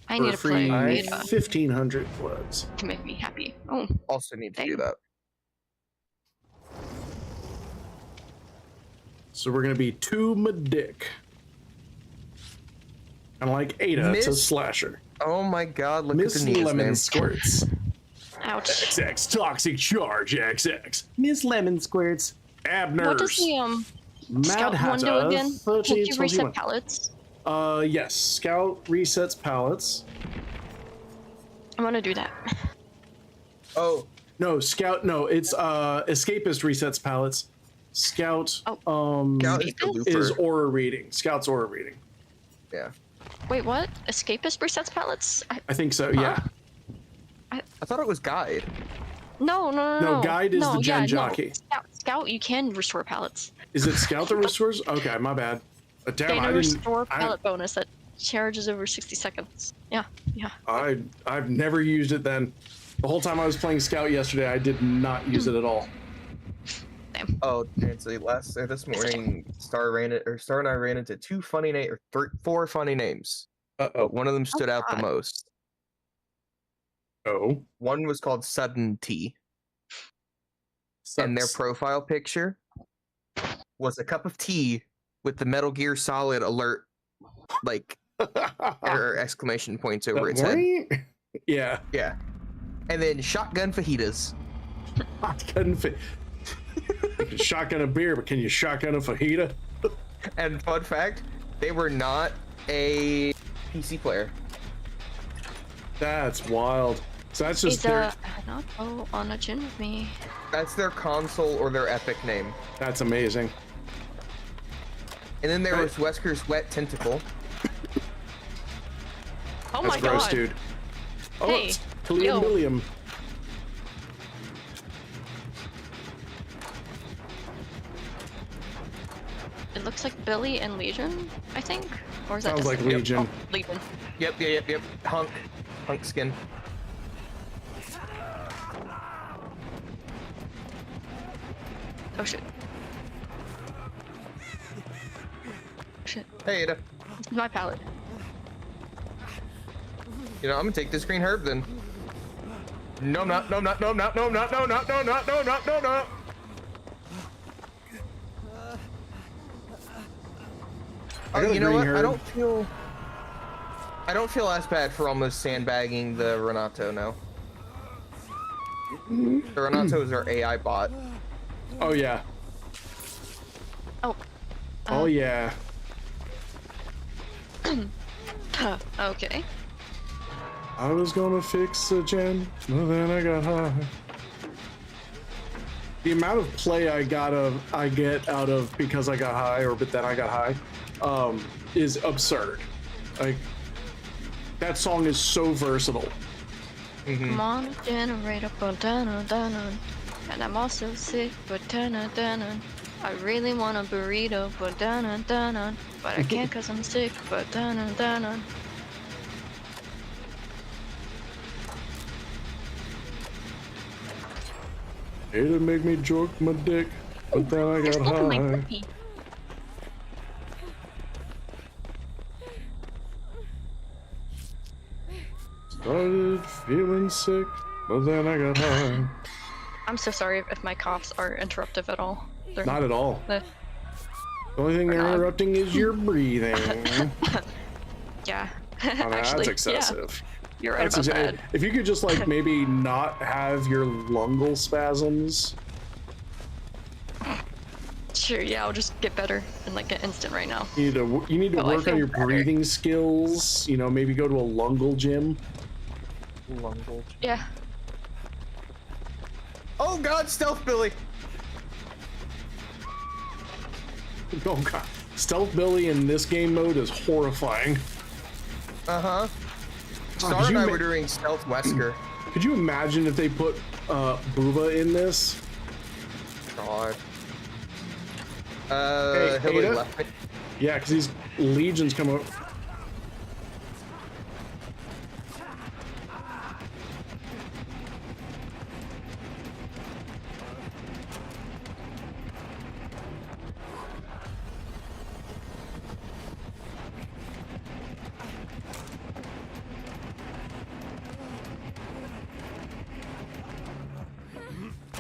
H: I
B: for
H: need
B: a
H: to
B: free
H: play Ada
B: 1,500 floods.
H: to make me happy. Oh,
G: Also need to do
H: Dang.
G: that.
B: So we're gonna be two medic. Kind of like Ada, it's a
G: Miss-
B: slasher.
G: Oh my god, look
B: Miss
G: at the knees,
B: Lemon
G: man.
B: Squirts.
H: ouch.
B: XX Toxic Charge XX. Miss Lemon Squirts. Abners.
H: What does the
B: Mad
H: scout one do
B: Hatter,
H: again?
B: 13,
H: Did you reset
B: 21.
H: pallets?
B: Yes. Scout resets pallets.
H: I'm gonna do that.
G: Oh,
B: No, Scout. No, it's Escapist resets pallets. Scout.
G: Scout is the looper.
B: Is aura reading. Scout's aura reading.
G: Yeah.
H: Wait, what? Escapist resets pallets?
B: I think so. Yeah.
G: I thought it was guide.
H: No.
B: No, Guide is the gen
H: yeah,
B: jockey.
H: No. Scout, you can restore pallets.
B: Is it Scout that restores? Okay, my bad. Damn,
H: Gain
B: I
H: a
B: didn't.
H: restore pallet bonus that charges over 60 seconds. Yeah.
B: I've never used it then. The whole time I was playing Scout yesterday, I did not use it at all.
H: Damn.
G: Oh, Nancy, this morning, Star and I ran into four funny names. But one of them stood out the
H: God.
G: most.
B: Oh.
G: One was called Sudden Tea, and their profile picture was a cup of tea with the Metal Gear Solid alert, like, or exclamation points over its head.
B: Yeah.
G: Yeah. And then shotgun fajitas.
B: Shotgun you can shotgun a beer, but can you shotgun a fajita?
G: And fun fact, they were not a PC player.
B: That's wild. So that's just
H: Is
B: their,
H: not go on a gin with me.
G: That's their console or their epic name.
B: that's amazing.
G: And then there
B: Right.
G: was Wesker's Wet Tentacle.
H: Oh
B: That's
H: my
B: gross,
H: god.
B: dude. Oh,
H: Hey,
B: it's Killian
H: yo.
B: William.
H: It looks like Billy and Legion, I think. Or is that
B: Sounds
H: just
B: like Legion.
H: Oh, Legion.
G: Yep. Hunk skin.
H: Oh shit. Shit.
G: Hey, Ada.
H: This is my pallet.
G: You know, I'm gonna take this green herb then. No, I'm not. No, I'm not. No, I'm not. No, I'm not. No, I'm not. No, I'm not. No, I'm not. No, I'm not.
B: I got a
G: You know
B: green
G: what?
B: herb.
G: I don't feel as bad for almost sandbagging the Renato now. The Renato is our AI bot.
B: Oh yeah.
H: Oh.
B: Oh yeah.
H: Okay.
B: I was gonna fix the gen, but then I got high. The amount of play I get out of because I got high or but then I got high, is absurd. Like that song is so versatile.
H: Come on, generator, but and I'm also sick, but I really want a burrito, but but I can't 'cause I'm sick, but
B: It'll make me jerk my dick, but then I
H: You're
B: got
H: smoking my
B: high.
H: puppy.
B: Started feeling sick, but then I got high.
H: I'm so sorry if my coughs are interruptive at all. They're
B: Not at all.
H: the-
B: The only thing they're
H: not.
B: interrupting is your breathing.
H: yeah.
B: Oh, no, that's
H: Actually,
B: excessive.
H: Yeah, you're right
B: That's
H: about
B: exa-
H: that.
B: If you could just like maybe not have your lungal spasms.
H: Sure, yeah, I'll just get better in like an instant right now.
B: You need to
H: Oh, I
B: work
H: feel
B: on your
H: better.
B: breathing skills. You know, maybe go to a lungal gym.
H: Yeah.
G: Oh God, Stealth Billy.
B: Oh god, Stealth Billy in this game mode is horrifying.
G: Uh-huh.
B: could
G: Star and
B: you
G: I
B: ma-
G: were doing Stealth Wesker.
B: Could you imagine if they put Booba in this?
G: God.
B: Hey,
G: Hillary
B: Ada?
G: left me.
B: Yeah, because these legions come up.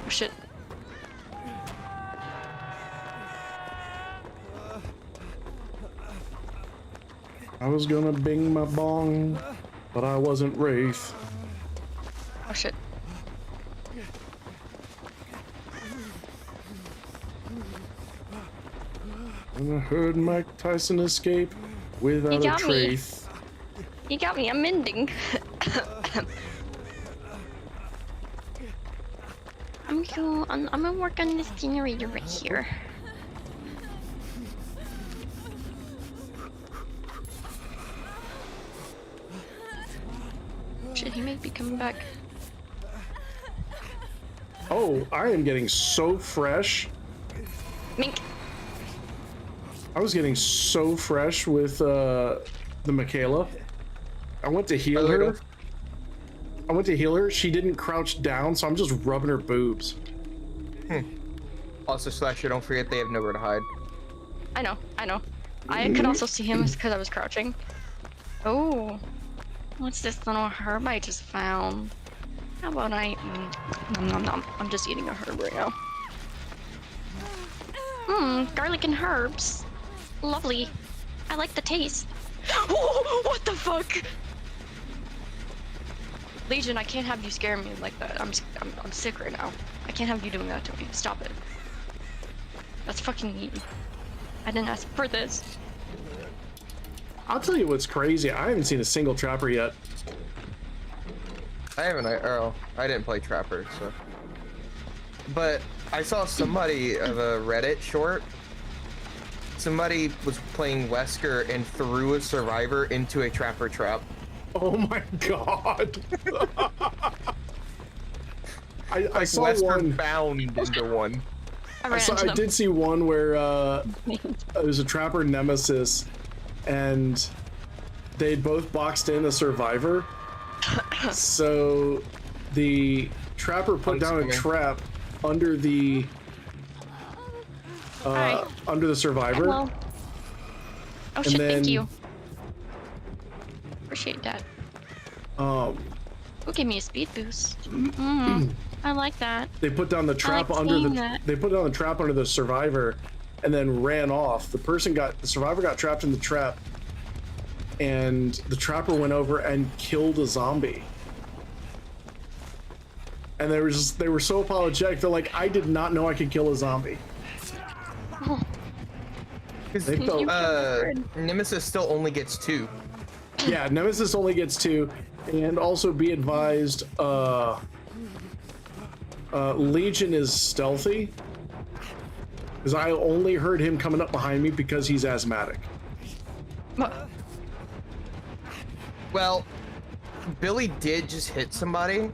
H: Oh, shit.
B: I was gonna bing my bong, but I wasn't Wraith.
H: Oh shit.
B: And I heard Mike Tyson escape without a
H: got me.
B: trace.
H: You got me, I'm mending. I'm gonna work on this generator right here. Shit, he may be coming back.
B: Oh, I am getting so fresh.
H: Mink.
B: I was getting so fresh with the Michaela. I went to heal her. She didn't crouch down, so I'm just rubbing her boobs.
G: Also, Slasher, don't forget they have nowhere to hide.
H: I know. I could also see him because I was crouching. Oh, what's this little herb I just found? How about nom, nom. I'm just eating a herb right now. Garlic and herbs. Lovely. I like the taste. Oh, what the fuck? Legion, I can't have you scare me like that. I'm sick right now. I can't have you doing that to me. Stop it. That's fucking mean. I didn't ask for this.
B: I'll tell you what's crazy. I haven't seen a single trapper yet.
G: I haven't. I didn't play Trapper, so. But I saw somebody of a Reddit short. Somebody was playing Wesker and threw a survivor into a Trapper trap.
B: Oh my god. I saw
G: Wesker
B: one.
G: bound into one.
B: I did see one where it was a trapper nemesis, and they'd both boxed in a survivor. So the trapper put down a trap under the survivor.
H: Hello. Oh shit!
B: then,
H: Thank you. Appreciate that. Who gave me a speed boost? I like that.
B: They put down the trap They put down the trap under the survivor, and then ran off. The survivor got trapped in the trap, and the trapper went over and killed a zombie. And they were so apologetic. They're like, I did not know I could kill a zombie. They felt,
G: Nemesis still only gets 2.
B: Yeah, Nemesis only gets 2, and also be advised, Legion is stealthy, because I only heard him coming up behind me because he's asthmatic.
G: Well, Billy did just hit somebody,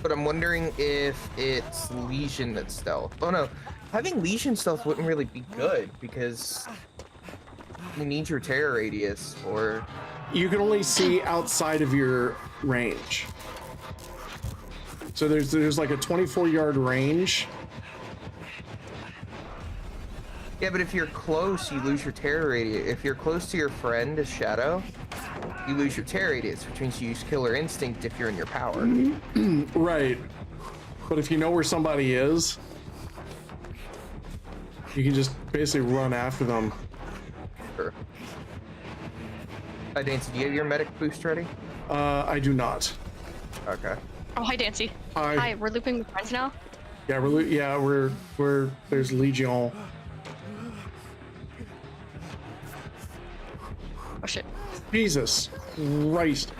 G: but I'm wondering if it's Legion that's stealth. Oh no, having Legion stealth wouldn't really be good because you need your terror radius, or
B: you can only see outside of your range. So there's like a 24-yard range.
G: Yeah, but if you're close, you lose your terror radius. If you're close to your friend, a shadow, you lose your terror radius, which means you use killer instinct if you're in your power.
B: Right. But if you know where somebody is, you can just basically run after them.
G: Sure. Hi, Dancy, do you have your medic boost ready?
B: I do not.
G: Okay.
H: Oh, hi, Dancy.
B: Hi.
H: Hi, we're looping with friends now?
B: Yeah, we're there's Legion.
H: Oh, shit.
B: Jesus Christ.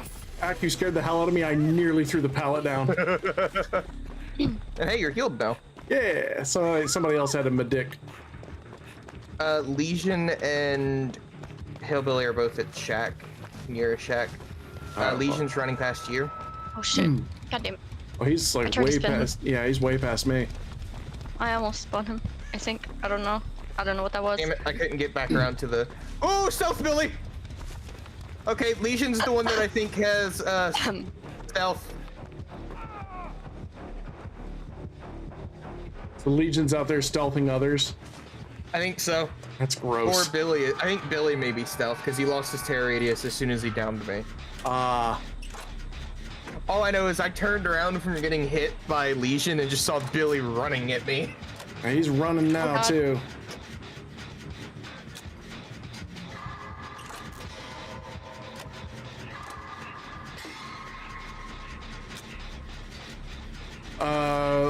B: Ack, you scared the hell out of me. I nearly threw the pallet down.
G: And hey, you're healed now.
B: Yeah, somebody else had a medic.
G: Legion and Hillbilly are both at shack, near a shack. Legion's running past you.
H: Oh, shit. Goddamn.
B: Oh, he's like way past. Yeah, he's way past me.
H: I almost spun him, I think. I don't know. I don't know what that was.
G: Damn it, I couldn't get back around to the... Oh, stealth Billy! Okay, Legion's the one that I think has, stealth.
B: The Legion's out there stealthing others.
G: I think so.
B: That's gross.
G: Or Billy. I think Billy may be stealth, because he lost his terror radius as soon as he downed me. All I know is I turned around from getting hit by Legion and just saw Billy running at me.
B: He's running now, too.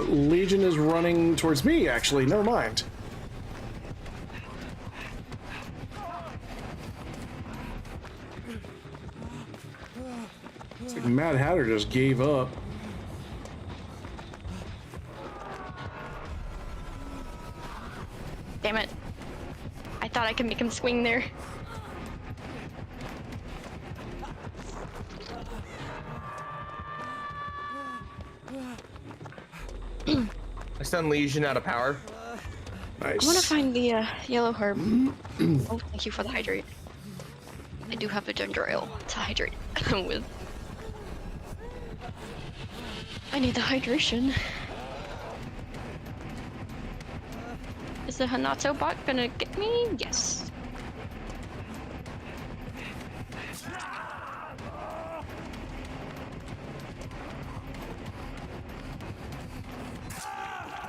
B: Legion is running towards me, actually. Never mind. It's like Mad Hatter just gave up.
H: Damn it. I thought I could make him swing there.
G: I stunned Legion out of power.
B: Nice.
H: I want to find the yellow herb. Oh, thank you for the hydrate. I do have a ginger ale to hydrate with. I need the hydration. Is the Hanato bot gonna get me? Yes.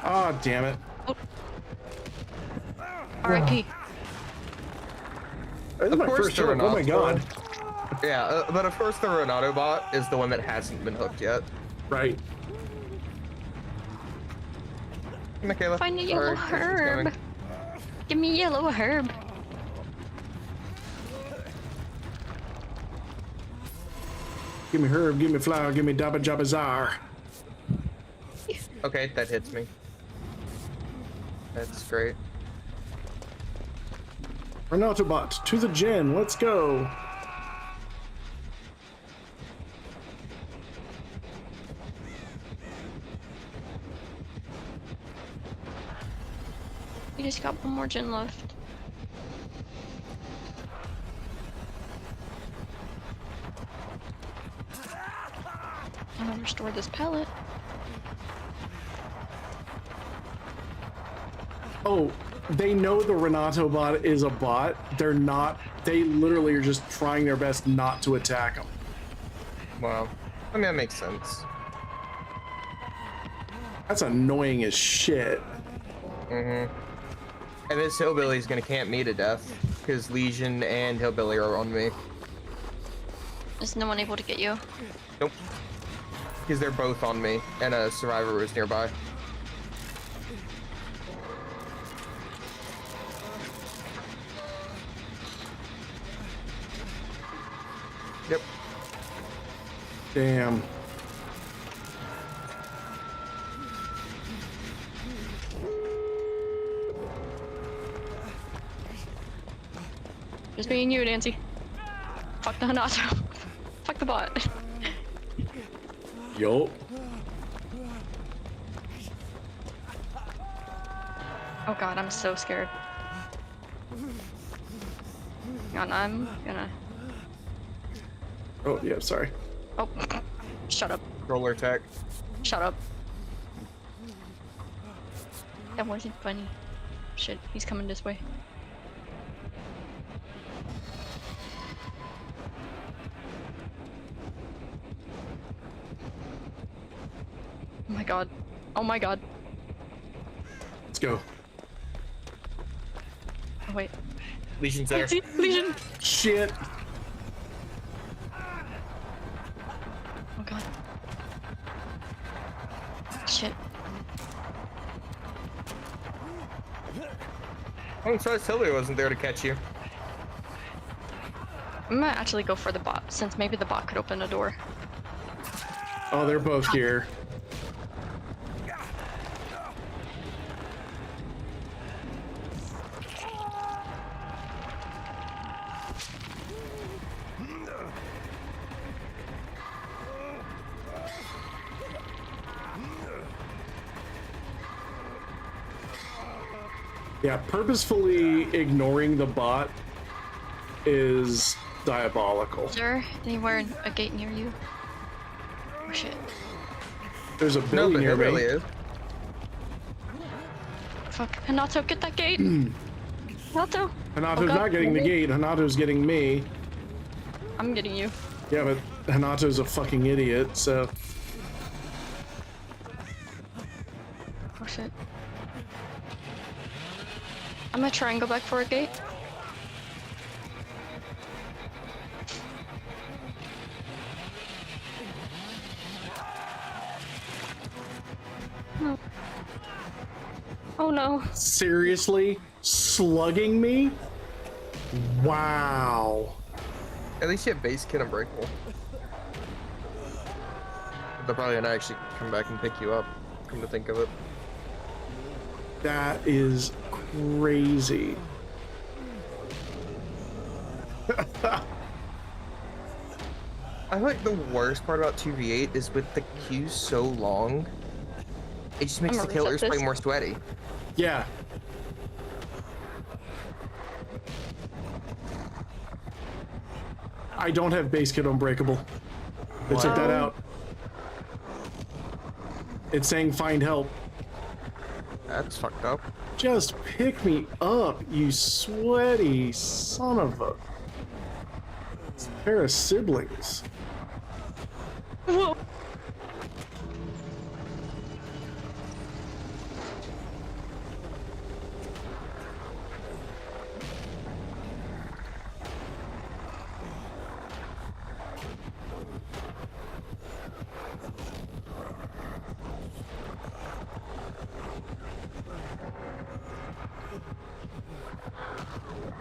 B: Oh, damn it.
H: Oh. R.I.P.
B: This is my first turn. Oh my god.
G: Yeah, but of course the Renato bot is the one that hasn't been hooked yet.
B: Right.
G: Michaela.
H: Find a yellow herb. Give me yellow herb.
B: Give me herb, give me flower, give me dabba jabba czar.
G: Okay, that hits me. That's great.
B: Renatobot, to the gen, let's go.
H: he's got one more gen left. I'm gonna restore this pellet.
B: Oh, they know the Renato bot is a bot. They're not. They literally are just trying their best not to attack him.
G: Wow. I mean, that makes sense.
B: That's annoying as shit.
G: Mm-hmm. And this hillbilly's gonna camp me to death because Legion and hillbilly are on me.
H: Is no one able to get you?
G: Nope. Because they're both on me, and a survivor was nearby. Yep.
B: Damn.
H: Just me and you, Nancy. Fuck the Hanato. Fuck the bot.
B: Yo.
H: Oh god, I'm so scared. Hang on, I'm gonna...
B: Oh, yeah, sorry.
H: Oh, shut up.
G: Roller attack.
H: Shut up. That wasn't funny. Shit, he's coming this way. Oh my god. Oh my god.
B: Let's go.
H: Oh wait.
G: Legion's there.
H: Nancy, Legion!
B: Shit.
H: Oh god. Shit.
G: I'm surprised hillbilly wasn't there to catch you.
H: I might actually go for the bot, since maybe the bot could open a door.
B: Oh, they're both here. Yeah, purposefully ignoring the bot is diabolical.
H: Is there anywhere a gate near you? Oh shit.
B: There's a
G: No,
B: Billy
G: but
B: near
G: hillbilly
B: me.
G: is.
H: Fuck. Hanato, get that gate! Hanato!
B: Hanato's
H: Oh, God.
B: not getting the gate, Hanato's getting me.
H: I'm getting you.
B: Yeah, but Hanato's a fucking idiot, so...
H: Oh shit. I'm gonna try and go back for a gate. No. Oh no.
B: Seriously? Slugging me? Wow.
G: At least you have base kit unbreakable. They're probably gonna actually come back and pick you up, come to think of it.
B: That is crazy.
G: I feel like the worst part about 2v8 is with the queue so long, it just makes
H: I'm
G: the
H: gonna
G: killers
H: reset
G: play
H: this.
G: more sweaty.
B: Yeah. I don't have base kit unbreakable. They took that
H: Wow.
B: out. It's saying find help.
G: That's fucked up.
B: Just pick me up, you sweaty son of a pair of siblings.
H: Whoa.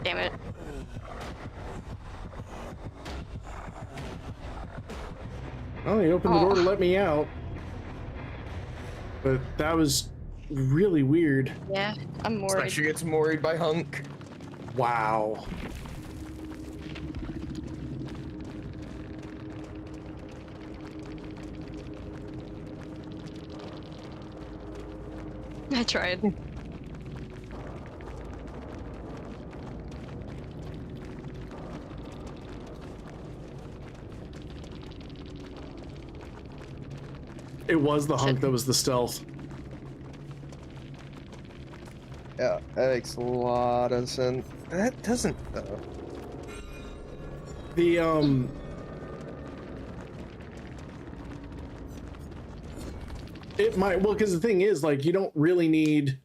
H: Damn it.
B: Oh, he opened the door to
H: Oh.
B: let me out. But that was really weird.
H: Yeah, I'm worried.
G: Slasher gets moried by Hunk.
B: Wow.
H: I tried.
B: It was the hunk that was the stealth.
G: Yeah, that makes a lot of sense. That doesn't though.
B: The it might, well, because the thing is, like, you don't really need,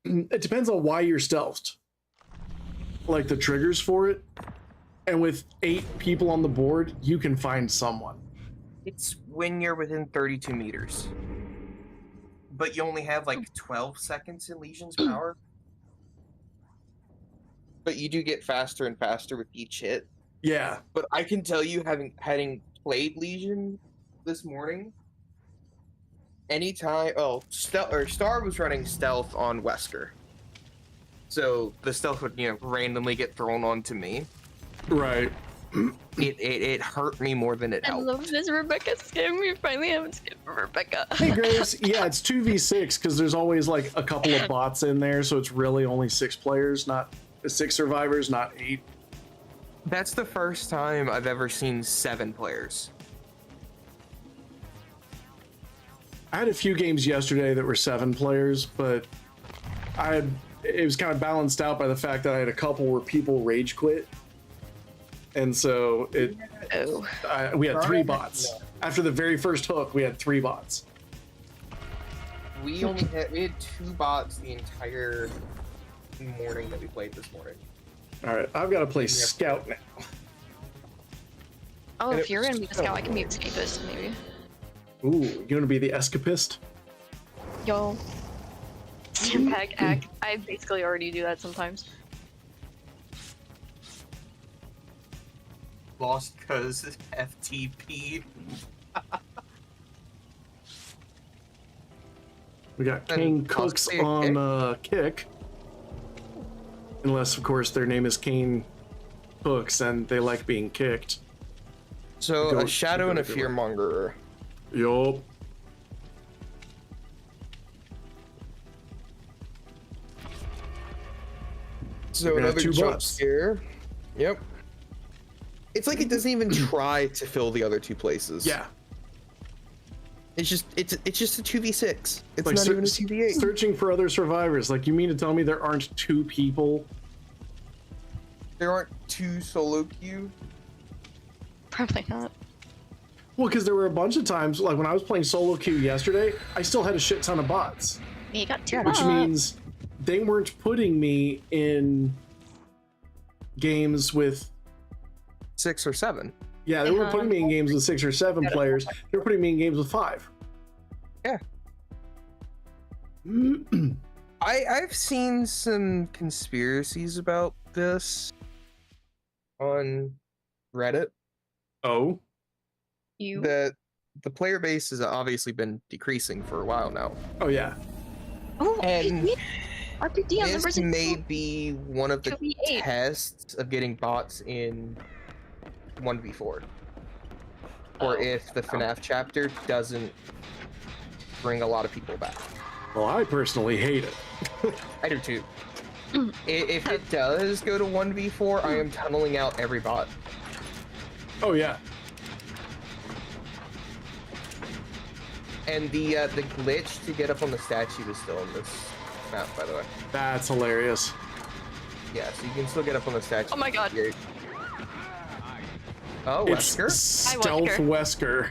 B: it depends on why you're stealthed, like the triggers for it, and with 8 people on the board you can find someone.
G: It's when you're within 32 meters. But you only have like 12 seconds in Legion's power. But you do get faster and faster with each hit.
B: Yeah.
G: But I can tell you, having played Legion this morning, anytime Star was running stealth on Wesker. So the stealth would, randomly get thrown onto me.
B: Right.
G: It hurt me more than it
H: I
G: helped.
H: love this Rebecca skin. We finally have a skin for Rebecca.
B: Hey Graves, yeah, it's 2v6 because there's always like a couple of bots in there, so it's really only 6 players, not 6 survivors, not 8.
G: That's the first time I've ever seen 7 players.
B: I had a few games yesterday that were 7 players, but it was kind of balanced out by the fact that I had a couple where people rage quit. And so we had 3 bots. After the very first hook, we had 3 bots.
G: We had 2 bots the entire morning that we played this morning.
B: All right, I've got to play Scout now.
H: Oh, if you're gonna be the scout, I can be escapist, maybe.
B: Ooh, you gonna be the escapist?
H: Yo. Sandbag act. I basically already do that sometimes.
G: Lost cause FTP.
B: We got Kane Cooks on kick. Unless, of course, their name is Kane Cooks and they like being kicked.
G: So, a shadow and a fearmonger.
B: Yup.
G: So another jump scare. Yep. It's like it doesn't even try to fill the other 2 places.
B: Yeah.
G: It's just a 2v6. It's
B: like
G: not even a 2v8.
B: Searching for other survivors. Like, you mean to tell me there aren't 2 people?
G: There aren't 2 solo queue?
H: Probably not.
B: Well, because there were a bunch of times, like when I was playing solo queue yesterday, I still had a shit ton of bots.
H: You got 2
B: Which means they weren't putting me in games with
G: 6 or 7.
B: Yeah, they weren't putting me in games with 6 or 7 players. They were putting me in games with 5.
G: Yeah. I've seen some conspiracies about this on Reddit.
B: Oh?
G: That the player base has obviously been decreasing for a while now.
B: Oh, yeah.
H: Oh,
G: and
H: RPD on
G: this may be one of the tests of getting bots in 1v4. Or if the FNAF chapter doesn't bring a lot of people back.
B: Well, I personally hate it.
G: I do too. If it does go to 1v4, I am tunneling out every bot.
B: Oh, yeah.
G: And the glitch to get up on the statue is still in this map, by the way.
B: That's hilarious.
G: Yeah, so you can still get up on the statue.
H: Oh my god.
G: Oh,
B: It's
G: Wesker?
B: Stealth Wesker.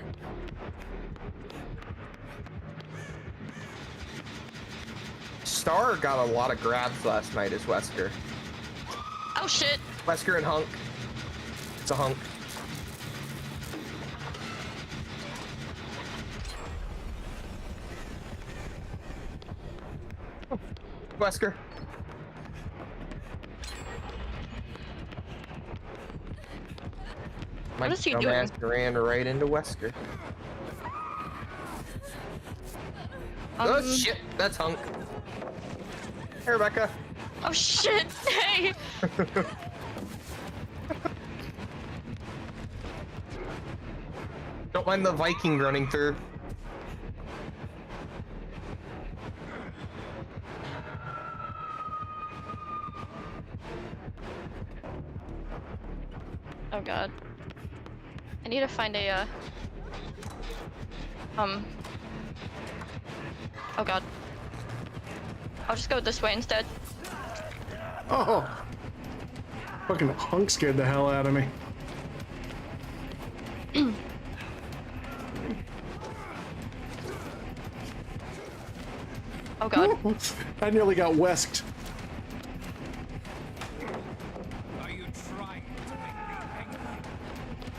G: Star got a lot of grabs last night as Wesker.
H: Oh shit.
G: Wesker and Hunk. It's a Hunk. Wesker.
H: What is he doing?
G: My dumbass ran right into Wesker. Oh shit, that's Hunk. Hey, Rebecca.
H: Oh shit, hey!
G: Don't mind the Viking running through.
H: Oh god. I need to find a Oh god. I'll just go this way instead.
B: Oh! Fucking hunk scared the hell out of me.
H: Oh god.
B: I nearly got wesked.
E: Are you trying to make me angry?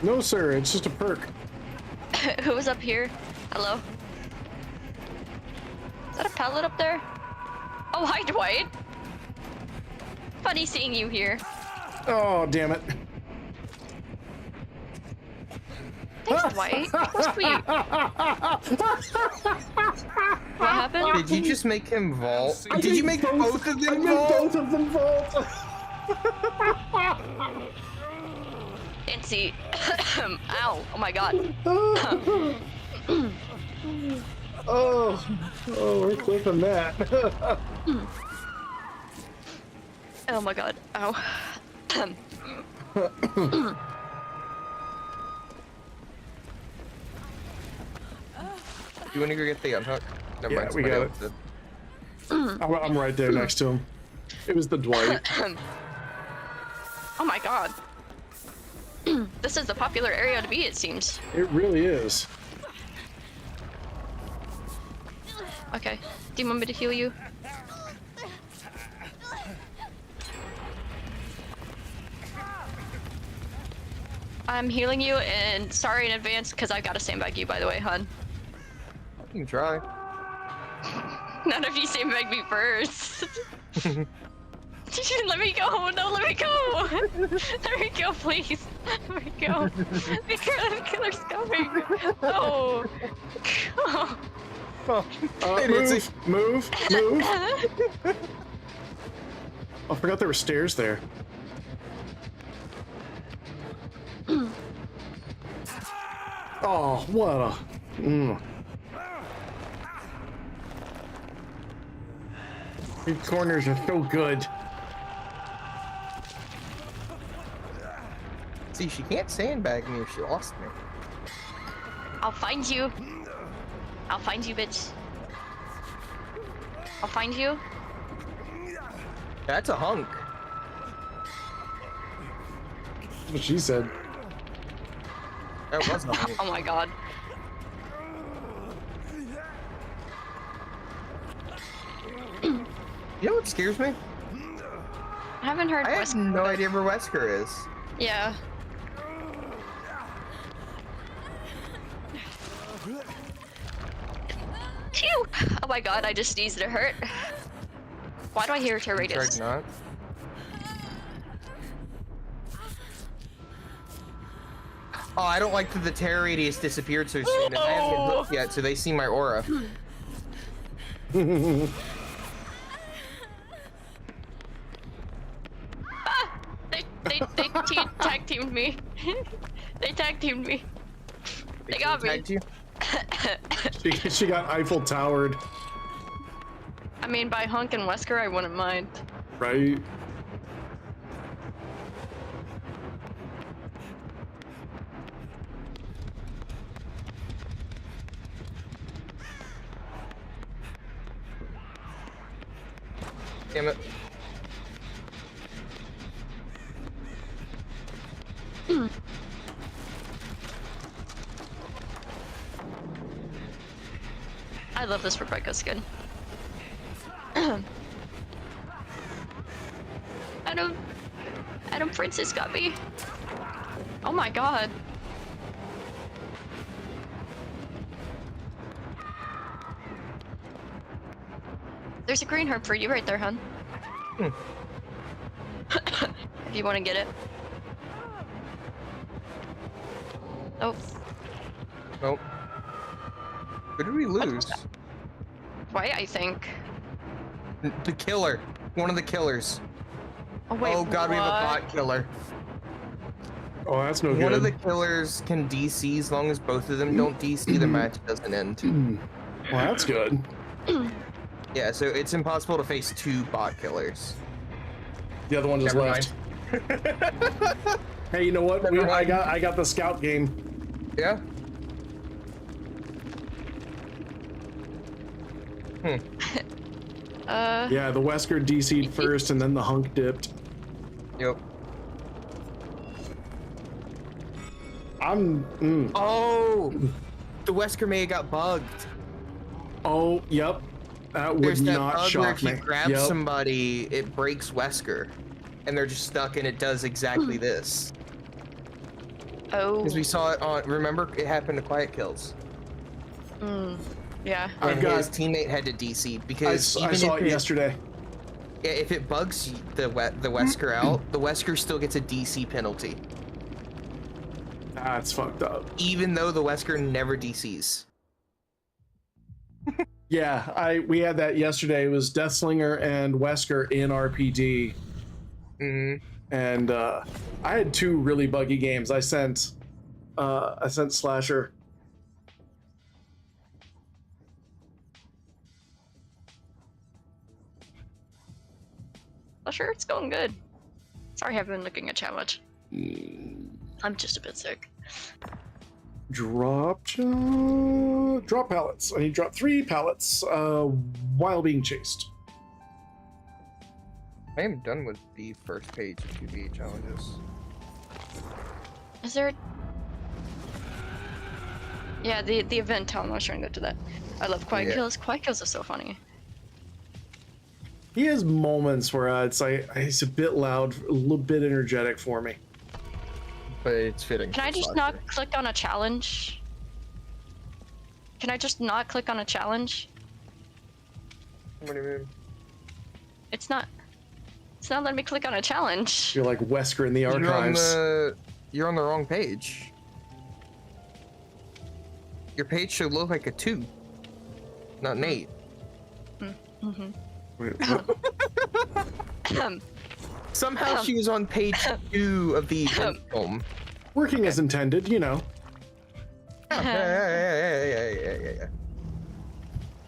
B: No, sir, it's just a perk.
H: Who was up here? Hello? Is that a pallet up there? Oh, hi, Dwight. Funny seeing you here.
B: Oh, damn it.
H: Thanks, Dwight. That's sweet. What happened?
G: Did you just make him vault? Did you make both of
B: I
G: them
B: made
G: vault?
B: both of them vault.
H: Didn't see. Ow. Oh my god.
B: Oh, we're clipping that.
H: Oh my god. Ow.
G: You want to go get the unhook? Never
B: Yeah,
G: mind,
B: we
G: somebody
B: got
G: else
B: it.
G: did.
B: I'm right there next to him. It was the Dwight.
H: Oh my god. This is the popular area to be, it seems.
B: It really is.
H: Okay. Do you want me to heal you? I'm healing you, and sorry in advance, because I've got to sandbag you, by the way, hun.
G: You can try.
H: None of you sandbag me first. Let me go! No, let me go! Let me go, please! Let me go! The killer's coming! Oh!
B: Move! I forgot there were stairs there. Oh, what a... These corners are so good.
G: See, she can't sandbag me if she lost me.
H: I'll find you. I'll find you, bitch. I'll find you.
G: That's a hunk.
B: That's what she said.
G: That was a hunk.
H: Oh my god.
G: You know what scares me?
H: I haven't heard.
G: I have no idea where Wesker is.
H: Yeah. Phew! Oh my god, I just sneezed, it hurt. Why do I hear tear radius?
G: Not. Oh, I don't like that the terror radius disappeared so soon, and I haven't been hooked yet, so they see my aura.
H: Ah! They tag teamed me. They tag teamed me. They got me.
G: Tagged you?
B: She got Eiffel Towered.
H: I mean, by Hunk and Wesker, I wouldn't mind.
B: Right?
G: Damn it.
H: I love this Rebecca skin. Adam Princess got me. Oh my god. There's a green herb for you right there, hun. If you want to get it. Oh.
G: Nope. Who did we lose?
H: Why, I think.
G: The killer. One of the killers.
H: Oh, wait,
G: oh god, we have a bot killer.
B: Oh, that's no good.
G: One of the killers can DC as long as both of them don't DC, the match doesn't end.
B: Well, that's good.
G: Yeah, so it's impossible to face two bot killers.
B: The other one just
G: Never
B: left. Hey, you know what? I got the scout game.
G: Yeah?
B: Yeah, the Wesker DC'd first, and then the hunk dipped.
G: Yep. Oh, the Wesker may have got bugged.
B: Oh, yep. That would
G: There's that
B: not
G: bug where
B: shock
G: if
B: me.
G: you grab somebody, it breaks Wesker, and they're just stuck, and it does exactly this.
H: Oh.
G: Because we saw it on. Remember, it happened to Quiet Kills.
H: Yeah.
G: And his teammate had to DC because
B: I saw it yesterday.
G: Yeah, if it bugs the Wesker out, the Wesker still gets a DC penalty.
B: That's fucked up.
G: Even though the Wesker never DCs.
B: Yeah, we had that yesterday. It was Deathslinger and Wesker in RPD. And I had 2 really buggy games. I sent Slasher.
H: Sure, it's going good. Sorry, I haven't been looking at chat much. I'm just a bit sick.
B: Drop pallets. I need to drop 3 pallets while being chased.
G: I am done with the first page of 2B challenges.
H: Is there? Yeah, the event town. I was trying to go to that. I love Quiet Kills. Quiet Kills is so funny.
B: He has moments where it's like he's a bit loud, a little bit energetic for me.
G: But it's fitting.
H: Can I just not click on a challenge? Can I just not click on a challenge?
G: What do you mean?
H: It's not letting me click on a challenge.
B: You're like Wesker in the archives.
G: You're on the wrong page. Your page should look like a 2, not an 8.
B: Wait, what?
G: Somehow she was on page 2 of the film.
B: Working as intended, you know.
G: Yeah.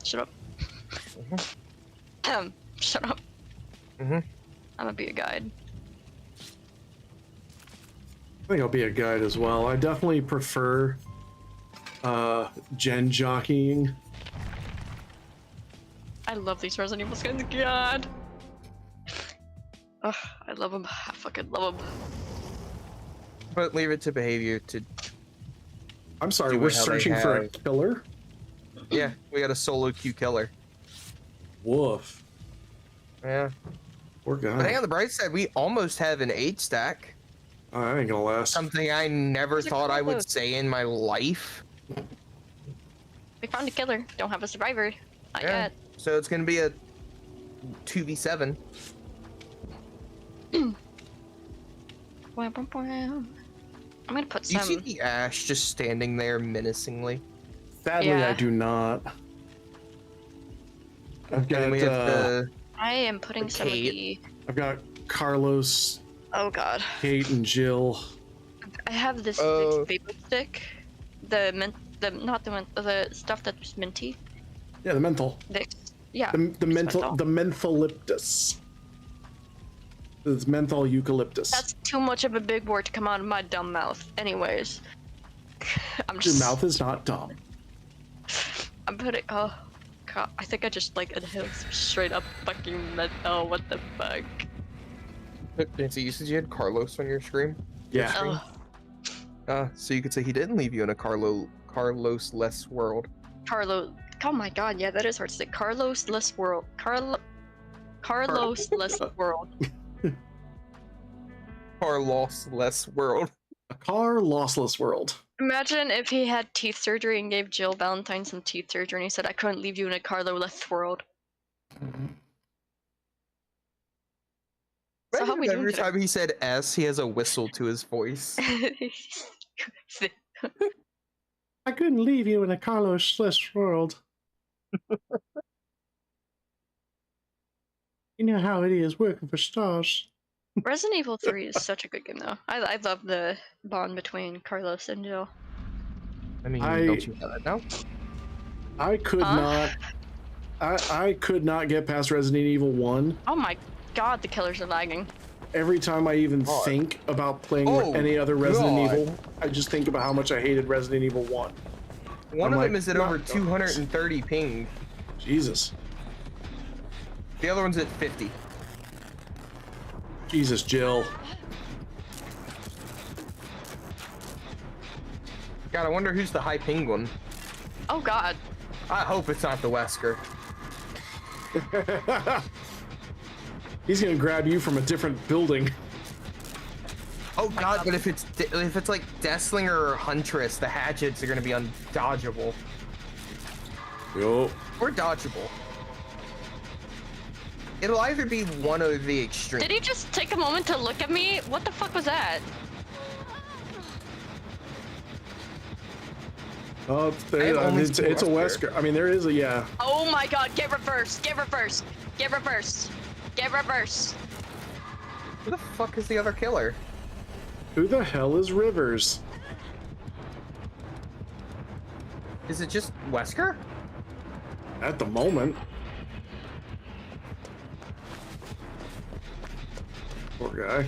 H: Shut up. Shut up. I'm gonna be a guide.
B: I think I'll be a guide as well. I definitely prefer gen jockeying.
H: I love these Resident Evil skins. God. Ugh, I love them. I fucking love them.
G: But leave it to behavior to.
B: I'm sorry,
G: Do
B: we're
G: it how they
B: searching for a
G: have.
B: killer?
G: Yeah, we got a solo queue killer.
B: Woof.
G: Yeah.
B: Poor guy.
G: But hang on the bright side, we almost have an 8 stack.
B: Oh, that ain't gonna last.
G: Something I never
H: Those are
G: thought I would
H: close.
G: say in my life.
H: We found a killer. Don't have a survivor. Not
G: Yeah.
H: yet.
G: So it's gonna be a 2v7.
H: I'm gonna put
G: Do you
H: some.
G: see the Ash just standing there menacingly?
B: Sadly,
H: Yeah.
B: I do not. I've
G: And
B: got
G: then we have the
H: I am putting some of the.
B: I've got Carlos,
H: Oh god.
B: Kate, and Jill.
H: I have this vapor stick. The stuff that's minty.
B: Yeah, the menthol.
H: Yeah.
B: The menthol. The mentholyptus. It's menthol eucalyptus.
H: That's too much of a big word to come out of my dumb mouth. Anyways. I'm
B: Your
H: just.
B: mouth is not dumb.
H: I'm putting. Oh. God. I think I just like inhaled some straight up fucking menthol. What the fuck?
G: Nancy, you said you had Carlos on your screen?
B: Yeah.
H: Oh.
G: So you could say he didn't leave you in a Carlos-less world.
H: Oh my god, yeah, that is hard to say. Carlos-less world. Carlos-less world.
G: Carlos-less world.
B: A car lossless world.
H: Imagine if he had teeth surgery and gave Jill Valentine some teeth surgery and he said, I couldn't leave you in a Carlo-less world. So how we doing
G: Every
H: today?
G: time he said S, he has a whistle to his voice.
B: I couldn't leave you in a Carlos-less world. You know how it is working for stars.
H: Resident Evil 3 is such a good game though. I love the bond between Carlos and Jill.
G: I mean, don't you know that now?
B: I could not. I could not get past Resident Evil 1.
H: Oh my god, the killers are lagging.
B: Every time I even think about playing any other Resident Evil, I just think about how much I hated Resident Evil 1.
G: One of them is at over 230 ping.
B: Jesus.
G: The other one's at 50.
B: Jesus, Jill.
G: God, I wonder who's the high penguin.
H: Oh God.
G: I hope it's not the Wesker.
B: He's gonna grab you from a different building.
G: Oh God, but if it's like Deathslinger or Huntress, the hatchets are gonna be undodgeable.
B: Yo.
G: Or dodgeable. It'll either be one of the extremes.
H: Did he just take a moment to look at me? What the fuck was that?
B: Oh, it's a Wesker. I mean, there is a, yeah.
H: Oh my God, get reversed, get reversed, get reversed, get reversed.
G: Who the fuck is the other killer?
B: Who the hell is Rivers?
G: Is it just Wesker?
B: At the moment. Poor guy.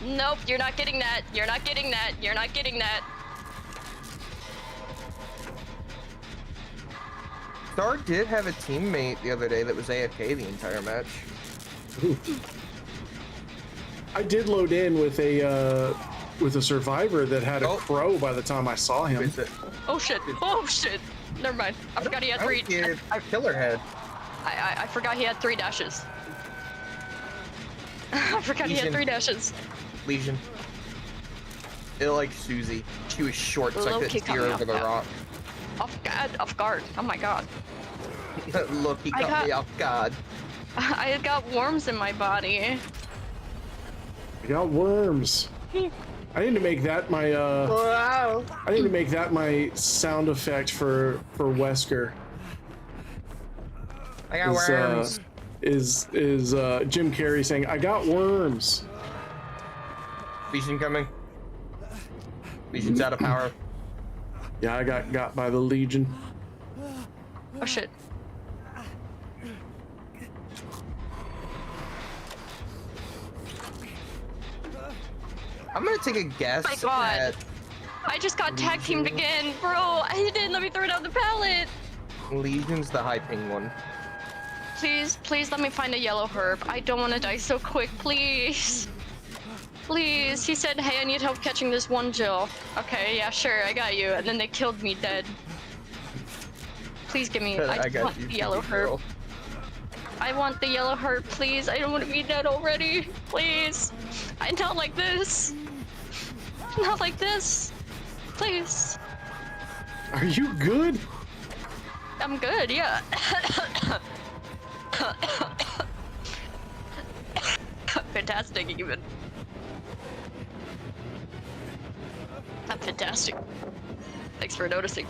H: Nope, you're not getting that, you're not getting that, you're not getting that.
G: Star did have a teammate the other day that was AFK the entire match.
B: Ooh. I did load in with a survivor that had a crow by the time I saw him.
H: Oh shit, oh shit. Never mind, I forgot he had three.
G: I killer head.
H: I forgot he had 3 dashes. I forgot he had 3 dashes.
G: Legion. It like Susie. She was short, so I couldn't steer over the rock.
H: Off guard. Oh my God.
G: Look, he caught me off guard.
H: I got worms in my body.
B: I got worms. I need to make that my
G: Wow.
B: I need to make that my sound effect for Wesker.
G: I got worms.
B: Is Jim Carrey saying, "I got worms."
G: Legion coming. Legion's out of power.
B: Yeah, I got by the Legion.
H: Oh shit.
G: I'm gonna take a guess.
H: Oh my God. I just got tag teamed again, bro. He didn't let me throw down the pallet.
G: Legion's the high penguin.
H: Please, please let me find a yellow herb. I don't want to die so quick, please. Please. He said, hey, I need help catching this one Jill. Okay, yeah, sure, I got you. And then they killed me dead. Please give me, I want the yellow herb. I want the yellow herb, please. I don't want to be dead already. Please. Not like this. Not like this. Please.
B: Are you good?
H: I'm good, yeah. Fantastic, even. I'm fantastic. Thanks for noticing.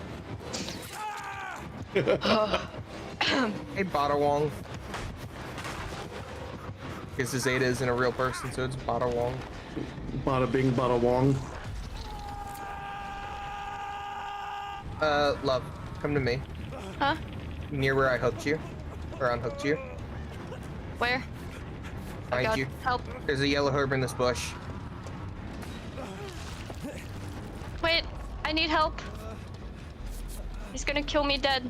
G: Hey, Bada Wong. Because the Zeta isn't a real person, so it's Bada Wong.
B: Bada bing, bada wong.
G: Love, come to me.
H: Huh?
G: Near where I hooked you. Or unhooked you.
H: Where?
G: Behind
H: God,
G: you.
H: help.
G: There's a yellow herb in this bush.
H: Wait, I need help. He's gonna kill me dead.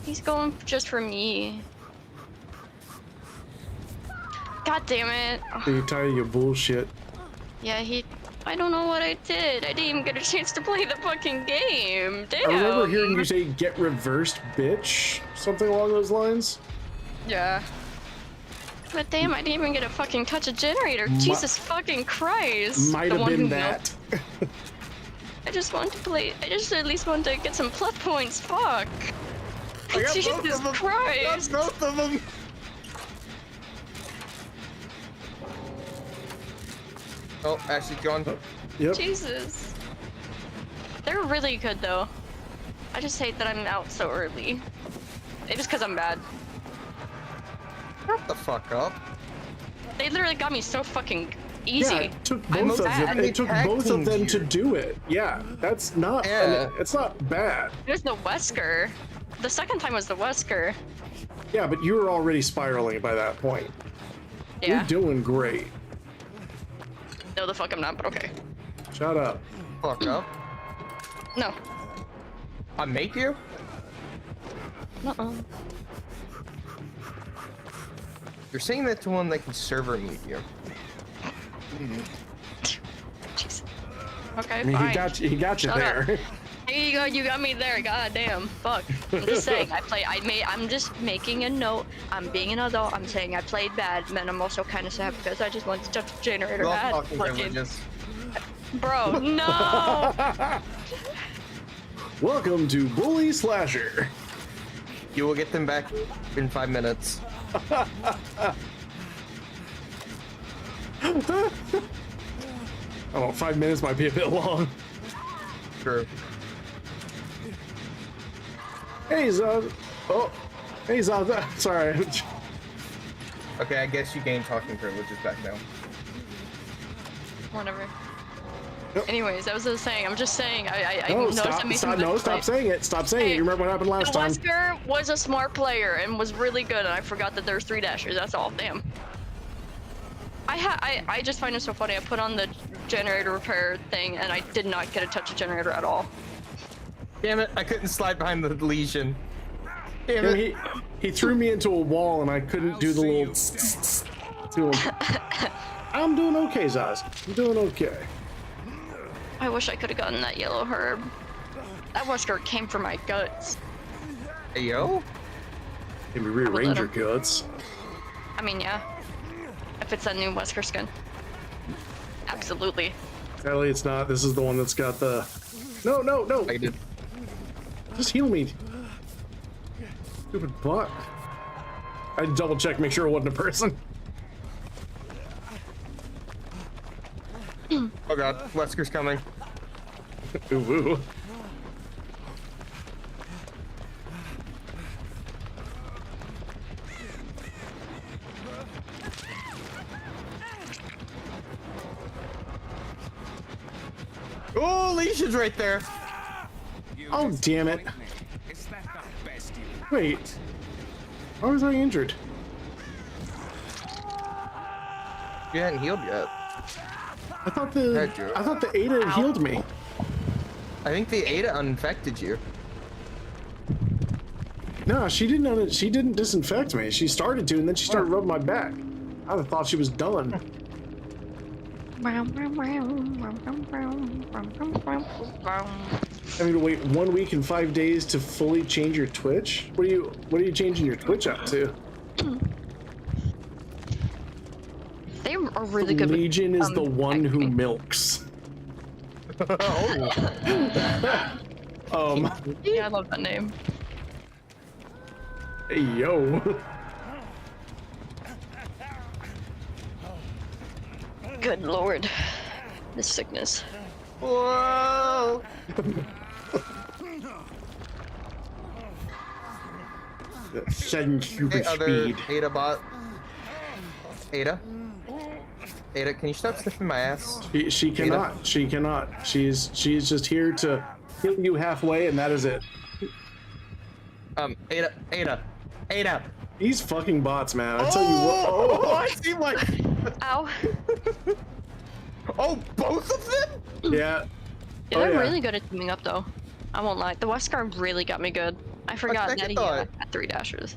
H: He's going just for me. God damn it.
B: Are you tired of your bullshit?
H: Yeah, I don't know what I did. I didn't even get a chance to play the fucking game. Damn.
B: I remember hearing you say, "Get reversed, bitch," something along those lines.
H: Yeah. But damn, I didn't even get a fucking touch a generator. Jesus fucking Christ.
B: Might have been that.
H: I just want to play. I just at least want to get some plus points. Fuck. Jesus Christ.
G: I got both of them. Oh, Ashley's gone.
B: Yep.
H: Jesus. They're really good though. I just hate that I'm out so early. Maybe it's because I'm bad.
G: Shut the fuck up.
H: They literally got me so fucking easy.
B: Yeah, it took both of them. It took both of them to do it. Yeah, that's not. It's not bad.
H: It was the Wesker. The second time was the Wesker.
B: Yeah, but you were already spiraling by that point.
H: Yeah.
B: You're doing great.
H: No, the fuck I'm not, but okay.
B: Shut up.
G: Fuck up.
H: No.
G: I make you?
H: Uh-uh.
G: You're saying that to one that can server mute you.
H: Jeez. Okay,
B: I mean,
H: fine.
B: he got you
H: Shut
B: there.
H: up. There you go. You got me there. God damn. Fuck. I'm just saying. I'm just making a note. I'm being an adult. I'm saying I played bad, and I'm also kind of sad because I just wanted to touch the generator.
G: We're all
H: Bad.
G: talking
H: Fucking-
G: privileges.
H: Bro, no.
B: Welcome to Bully Slasher.
G: You will get them back in 5 minutes.
B: Oh, 5 minutes might be a bit long.
G: True.
B: Hey, Zaz. Oh, hey, Zaz. Sorry.
G: Okay, I guess you gain talking privileges back now.
H: Whatever.
B: Yep.
H: Anyways, as I was saying, I'm just saying. I
B: No,
H: noticed I made some good
B: stop
H: plays.
B: saying it. Stop saying it. You remember what happened last time?
H: Wesker was a smart player and was really good, and I forgot that there's 3 dashers. That's all. Damn. I just find it so funny. I put on the generator repair thing, and I did not get to touch a generator at all.
G: Damn it! I couldn't slide behind the Legion. Damn
B: And
G: it!
B: he threw me into a wall, and I couldn't do the little. To him. I'm doing okay, Zaz. I'm doing okay.
H: I wish I could have gotten that yellow herb. That Wesker came for my guts.
G: Hey, yo.
B: Maybe rearrange your
H: him.
B: guts.
H: I mean, yeah. If it's that new Wesker skin. Absolutely.
B: Ellie, it's not. This is the one that's got the. No, no, no.
G: I did.
B: Just heal me. Stupid butt. I double check, make sure it wasn't a person.
G: Oh god, Wesker's coming.
B: Ooh, ooh.
G: Oh, Legion's right there.
B: Oh, damn it. Wait. Why was I injured?
G: You hadn't healed yet.
B: I thought
G: Had you?
B: the Ada had healed me.
G: I think the Ada uninfected you.
B: No, she didn't disinfect me. She started to, and then she started rubbing my back. I thought she was done. Having to wait 1 week and 5 days to fully change your Twitch? What are you changing your Twitch up to?
H: They are really good.
B: Legion is the one who
H: acting.
B: milks.
G: Oh.
H: Yeah, I love that name.
B: Hey, yo.
H: Good lord. This sickness.
G: Whoa.
B: Sudden
G: Hey,
B: stupid
G: other
B: speed.
G: Ada bot. Ada? Ada, can you stop sniffing my ass?
B: She cannot.
G: Ada?
B: She cannot. She's just here to heal you halfway, and that is it.
G: Ada.
B: These fucking bots, man. I tell you what.
G: Oh, I see my.
H: Ow.
G: Oh, both of them?
B: Yeah.
H: Yeah,
B: Oh,
H: they're
B: yeah.
H: really good at teaming up, though. I won't lie. The Wesker really got me good. I forgot
G: second
H: that he
G: thought.
H: had 3 dashers.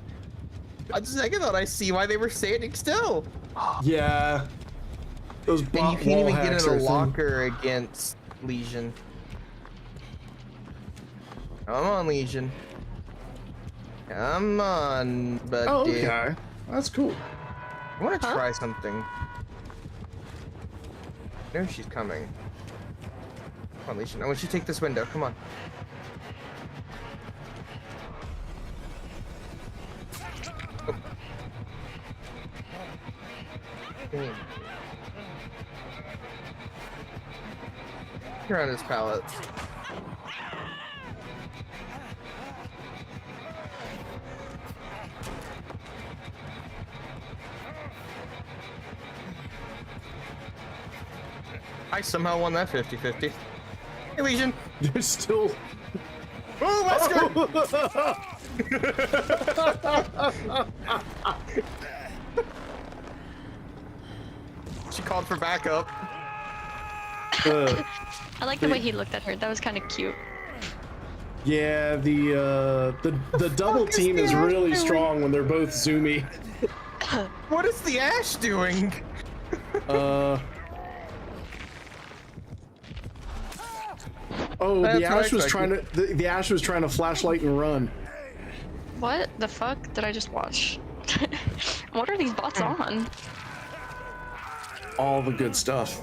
G: On second thought, I see why they were standing still.
B: Yeah. Those
G: And
B: bot
G: you can't
B: wall
G: even get
B: hacks
G: in a
B: are thin.
G: locker against Legion. Come on, Legion. Come on, buddy.
B: Oh, okay. That's cool.
G: I want to try something. I know she's coming. Come on, Legion. I want you to take this window. Come on. Oh. Damn. You're on this pallet. I somehow won that 50-50. Hey, Legion.
B: There's still.
G: Oh, Wesker! She called for backup.
B: I
H: like the way he looked at her. That was kind of cute.
B: Yeah, the double team is really strong when they're both zoomy.
G: What is the ash doing?
B: Oh,
G: That's
B: the
G: what I
B: ash was trying
G: expected.
B: to the ash was trying to flashlight and run.
H: What the fuck did I just watch? What are these bots on?
B: All the good stuff.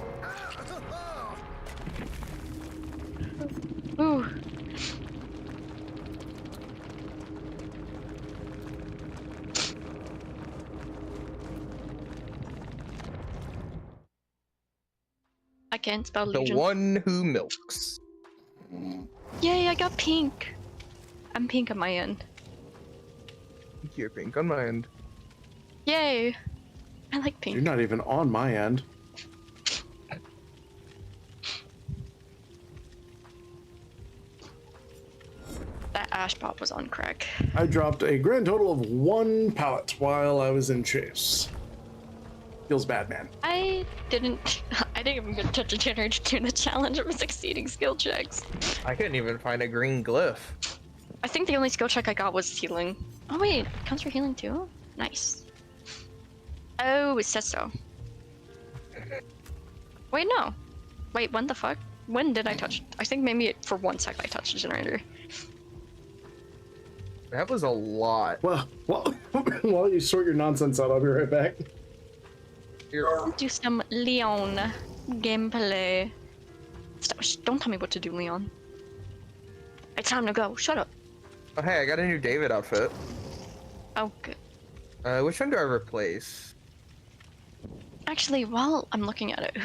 H: Ooh. I can't spell
G: The
H: Legion.
G: one who milks.
H: Yay, I got pink. I'm pink on my end.
G: You're pink on my end.
H: Yay. I like pink.
B: You're not even on my end.
H: That ash bot was on crack.
B: I dropped a grand total of 1 pallet while I was in chase. Feels bad, man.
H: I didn't even get to touch a generator during the challenge. It was succeeding skill checks.
G: I couldn't even find a green glyph.
H: I think the only skill check I got was healing. Oh wait, counts for healing too? Nice. Oh, it says so. Wait, no. Wait, when the fuck? When did I touch? I think maybe for 1 sec I touched the generator.
G: That was a lot.
B: Well, while you sort your nonsense out, I'll be right back.
G: Here.
H: Do some Leon gameplay. Stop, don't tell me what to do, Leon. It's time to go. Shut up.
G: Oh, hey, I got a new David outfit.
H: Oh, good.
G: Which one do I replace?
H: Actually, while I'm looking at it,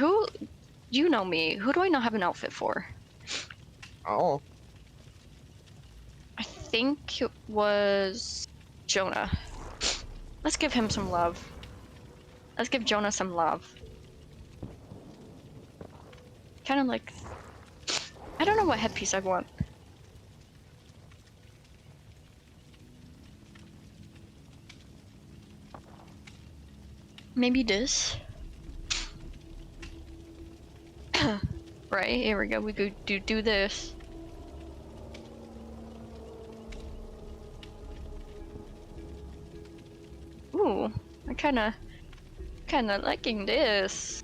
H: you know me. Who do I not have an outfit for?
G: Oh.
H: I think it was Jonah. Let's give him some love. Let's give Jonah some love. Kind of like... I don't know what headpiece I want. Maybe this? Right, here we go. We could do this. Ooh, I kinda liking this.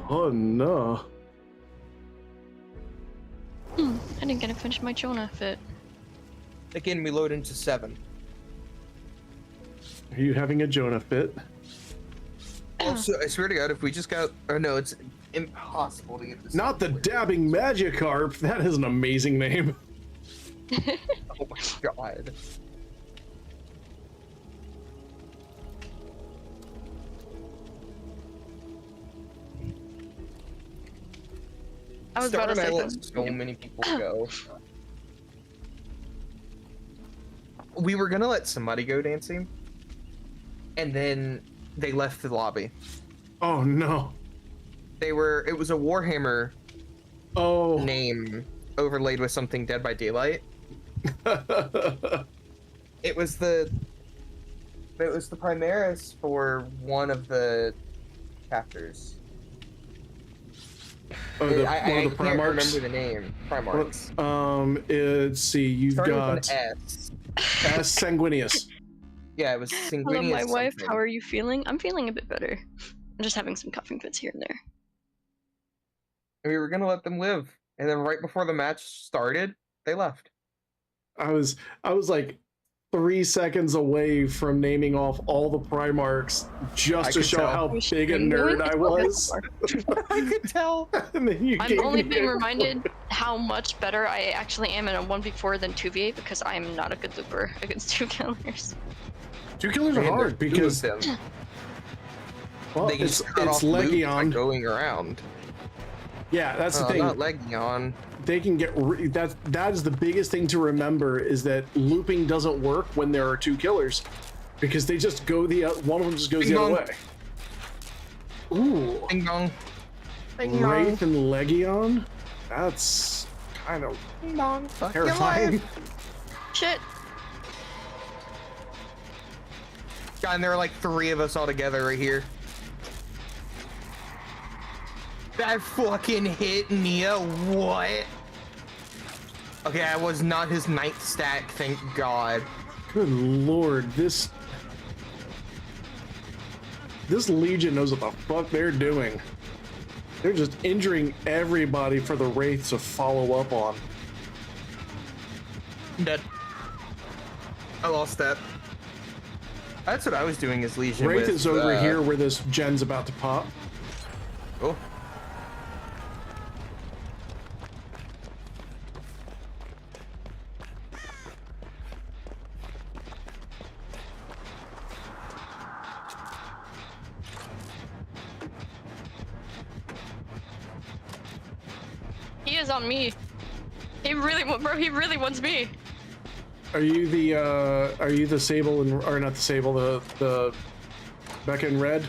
B: Oh no.
H: I didn't get to finish my Jonah fit.
G: Again, we load into 7.
B: Are you having a Jonah fit?
G: Also, I swear to God, if we just got... Oh no, it's impossible to get this.
B: Not the Dabbing Magikarp. That is an amazing name.
G: Oh my God.
H: I was about to say
G: I let
H: that.
G: so many people go. We were gonna let somebody go dancing, and then they left the lobby.
B: Oh no.
G: It was a Warhammer
B: Oh.
G: name overlaid with something Dead by Daylight. It was the Primaris for one of the chapters.
B: Oh,
G: I
B: one of the
G: can't
B: Primarchs?
G: remember the name. Primarchs.
B: Let's see, you've
G: Started
B: got
G: with an S.
B: S. Sanguinius.
G: Yeah, it was
H: Hello,
G: Sanguinius.
H: my wife.
G: something.
H: How are you feeling? I'm feeling a bit better. I'm just having some coughing fits here and there.
G: We were gonna let them live, and then right before the match started, they left.
B: I was like 3 seconds away from naming off all the Primarchs just
G: I
B: to
G: could
B: show
G: tell.
B: how big a nerd I was.
G: I could tell.
B: And then you
H: I'm
B: gave
H: only
B: me
H: being
B: a-
H: reminded how much better I actually am in a 1v4 than 2v8 because I'm not a good looper against 2 killers.
B: 2 killers are hard because
G: them.
B: well,
G: They can
B: it's
G: just cut off loops by
B: Legion.
G: going around.
B: Yeah, that's the thing.
G: Not Legion.
B: They can get that is the biggest thing to remember is that looping doesn't work when there are 2 killers because they just go one of them just goes
G: Bing
B: the other
G: bong.
B: way. Ooh,
G: Ding dong.
B: Wraith and Legion. That's kind of
G: Ding dong. Fuck your
B: terrifying.
G: life.
H: Shit!
G: God, and there are like 3 of us all together right here. That fucking hit Nia. What? Okay, I was not his ninth stack, thank God.
B: Good lord, this Legion knows what the fuck they're doing. They're just injuring everybody for the Wraiths to follow up on.
G: I'm dead. I lost that. That's what I was doing as Legion.
B: Wraith
G: with,
B: is over here where this gen's about to pop.
G: Oh.
H: He is on me. He really, bro. He really wants me.
B: Are you the Sable and or not the Sable, the Becca in red?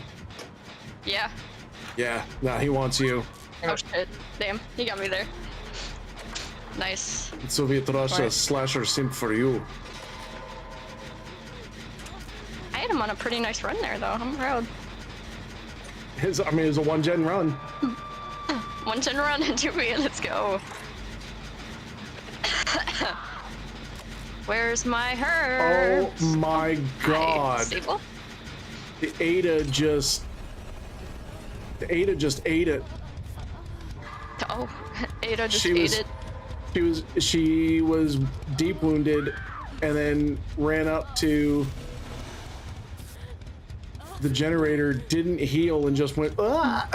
H: Yeah.
B: Yeah. Nah, he wants you.
H: Oh shit. Damn. He got me there. Nice.
B: So we trust a
H: Right.
B: slasher simp for you.
H: I had him on a pretty nice run there, though. I'm proud.
B: It was a one gen run.
H: 1 gen run into me. Let's go. Where's my herb?
B: Oh my god.
H: Sable?
B: The Ada just ate it.
H: Oh, Ada just ate it.
B: She was deep wounded and then ran up to the generator, didn't heal, and just went ah!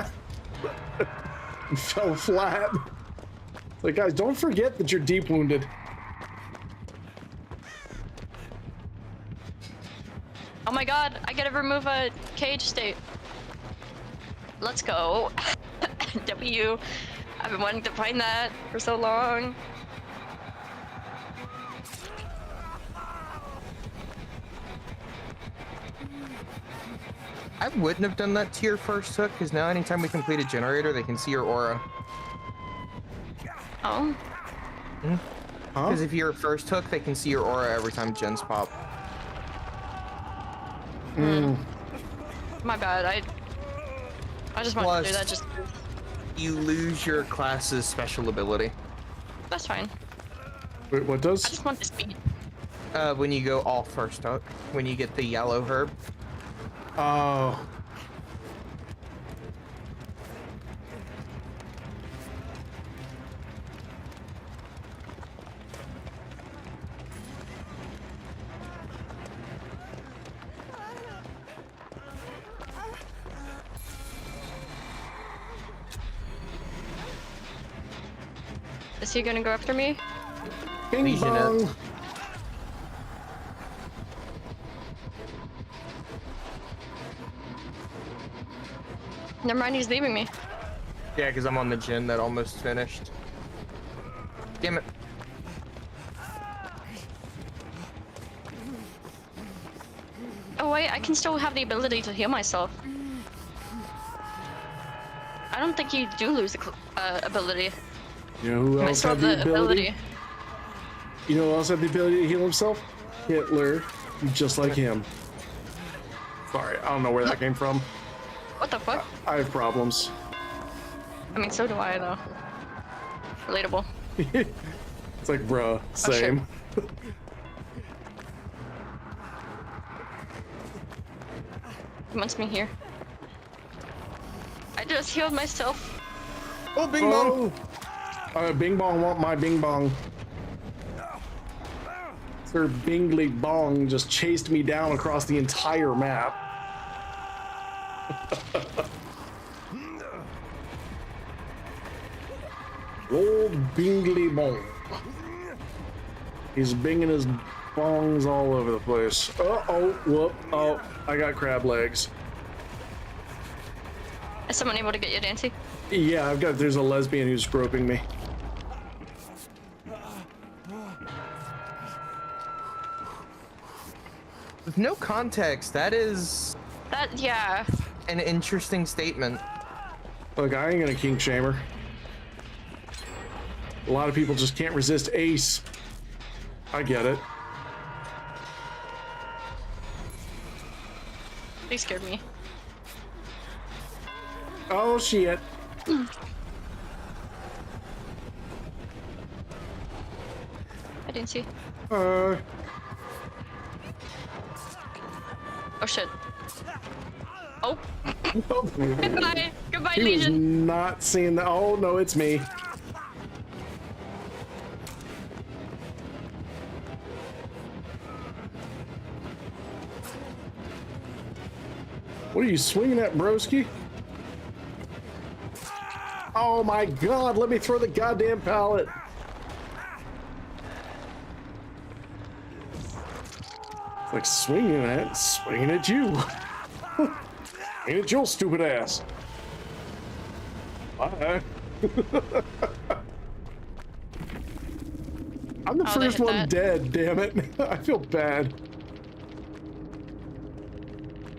B: and fell flat. It's like, guys, don't forget that you're deep wounded.
H: Oh my god, I gotta remove a cage state. Let's go. W. I've been wanting to find that for so long.
G: I wouldn't have done that to your first hook, because now anytime we complete a generator, they can see your aura.
H: Oh.
G: Because if you're first hook, they can see your aura every time gens pop.
H: My bad. I just wanted to do that
G: Plus-
H: just.
G: You lose your class's special ability.
H: That's fine.
B: Wait, what
H: I
B: does?
H: just want the speed.
G: When you go all first hook, when you get the yellow herb.
B: Oh.
H: Is he gonna go after me?
B: Bing
G: Legion
B: bong.
G: it.
H: Never mind, he's leaving me.
G: Yeah, because I'm on the gen that almost finished. Damn it.
H: Oh wait, I can still have the ability to heal myself. I don't think you do lose the ability.
B: You know who
H: I
B: else
H: still
B: had
H: have
B: the ability? You know who else had the ability to heal himself? Hitler, just like him. Sorry, I don't know where that came from.
H: What the fuck?
B: I have problems.
H: I mean, so do I, though. Relatable.
B: It's like, bruh,
H: sure.
B: same.
H: He wants me here. I just healed myself.
G: Oh, bing bong!
B: Bing bong want my bing bong. Sir Bingley Bong just chased me down across the entire map. Old Bingley Bong. He's binging his bongs all over the place. Oh, whoop, oh, I got crab legs.
H: Is someone able to get you, Dancy?
B: Yeah, there's a lesbian who's groping me.
G: With no context, that is
H: Yeah.
G: an interesting statement.
B: Look, I ain't gonna kink shame her. A lot of people just can't resist Ace. I get it.
H: They scared me.
B: Oh shit.
H: I didn't see.
B: Uh,
H: Oh shit. Oh.
B: oh.
H: Goodbye. Goodbye,
B: He was
H: Legion.
B: not seeing that. Oh no, it's me. What are you swinging at, broski? Oh my god, let me throw the goddamn pallet. It's like swinging at you. Swinging at your stupid ass. Bye. I'm the
H: Oh, they
B: first
H: hit
B: one
H: that.
B: dead, damn it. I feel bad.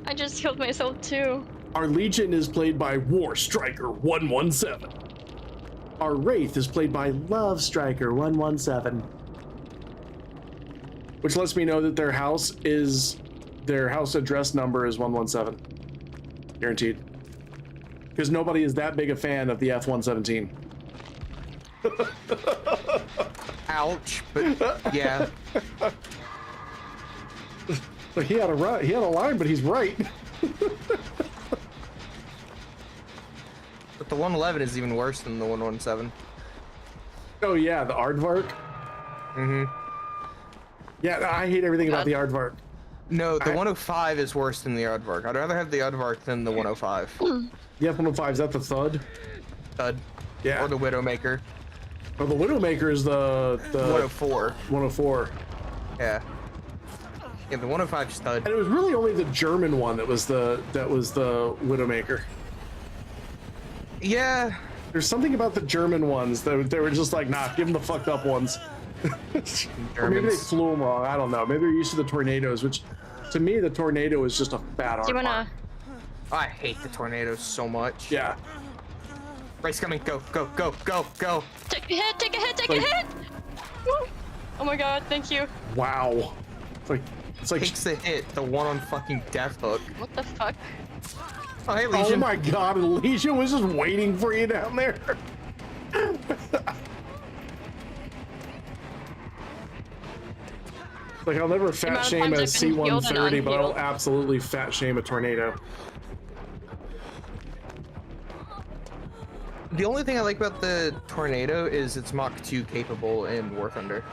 H: I just killed myself too.
B: Our Legion is played by War Striker 117. Our Wraith is played by Love Striker 117. Which lets me know that their house address number is 117. Guaranteed. Because nobody is that big a fan of the F-117.
G: Ouch, but yeah.
B: But he had a line, but he's right.
G: But the 111 is even worse than the 117.
B: Oh yeah, the Aardvark.
G: Mm-hmm.
B: Yeah, I hate everything about the Aardvark.
G: No, the 105 is worse than the Aardvark. I'd rather have the Aardvark than the 105.
B: The F-105, is that the Thud?
G: Thud.
B: Yeah.
G: Or the Widowmaker.
B: Oh, the Widowmaker is the
G: 104.
B: 104.
G: Yeah. Yeah, the 105 Stud.
B: And it was really only the German one that was the Widowmaker.
G: Yeah.
B: There's something about the German ones that they were just like, nah, give them the fucked up ones. Or maybe they flew them wrong. I don't know. Maybe they're used to the tornadoes, which to me the tornado is just a fat
H: Do you
B: arm.
H: wanna?
G: I hate the tornadoes so much.
B: Yeah.
G: Race coming. Go, go, go, go, go.
H: Take a hit! Take a hit! Take a
B: Like-
H: hit! Woo. Oh my god! Thank you.
B: Wow. It's like
G: Takes the hit, the one on fucking Death Hook.
H: What the fuck?
G: Oh, hey,
B: oh
G: Legion.
B: my god, Legion was just waiting for you down there. Like, I'll never fat
H: amount of
B: shame a
H: times I've been healed and
B: C-130, but I'll
H: unhealed.
B: absolutely fat shame a tornado.
G: The only thing I like about the tornado is it's Mach 2 capable in War Thunder.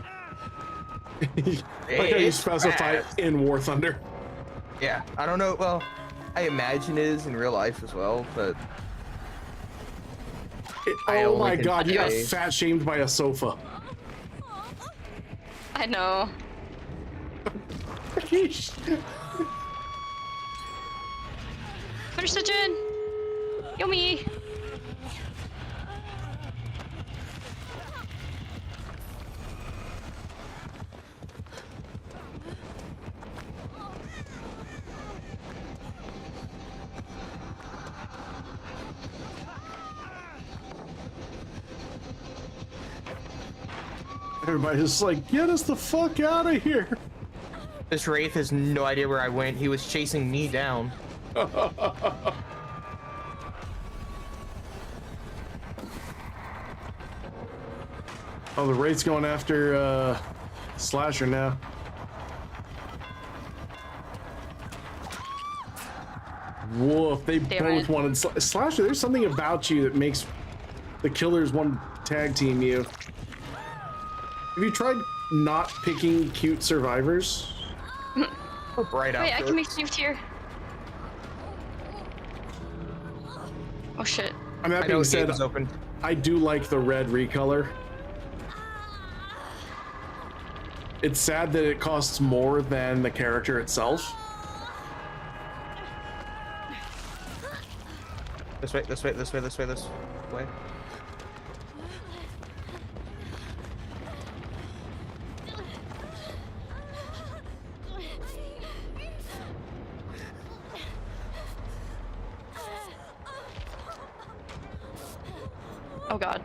B: Like how you
G: It's
B: specify
G: fast.
B: in War Thunder.
G: Yeah, I don't know. Well, I imagine it is in real life as well, but I
B: Oh
G: only
B: my
G: can
B: god, you got
G: play-
B: fat shamed by a sofa.
H: I know. Finish the gin. Yummy.
B: Everybody's just like, get us the fuck out of here.
G: this Wraith has no idea where I went. He was chasing me down.
B: Oh, the Wraith's going after Slasher now. Woof, they
H: Damn
B: both
H: it.
B: wanted Slasher. There's something about you that makes the killers want to tag team you. Have you tried not picking cute survivors?
G: Right
H: Wait, I
G: after.
H: can make saved here. Oh shit.
B: I mean, that
G: I know
B: being
G: a gate
B: said,
G: was open.
B: I do like the red recolor. It's sad that it costs more than the character itself.
G: This way, this way, this way, this way, this way.
H: Oh god.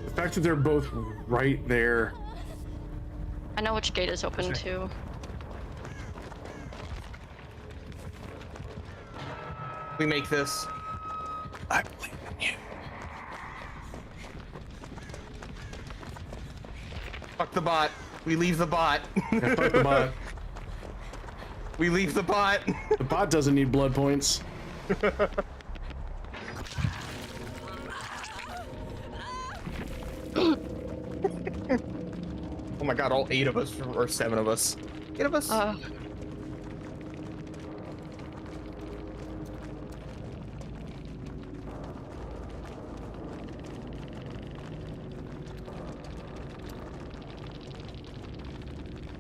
B: The fact that they're both right there.
H: I know which gate is open too.
G: We make this.
B: I believe in you.
G: Fuck the bot. We leave the bot.
B: Yeah, fuck the bot.
G: We leave the bot.
B: The bot doesn't need blood points.
G: Oh my god, all 8 of us, or 7 of us. 8 of us?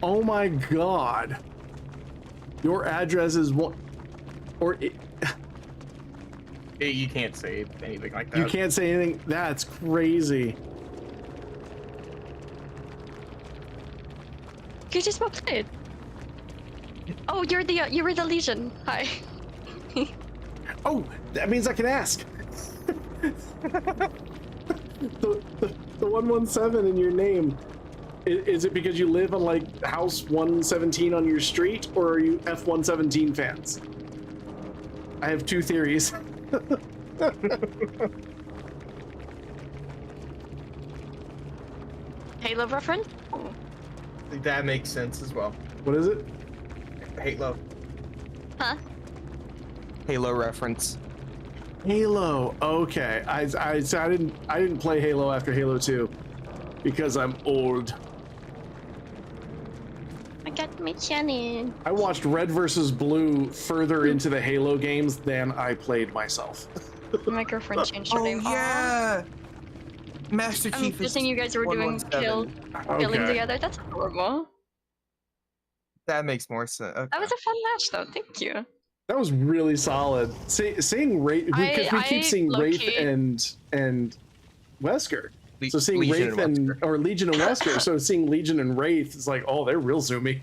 B: Oh my god. Your address is what? Or
G: Hey, you can't say anything like that.
B: you can't say anything. That's crazy.
H: You just well played. Oh, you were the Legion. Hi.
B: Oh, that means I can ask. the 117 in your name. Is it because you live on like house 117 on your street, or are you F-117 fans? I have 2 theories.
H: Halo reference?
G: That makes sense as well.
B: What is it?
G: Halo.
H: Huh?
G: Halo reference.
B: Halo. Okay. I didn't play Halo after Halo 2 because I'm old.
H: I got my Shannon.
B: I watched Red versus Blue further into the Halo games than I played myself.
H: My girlfriend changed her
G: Oh
H: name.
G: yeah. Master
H: I'm
G: Chief is
H: guessing you guys were doing
G: 117.
H: killing
B: Okay.
H: together. That's horrible.
G: That makes more sense. Okay.
H: That was a fun match, though. Thank you.
B: That was really solid. Seeing Wraith, because we keep seeing Wraith and Wesker. So seeing
G: Legion
B: Wraith and
G: Wesker.
B: or Legion and Wesker. So seeing Legion and Wraith is like, oh, they're real zoomy.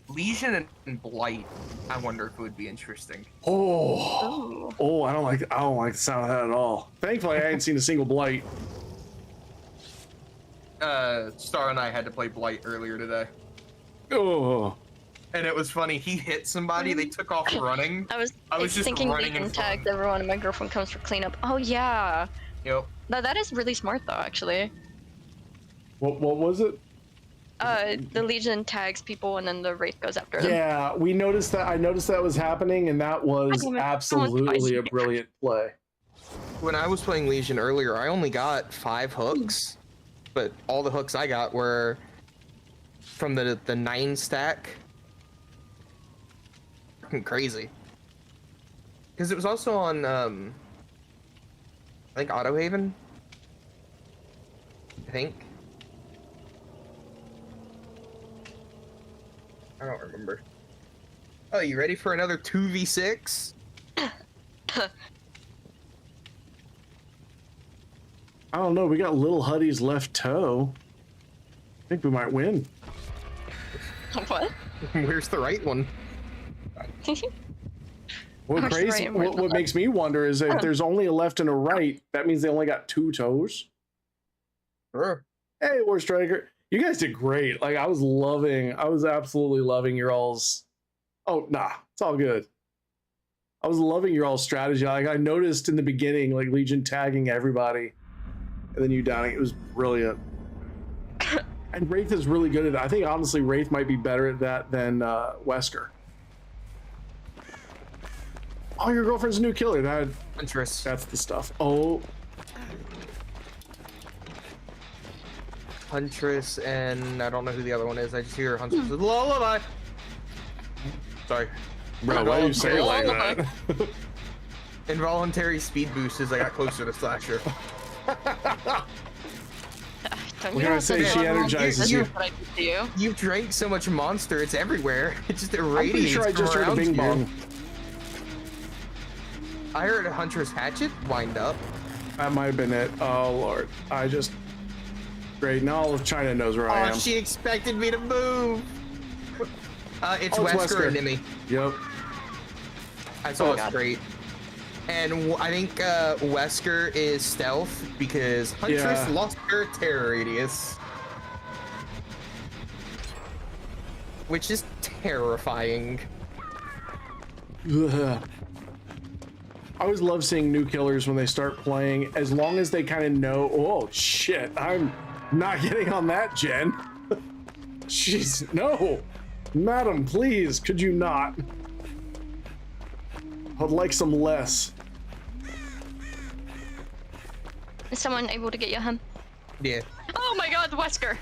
G: Legion and Blight. I wonder if it would be interesting.
B: Oh, I don't like the sound of that at all. Thankfully, I ain't seen a single Blight.
G: Star and I had to play Blight earlier today.
B: Oh,
G: And it was funny. He hit somebody. They took off running.
H: I was
G: just
H: thinking
G: running
H: Legion
G: in front.
H: tagged everyone and my girlfriend comes for cleanup. Oh, yeah.
G: Yep.
H: That is really smart, though, actually.
B: what was it?
H: The Legion tags people and then the Wraith goes after them.
B: Yeah, we noticed that. I noticed that was happening, and that was
H: Damn it,
B: absolutely a brilliant play.
G: When I was playing Legion earlier, I only got 5 hooks, but all the hooks I got were from the 9 stack. Fucking crazy. Because it was also on, I think Auto Haven. I think. I don't remember. Oh, you ready for another 2v6?
B: I don't know. We got Little Huddy's left toe. I think we might win.
H: What?
G: Where's the right one?
B: What
H: Where's the
B: crazy?
H: right and where's
B: What,
H: the
B: what
H: left?
B: makes me wonder is if there's only a left and a right, that means they only got 2 toes.
G: Sure.
B: Hey, War Striker, you guys did great. Like I was absolutely loving your all's. Oh nah, it's all good. I was loving your all's strategy. Like I noticed in the beginning, like Legion tagging everybody, and then you downing. It was brilliant. And Wraith is really good at that. I think honestly, Wraith might be better at that than Wesker. Oh, your girlfriend's a new killer.
G: Huntress.
B: That's the stuff. Oh,
G: Huntress and I don't know who the other one is. I just hear Huntress with lullaby. Sorry.
B: bro, why do you say it like that?
G: Involuntary speed boost as I got closer to Slasher.
H: Don't
B: What
H: you
B: can I
H: have
B: say?
H: to
B: She
H: do it?
B: energizes
H: This
B: you.
H: is what I did to you.
G: You drank so much Monster, it's everywhere. It just
B: I'm pretty
G: irradiates
B: sure I just
G: from
B: heard a
G: around
B: bing
G: you.
B: bong.
G: I heard a Huntress hatchet wind up.
B: That might have been it. Oh lord, I just. Great. Now all of China knows where I
G: Oh,
B: am.
G: she expected me to move. It's
B: Oh, it's
G: Wesker
B: Wesker.
G: and Nimmy.
B: Yep.
G: I saw
H: Oh,
G: it
H: God.
G: straight. And I think Wesker is stealth because Huntress
B: Yeah.
G: lost her terror radius. Which is terrifying.
B: Ugh. I always love seeing new killers when they start playing, as long as they kind of know, oh shit, I'm not getting on that, Jen. Jeez, no. Madam, please, could you not? I'd like some less.
H: Is someone able to get you him?
G: Yeah.
H: Oh my god, Wesker!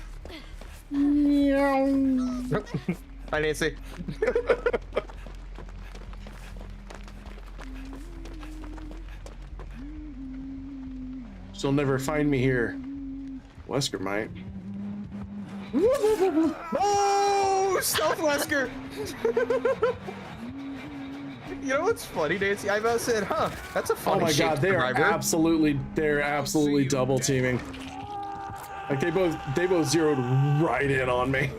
G: Hi, Nancy.
B: She'll never find me here. Wesker might.
G: Oh, stealth Wesker! You know what's funny, Nancy? I about said, huh, that's a
B: Oh
G: funny
B: my god, they're
G: survivor.
B: absolutely double teaming. Like they both zeroed right in on me.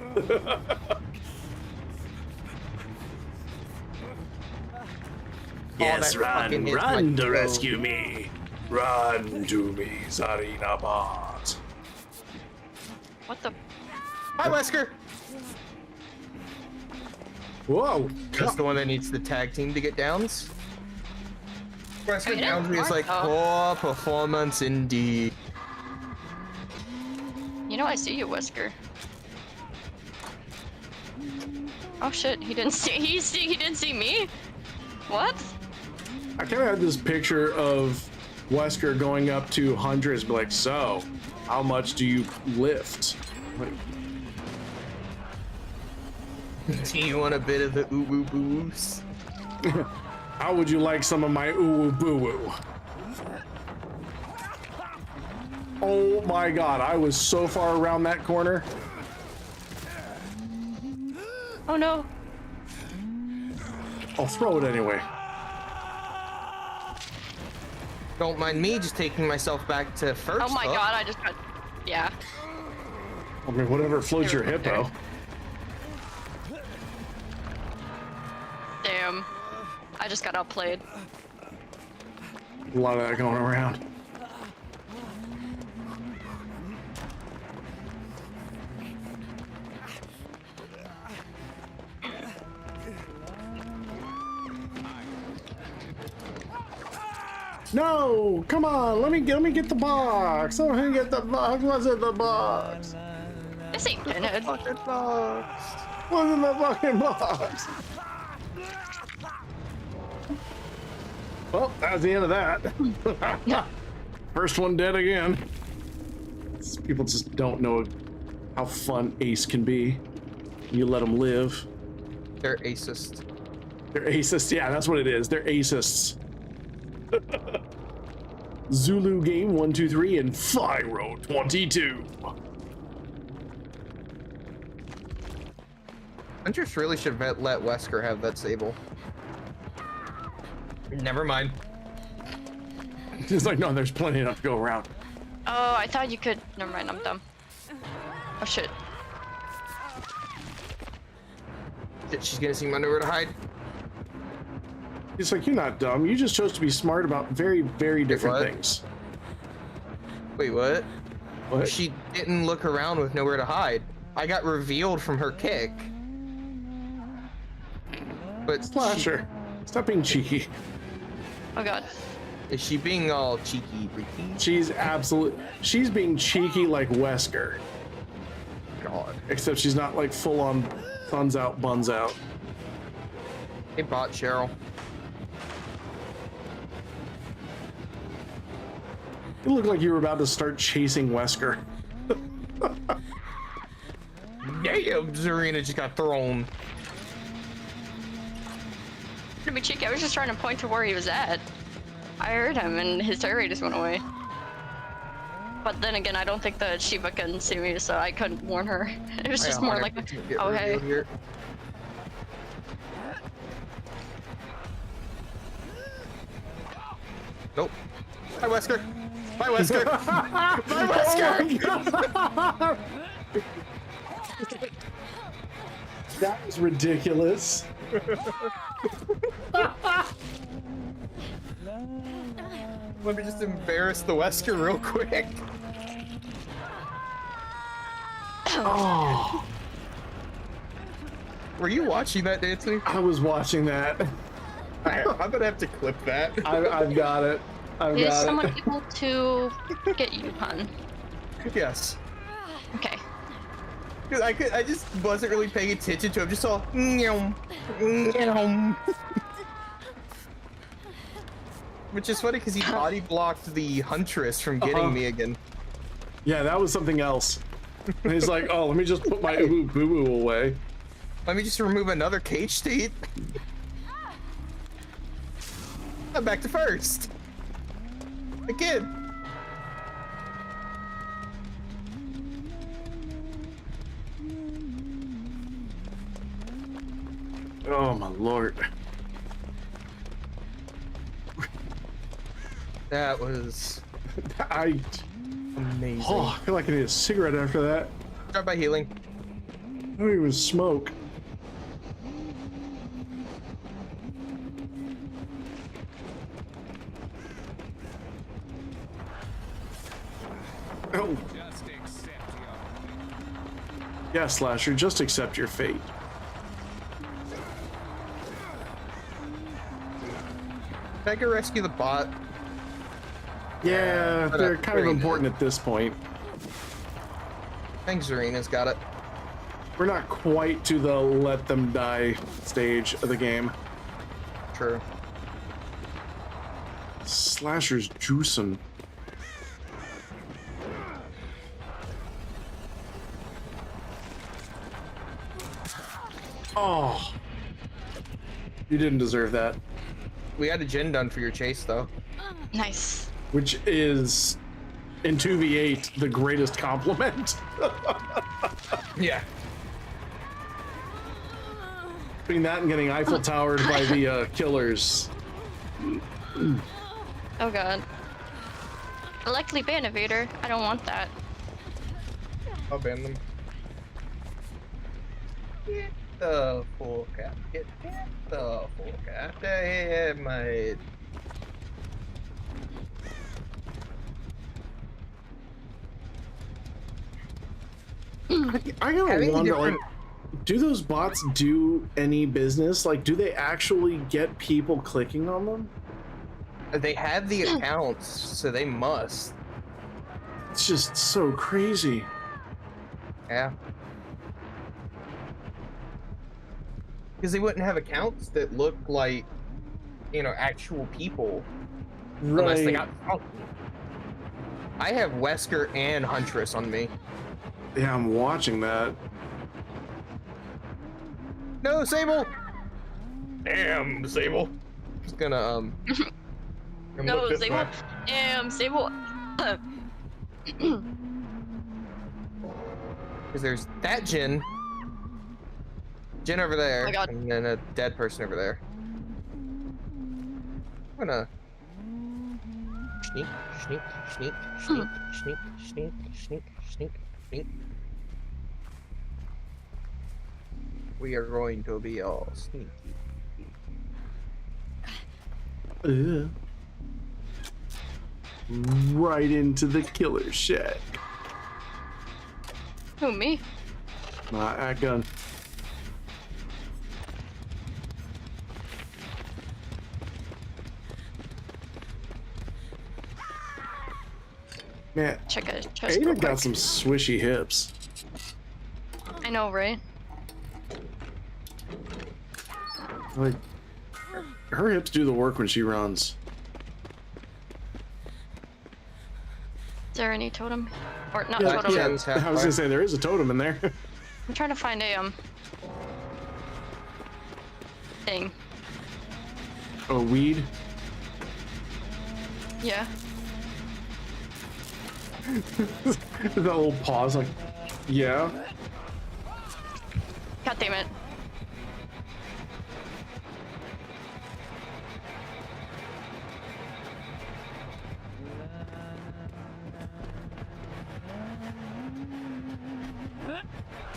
B: Yes,
G: that
B: run
G: fucking hits
B: to
G: my toe.
B: rescue me. Run to me, Zarina Bot.
H: What the?
G: Hi, Wesker!
B: Whoa.
G: That's the one that needs the tag team to get downs. Wesker
H: I
G: downs me is like,
H: know.
G: poor performance indeed.
H: You know I see you, Wesker. Oh shit, he didn't see. He didn't see me. What?
B: I kind of had this picture of Wesker going up to hundreds, be like, so, how much do you lift? Like,
G: Do you want a bit of the ooh-woo-boo-woos?
B: how would you like some of my ooh-woo-boo-woo? Oh my god, I was so far around that corner.
H: Oh no.
B: I'll throw it anyway.
G: Don't mind me just taking myself back to first.
H: Oh my
G: hook.
H: god, I just got. Yeah.
B: I mean, whatever floats your hippo.
H: Damn. I just got outplayed.
B: A lot of that going around. No, come on, let me get the box. Let me get the box. What's in the box?
H: This ain't Pinhead.
B: What's in the fucking box? Well, that was the end of that. First one dead again. People just don't know how fun Ace can be. You let them live.
G: They're acist.
B: They're acists. Yeah, that's what it is. They're acists. Zulu game 1, 2, 3 and Fyro 22.
G: Huntress really should have let Wesker have that sable. Never mind.
B: It's like, no, there's plenty enough to go around.
H: Oh, I thought you could. Never mind, I'm dumb. Oh shit.
G: Shit, she's gonna see my nowhere to hide.
B: It's like, you're not dumb. You just chose to be smart about very, very different
G: what?
B: things.
G: Wait, what?
B: What?
G: She didn't look around with nowhere to hide. I got revealed from her kick. But
B: Slasher, stop being cheeky.
H: Oh god.
G: is she being all cheeky, freaky?
B: She's being cheeky like Wesker.
G: God.
B: Except she's not like full on thuns out, buns out.
G: Hey, bot Cheryl.
B: It looked like you were about to start chasing Wesker.
G: Damn, Zarina just got thrown.
H: To be cheeky, I was just trying to point to where he was at. I heard him and his area just went away. But then again, I don't think the Shiva can see me, so I couldn't warn her. It was just more like, oh hey.
G: Here. Nope. Hi, Wesker. Bye, Wesker. Bye, Wesker.
B: That was ridiculous.
G: Let me just embarrass the Wesker real quick.
B: Oh,
G: Were you watching that, Nancy?
B: I was watching that.
G: I'm gonna have to clip that.
B: I've got it. I've
H: Is
B: got
H: someone
B: it.
H: able to get you, hun?
G: Yes.
H: Okay.
G: Dude, I just wasn't really paying attention to him. Just saw. Meow, meow. Which is funny because he body blocked the huntress from getting me again.
B: Yeah, that was something else. And he's like, oh, let me just put my boo boo away.
G: Let me just remove another cage state. I'm back to first. Again.
B: Oh my lord.
G: That was
B: I
G: amazing.
B: I feel like I need a cigarette after that.
G: Start by healing.
B: I don't even smoke. Oh.
E: Just accept your
B: Yeah, Slasher, just accept your fate.
G: Can I go rescue the bot?
B: Yeah, they're kind of
G: Zarina's
B: important at this point.
G: I think Zarina's got it.
B: We're not quite to the let them die stage of the game.
G: True.
B: Slasher's juicing. Oh. You didn't deserve that.
G: We had a gen done for your chase, though.
H: Nice.
B: Which is, in 2v8, the greatest compliment.
G: Yeah.
B: Between that and getting Eiffel Towered by the killers.
H: Oh god. Likely ban evader. I don't want that.
G: I'll ban them. Get the full cap. Get the full cap. I my.
B: I gotta
G: Having
B: wonder, like,
G: different-
B: do those bots do any business? Like, do they actually get people clicking on them?
G: They have the accounts, so they must.
B: It's just so crazy.
G: Yeah. Because they wouldn't have accounts that look like, you know, actual people. Unless they got. Oh. I have Wesker and Huntress on me.
B: Yeah, I'm watching that.
G: No, Sable! Damn, Sable. Just gonna, I'm
H: No,
G: look this
H: Sable.
G: way.
H: Sable.
G: Because there's that Jin over there,
H: Oh my God.
G: and then a dead person over there. I'm gonna sneak, sneak, sneak, sneak, sneak, sneak, sneak, sneak, sneak. We are going to be all sneaky.
B: Ugh. Right into the killer shack.
H: Who, me?
B: That gun. Man,
H: Check a chest real
B: Ada got
H: quick.
B: some swishy hips.
H: I know, right?
B: Like, her hips do the work when she runs.
H: Is there any totem? Or not
B: Yeah,
H: totem.
B: yeah,
G: Jen's half
B: I was gonna say there is a totem in there.
H: I'm trying to find a thing.
B: Oh, weed.
H: Yeah.
B: That little pause, like, yeah.
H: God damn it.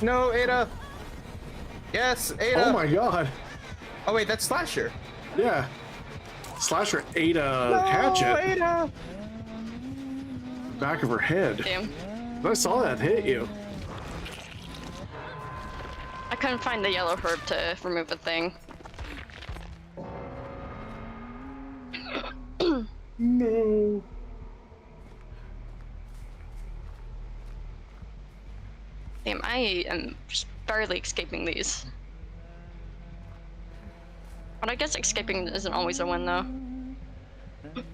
G: No, Ada! Yes, Ada!
B: Oh my god.
G: Oh wait, that's Slasher.
B: Yeah. Slasher ate a hatchet.
G: Ada!
B: Back of her head.
H: Damn.
B: I saw that hit you.
H: I couldn't find the yellow herb to remove a thing.
B: No.
H: Damn, I am just barely escaping these. But I guess escaping isn't always a win, though.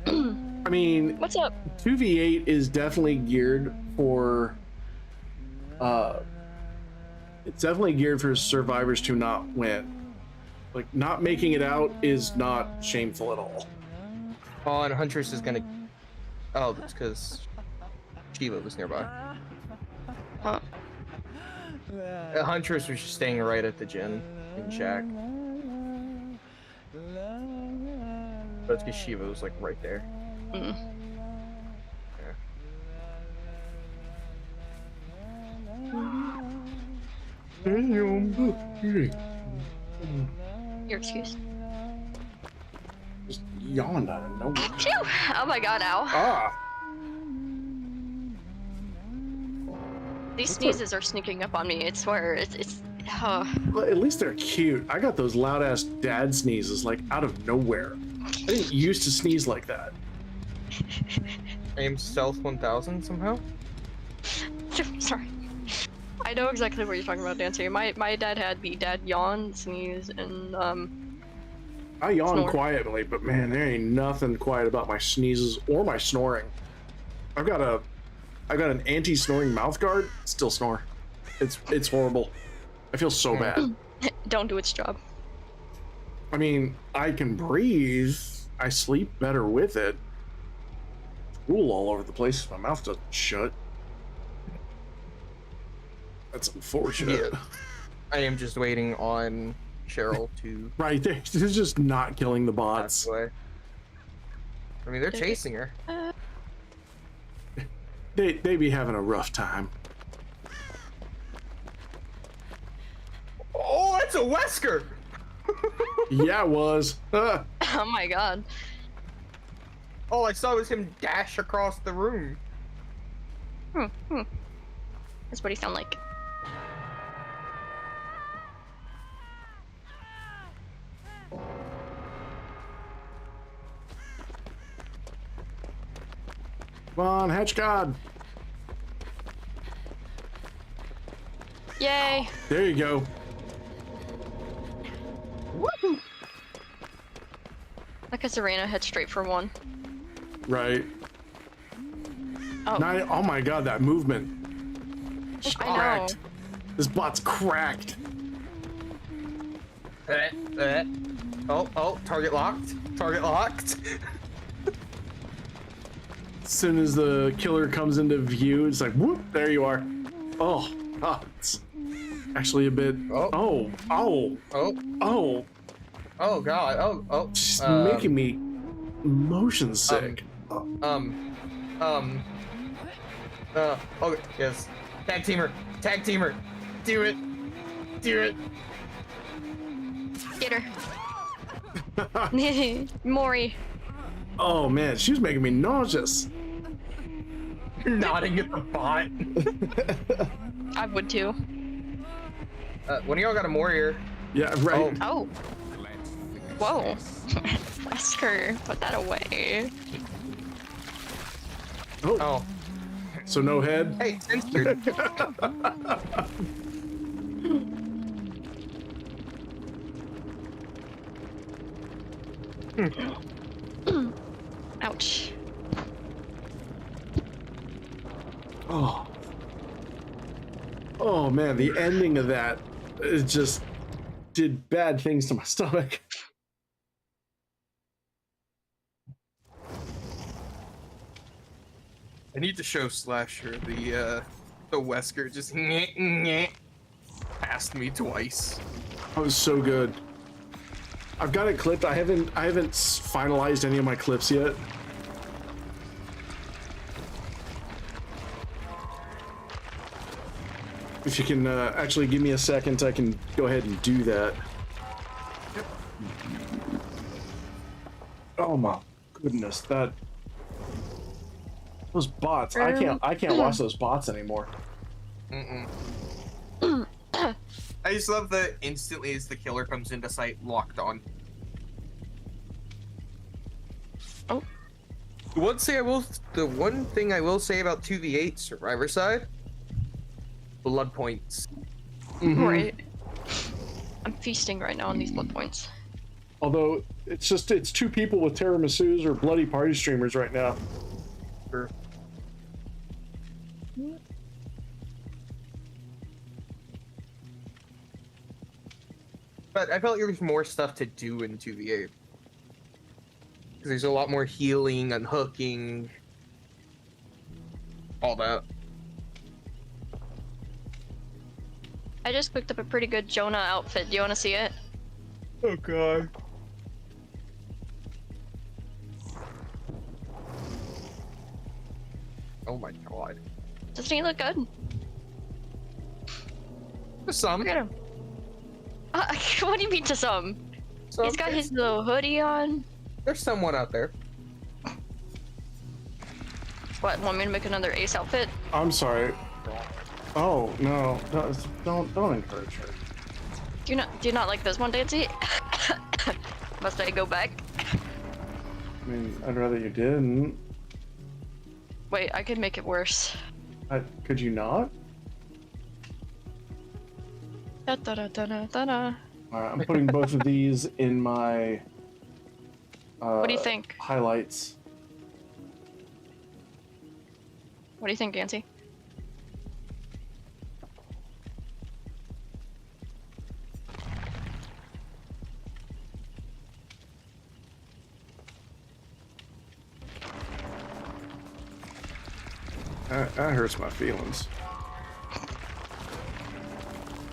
B: I mean,
H: What's up?
B: 2v8 is definitely geared for it's definitely geared for survivors to not win. Like, not making it out is not shameful at all.
G: Oh, and Huntress is gonna. Oh, that's because Shiva was nearby.
H: Huh.
G: Huntress was just staying right at the gym in Shack. That's because Shiva was like right there.
H: Mm. You're excused.
B: Just yawned out of nowhere.
H: Phew! Oh my god, ow.
B: Ah!
H: These sneezes are sneaking up on me, I swear. It's
B: Well, at least they're cute. I got those loud ass dad sneezes like out of nowhere. I didn't used to sneeze like that.
G: Aim stealth 1000 somehow.
H: Sorry. I know exactly what you're talking about, Dancy. My dad had me dad yawn, sneeze, and
B: I yawn
H: snore.
B: quietly, but man, there ain't nothing quiet about my sneezes or my snoring. I've got an anti-snoring mouth guard. Still snore. It's horrible. I feel so bad.
H: Don't do its job.
B: I mean, I can breathe. I sleep better with it. Drool all over the place if my mouth doesn't shut. That's unfortunate.
G: Yeah. I am just waiting on Cheryl to
B: Right, they're just not killing the
G: pass
B: bots.
G: away. I mean, they're chasing her.
B: They be having a rough time.
G: Oh, that's a Wesker!
B: Yeah, it was.
H: Oh my god.
G: All I saw was him dash across the room.
H: That's what he sound like.
B: Come on, Hatch God.
H: Yay!
B: There you go.
G: Woohoo!
H: Like a Serena head straight for one.
B: Right.
H: Oh,
B: Oh my god, that movement. She's
H: I know.
B: cracked. This bot's cracked.
G: Oh, target locked. Target locked.
B: As soon as the killer comes into view, it's like, whoop, there you are. Oh, it's actually a bit.
G: Oh.
B: Oh.
G: Oh god. Oh.
B: She's making me motion sick.
G: Okay, yes. Tag teamer. Do it.
H: get her. Maury.
B: Oh man, she was making me nauseous.
G: Nodding at the bot.
H: I would too.
G: One of y'all got a Warrior.
B: Yeah, right.
H: Oh. Whoa. Wesker, put that away.
G: Oh.
B: So no head?
G: Hey, censored.
H: Ouch.
B: Oh man, the ending of that, it just did bad things to my stomach.
G: I need to show Slasher the Wesker just passed me twice.
B: That was so good. I've got it clipped. I haven't finalized any of my clips yet. If you can actually give me a second, I can go ahead and do that. Oh my goodness, those bots. I can't watch those bots anymore.
G: I just love that instantly as the killer comes into sight, locked on.
H: Oh.
G: The one thing I will say about 2v8 Survivor side, blood points.
H: Right. I'm feasting right now on these blood points.
B: Although it's two people with tiramisu's or bloody party streamers right now.
G: Sure. But I felt like there was more stuff to do in 2v8. Because there's a lot more healing, unhooking, all that.
H: I just picked up a pretty good Jonah outfit. Do you want to see it?
G: Oh god. Oh my god.
H: Doesn't he look good?
G: For some.
H: Look at him. What do you mean to some? He's got his little hoodie on.
G: There's someone out there.
H: What, want me to make another ace outfit?
B: I'm sorry. Oh no! Don't encourage her.
H: Do you not like this one, Dancy? Must I go back?
B: I mean, I'd rather you didn't.
H: Wait, I could make it worse.
B: Could you not?
H: Da, da, da, da, da, da, da.
B: All right, I'm putting both of these in my.
H: What do you think?
B: Highlights.
H: What do you think, Dancy?
B: That hurts my feelings.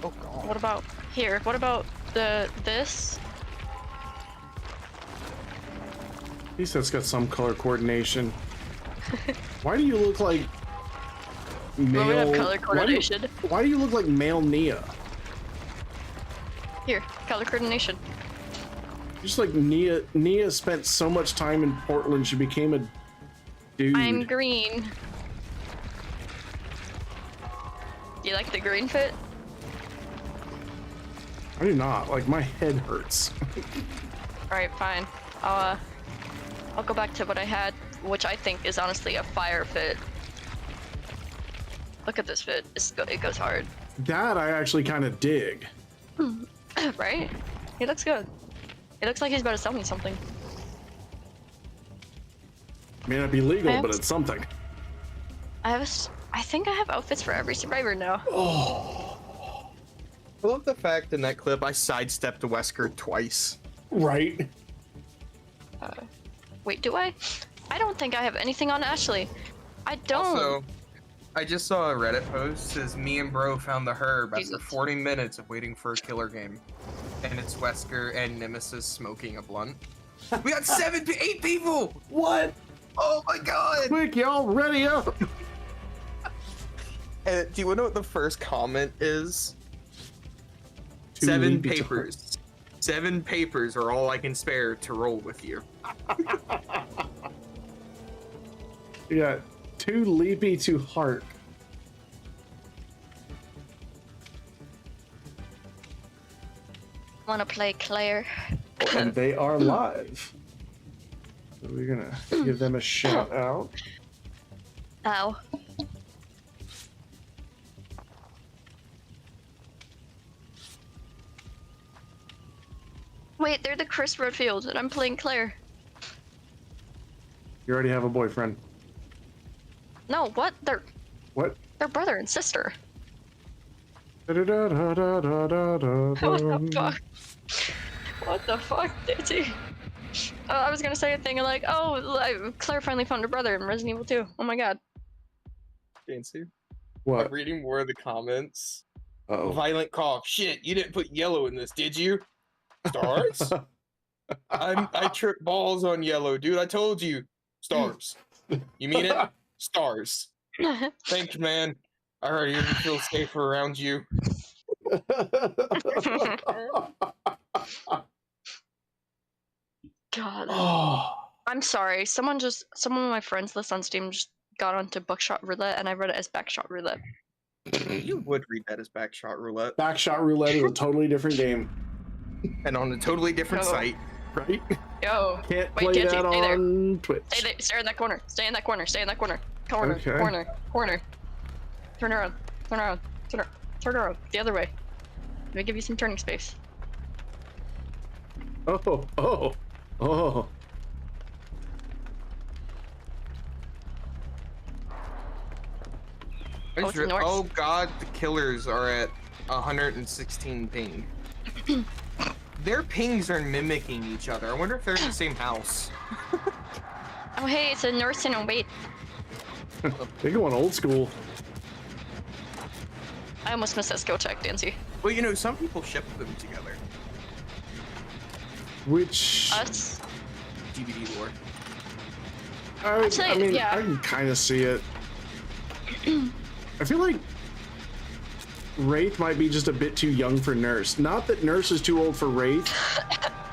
G: Oh god.
H: What about here? What about this?
B: At least that's got some color coordination. Why do you look like male?
H: We have color coordination.
B: Why do you look like male Nia?
H: Here, color coordination.
B: Just like Nia spent so much time in Portland, she became a dude.
H: I'm green. Do you like the green fit?
B: I do not. Like, my head hurts.
H: Alright, fine. I'll go back to what I had, which I think is honestly a fire fit. Look at this fit. It goes hard.
B: That I actually kind of dig.
H: Right? He looks good. It looks like he's about to sell me something.
B: May not be legal, but it's something.
H: I think I have outfits for every survivor now.
B: Oh.
G: I love the fact in that clip I sidestepped Wesker twice.
B: Right.
H: Wait, do I? I don't think I have anything on Ashley. I don't.
G: Also, I just saw a Reddit post says me and bro found the herb after
H: Jesus.
G: 40 minutes of waiting for a killer game. And it's Wesker and Nemesis smoking a blunt. We got 8 people!
B: What?
G: Oh my god!
B: Quick, y'all, ready up!
G: And do you want to know what the first comment is?
B: Too
G: 7
B: leapy to
G: papers. 7 papers are all I can spare to roll with you.
B: You got too leapy to heart.
H: Want to play Claire?
B: And they are live. So we're gonna give them a shout out.
H: Ow. Wait, they're the Chris Redfield, and I'm playing Claire.
B: You already have a boyfriend.
H: No, what? They're brother and sister. What the fuck? What the fuck, Daisy? I was gonna say a thing like, oh, Claire finally found her brother in Resident Evil 2. Oh my god.
G: Fancy.
B: What?
G: I'm reading more of the comments.
B: Uh-oh.
G: Violent cough. Shit, you didn't put yellow in this, did you? Stars? I tripped balls on yellow, dude. I told you. Stars. You mean it? Stars. Thank you, man. I already feel safer around you.
H: God.
B: Oh.
H: I'm sorry. Someone of my friends list on Steam just got onto Buckshot Roulette, and I read it as Backshot Roulette.
G: You would read that as Backshot Roulette.
B: Backshot Roulette is a totally different game.
G: And on a totally different
H: Oh.
G: site.
B: Right?
H: Yo.
B: Can't
H: Wait,
B: play
H: Dancy,
B: that
H: stay there.
B: on Twitch.
H: Stay there. Stay in that corner. Stay in that corner. Stay in that corner. Corner.
B: Okay.
H: Corner. Turn around. Turn around. Turn around. The other way. Let me give you some turning space.
B: Oh.
H: Oh, it's north.
G: Oh god, the killers are at 116 ping. Their pings are mimicking each other. I wonder if they're in the same house.
H: Oh, hey, it's a nurse and a wait.
B: They're going old school.
H: I almost missed that skill check, Dancy.
G: Well, you know, some people ship them together.
B: Which
H: Us?
G: DVD lore.
B: I mean,
H: yeah.
B: I can kind of see it. I feel like Wraith might be just a bit too young for Nurse. Not that Nurse is too old for Wraith,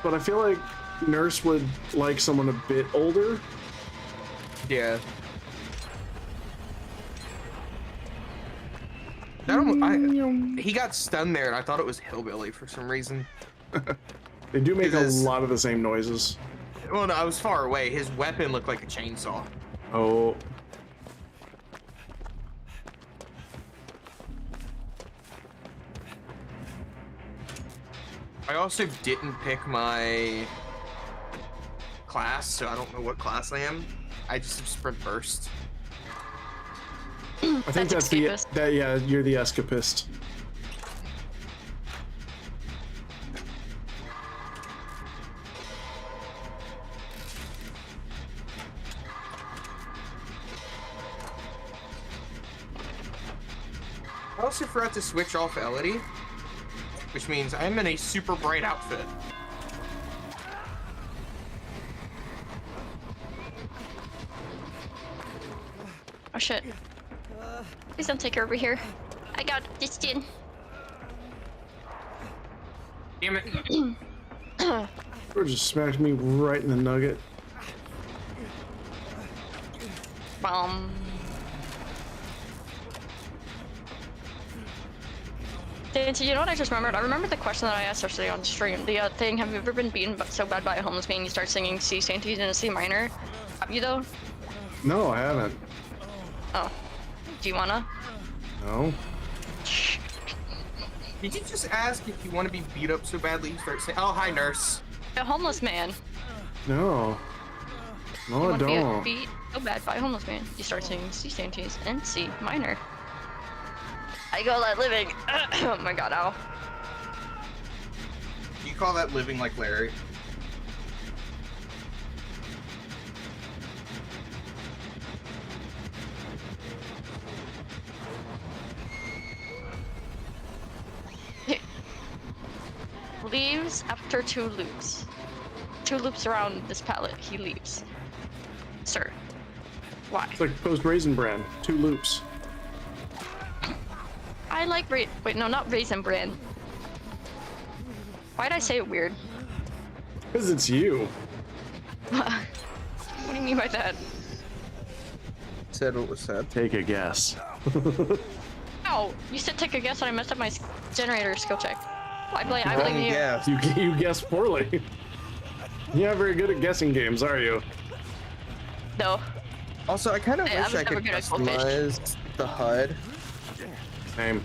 B: but I feel like Nurse would like someone a bit older.
G: Yeah. He got stunned there, and I thought it was Hillbilly for some reason.
B: They do make a lot of the same noises.
G: Well, no, I was far away. His weapon looked like a chainsaw.
B: Oh.
G: I also didn't pick my class, so I don't know what class I am. I just have sprint burst.
B: I think that's yeah, you're the escapist.
G: I also forgot to switch off Elodie, which means I'm in a super bright outfit.
H: Oh shit. Please don't take her over here. I got this in.
G: Damn it.
B: Or just smacked me right in the nugget.
H: Bomb. Dancy, you know what I just remembered? I remember the question that I asked yesterday on stream. The thing, have you ever been beaten so bad by a homeless man you start singing C shanties in a C minor? Have you though?
B: No, I haven't.
H: Oh. Do you wanna?
B: No.
G: Did you just ask if you want to be beat up so badly you start saying, oh, hi, nurse?
H: A homeless man.
B: No. No, I
H: You
B: don't.
H: wanna be beat so bad by a homeless man you start singing C shanties and C minor. I call that living. Oh my god, ow.
G: Do you call that living like Larry?
H: Leaves after 2 loops. 2 loops around this pallet, he leaves. Sir. Why?
B: It's like post Raisin Bran. 2 loops.
H: I like wait, no, not Raisin Bran. Why'd I say it weird?
B: Because it's you.
H: What do you mean by that?
G: Said what was said.
B: Take a guess.
H: Oh, you said take a guess and I messed up my generator skill check. I blame you.
G: Yes.
B: You guessed poorly. You're not very good at guessing games, are you?
H: No.
G: Also, I kind of
H: Hey, I
G: wish
H: was
G: I could
H: never good at goldfish.
G: customize the HUD,
B: Same.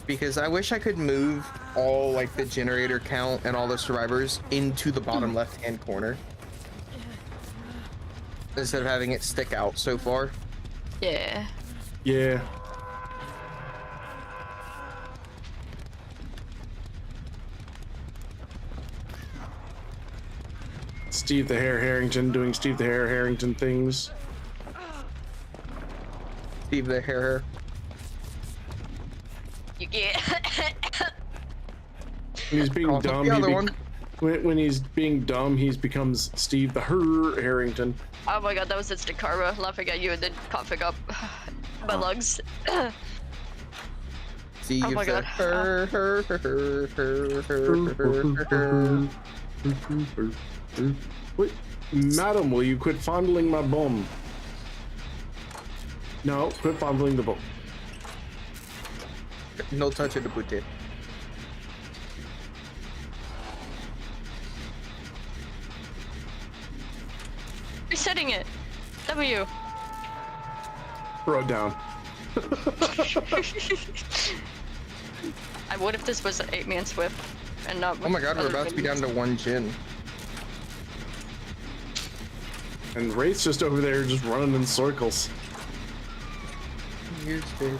G: because I wish I could move all like the generator count and all the survivors into the bottom left-hand corner instead of having it stick out so far.
H: Yeah.
B: Yeah. Steve the Hare Harrington doing Steve the Hare Harrington things.
G: Steve the hair.
H: You get.
B: When he's being
G: Call
B: dumb,
G: the other one.
B: when he's being dumb, he becomes Steve the Hare Harrington.
H: Oh my god, that was instant karma. Laughing at you and then coughing up my lungs.
G: Steve
H: Oh my
G: the
H: God.
B: Wait, madam, will you quit fondling my bum? No, quit fondling the bum.
G: No touch of the booty.
H: Resetting it. W.
B: Throw it down.
H: I would if this was an 8-man Swift and not.
G: Oh my god, we're
H: other
G: about to be down
H: minions.
G: to 1 gin.
B: And Wraith's just over there just running in circles.
G: You're spinning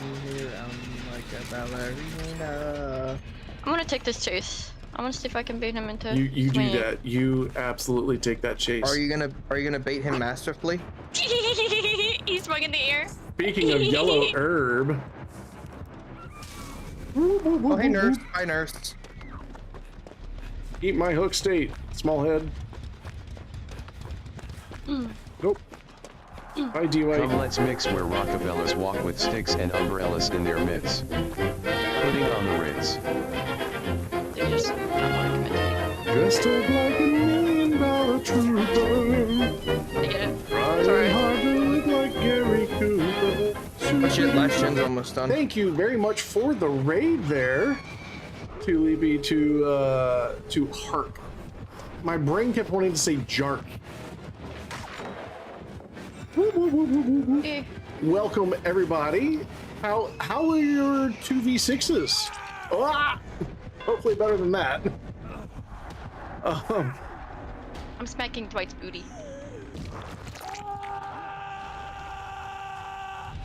G: around like a ballerina.
H: I'm gonna take this chase. I want to see if I can bait him into.
B: You do
H: swinging.
B: that. You absolutely take that chase.
G: Are you gonna bait him masterfully?
H: He swung in the air.
B: Speaking of yellow herb.
G: Oh hey nurse, hi nurse.
B: Eat my hook state, small head. Nope. Hi, D-White.
D: Come let's mix where Rockabellas walk with sticks and umbrellas in their midst. Putting on the Ritz.
H: They just not want to commit to
B: Dressed up like a $1,000,000 trooper.
H: me. They get it.
B: Trying
H: Sorry.
B: hard to look like Gary Cooper.
G: Oh shit, last gen's almost done.
B: Thank you very much for the raid there. To Leapy to Hark. My brain kept wanting to say Jark.
H: Eh.
B: Welcome everybody. How are your 2v6s? Ah! Hopefully better than that.
H: I'm smacking Dwight's booty.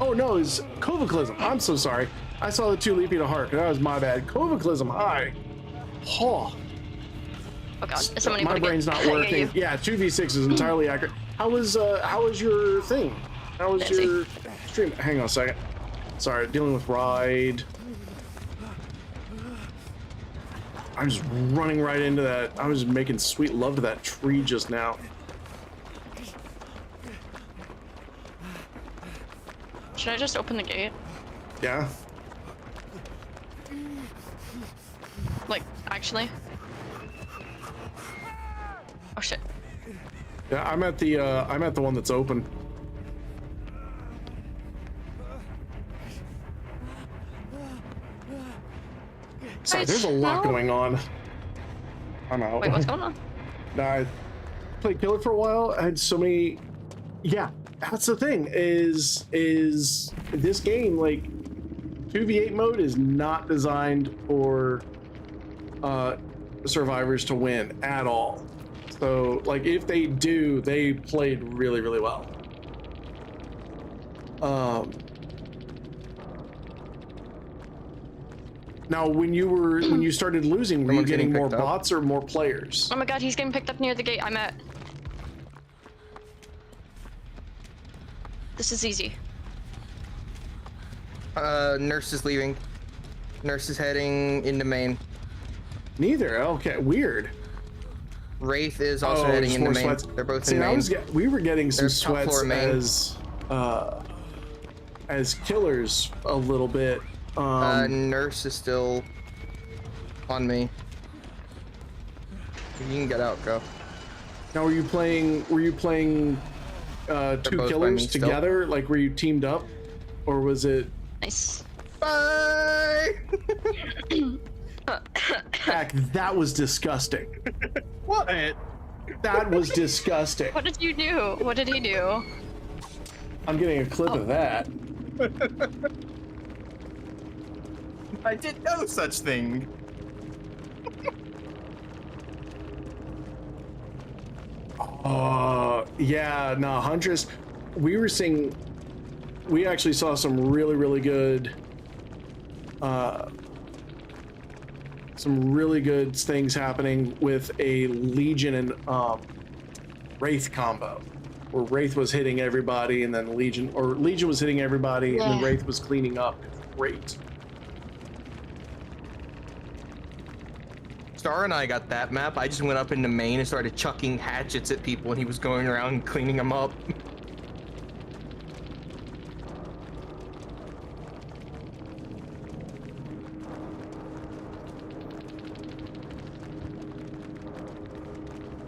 B: Oh no, it's Covaclism. I'm so sorry. I saw the 2 Leapy to Hark. That was my bad. Covaclism, hi. Oh,
H: Oh god, is someone
B: my
H: able to
B: brain's
H: get
B: not working.
H: you?
B: Yeah, 2v6 is entirely accurate. How was your thing? How was
H: Nancy.
B: your stream? Hang on a second. Sorry, dealing with ride. I'm just running right into that. I was making sweet love to that tree just now.
H: Should I just open the gate?
B: Yeah.
H: Like, actually? Oh shit.
B: Yeah, I'm at the one that's open. Sorry, there's a lot going on. I'm out.
H: Wait, what's going on?
B: Nah, I played Killer for a while. I had so many. Yeah, that's the thing. Is this game like 2v8 mode is not designed for survivors to win at all. So like if they do, they played really really well. Now, when you started losing, were you
G: Someone's
B: getting
G: getting
B: more
G: picked up.
B: bots or more players?
H: Oh my god, he's getting picked up near the gate I'm at. This is easy.
G: Nurse is leaving. Nurse is heading into main.
B: Neither. Okay, weird.
G: Wraith is also
B: Oh,
G: heading
B: just
G: into
B: more
G: main.
B: sweats.
G: They're both
B: See,
G: in main.
B: we were getting some
G: They're top
B: sweats
G: floor main.
B: as killers a little bit.
G: Nurse is still on me. You can get out, go.
B: Now, were you playing two
G: both by me
B: killers
G: still.
B: together? Like, were you teamed up, or was it?
H: Nice.
G: Bye!
B: Heck, that was disgusting.
G: What?
B: That was disgusting.
H: What did you do? What did he do?
B: I'm getting a clip of that.
G: I did no such thing.
B: Yeah, no, Huntress, we actually saw some really, really good, things happening with a Legion and Wraith combo, where Wraith was hitting everybody and then Legion was hitting everybody and then
H: Yeah.
B: Wraith was cleaning up. Great.
G: Star and I got that map. I just went up into main and started chucking hatchets at people and he was going around cleaning them up.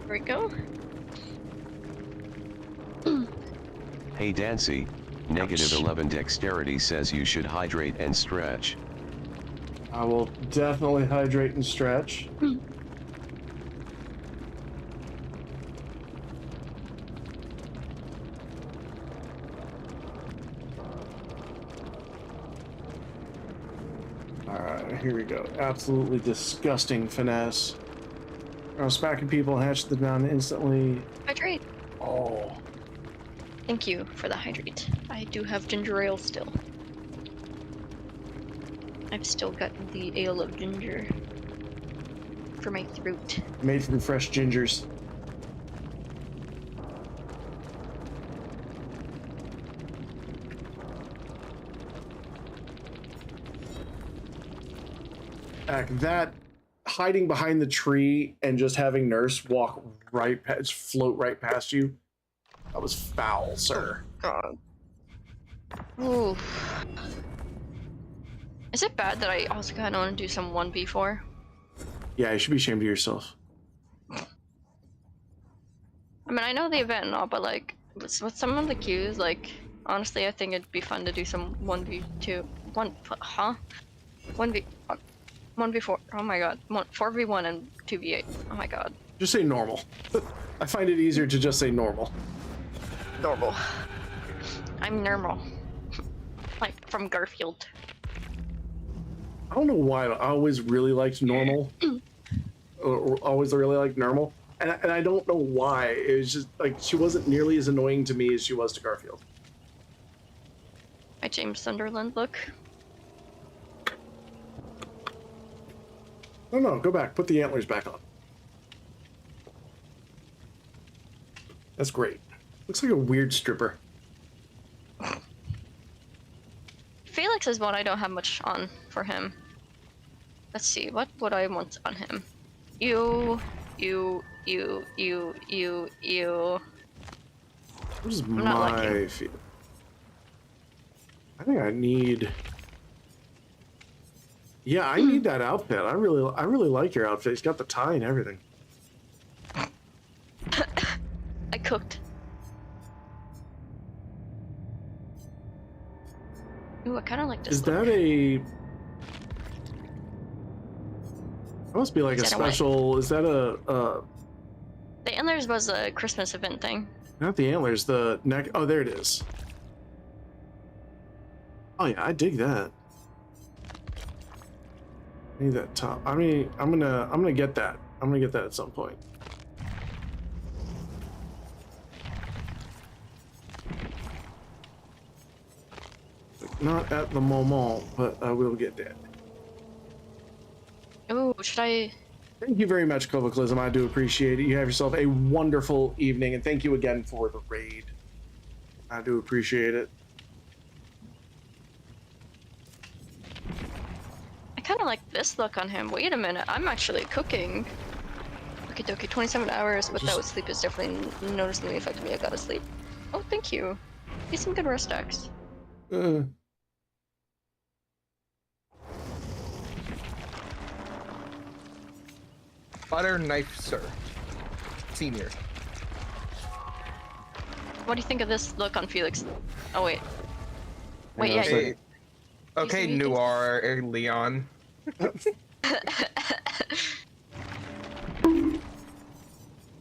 H: Here we go.
D: Hey Dancy, negative 11 dexterity says you should hydrate and stretch.
B: I will definitely hydrate and stretch. Here we go. Absolutely disgusting finesse. I was smacking people, hatched them down instantly.
H: Hydrate.
B: Oh.
H: Thank you for the hydrate. I do have ginger ale still. I've still got the ale of ginger for my throat.
B: Made from fresh gingers. That hiding behind the tree and just having Nurse walk right past, float right past you, that was foul, sir.
H: God. Ooh. Is it bad that I also kind of want to do some 1v4?
B: Yeah, you should be ashamed of yourself.
H: I mean, I know the event and all, but like, with some of the queues, like, honestly, I think it'd be fun to do some 1v4. Oh my god. 4v1 and 2v8. Oh my god.
B: Just say normal. I find it easier to just say normal.
H: Normal. I'm normal. Like, from Garfield.
B: I don't know why I always really liked normal. or always really liked normal. And I don't know why. It was just like she wasn't nearly as annoying to me as she was to Garfield.
H: My James Sunderland look.
B: No, go back. Put the antlers back on. That's great. Looks like a weird stripper.
H: Felix is one I don't have much on for him. Let's see, what would I want on him? You.
B: What is
H: I'm not
B: my
H: liking.
B: feel? I think I need. Yeah, I need that outfit. I really like your outfit. It's got the tie and everything.
H: I cooked. Ooh, I kind of like this.
B: Is
H: look.
B: that a? That must be like
H: Is
B: a
H: that a what?
B: special. Is that a?
H: The Antlers was a Christmas event thing.
B: Not the antlers. The neck. Oh, there it is. Oh yeah, I dig that. I need that top. I mean, I'm gonna get that. I'm gonna get that at some point. Not at the moment, but I will get that.
H: Ooh, should I?
B: Thank you very much, Covaclism. I do appreciate it. You have yourself a wonderful evening, and thank you again for the raid. I do appreciate it.
H: I kind of like this look on him. Wait a minute, I'm actually cooking. Okie dokie, 27 hours without sleep is definitely noticeably affecting me. I gotta sleep. Oh, thank you. Get some good rest stacks.
G: Butter knife, sir. Senior.
H: What do you think of this look on Felix? Oh wait. Wait,
B: Yeah,
H: yeah.
B: it's
G: Okay, okay,
H: you-
G: Noir Leon.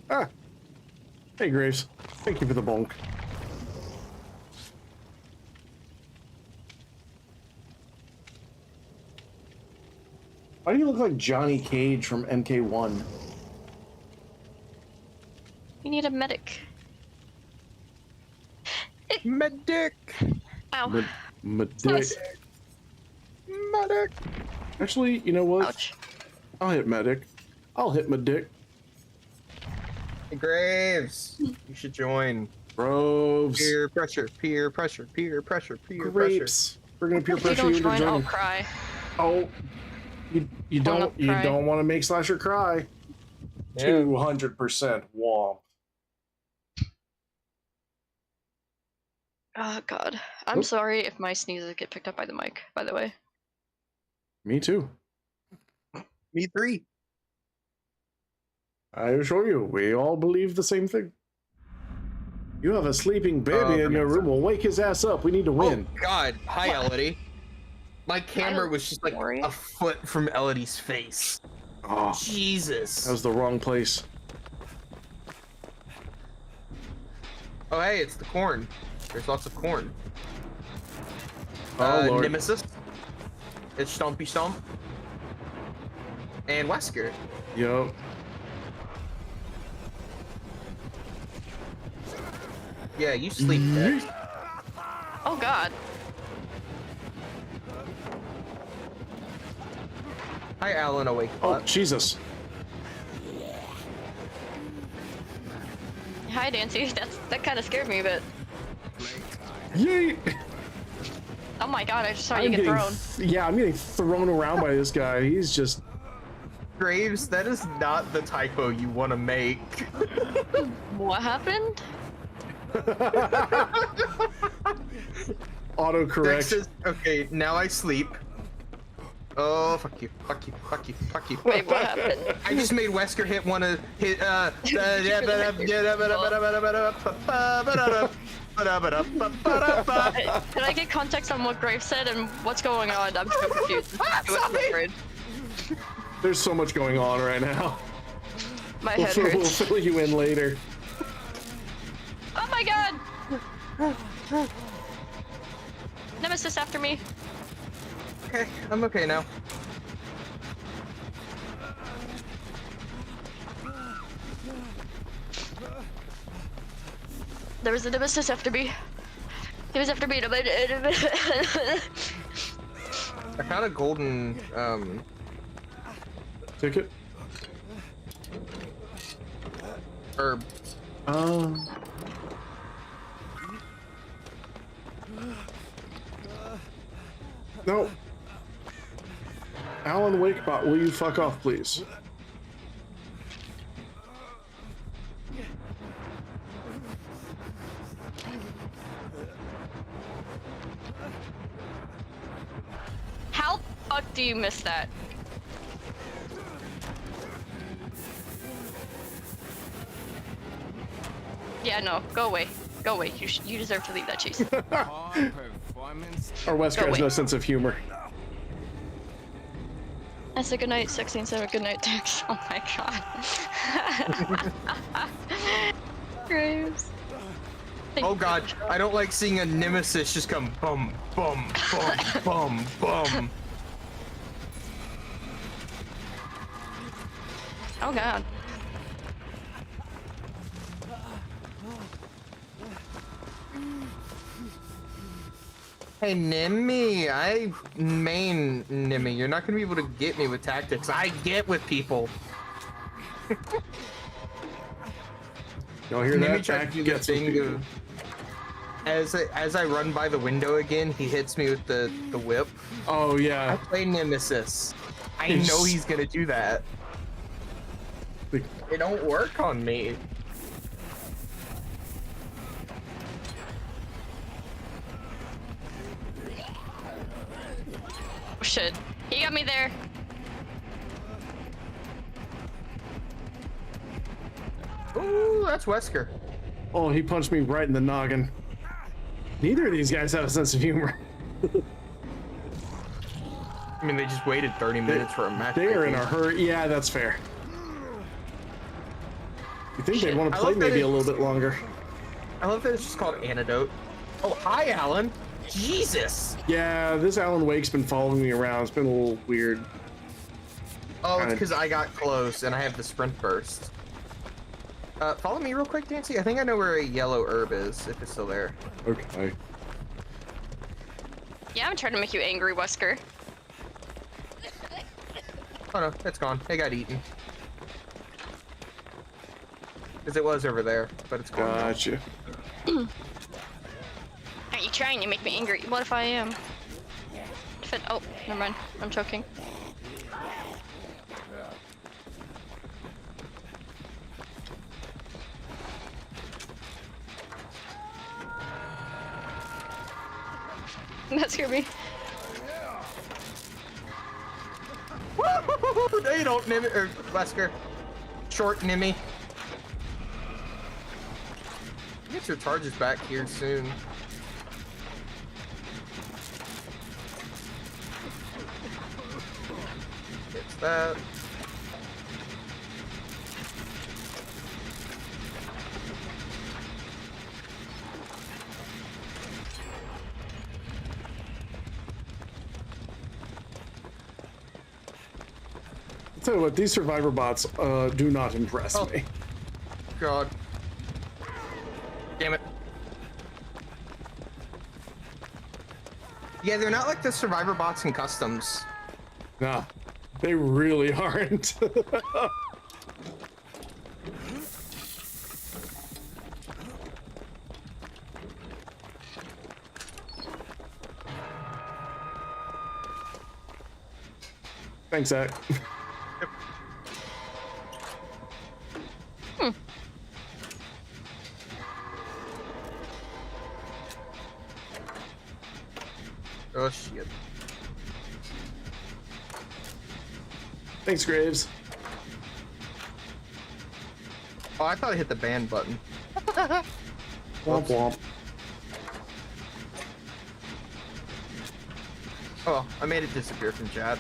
B: Ah. Hey, Graves. Thank you for the bonk. Why do you look like Johnny Cage from MK1?
H: You need a medic.
G: Medic!
H: Ow.
B: Medic.
H: Nice.
G: Medic!
B: Actually, you know what?
H: Ouch.
B: I'll hit medic. I'll hit my dick.
G: Hey, Graves! You should join.
B: Groves.
G: Peer pressure, peer pressure, peer pressure, peer pressure.
B: Grapes. We're gonna peer
H: If you
B: pressure
H: don't
B: you into
H: join, I'll
B: joining.
H: cry.
B: Oh, you
H: Wanna
B: don't
H: cry?
B: want to make Slasher cry.
G: Yeah.
B: 200% womp.
H: Oh god. I'm
B: Oop.
H: sorry if my sneezes get picked up by the mic, by the way.
B: Me too.
G: Me three.
B: I assure you, we all believe the same thing. You have a sleeping baby in your room. We'll wake his ass up. We need to win.
G: Oh god, hi Elodie. My camera was just like
H: worry.
G: a foot from Elodie's face.
B: Oh,
G: Jesus.
B: that was the wrong place.
G: Oh hey, it's the corn. There's lots of corn.
B: Oh, Lord.
G: Nemesis. It's Stompy Stomp. And Wesker.
B: Yup.
G: Yeah, you sleep, Dex.
H: Oh God.
G: Hi, Alan, awake.
B: Oh, Jesus.
H: Hi, Dancy. That kind of scared me, but
B: Yeet!
H: oh my God, I just saw you
B: I'm
H: get
B: getting,
H: thrown.
B: yeah, I'm getting thrown around by this guy. He's just...
G: Graves, that is not the typo you want to make.
H: What happened?
B: Autocorrect.
G: Dex says, okay, now I sleep. Oh, fuck you, fuck you, fuck you, fuck you.
H: Wait, what happened?
G: I just made Wesker hit one of hit Can
H: I get context on what Graves said and what's going on? I'm so confused. I'm afraid.
B: There's so much going on right now.
H: My head
B: We'll
H: hurts.
B: fill you in later.
H: Oh my God! Nemesis after me.
G: Okay, I'm okay now.
H: There was a nemesis after me. He was after me.
G: I found a golden
B: Ticket?
G: herb.
B: No. Alan Wakebot, will you fuck off, please?
H: How the fuck do you miss that? Yeah, no, go away. Go away. You deserve to leave that chase.
B: Our Wesker
H: Go
B: has no
H: away.
B: sense of humor.
H: I said goodnight, 16-7, goodnight, Dex. Oh my God. Graves.
G: Oh god, I don't like seeing a nemesis just come bum, bum, bum, bum, bum.
H: Oh God.
G: Hey Nimmy, I main Nimmy. You're not gonna be able to get me with tactics. I get with people.
B: Y'all hear
G: Nimmy
B: that?
G: tried
B: Back
G: to do the
B: gets with
G: thing
B: people.
G: of as I run by the window again, he hits me with the whip.
B: Oh
G: I
B: yeah.
G: play Nemesis. I
B: It's-
G: know he's gonna do that. It don't work on me.
H: Oh shit. He got me there.
G: Ooh, that's Wesker.
B: Oh, he punched me right in the noggin. Neither of these guys have a sense of humor.
G: I mean, they just waited 30 minutes for a match.
B: They are in a hurry. Yeah, that's fair. You think they'd want to
G: I
B: play
G: love that
B: maybe a
G: it's-
B: little bit longer?
G: I love that it's just called Antidote. Oh, hi, Alan. Jesus.
B: Yeah, this Alan Wake's been following me around. It's been a little weird.
G: Oh, it's
B: Kinda-
G: because I got close and I have the sprint burst. Follow me real quick, Dancy. I think I know where a yellow herb is, if it's still there.
B: Okay.
H: Yeah, I'm trying to make you angry, Wesker.
G: Oh no, it's gone. It got eaten. Because it was over there, but it's gone. now.
B: Gotcha.
H: Are you trying to make me angry? What if I am? Oh, never mind. I'm choking. That scared me.
G: Woo! No, you don't, Nimmy, or Wesker. Short Nimmy. Get your charges back here soon. It's that.
B: tell you what, these survivor bots do not impress me.
G: God. Damn it. Yeah, they're not like the survivor bots in customs.
B: Nah, they really aren't. Thanks, Zach.
G: Oh shit.
B: Thanks, Graves.
G: Oh, I thought I hit the ban button.
B: Womp womp.
G: Oh, I made it disappear from chat.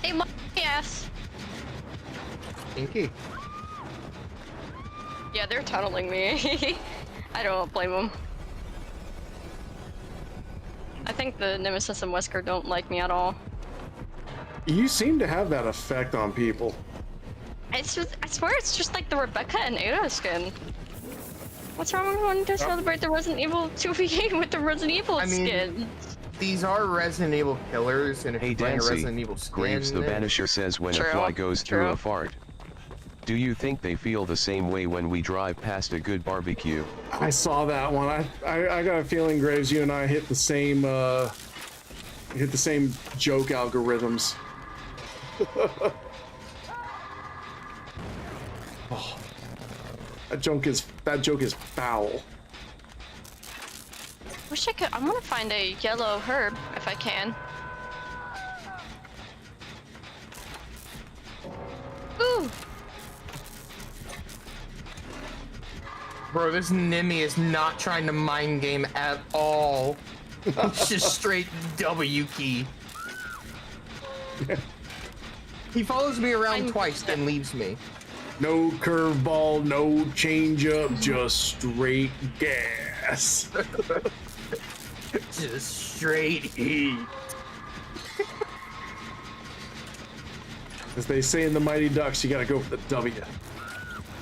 H: Hey, my ass.
G: Inky.
H: Yeah, they're tunneling me. I don't blame them. I think the Nemesis and Wesker don't like me at all.
B: You seem to have that effect on people.
H: It's just, I swear it's just like the Rebecca and Ada skin. What's wrong with wanting to celebrate the Resident Evil 2v8 with the Resident Evil skin?
G: These are Resident Evil killers, and if
D: Hey
G: you bring a
D: Dancy,
G: Resident Evil skin,
D: Graves the Banisher says when
H: True,
D: a fly goes through
H: true.
D: a fart. Do you think they feel the same way when we drive past a good barbecue?
B: I saw that one. I got a feeling, Graves, you and I hit the same joke algorithms. Oh, that joke is foul.
H: Wish I could. I want to find a yellow herb if I can. Ooh.
G: bro, this Nimmy is not trying to mind game at all. It's just straight W key. He follows me around twice, then leaves me.
B: No curveball, no change up, just straight gas.
G: Just straight heat.
B: As they say in the Mighty Ducks, you gotta go for the W.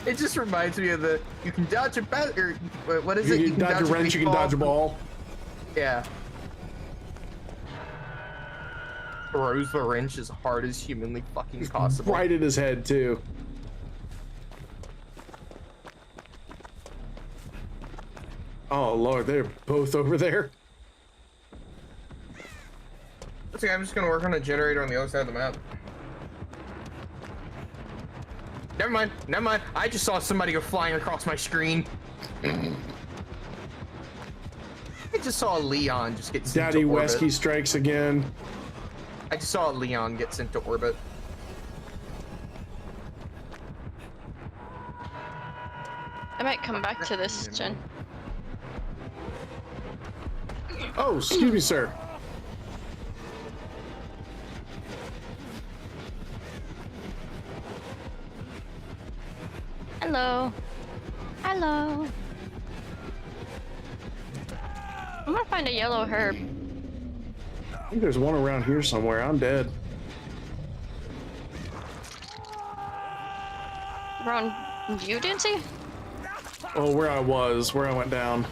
G: It just reminds me of the you can dodge a bat or what is it?
B: You can dodge a wrench, you can dodge a ball.
G: Yeah. Throws the wrench as hard as humanly fucking possible.
B: Right in his head, too. Oh, Lord, they're both over there.
G: That's okay, I'm just gonna work on a generator on the other side of the map. Never mind, never mind. I just saw somebody go flying across my screen. I just saw Leon just get sent
B: Daddy
G: to orbit.
B: Wesky strikes again.
G: I just saw Leon get sent to orbit.
H: I might come back to this, Jen.
B: Oh, excuse me, sir.
H: Hello. Hello. I'm gonna find a yellow herb.
B: I think there's one around here somewhere. I'm dead.
H: Around you, Dancy?
B: Oh, where I went down.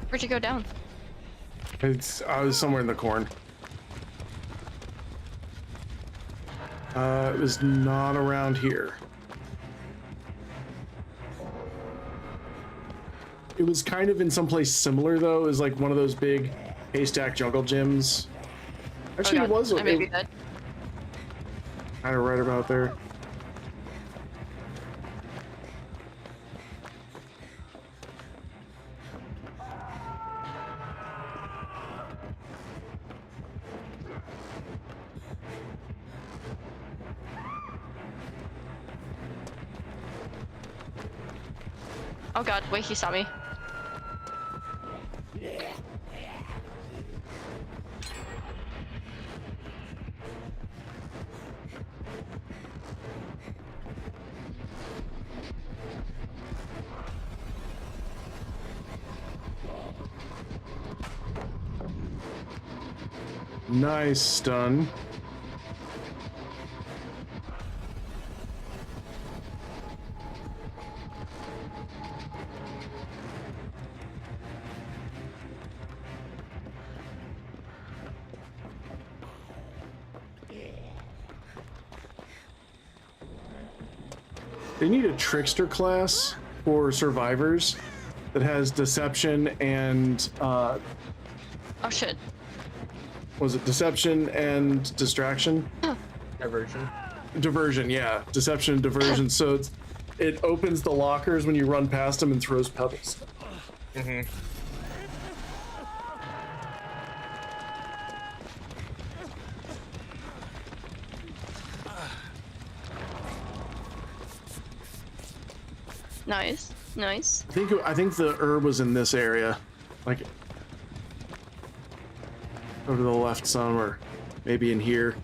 H: Where'd you go down?
B: I was somewhere in the corn. It was not around here. It was kind of in some place similar though. It was like one of those big haystack jungle gyms. Actually,
H: oh,
B: it was.
H: I may be dead.
B: Kind of right about there.
H: Oh god, wait, he saw me.
B: Nice stun. They need a trickster class for survivors that has deception and
H: Oh shit.
B: was it deception and distraction?
G: Diversion.
B: Diversion, yeah. Deception and diversion. So it opens the lockers when you run past them and throws pebbles.
G: Mm-hmm.
H: Nice. Nice.
B: I think the herb was in this area, like over to the left some, or maybe in here.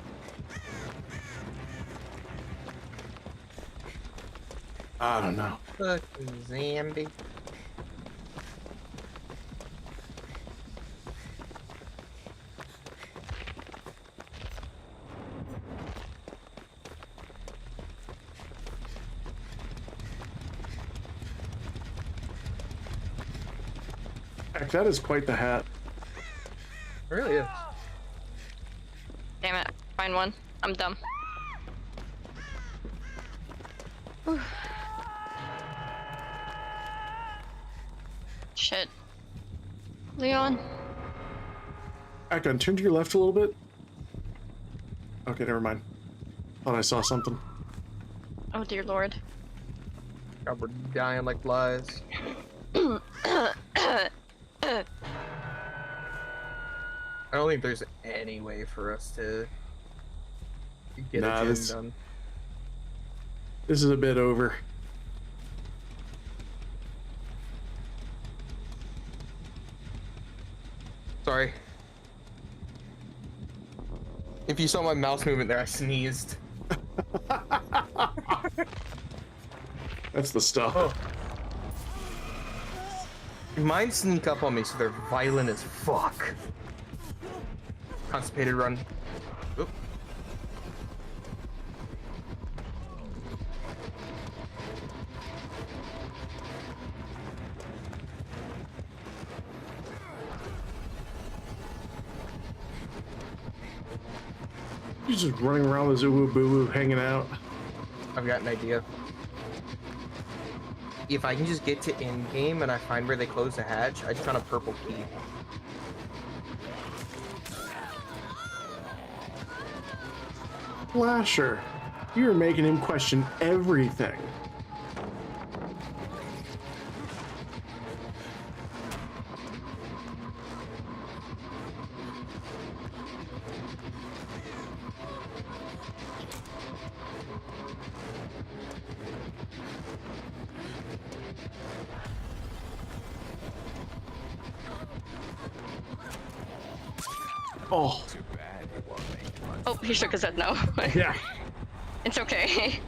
B: I don't know.
G: Fucking zombie.
B: Heck, that is quite the hat.
G: It really is.
H: Damn it. Find one. I'm dumb. Whew. Shit. Leon.
B: Akon, turn to your left a little bit. Okay, never mind. Thought I saw something.
H: Oh dear lord.
G: God, we're dying like flies. I don't think there's any way for us to get
B: Nah,
G: a gym
B: this-
G: done.
B: This is a bit over.
G: Sorry. If you saw my mouse movement there, I sneezed.
B: That's the stuff.
G: Oh. Mine sneak up on me, so they're violent as fuck. Constipated run. Oop.
B: You're just running around with Zuwu Boo hanging out.
G: I've got an idea. If I can just get to end game and I find where they close the hatch, I just found a purple key.
B: Flasher, you're making him question everything. Oh,
H: Oh, he shook his head no.
B: yeah.
H: It's okay.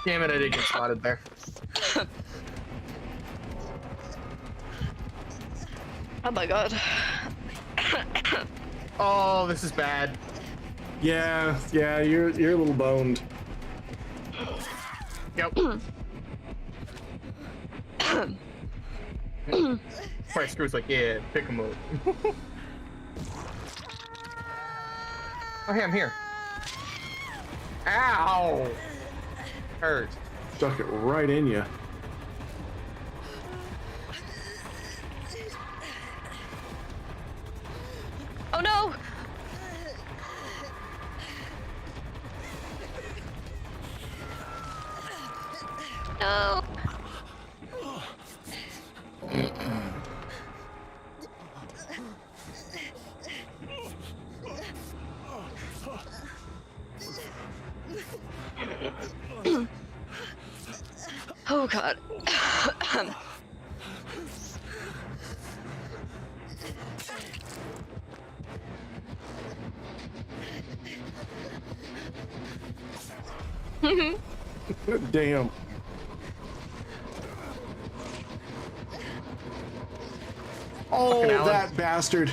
G: Damn it, I didn't get spotted there.
H: Oh my god.
G: Oh, this is bad.
B: Yeah, you're a little boned.
G: Yep. Price Screw's like, yeah, pick him up. Oh, hey, I'm here. Ow! Hurt.
B: Stuck it right in you.
H: Oh no! No! Oh god.
B: Oh,
G: Alan.
B: that bastard.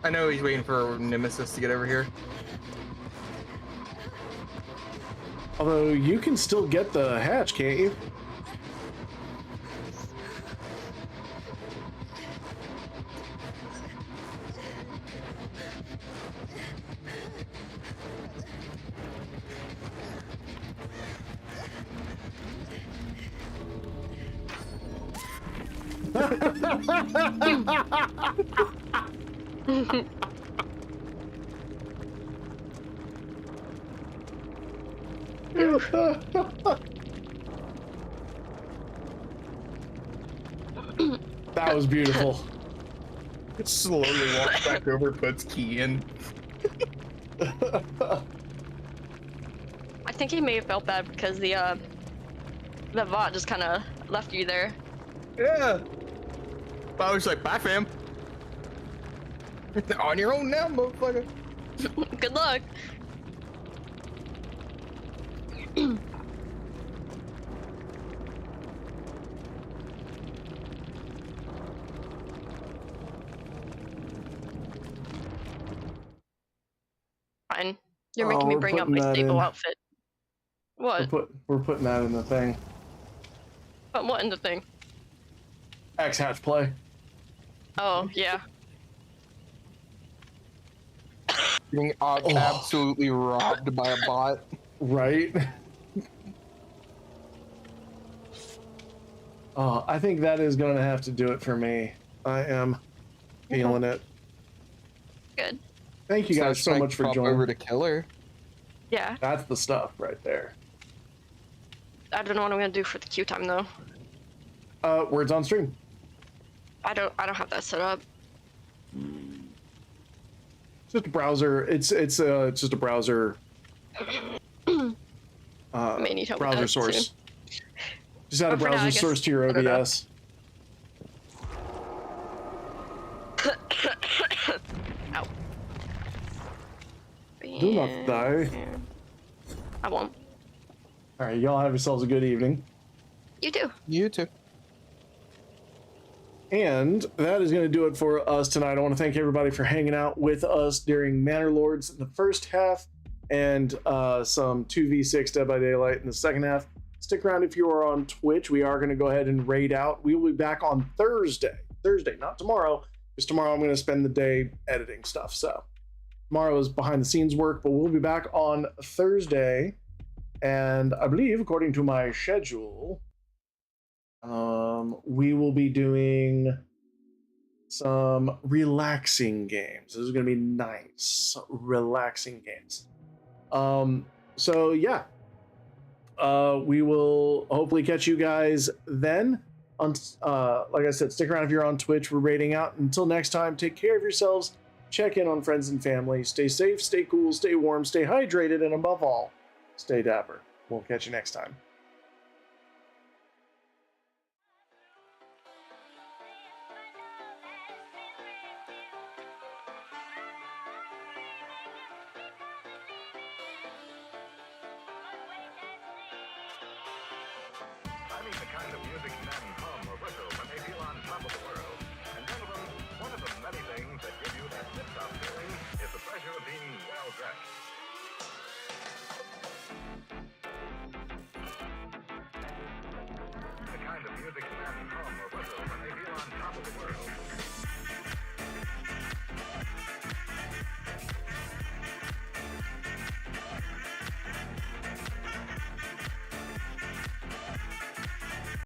G: I know he's waiting for Nemesis to get over here.
B: Although you can still get the hatch, can't you? That was beautiful.
G: Slowly walks back over, puts key in.
H: I think he may have felt bad because the bot just kind of left you there.
G: Yeah. But I was like, bye, fam. On your own now, motherfucker.
H: Good luck. Fine. You're making me
B: we're
H: bring up
B: putting
H: my
B: that
H: stable
B: in.
H: outfit. What?
B: We're putting that in the thing.
H: But what in the thing?
B: X hatch play.
H: Oh, yeah.
G: Being absolutely robbed by a bot.
B: Right? I think that is going to have to do it for me. I am feeling it.
H: Good.
B: Thank you guys so much for joining.
G: Over to Killer.
H: Yeah.
B: That's the stuff right there.
H: I don't know what I'm gonna do for the queue time though.
B: Words on stream.
H: I don't have that set up.
B: It's just a browser. It's just a browser.
H: May need help with
B: Browser
H: that
B: source.
H: soon.
B: Just add a
H: But for now,
B: browser
H: I guess-
B: source to your
H: I don't know.
B: OBS.
H: Ow.
B: Do not die.
H: I won't.
B: All right, y'all have yourselves a good evening.
H: You do.
G: You too.
B: And that is going to do it for us tonight. I want to thank everybody for hanging out with us during Manor Lords in the first half and some 2v6 Dead by Daylight in the second half. Stick around if you are on Twitch. We are going to go ahead and raid out. We will be back on Thursday. Thursday, not tomorrow, because tomorrow I'm going to spend the day editing stuff. So tomorrow is behind the scenes work, but we'll be back on Thursday. And I believe, according to my schedule, we will be doing some relaxing games. This is going to be nice, relaxing games. So yeah, we will hopefully catch you guys then. Like I said, stick around if you're on Twitch. We're raiding out. Until next time, take care of yourselves. Check in on friends and family. Stay safe, stay cool, stay warm, stay hydrated, and above all, stay dapper. We'll catch you next time.
A: I mean the kind of music